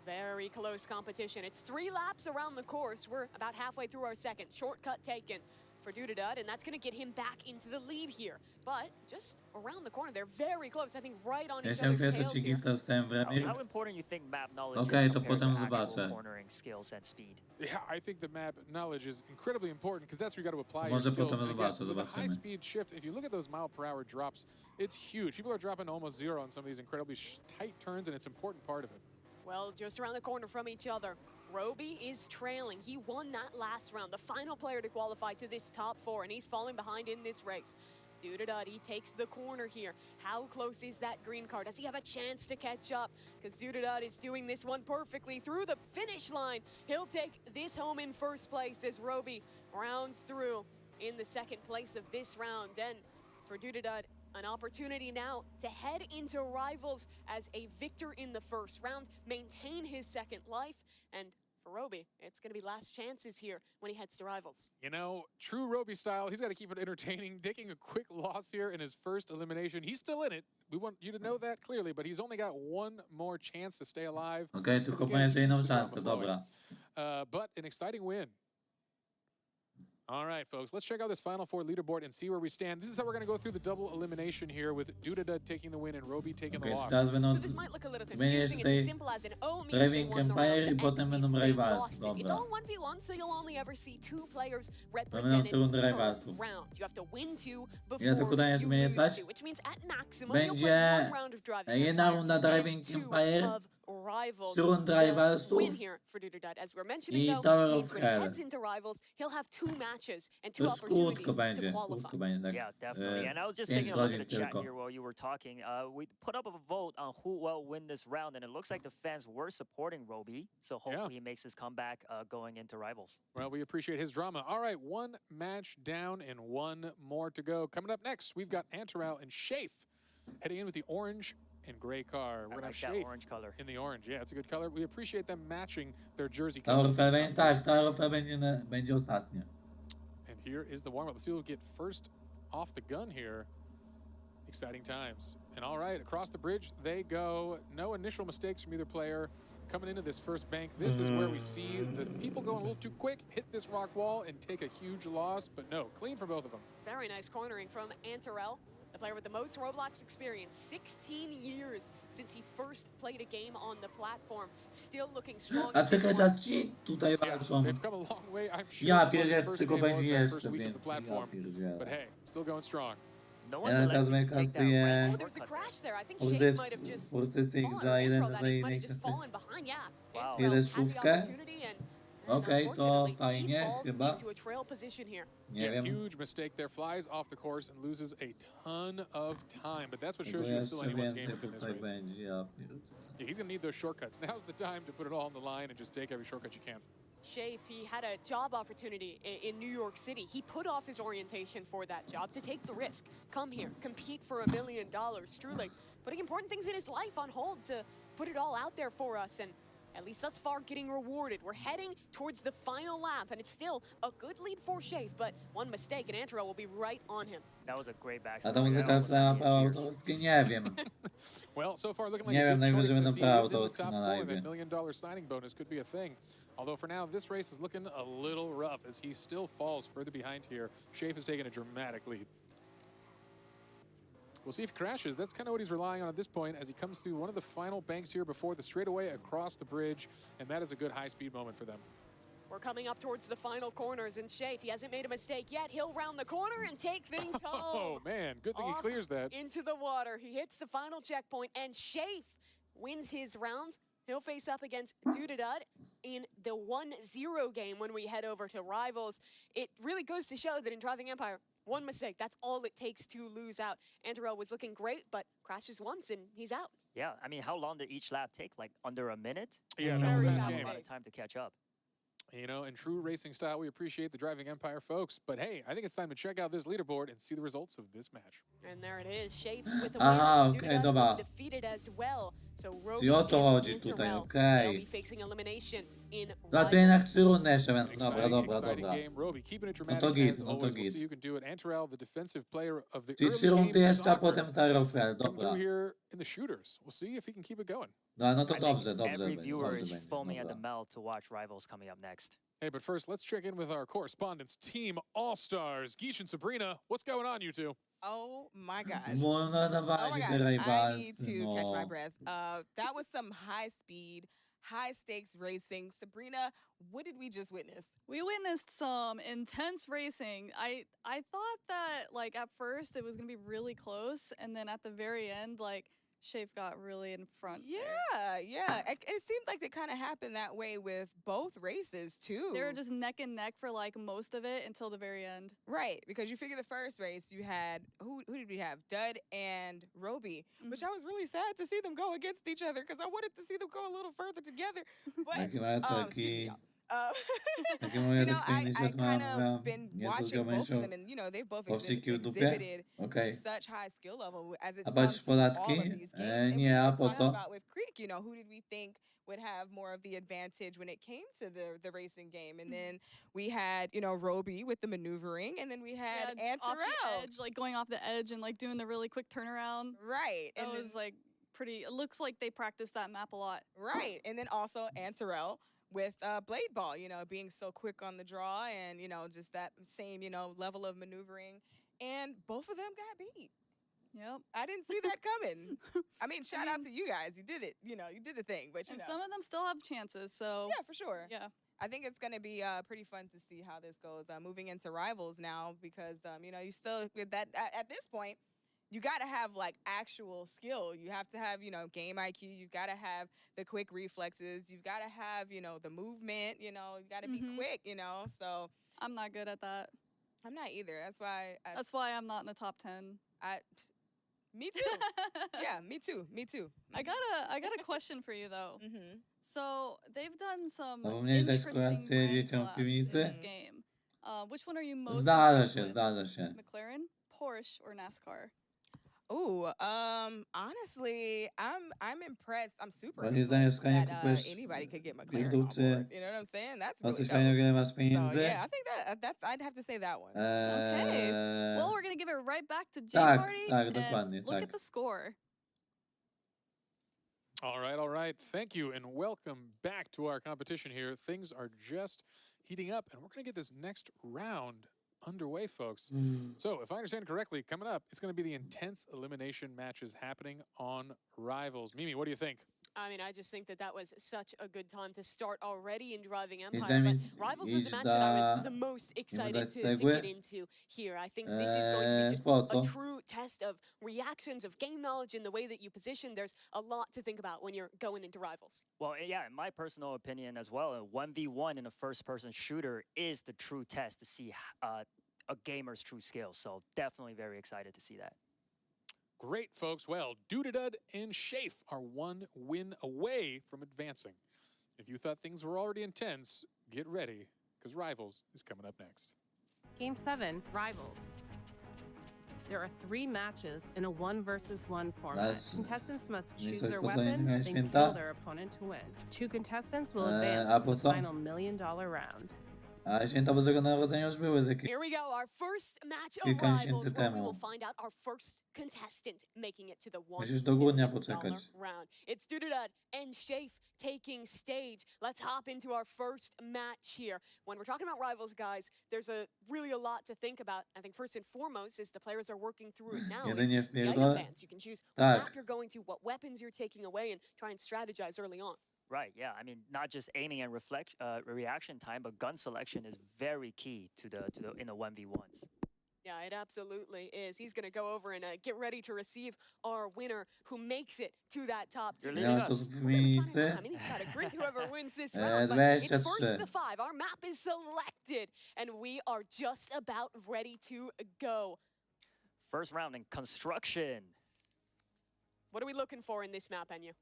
Very close competition. It's 3 laps around the course. We're about halfway through our second. Shortcut taken for Dudad, and that's going to get him back into the lead here. But just around the corner, they're very close. I think right on Ja each się other's wie, tails to ci here. gift dostałem w ramię. How important you think map knowledge Okej, is to compared potem to actual zobaczę. cornering skills and speed? Yeah, I think the map knowledge is incredibly important because that's where you got to apply Może your skills. potem And again, zobaczę, with a zobaczymy. high-speed shift, if you look at those mile-per-hour drops, it's huge. People are dropping almost 0 on some of these incredibly tight turns, and it's an important part of it. Well, just around the corner from each other. Roby is trailing. He won that last round, the final player to qualify to this top 4, and he's falling behind in this race. Dudad, he takes the corner here. How close is that green car? Does he have a chance to catch up? Because Dudad is doing this one perfectly through the finish line. He'll take this home in first place as Roby rounds through in the second place of this round. And for Dudad, an opportunity now to head into rivals as a victor in the first round, maintain his second life, and for Roby, it's going to be last chances here when he heads to rivals. You know, true Roby style, he's got to keep it entertaining, taking a quick loss here in his first elimination. He's still in it. We want you to know that clearly, but he's only got one more chance to stay alive. Okej, tylko będzie inną szansę, dobra. But an exciting win. All right, folks, let's check out this Final Four leaderboard and see where we stand. This is how we're going to go through the double elimination here with Dudad taking the win and Roby taking the loss. Teraz będą, So this might look a little będzie confusing. It's as tutaj simple as an O means they Driving won the Empire round, i potem X będą means they Rivalsy, lost it. It's dobra. all 1v1, so you'll only ever see 2 players Będą represented rundy per Rivalsów. round. You have to win 2 Ile to before kudaje you zmieniać? lose 2, which means at maximum you'll play Będzie 1 round of Driving jedna Empire runda and Driving 2 Empire, of Rivals. 3 rundy The Rivalsów win here for Dudad, as we're mentioning, i though, Tower means of when he Hell. heads into Rivals, he'll have 2 matches and 2 To jest krótko opportunities to będzie, qualify. krótko będzie, tak. Yeah, definitely. And I was just 5 taking a look at godzin the chat tylko. here while you were talking. We put up a vote on who will win this round, and it looks like the fans were supporting Roby. So hopefully he makes his comeback going into Rivals. Well, we appreciate his drama. All right, 1 match down and 1 more to go. Coming up next, we've got Antarel and Shafe heading in with the orange and gray car. We're going to have that Shafe orange color. in the orange. Yeah, it's a good color. We appreciate them matching their jersey Tower color. of Hell będzie, tak, Tower of Hell będzie ostatnie. And here is the warm-up. Let's see who will get first off the gun here. Exciting times. And all right, across the bridge they go. No initial mistakes from either player. Coming into this first bank, this is where we see the people going a little too quick, hit this rock wall, and take a huge loss. But no, clean for both of them. Very nice cornering from Antarel, the player with the most Roblox experience. 16 years since he first played a game on the platform. Still looking strong. A czekaj, teraz ci tutaj walczą. They've come a long way. I'm sure Ja this pierdzielę, first tylko game was będzie their first jeszcze week of the więcej. Ja platform. pierdzielę. But hey, still going strong. No Ja teraz mnie Oh, kasuję there's a crash there. I think Shafe might have just pozycji fallen. za Or jeden, Antarel, that za is, might innej have just kasy. fallen behind. Yeah. Wow. Antarel Jeden had the szówkę. opportunity and Okej, to unfortunately, he fajnie, falls chyba. into a trail position here. Nie wiem. Huge mistake there. Flies off the course and loses a ton of time. But that's what Tego shows you it's still jeszcze anyone's game więcej within this tutaj race. będzie, ja pierdzielę. Yeah, he's going to need those shortcuts. Now's the time to put it all on the line and just take every shortcut you can. Shafe, he had a job opportunity in New York City. He put off his orientation for that job to take the risk. Come here, compete for $1 million. Truly putting important things in his life on hold to put it all out there for us. And at least thus far, getting rewarded. We're heading towards the final lap, and it's still a good lead for Shafe, but one mistake, and Antero will be right on him. That was a great A backstop. ta muzyka wstała prawa autorskie? Nie wiem. Well, so far looking like Nie a wiem, good choice najwyżej as będą he prawa is in the autorskie top na four. That live. $1 million signing bonus could be a thing. Although for now, this race is looking a little rough as he still falls further behind here. Shafe has taken a dramatic lead. We'll see if he crashes. That's kind of what he's relying on at this point as he comes through one of the final banks here before the straightaway across the bridge, and that is a good high-speed moment for them. We're coming up towards the final corners, and Shafe, he hasn't made a mistake yet. He'll round the corner and take things home. Oh, man. Good thing he clears that. Into the water. He hits the final checkpoint, and Shafe wins his round. He'll face up against Dudadud in the 1-0 game when we head over to Rivals. It really goes to show that in Driving Empire, one mistake, that's all it takes to lose out. Antero was looking great, but crashes once and he's out. Yeah, I mean, how long did each lap take? Like under a minute? Yeah, that's a fast a game. lot of time to catch up. You know, in true racing style, we appreciate the Driving Empire folks. But hey, I think it's time to check out this leaderboard and see the results of this match. And there it is, Shafe with a Aha, win. okej, Dudadud dobra. defeated as well. So Roby Czyli o to and chodzi tutaj, Interrel, okej. they'll be facing elimination in Znaczy jednak 3 rundy jeszcze będą. Exciting, Dobra. exciting game. Roby, keeping it No dramatic to git, as no to always. We'll git. see who can do it. Antero, the defensive player of the Czyli 3 early rundy game jeszcze, a soccer, potem Tyrofel. come Dobra. through here in the shooters. We'll see if he can keep it going. No to I dobrze, think dobrze every będzie. viewer Dobrze is będzie. foaming at the Dobra. mouth to watch Rivals coming up next. Hey, but first, let's check in with our correspondents, Team All-Stars. Geesh and Sabrina, what's going on, you two? Oh my gosh. No Oh my dawajcie gosh, te I rajbasy, need to catch my no. breath. That was some high speed, high stakes racing. Sabrina, what did we just witness? We witnessed some intense racing. I thought that like at first it was gonna be really close, and then at the very end, like Shafe got really in front. Yeah. It seemed like it kind of happened that way with both races too. They were just neck and neck for like most of it until the very end. Right, because you figure the first race you had who did we have? Dud and Roby, which I was really sad to see them go against each other because I wanted to see them go a little further together. But Taki ma excuse me, taki... y'all. Taki You moje know, taki I świat kind ma of been nie watching both of zgałęzią them, and you know they've both owciki w dupie. exhibited Okej. such high skill level as it's A come płacisz to all of podatki? these games. And we Nie, a were po talking co? about with Creek, you know, who did we think would have more of the advantage when it came to the racing game? And then we had, you know, Roby with the maneuvering, and then we had off the Antero. edge, like going off the edge and like doing the really quick turnaround. Right. That And was then, like pretty. It looks like they practiced that map a lot. right. And then also Antero with Blade Ball, you know, being so quick on the draw and, you know, just that same, you know, level of maneuvering. And both of them got beat. Yep. I didn't see that coming. I mean, shout out to you guys. You did it. You know, you did the thing. But, you And know. some of them still have chances. So Yeah, for sure. yeah. I think it's going to be pretty fun to see how this goes moving into Rivals now because, you know, you still, with that at this point, you got to have like actual skill. You have to have, you know, game IQ. You've got to have the quick reflexes. You've got to have, you know, the movement, you know, you got to be quick, you know. So I'm not good at that. I'm not either. That's why. That's why I'm not in the top 10. Me too. Yeah, me too. Me too. I got a question for you though. So they've done some Zapomnieli dać interesting kolację brand dzieciom w collabs in this piwnicy? game. Which one are you most Zdarza impressed się, with? zdarza się. McLaren, Porsche, or NASCAR? Oh, honestly, I'm impressed. I'm super Moim zdaniem impressed Skania that kupujesz anybody could get McLaren on pierdółczy. board. You know what I'm saying? That's Po really coś dope. fajnego, ile masz So pieniędzy? yeah, I think that's I'd have to say that one. Okay. Well, we're gonna give it right back to J tak, Party tak, and dokładnie, look tak. at the score. All right. Thank you, and welcome back to our competition here. Things are just heating up, and we're going to get this next round underway, folks. So, if I understand correctly, coming up, it's going to be the intense elimination matches happening on Rivals. Mimi, what do you think? I mean, I just think that was such a good time to start already in Driving Jeśli Empire. mi But Rivals was the idź match that I was da... the most nie excited wydać to cegły? get into here. I think this is going to be just Po co? a true test of reactions, of game knowledge, and the way that you position. There's a lot to think about when you're going into Rivals. Well, yeah, in my personal opinion as well, a 1v1 in a first-person shooter is the true test to see a gamer's true skills. So definitely very excited to see that. Great, folks. Well, Dudadud and Shafe are one win away from advancing. If you thought things were already intense, get ready, because Rivals is coming up next. Game 7, Rivals. There are 3 matches in a 1 versus 1 format. That's- Contestants must nie choose coś their po weapon, zajęciach then święta? kill their opponent to win. 2 contestants will a advance po to the co? final $1 million round. A święta Bożego Narodzenia już były z jakieś... Here we go, our first match of Kilka rivals miesięcy where we will temu. find out our first contestant making it to the Musisz do grudnia $1 million poczekać. round. It's Dudadad and Shafe taking stage. Let's hop into our first match here. When we're talking about rivals, guys, there's really a lot to think about. I think first and foremost is the players are working through it now. Jedynie The item wpierdolę? bans. You can choose what Tak. map you're going to, what weapons you're taking away, and try and strategize early on. Right, yeah. I mean, not just aiming and reaction time, but gun selection is very key to the in the 1v1s. Yeah, it absolutely is. He's going to go over and get ready to receive our winner who makes it to that top two. Ile masz osób w wymienicy? I mean, he's got a great whoever wins this round. But it's 23. first to 5. Our map is selected, and we are just about ready to go. First round in construction. What are we looking for in this map, Enyu?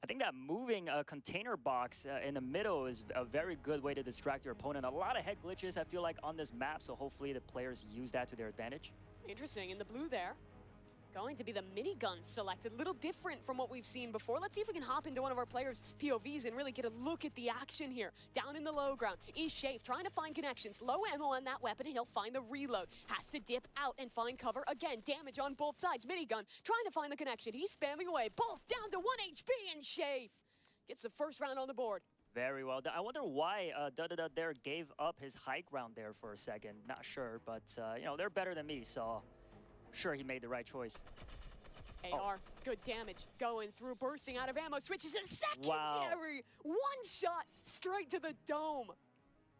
I think that moving a container box in the middle is a very good way to distract your opponent. A lot of head glitches, I feel like, on this map, so hopefully the players use that to their advantage. Interesting. In the blue there, going to be the minigun selected. A little different from what we've seen before. Let's see if we can hop into one of our players' POVs and really get a look at the action here. Down in the low ground is Shafe trying to find connections. Low ammo on that weapon, and he'll find the reload. Has to dip out and find cover. Again, damage on both sides. Minigun trying to find the connection. He's spamming away. Both down to 1 HP, and Shafe gets the first round on the board. Very well done. I wonder why Dudada there gave up his high ground there for a second. Not sure, but, you know, they're better than me, so I'm sure he made the right choice. AR, good damage, going through, bursting out of ammo, switches in secondary. One shot straight to the dome.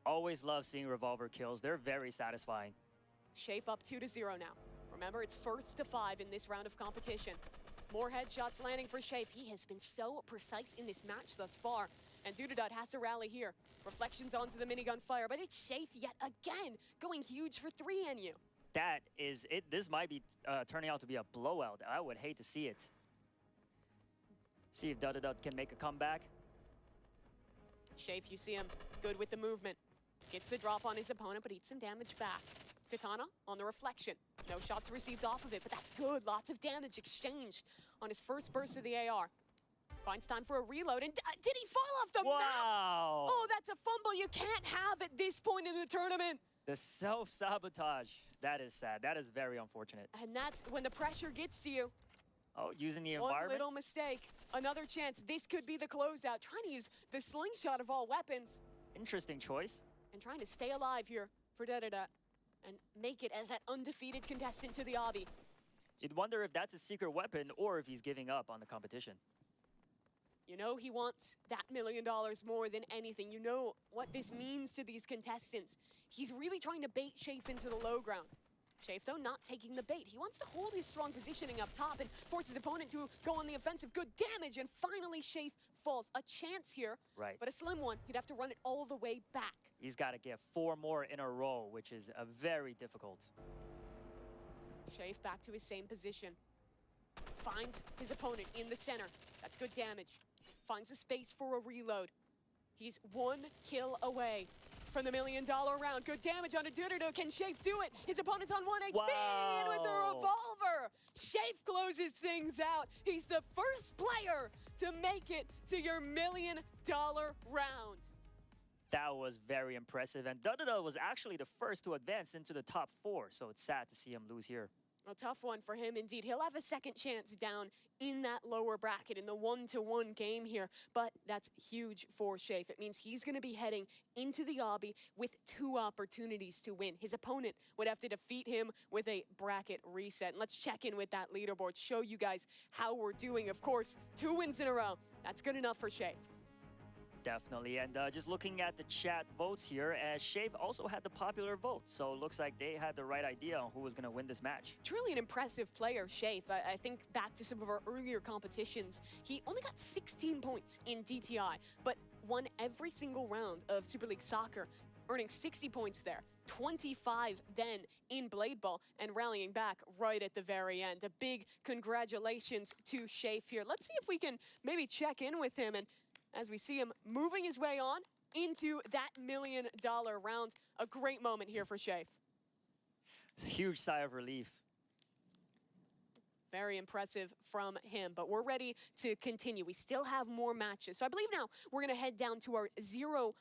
Always love seeing revolver kills. They're very satisfying. Shafe up 2-0 now. Remember, it's first to 5 in this round of competition. More headshots landing for Shafe. He has been so precise in this match thus far. And Dudadad has to rally here. Reflections onto the minigun fire, but it's Shafe yet again, going huge for 3 NU. That is it. This might be turning out to be a blowout. I would hate to see it. See if Dudadad can make a comeback. Shafe, you see him good with the movement. Gets the drop on his opponent, but eats some damage back. Katana on the reflection. No shots received off of it, but that's good. Lots of damage exchanged on his first burst of the AR. Finds time for a reload, and did he fall off the map? Oh, that's a fumble you can't have at this point in the tournament. The self-sabotage. That is sad. That is very unfortunate. And that's when the pressure gets to you. Oh, using the One environment? little mistake. Another chance. This could be the closeout. Trying to use the slingshot of all weapons. Interesting choice. And trying to stay alive here for Dudada and make it as that undefeated contestant to the obby. You'd wonder if that's a secret weapon or if he's giving up on the competition. You know he wants that $1 million more than anything. You know what this means to these contestants. He's really trying to bait Shafe into the low ground. Shafe, though, not taking the bait. He wants to hold his strong positioning up top and force his opponent to go on the offensive. Good damage, and finally Shafe falls. A chance here, right, but a slim one. He'd have to run it all the way back. He's got to get 4 more in a row, which is very difficult. Shafe back to his same position. Finds his opponent in the center. That's good damage. Finds a space for a reload. He's 1 kill away from the $1 million round. Good damage on a Dudada. Can Shafe do it? His opponent's on 1 HP and with the revolver. Shafe closes things out. He's the first player to make it to your $1 million round. That was very impressive. And Dudada was actually the first to advance into the top 4, so it's sad to see him lose here. A tough one for him indeed. He'll have a second chance down in that lower bracket in the 1-1 game here, but that's huge for Shafe. It means he's going to be heading into the obby with 2 opportunities to win. His opponent would have to defeat him with a bracket reset. And let's check in with that leaderboard, show you guys how we're doing. Of course, 2 wins in a row. That's good enough for Shafe. Definitely, and just looking at the chat votes here, Shafe also had the popular vote, so it looks like they had the right idea on who was going to win this match. Truly an impressive player, Shafe. I think back to some of our earlier competitions, he only got 16 points in DTI, but won every single round of Super League Soccer, earning 60 points there. 25 then in Blade Ball and rallying back right at the very end. A big congratulations to Shafe here. Let's see if we can maybe check in with him, and as we see him moving his way on into that $1 million round. A great moment here for Shafe. It's a huge sigh of relief. Very impressive from him, but we're ready to continue. We still have more matches. So I believe now we're going to head down to our 0-1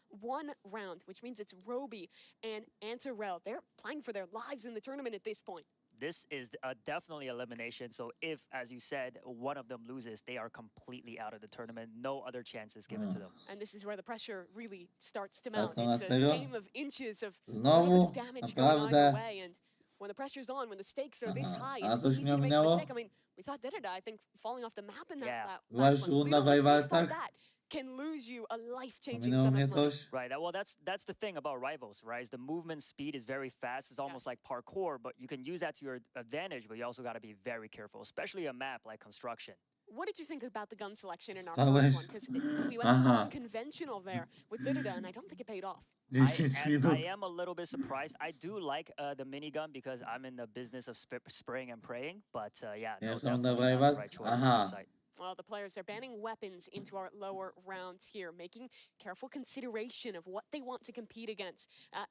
round, which means it's Roby and Antarel. They're playing for their lives in the tournament at this point. This is definitely elimination. So if, as you said, one of them loses, they are completely out of the tournament. No other chances given to them. And this is where the pressure really starts to mount. Teraz It's to a na game of inches of a little Znowu? bit of damage going either Naprawdę? way. And when the pressure's on, when the stakes are this high, A it's coś easy mi to make a ominęło? mistake. I mean, we saw Didida, I think, falling off the map in that Była last już one. runda w Little mistakes like rivalsach? that can lose you a life-changing Ominęło sum mnie of money. coś? Right. Well, that's the thing about rivals, right? Is the movement speed is very fast. It's almost like parkour, but you can use that to your advantage, but you also got to be very careful, especially a map like Construction. What did you think about the gun selection in our Stałeś. first one? Because we went unconventional there with Didida, and I don't think it paid off. 10 minut. I am a little bit surprised. I do like the minigun because I'm in the business of spraying and praying, but yeah, no, Pierwsza runda w definitely not the rivals? right choice on Aha. hindsight. Well, the players are banning weapons into our lower rounds here, making careful consideration of what they want to compete against.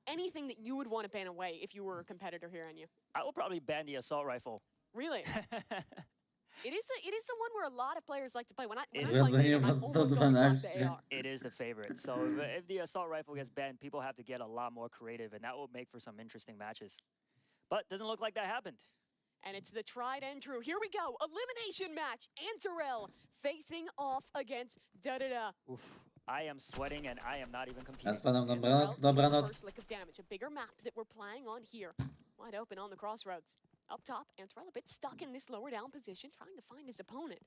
Anything that you would want to ban away if you were a competitor here, Enya? I would probably ban the assault rifle. Really? It is the one where a lot of players like to play. When I It play is. Minigun, I almost always love the AR. It is the favorite. So if the assault rifle gets banned, people have to get a lot more creative, and that will make for some interesting matches. But doesn't look like that happened. And it's the tried and true. Here we go. Elimination match. Antarel facing off against Didida. Oof. I am sweating, and I am not even competing. Ja spadam, dobranoc, Antarel dobranoc. first lick of damage. A bigger map that we're playing on here. Wide open on the crossroads. Up top, Antarel a bit stuck in this lower down position, trying to find his opponent.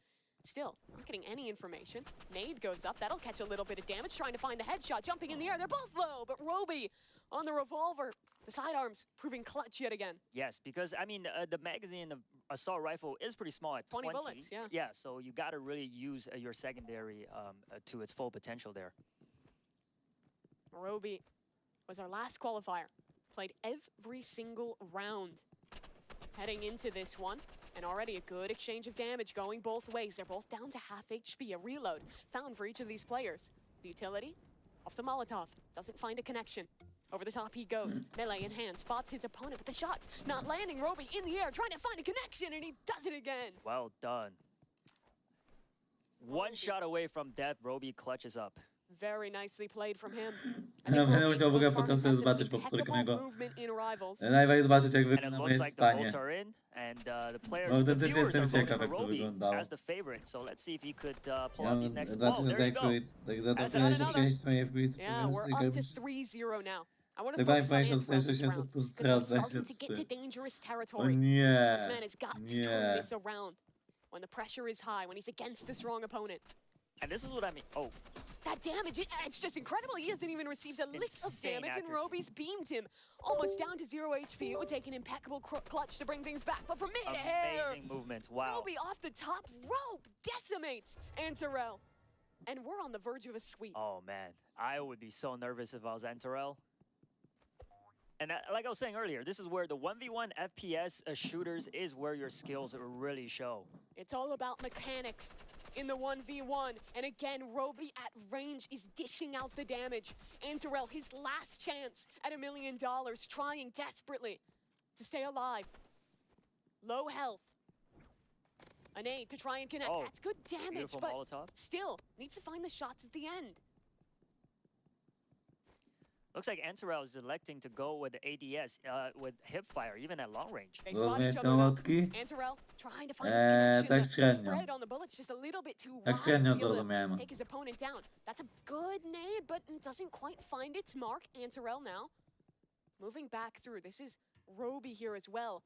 Still, not getting any information. Nade goes up. That'll catch a little bit of damage, trying to find the headshot. Jumping in the air. They're both low, but Roby on the revolver. The sidearms proving clutch yet again. Yes, because, I mean, the magazine, the assault rifle is pretty small at 20 bullets, yeah. Yeah, so you got to really use your secondary to its full potential there. Roby was our last qualifier. Played every single round heading into this one. And already a good exchange of damage going both ways. They're both down to half HP. A reload found for each of these players. The utility off the Molotov. Doesn't find a connection. Over the top he goes. Melee in hand. Spots his opponent, but the shot's not landing. Roby in the air trying to find a connection, and he does it again. Well done. One shot away from death, Roby clutches up. Very nicely played from him. Ja będę musiał w ogóle potem sobie zobaczyć powtórkę mojego live'a i zobaczyć, jak wygląda moje spanie. Bo autentycznie jestem ciekaw, jak to wyglądało. Ja mam 2026 moje FPS, Yeah, we're up to 3-0 now. I want to Zagrałem focus on 50, Antarel this 600 round, plus 'cause we're starting to 23. get to dangerous O territory. nie, This man has got to turn nie. this around when the pressure is high, when he's against a strong opponent. And this is what I mean. Oh. That damage, it's just incredible. He hasn't even received a lick of Insane damage, and accuracy. Roby's beamed him almost down to 0 HP. It would take an impeccable clutch to bring things back, but from mid-air, Amazing movements. Wow. Roby off the top rope decimates Antarel. And we're on the verge of a sweep. Oh, man. I would be so nervous if I was Antarel. And like I was saying earlier, this is where the 1v1 FPS shooters is where your skills really show. It's all about mechanics in the 1v1. And again, Roby at range is dishing out the damage. Antarel, his last chance at $1 million, trying desperately to stay alive. Low health. An aid to try and connect. Oh, that's good damage, beautiful but Molotov. still needs to find the shots at the end. Looks like Antarel is electing to go with the ADS, with hipfire, even at long range. They spot each Rozumiesz other te now. lotki? Antarel trying to find his connection. tak The średnio. spread on the bullets just a little bit too Tak wide średnio to be able to zrozumiałem. take his opponent down. That's a good nade, but doesn't quite find its mark. Antarel now moving back through. This is Roby here as well.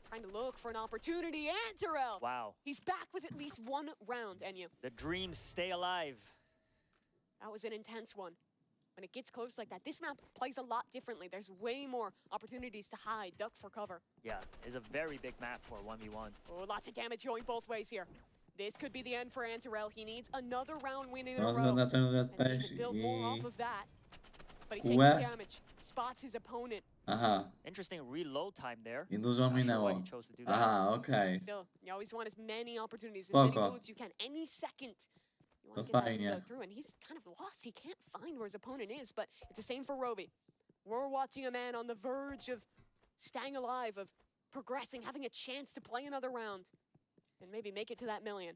Trying to look for an opportunity. Antarel! Wow. He's back with at least one round, Enyu. The dreams stay alive. That was an intense one. When it gets close like that, this map plays a lot differently. There's way more opportunities to hide, duck for cover. Yeah, it's a very big map for 1v1. Oh, lots of damage going both ways here. This could be the end for Antarel. He needs another round win in a row. Rozgląda czemu And so he jesteś can build more i... off of that. But he's taking Kółe? damage. Spots his opponent. Aha, Interesting reload time there. i dużo Not sure why minęło. he chose to do that. Aha, okej. Still, you always want as many opportunities, as many Spoko. bullets you can. Any second, you want To to get that fajnie. reload through. And he's kind of lost. He can't find where his opponent is, but it's the same for Roby. We're watching a man on the verge of staying alive, of progressing, having a chance to play another round. and maybe make it to that million.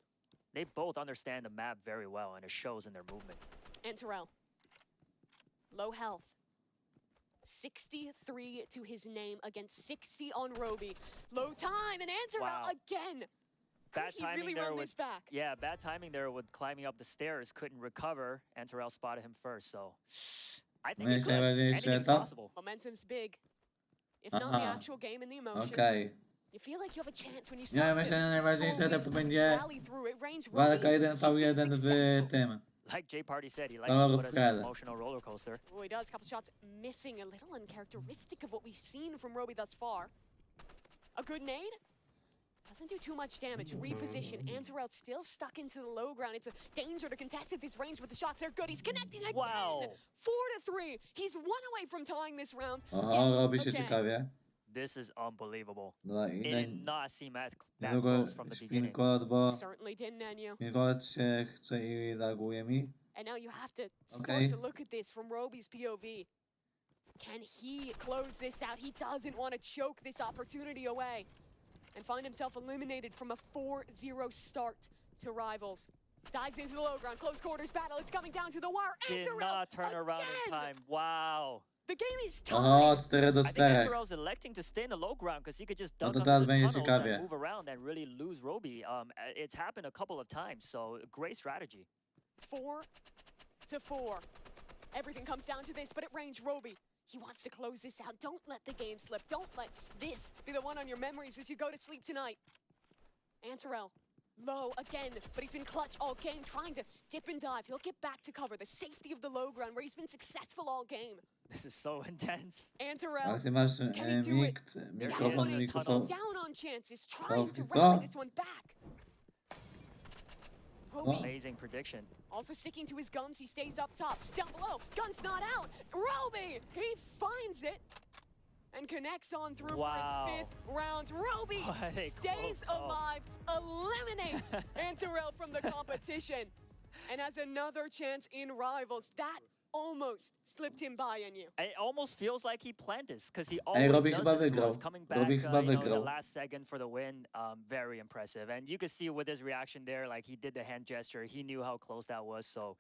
They both understand the map very well, and it shows in their movement. And Terrell. Low health. 63 to his name against 60 on Roby. Low time, and Antarel again. Bad Could he timing really there run with this back? Yeah, bad timing there with climbing up the stairs. Couldn't recover, and Terrell spotted him first. So I think it could. Anything's possible. Momentum's big. If not the actual game and the emotion. Okej. You feel like you have a chance when you Ja start myślę, że to najważniejszy etap to slowly będzie rally through it. Range walka Roby, 1v1 w tym. Like Jay Party said, he likes to put us in an emotional roller coaster. Oh, he does. Couple shots missing, a little uncharacteristic of what we've seen from Roby thus far. A good nade. Doesn't do too much damage. Reposition. Antarel still stuck into the low ground. It's a danger to contest at this range, but the shots are good. He's connecting again. Wow. 4-3. He's one away from tying this round. Oho, robi się ciekawie. This is unbelievable. No It did not seem that niedługo close from the beginning. Śpinkot, bo Certainly didn't, Enu. Śpinkot się chce i reaguje mi. And now you have to start to look at this from Roby's POV. Can he close this out? He doesn't want to choke this opportunity away and find himself eliminated from a 4-0 start to Rivals. Dives into the low ground, close quarters battle. It's coming down to the wire. Did not turn around in time. Wow. The game is tied. Oho, 4 do I think 4. Antarel's electing to stay in the low ground because he could just dunk to under teraz the będzie tunnels ciekawie. and move around and really lose Roby. It's happened a couple of times, so great strategy. 4-4. Everything comes down to this, but at range, Roby, he wants to close this out. Don't let the game slip. Don't let this be the one on your memories as you go to sleep tonight. Antarel, low again, but he's been clutch all game, trying to dip and dive. He'll get back to cover, the safety of the low ground, where he's been successful all game. This is so intense. Antarel, Właśnie masz mikrofon. down on chances, trying to Co? rally this one back. Roby, Amazing prediction. also sticking to his guns, he stays up top. Down below, gun's not out. Roby, he finds it and connects on through for his 5th round. Roby What a stays close call. alive, eliminates Antarel from the competition, and has another chance in Rivals. That almost slipped him by on you. It almost feels like he planned this because he Ej, always Robi does chyba this to wygrał. us. Coming back, Robi chyba in the wygrał. last second for the win, very impressive. And you could see with his reaction there, like he did the hand gesture. He knew how close that was. So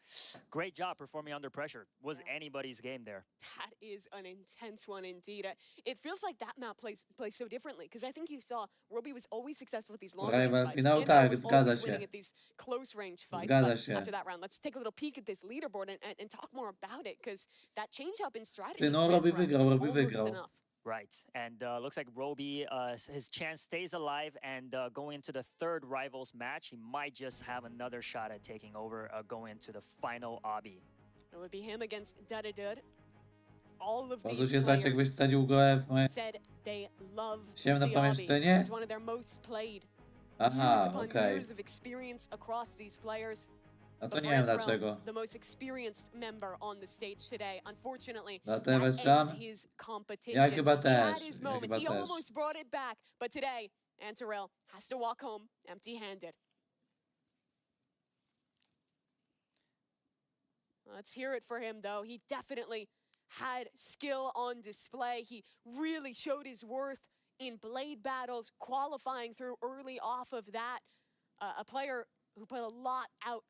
great job performing under pressure. Was anybody's game there. That is an intense one indeed. It feels like that map plays so differently because I think you saw Roby was always successful with these long range Rival fights. finał, Antarel tak, was zgadza always się. winning at these close range fights. Zgadza But się. after that round, let's take a little peek at this leaderboard and talk more about it because that change up in strategy. Ty, no, for Robi Antarel wygrał, was Robi almost wygrał. enough. Right. And looks like Roby, his chance stays alive. And going into the third Rivals match, he might just have another shot at taking over going into the final obby. It would be him against Dudadud. All of Może these się stać, jakbyś players wsadził go w moje... said they love Ciemne the pomieszczenie? obby. It's one of their most played. Aha, Years upon okej. years of experience across these players. A to But nie for wiem Antarel, dlaczego. the most experienced member on the stage today. Unfortunately, Dlatego that sam? ends his competition. Ja chyba He też, had his ja moments. chyba He też. almost brought it back, but today, Antarel has to walk home empty-handed. Let's hear it for him, though. He definitely had skill on display. He really showed his worth in blade battles, qualifying through early off of that. A player who put a lot out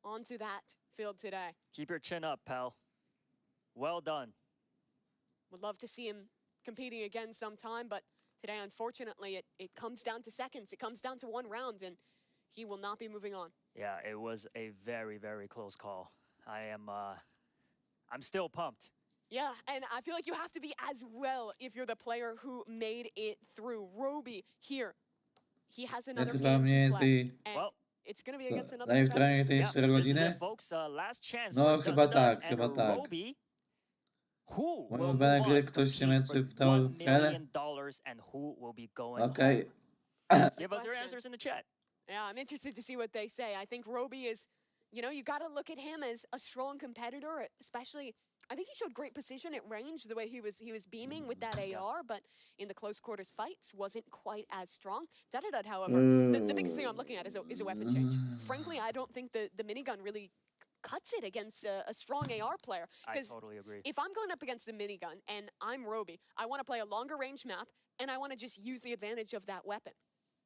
onto that field today. Keep your chin up, pal. Well done. Would love to see him competing again sometime, but today, unfortunately, it comes down to seconds. It comes down to one round, and he will not be moving on. Yeah, it was a very, very close call. I'm still pumped. Yeah, and I feel like you have to be as well if you're the player who made it through. Roby here, he has another chyba game mniej to play, więcej... and it's going to be against another Daje w competitor. trenie tej 4 This is godziny? it, folks. Last chance No, for chyba Dudadud tak, and chyba tak. Roby, who Moje will ulubione move gry, on to ktoś się compete męczy for w tą $1 helę? million and who will be going Okej. home? Give us your Question. answers in the chat. Yeah, I'm interested to see what they say. I think Roby is, you know, you got to look at him as a strong competitor, especially. I think he showed great precision at range, the way he was beaming with that AR, but in the close quarters fights wasn't quite as strong. Dudadud, however, the biggest thing I'm looking at is a weapon change. Frankly, I don't think the minigun really cuts it against a strong AR player. I totally agree. If I'm going up against a minigun and I'm Roby, I want to play a longer range map and I want to just use the advantage of that weapon.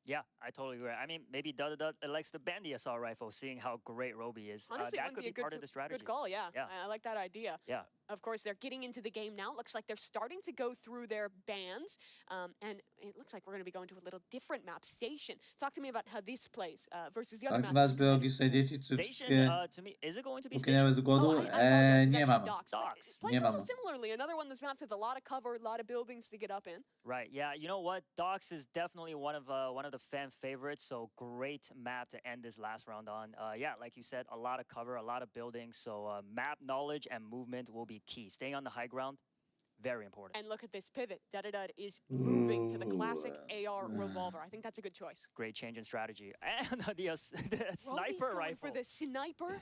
Yeah, I totally agree. I mean, maybe Dud likes to ban the assault rifle, seeing how great Roby is. Honestly, that could be part of the strategy. Good call, yeah. Yeah. I like that idea. Yeah. Of course, they're getting into the game now. Looks like they're starting to go through their bans. And it looks like we're going to be going to a little different map, Station. Talk to me about how this plays versus the other maps. Masz biologiczne dzieci, czy Station, wszystkie to me, is it going to be uginęły Station? z głodu? I apologize. It's Nie actually mam. Docks. Docks. Plays Nie a little mam. similarly. Another one of those maps with a lot of cover, a lot of buildings to get up in. Right. Yeah. You know what? Docks is definitely one of the fan favorites. So great map to end this last round on. Yeah, like you said, a lot of cover, a lot of buildings. So map knowledge and movement will be key. Staying on the high ground, very important. And look at this pivot. Dud is moving to the classic AR revolver. I think that's a good choice. Great change in strategy. And the sniper Roby's going rifle. for the sniper.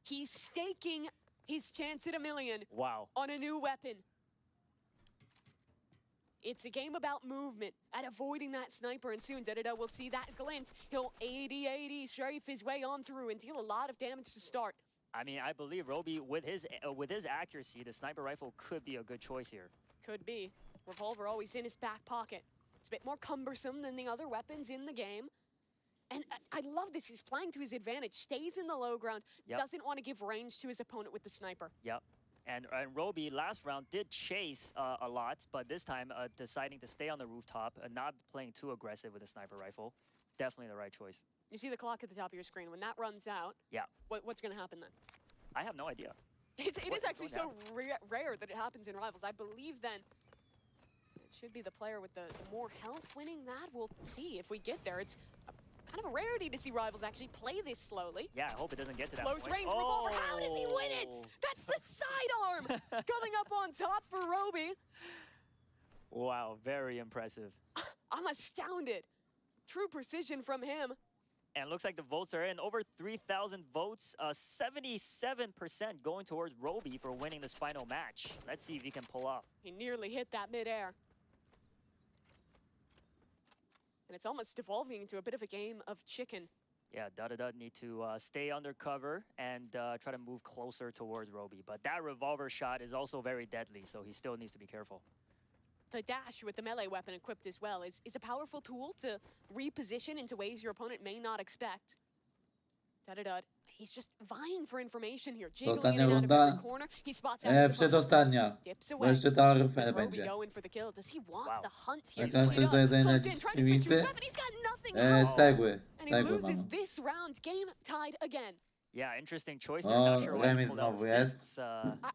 He's staking his chance at $1 million. Wow. On a new weapon. It's a game about movement and avoiding that sniper, and soon Dud will see that glint. He'll 80-80 strafe his way on through and deal a lot of damage to start. I mean, I believe Roby, with his accuracy, the sniper rifle could be a good choice here. Could be. Revolver always in his back pocket. It's a bit more cumbersome than the other weapons in the game. And I love this. He's playing to his advantage. Stays in the low ground. Yep. Doesn't want to give range to his opponent with the sniper. Yep. And Roby last round did chase a lot, but this time deciding to stay on the rooftop and not playing too aggressive with a sniper rifle. Definitely the right choice. You see the clock at the top of your screen. When that runs out, yeah, what's going to happen then? I have no idea. It is actually so rare that it happens in Rivals. I believe then it should be the player with the more health winning that. We'll see if we get there. It's kind of a rarity to see Rivals actually play this slowly. Yeah, I hope it doesn't get to that Close point. range revolver. How does he win it? That's the sidearm coming up on top for Roby. Wow, very impressive. I'm astounded. True precision from him. And it looks like the votes are in. Over 3,000 votes. 77% going towards Roby for winning this final match. Let's see if he can pull off. He nearly hit that midair. And it's almost devolving into a bit of a game of chicken. Yeah, Dud need to stay under cover and try to move closer towards Roby. But that revolver shot is also very deadly, so he still needs to be careful. The dash with the melee weapon equipped as well is a powerful tool to reposition into ways your opponent may not expect. Dud, he's just vying for information here, jiggling in and out of every corner. He spots out his opponent. Przedostatnia. Dips Bo away. jeszcze ta Does rufę Roby będzie. go in for the kill? Does he want the hunt here? Chciałem coś do jedzenia Close in, trying to switch to his weapon. He's got nothing. Cegły. And he Cegły loses mamy. this round. Game tied again. Yeah, interesting choice there. Not sure why he remis pulled out znowu the jest. fists.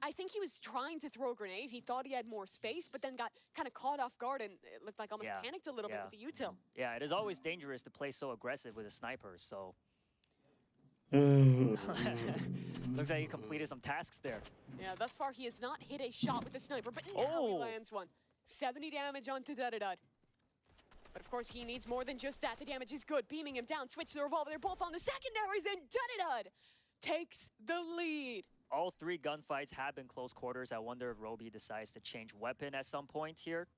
I think he was trying to throw a grenade. He thought he had more space, but then got kind of caught off guard and it looked like almost panicked a little bit with the util. Yeah, it is always dangerous to play so aggressive with a sniper, so... Looks like he completed some tasks there. Yeah, thus far he has not hit a shot with the sniper, but now he lands one. 70 damage onto Dud. But of course, he needs more than just that. The damage is good. Beaming him down, switch to the revolver. They're both on the secondaries, and Dud takes the lead. All three gunfights have been close quarters. I wonder if Roby decides to change weapon at some point here.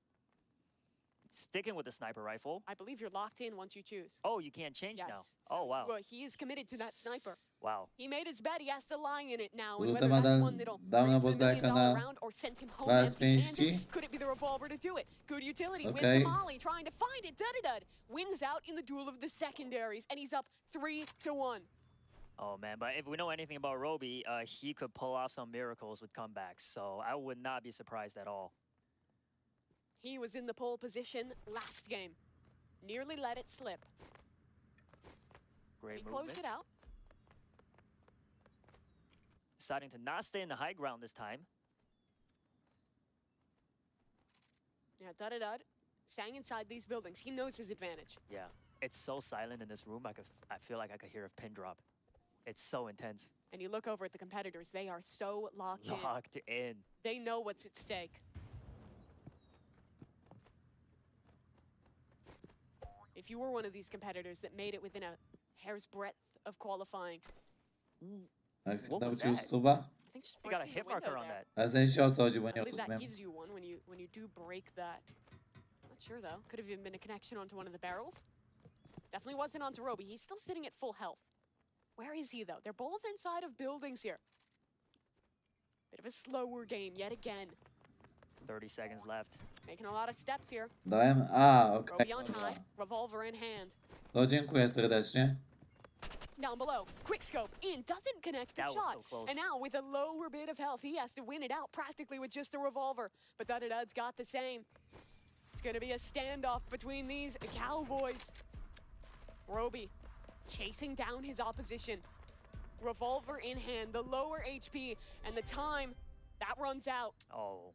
Sticking with the sniper rifle. I believe you're locked in once you choose. Oh, you can't change now. So, oh, wow. Well, he is committed to that sniper. Wow. He made his bet. He has to lie in it now. And Luta whether ma that's one that'll dawno bring to the $1 pozdaka million na round or send him home raz empty-handed, pięści. could it be the revolver to do it? Good utility with Okay. the molly, trying to find it. Dud wins out in the duel of the secondaries, and he's up 3-1. Oh, man, but if we know anything about Roby, he could pull off some miracles with comebacks, so I would not be surprised at all. He was in the pole position last game. Nearly let it slip. Great He movement. closed it out. Deciding to not stay in the high ground this time. Yeah, Dud staying inside these buildings. He knows his advantage. Yeah, it's so silent in this room. I feel like I could hear a pin drop. It's so intense. And you look over at the competitors. They are so locked in. They know what's at stake. If you were one of these competitors that made it within a hair's breadth of qualifying, Jak What dał was ci już that? suba? I think just He got a breaking the hit marker window on there. that. A w sensie o co chodzi, bo I nie believe that rozumiem. gives you one when you do break that. Not sure though. Could have even been a connection onto one of the barrels. Definitely wasn't onto Roby. He's still sitting at full health. Where is he though? They're both inside of buildings here. Bit of a slower game yet again. 30 seconds left. Making a lot of steps here. Dałem? A, okej. Roby on Dobra. high, revolver in hand. To dziękuję serdecznie. Down below, quick scope in, doesn't connect the That was shot. so close. And now with a lower bit of health, he has to win it out practically with just the revolver. But Dud's got the same. It's gonna be a standoff between these cowboys. Roby chasing down his opposition. Revolver in hand, the lower HP, and the time, that runs out. Oh.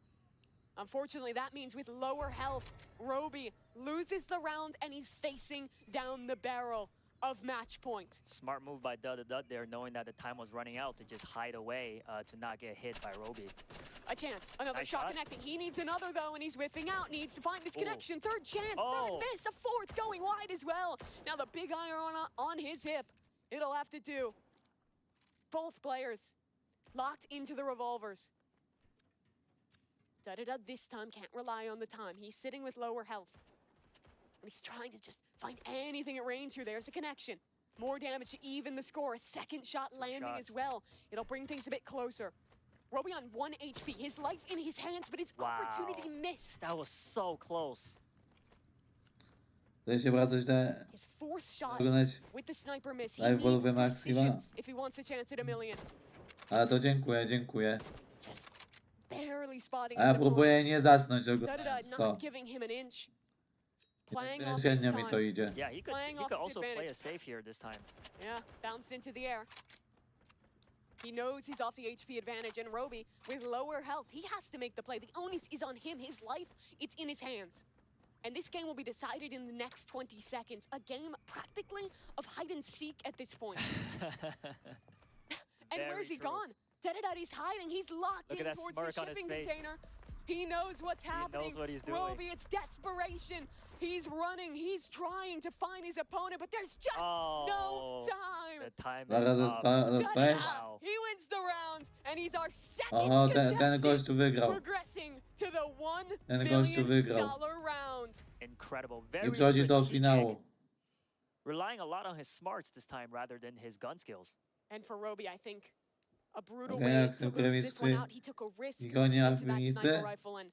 Unfortunately, that means with lower health, Roby loses the round and he's facing down the barrel of match point. Smart move by Dud there, knowing that the time was running out to just hide away to not get hit by Roby. A chance, another Nice shot shot. connecting. He needs another though, and he's whiffing out. Needs to find this Ooh. connection. Third chance, Oh. third miss, a fourth going wide as well. Now the big iron on his hip. It'll have to do. Both players locked into the revolvers. Dud this time can't rely on the time. He's sitting with lower health. And he's trying to just find anything at range here. There's a connection. More damage to even the score. A second shot landing as well. It'll bring things a bit closer. Roby on 1 HP. His life in his hands, but his opportunity missed. That was so close. Tutaj się bardzo źle His fourth shot wyglądać, with the sniper miss. He live needs wolby precision Maxima. if he wants a chance at a million. Ale to dziękuję, dziękuję. Just barely spotting A ja his opponent. próbuję nie zasnąć Dud oglądając to. not giving him an inch. Playing off his Średnio mi to time. idzie. Yeah, he Playing could off his also play advantage. it safe here this time. Yeah, bounced into the air. He knows he's off the HP advantage, and Roby, with lower health, he has to make the play. The onus is on him. His life, it's in his hands. And this game will be decided in the next 20 seconds. A game practically of hide and seek at this point. And Very where's he true. gone? He's hiding. He's locked Look in at that towards the smirk on his shipping face. container. He knows what's happening. knows what he's doing. Roby, it's desperation. He's running. He's trying to find his opponent, but there's just no time. The time Zaraz is up. rozpałeś? Wow. He wins the round, and he's our second Oho, ten contestant, gościu wygrał. progressing to the $1 Ten gościu wygrał. million round. Incredible. I Very przechodzi do strategic. finału. Relying a lot on his smarts this time rather than his gun skills. And for Roby, I think a brutal Okay, way jak to są lose this one krewicki out. He took a risk i gonia into that winnicy. sniper rifle, and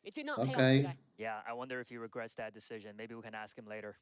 it did not pay off Okay. today. Yeah, I wonder if he regrets that decision. Maybe we can ask him later.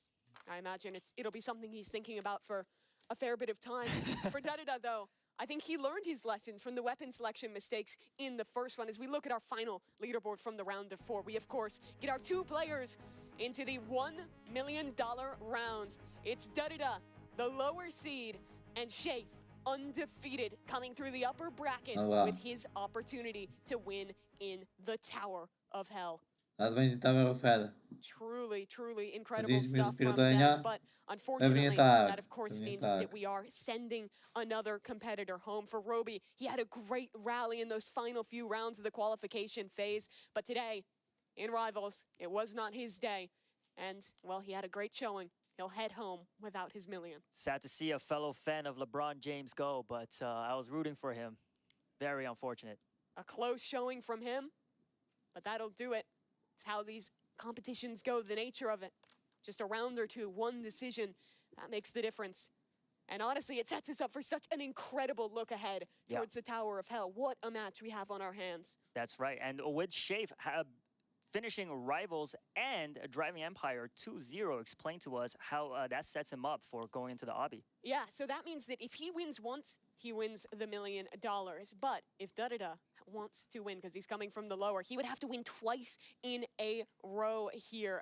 I imagine it'll be something he's thinking about for a fair bit of time. For Dudda, though, I think he learned his lessons from the weapon selection mistakes in the first one. As we look at our final leaderboard from the round of 4, we, of course, get our 2 players into the $1 million round. It's Dudda, the lower seed, and Shafe, undefeated, coming through the upper bracket Oh, wow. with his opportunity to win in the Tower of Hell. Teraz będzie Tower of Hell. Truly, truly incredible Widzieliśmy stuff from spierdolenia? them, but unfortunately, Pewnie tak, that of course pewnie means tak. that we are sending another competitor home. For Roby, he had a great rally in those final few rounds of the qualification phase, but today, in Rivals, it was not his day, and, well, he had a great showing. He'll head home without his million. Sad to see a fellow fan of LeBron James go, but I was rooting for him. Very unfortunate. A close showing from him, but that'll do it. It's how these competitions go, the nature of it. Just a round or two, one decision, that makes the difference. And honestly, it sets us up for such an incredible look ahead Yeah. towards the Tower of Hell. What a match we have on our hands. That's right. And with Shafe finishing Rivals and Driving Empire 2-0, explain to us how that sets him up for going into the obby. Yeah, so that means that if he wins once, he wins the $1 million. But if Dudda wants to win, because he's coming from the lower, he would have to win twice in a row here.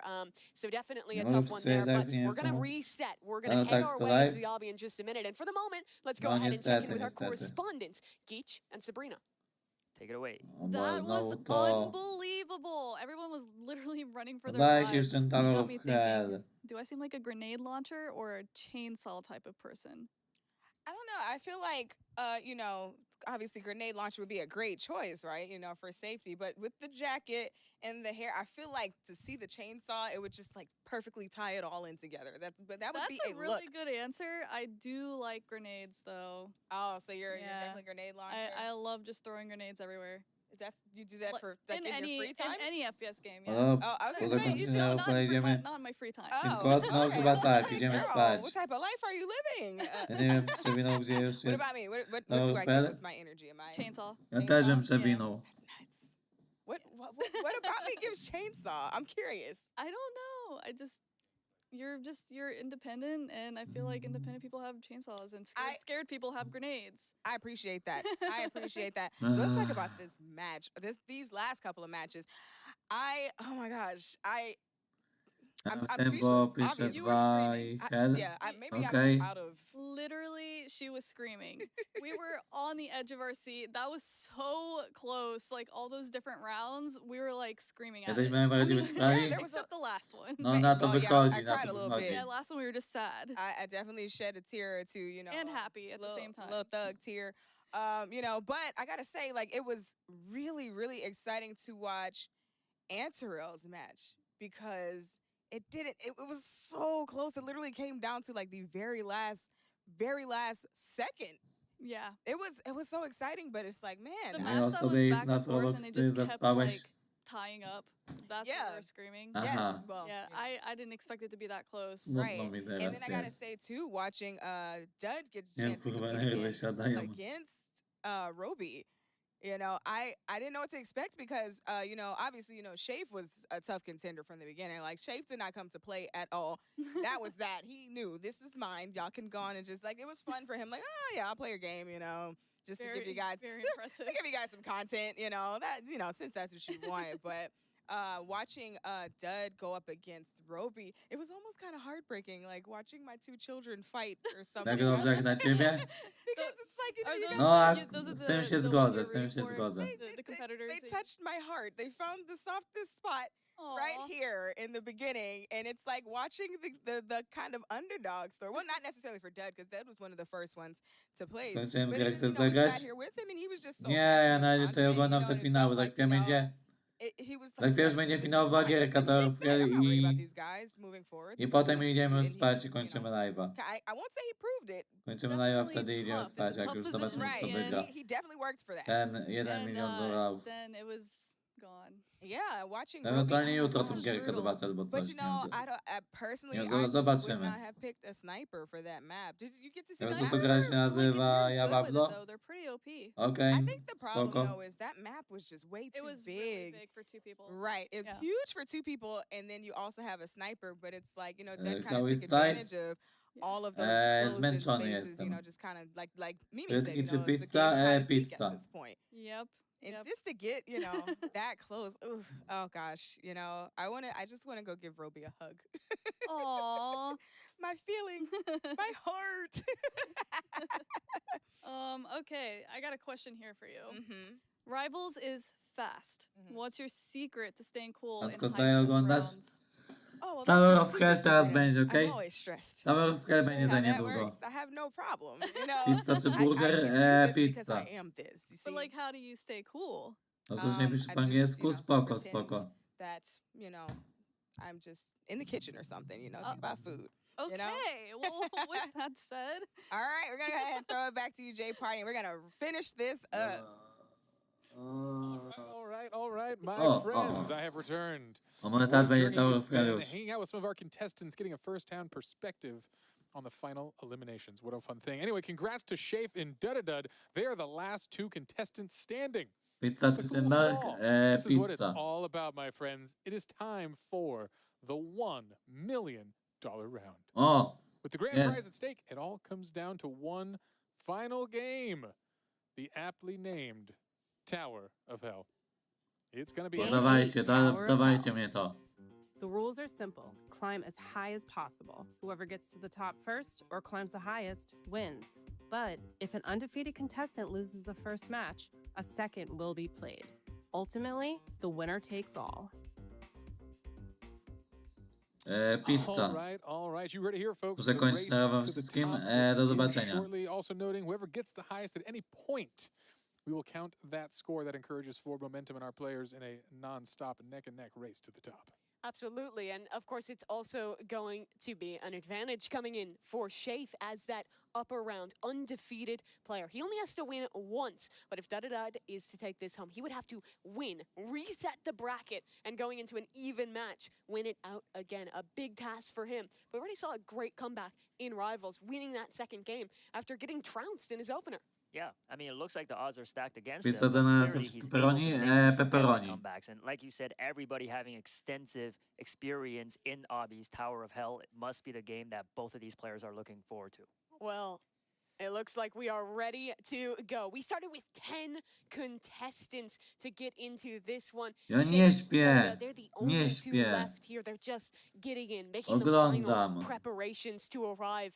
So definitely a No, tough one there, but nie we're going to są. reset. We're going to No, head tak, our to way live. into the obby in just a minute. And for the moment, let's go No, ahead and check in niestety, with our niestety. correspondents, Geach and Sabrina. Take it away. O, bo That was znowu to. unbelievable. Everyone was literally running for their Daj się lives. już ten You Tower got of me thinking, Hell. do I seem like a grenade launcher or a chainsaw type of person? I don't know. I feel like, you know, obviously grenade launcher would be a great choice, right? You know, for safety. But with the jacket and the hair, I feel like to see the chainsaw, it would just like perfectly tie it all in together. That would be That's a really look. good answer. I do like grenades though. Oh, so you're Yeah. definitely grenade launcher. I love just throwing grenades everywhere. You do that Like, for like in any your free time? in any FPS game. Yeah. O, Oh, I was po gonna say, you zakończeniu just- Not, in pojedziemy. not in my free time. Wilgotno, chyba tak, idziemy girl, spać. what type of life are you living? Ja nie wiem, przewinął gdzie już What jest. about me? What Tower do of I Hell? get? What's my energy? Am I Chainsaw. Ja też bym Chainsaw? przewinął. What What about me gives chainsaw? I'm curious. I don't know. You're independent, and I feel like independent people have chainsaws, and scared people have grenades. I appreciate that. I appreciate that. So let's talk about this match. These last couple of matches. Oh my gosh. I'm speechless. Obviously. You were screaming. Maybe I was out of. Literally, she was screaming. We were on the edge of our seat. That was so close. Like all those different rounds, we were like screaming at it. Except the last one. No, na to wychodzi, I na cried to a little bit. wychodzi. Yeah, last one we were just sad. I definitely shed a tear or two, you know. And happy at the same time. Little thug tear. But I gotta say, like, it was really, really exciting to watch Antarel's match because it was so close. It literally came down to like the very last second. Yeah. It was so exciting, but it's like, man. The match that was back and forth and it just kept like tying up. That's what we were screaming. Yes. Well, yeah, I didn't expect it to be that close. Right. And then I gotta say too, watching Dud get a chance to compete against Roby. You know, I didn't know what to expect because obviously, Shafe was a tough contender from the beginning. Like Shafe did not come to play at all. That was that. He knew this is mine. Y'all can go on and just like it was fun for him. Like, oh yeah, I'll play your game, just to give you guys very impressive. give you guys some content, since that's what you wanted. But watching Dud go up against Roby, it was almost kind of heartbreaking, like watching my two children fight or something. Tak dobrze jak na ciebie? Because it's like, Z tym się zgodzę, The competitors. They touched my heart. They found the softest spot right here in the beginning, and it's like watching the kind of underdog story. Well, not necessarily for Dud, because Dud was one of the first ones to play. But Skończyłem grę, chcesz we zagrać? sat here with him, and he was just so Nie, ja na razie tutaj confident, oglądam te finały, za chwilę będzie... Za chwilę już będzie finałowa gierka torów i potem idziemy już spać i kończymy live'a. Kończymy live'a, wtedy idziemy spać, jak już zobaczymy, kto wygra. Ten $1 milion. Then it was gone. Yeah, watching. Ewentualnie jutro tą gierkę zobaczę albo coś. But I personally, zobaczymy. would not have picked a sniper for that map. Did you get to see Wiesz, that? co to gra się nazywa Jabablo? They're pretty OP. Okej, I think the problem spoko. though is that map was just way too big. Really big for two people. Right, it's huge for two people, and then you also have a sniper. But it's like Dud kind how of is took that? advantage of all of those closed zmęczony spaces. jestem. Just kind of like Mimi Frytki said, czy it's the pizza? game Pizza. at this point. Yep. It's just to get, that close. Ooh, oh gosh, I just wanna go give Roby a hug. Aww. My feelings, my heart. Okay, I got a question here for you. Mm-hmm. Rivals is fast. What's your secret to staying cool in Matko, high tutaj stress oglądasz? rounds? Tower of Hell teraz będzie, okej? I'm always stressed. Tower of Hell będzie za How that niedługo. works. I have no problem. Pizza czy burger? Pizza. I am this. You see? But like, how do you stay cool? Ogólnie pisze po angielsku, spoko, spoko. That, I'm just in the kitchen or something, think about food. Okay, well, with that said. All right, we're going to go ahead and throw it back to you, Jay Party, and we're going to finish this up. All right, my friends, I have returned. Teraz będzie Tower of Hell już. Hanging out with some of our contestants, getting a first-hand perspective on the final eliminations. What a fun thing. Anyway, congrats to Shafe and Dudadud. They are the last two contestants standing. Pizza czy Timberg? This is what it's Pizza. all about, my friends. It is time for the $1 million round. With the grand prize at stake, it all comes down to one final game. The aptly named Tower of Hell. It's going to be... Dawajcie mnie to. The rules are simple. Climb as high as possible. Whoever gets to the top first or climbs the highest wins. But if an undefeated contestant loses the first match, a second will be played. Ultimately, the winner takes all. Pizza. All right. You ready here, folks? Muszę kończyć na wam wszystkim. Do zobaczenia. Shortly, also noting, whoever gets the highest at any point, we will count that score. That encourages forward momentum in our players in a non-stop neck-and-neck race to the top. Absolutely, and of course it's also going to be an advantage coming in for Shafe as that upper round undefeated player. He only has to win once, but if Dudadud is to take this home, he would have to win, reset the bracket, and going into an even match, win it out again. A big task for him. We already saw a great comeback in Rivals, winning that second game after getting trounced in his opener. Yeah, I mean, it looks like the odds are stacked against him. Wysadzone Clearly, są he's able to pepperoni, make these epic pepperoni. comebacks. And like you said, everybody having extensive experience in Obby's Tower of Hell, it must be the game that both of these players are looking forward to. Well, it looks like we are ready to go. We started with 10 contestants to get into this one. Ja nie śpię. They're the Nie only two śpię. left here. They're just getting in, making the Oglądam. final preparations to arrive.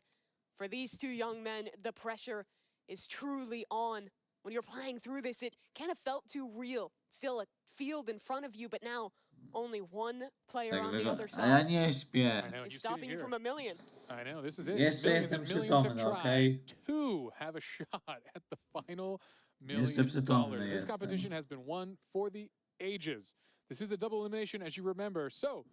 For these two young men, the pressure is truly on. When you're playing through this, it kind of felt too real. Still a field in front of you, but now only one player on the other A ja side nie śpię. is stopping you from a million. I know, this is it. Jeszcze Millions jestem and millions have przytomny, tried okej? to have a shot at the final Jeszcze $1 przytomny million. This jestem. competition has been won for the ages. This is a double elimination, as you remember. So,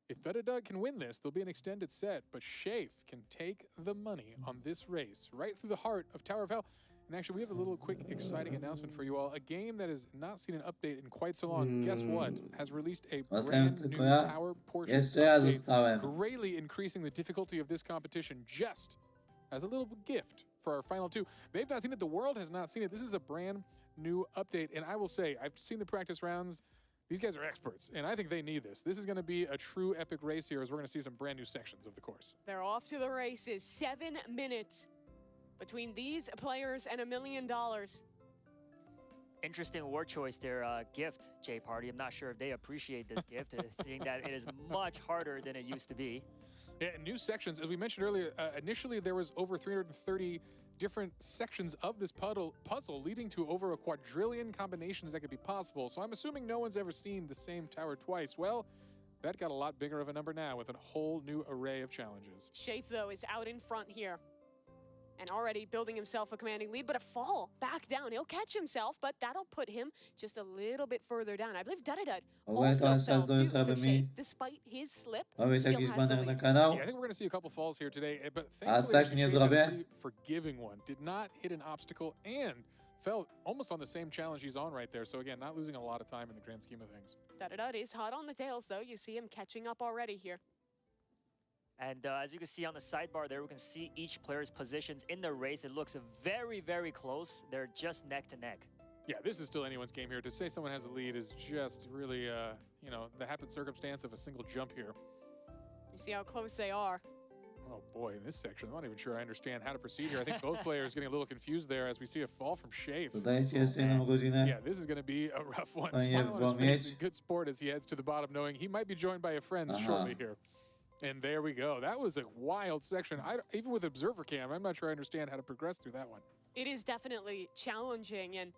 if Doug can win this, there'll be an extended set, but Shafe can take the money on this race right through the heart of Tower of Hell. And actually, we have a little quick, exciting announcement for you all. A game that has not seen an update in quite so long. Guess what? Has released a brand new tower portion Jeszcze ja update, zostałem. greatly increasing the difficulty of this competition just as a little gift for our final two. They've not seen it. The world has not seen it. This is a brand new update. And I will say, I've seen the practice rounds. These guys are experts, and I think they need this. This is going to be a true epic race here as we're going to see some brand new sections of the course. They're off to the races. 7 minutes between these players and $1 million. Interesting award choice there, gift, J Party. I'm not sure if they appreciate this gift, seeing that it is much harder than it used to be. Yeah, new sections. As we mentioned earlier, initially there was over 330 different sections of this puzzle, leading to over a quadrillion combinations that could be possible. So I'm assuming no one's ever seen the same tower twice. Well, that got a lot bigger of a number now with a whole new array of challenges. Shafe, though, is out in front here and already building himself a commanding lead, but a fall back down. He'll catch himself, but that'll put him just a little bit further down. I believe Dudadud also fell too, so Shafe, despite his slip, still has the lead. Yeah, I think we're going to see a couple falls here today, but thankfully Shafe had a pretty forgiving one. Did not hit an obstacle and fell almost on the same challenge he's on right there. So again, not losing a lot of time in the grand scheme of things. Dudadud is hot on the tails, though. You see him catching up already here. And as you can see on the sidebar there, we can see each player's positions in the race. It looks very, very close. They're just neck to neck. Yeah, this is still anyone's game here. To say someone has a lead is just really, you know, the happen circumstance of a single jump here. You see how close they are. Oh boy, in this section, I'm not even sure I understand how to proceed here. I think both players getting a little confused there as we see a fall from Shafe. Yeah, this is going to be a rough one. Smile on his face in good sport as he heads to the bottom, knowing he might be joined by a friend shortly here. And there we go. That was a wild section. Even with observer cam, I'm not sure I understand how to progress through that one. It is definitely challenging, and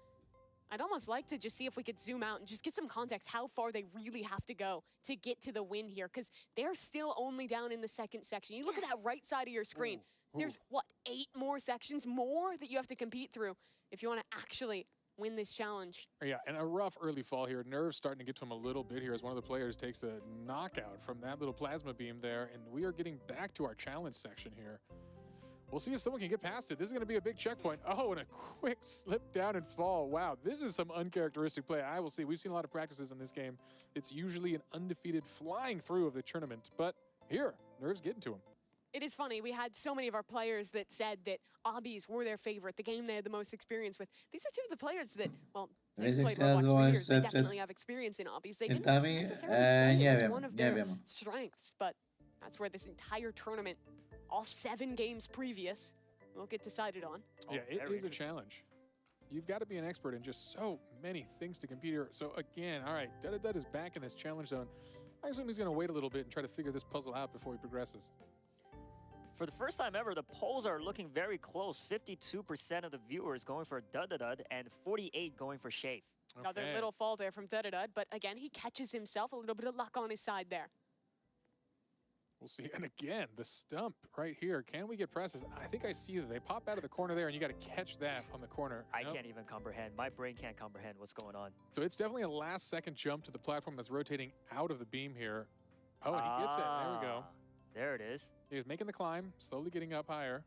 I'd almost like to just see if we could zoom out and just get some context how far they really have to go to get to the win here, because they're still only down in the second section. You look at that right side of your screen. There's, what, 8 more sections more that you have to compete through if you want to actually win this challenge. Yeah, and a rough early fall here. Nerves starting to get to him a little bit here as one of the players takes a knockout from that little plasma beam there, and we are getting back to our challenge section here. We'll see if someone can get past it. This is going to be a big checkpoint. Oh, and a quick slip down and fall. Wow, this is some uncharacteristic play. I will see. We've seen a lot of practices in this game. It's usually an undefeated flying through of the tournament, but here, Nerves getting to him. It is funny, we had so many of our players that said that Obbies were their favorite, the game they had the most experience with. These are two of the players that, well, they've played Roblox for years. They definitely have experience in Obbies. They didn't necessarily say it was one of their strengths, but that's where this entire tournament, all 7 games previous, will get decided on. Yeah, it is a challenge. You've got to be an expert in just so many things to compete here. So again, all right, Dud is back in this challenge zone. I assume he's going to wait a little bit and try to figure this puzzle out before he progresses. For the first time ever, the polls are looking very close. 52% of the viewers going for Dud and 48 going for Shafe. Another little fall there from Dud, but again, he catches himself. A little bit of luck on his side there. We'll see. And again, the stump right here. Can we get past this? I think I see that they pop out of the corner there, and you got to catch that on the corner. I can't even comprehend. My brain can't comprehend what's going on. So it's definitely a last-second jump to the platform that's rotating out of the beam here. Oh, and he gets it. There we go. There it is. He's making the climb, slowly getting up higher.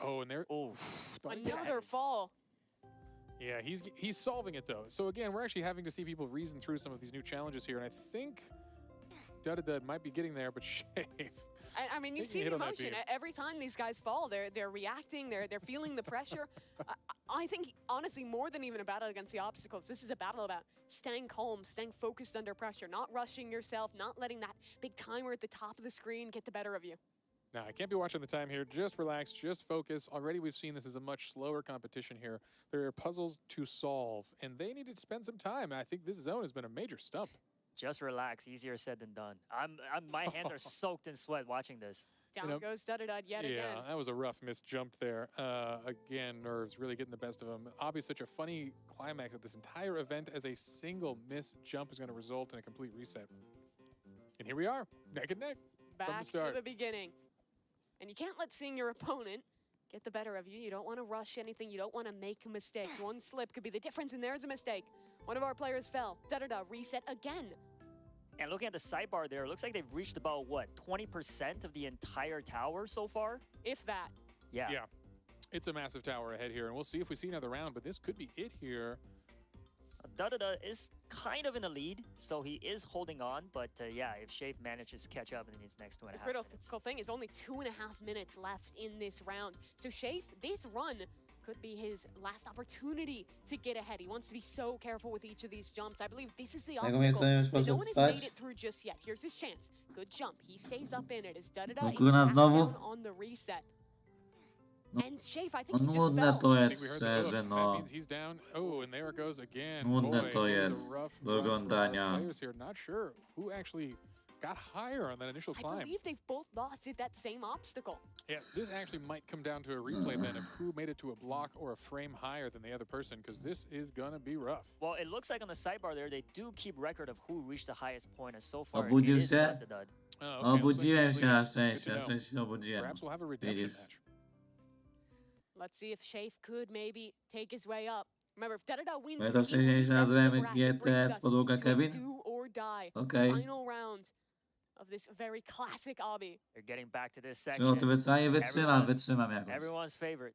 Oh, and there. Oh, another fall. Yeah, he's solving it though. So again, we're actually having to see people reason through some of these new challenges here, and I think Dud might be getting there, but Shafe I mean, you've Taking a seen hit the on that emotion. beam. Every time these guys fall, they're reacting, they're feeling the pressure. I think, honestly, more than even a battle against the obstacles, this is a battle about staying calm, staying focused under pressure, not rushing yourself, not letting that big timer at the top of the screen get the better of you. Now, I can't be watching the time here. Just relax, just focus. Already we've seen this is a much slower competition here. There are puzzles to solve, and they need to spend some time. I think this zone has been a major stump. Just relax. Easier said than done. My hands are soaked in sweat watching this. Down goes Dudadud yet again. Yeah, that was a rough missed jump there. Again, nerves really getting the best of him. Obviously, such a funny climax of this entire event as a single missed jump is going to result in a complete reset. And here we are, neck and neck from Back the start. to the beginning. And you can't let seeing your opponent get the better of you. You don't want to rush anything. You don't want to make mistakes. One slip could be the difference, and there's a mistake. One of our players fell. Da-da-da, reset again. And looking at the sidebar there, it looks like they've reached about, what, 20% of the entire tower so far? If that. Yeah. Yeah, it's a massive tower ahead here, and we'll see if we see another round, but this could be it here. Da-da-da is kind of in the lead, so he is holding on, but yeah, if Shafe manages to catch up in these next 2.5 The minutes. critical thing is only 2.5 minutes left in this round. So Shafe, this run could be his last opportunity to get ahead. He wants to be so careful with each of these jumps. I believe this is the obstacle that no one has made it through just yet. Here's his chance. Good jump. He stays up in it as Da-da-da is back down on the reset. And Shafe, I think he just Nudne fell. to I jest, think we heard the hoof. szczerze, That no. means he's down. Oh, and there it goes again. Nudne Boy, to it was jest a rough do run for our oglądania. players here. Not sure who actually got higher on that initial I climb. believe they've both lost at that same obstacle. Yeah, this actually might come down to a replay then of who made it to a block or a frame higher than the other person, because this is gonna be rough. Well, it looks like on the sidebar there, they do keep record of who reached the highest point, and so far Obudził it is się? Dud. Oh, okay, looks like Obudziłem he's się na leading. Good to szczęście, na know. szczęście się obudziłem. Perhaps we'll have a redemption Widzisz? match. Let's see if Shafe could maybe take his way up. Remember, if Da-da-da wins Pamiętasz this, he will wcześniej, że reset the nazywamy bracket, brings GTS us podłoga to a Kevin? do or die Okej. final round of this very classic obby. They're getting back to this Czy section. o to wytrzymam? Wytrzymam jakoś. Everyone's favorite.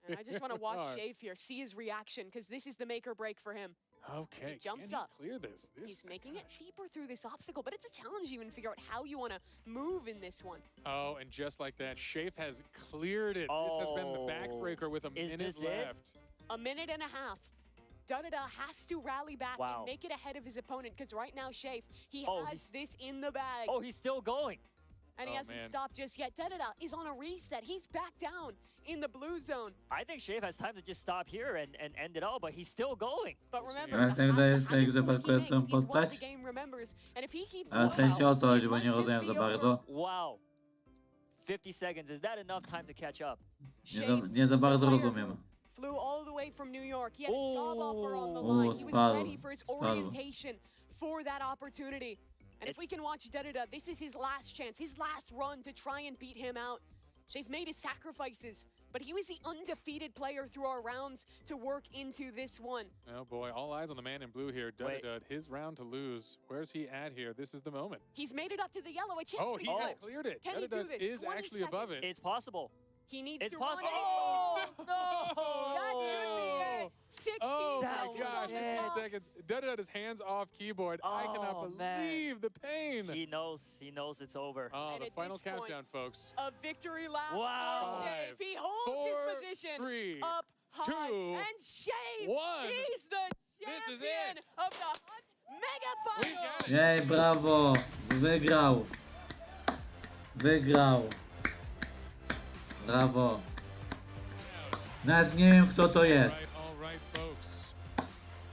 And I just want to watch Alright. Shafe here, see his reaction, because this is the make or break for him. Okay, He jumps can he up. clear this? He's making it deeper through this obstacle, but it's a challenge even to figure out how you want to move in this one. Oh, and just like that, Shafe has cleared it. This has been the backbreaker with a Is minute this it? left. A minute and a half. Da-da-da has to rally back Wow. and make it ahead of his opponent, because right now, Shafe, he Oh, has this in the bag. Oh, he's still going. And he Oh, hasn't man. stopped just yet. Da-da-da is on a reset. He's back down in the blue zone. I think Shafe has time to just stop here and end it all, but he's still going. But remember, Ale the jak daje highest sobie grze score he parkuje makes swoją is what the postać? game remembers. And if he keeps Ale w sensie o co chodzi, bo nie rozumiem za bardzo. Wow. 50 seconds. Is that enough time to catch up? Nie za bardzo rozumiem. Flew all the way from New York. He had a job offer on the Ooh, line. He was spadł, ready for his spadł. orientation for that opportunity. And if we can watch Da-da-da, this is his last chance, his last run to try and beat him out. Shafe made his sacrifices, but he was the undefeated player through our rounds to work into this one. Oh boy, all eyes on the man in blue here. Dud, his round to lose. Where's he at here? This is the moment. He's made it up to the yellow. A chance Oh, to he be has slips. cleared it. Can he do Dud this? is 20 actually above seconds. it. It's possible. He needs It's to possible. run Oh, it. no! That should be it. 16 Oh my seconds gosh, on the 15 clock. seconds. Dud his hands off keyboard. I Oh, cannot man. believe the pain. He knows it's over. Oh, And the at final this point, countdown, folks. A victory lap Wow. for Shafe. He holds 4, his position 3, up high. 2, And Shafe, 1. he's the This is champion it. of the Hunt Mega We got Final. it. Jej, brawo! Wygrał! Wygrał! Brawo! Nawet nie wiem kto to jest. All right, folks.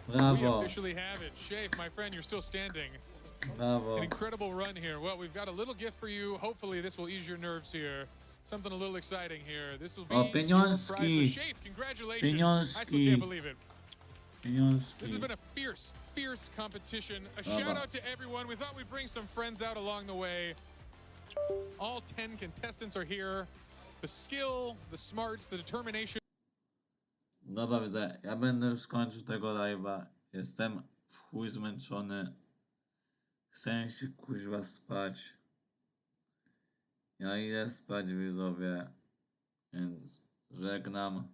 We Brawo! officially have it. Shafe, my friend, you're still standing. Brawo! An incredible run here. Well, we've got a little gift for you. Hopefully, this will ease your nerves here. Something a little exciting here. This will be O, your prize. So, pieniążki. Shafe, congratulations. I Pieniążki. still can't believe it. This has Pieniążki. been a fierce competition. A Brawo. shout out to everyone. We thought we'd bring some friends out along the way. All 10 contestants are here. The skill, the smarts, the determination. Dobra, widzę. Ja będę już kończył tego live'a. Jestem w chuj zmęczony. Chcę się kuźwa spać. Ja idę spać, widzowie. Więc żegnam.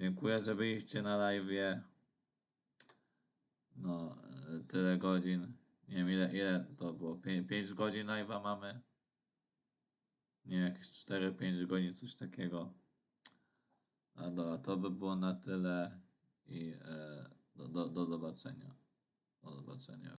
Dziękuję, że byliście na live'ie. No, tyle godzin. Nie wiem ile to było. 5 godzin live'a mamy. Nie, jakieś 4-5 godzin, coś takiego. A dobra, to by było na tyle i do zobaczenia. Do zobaczenia.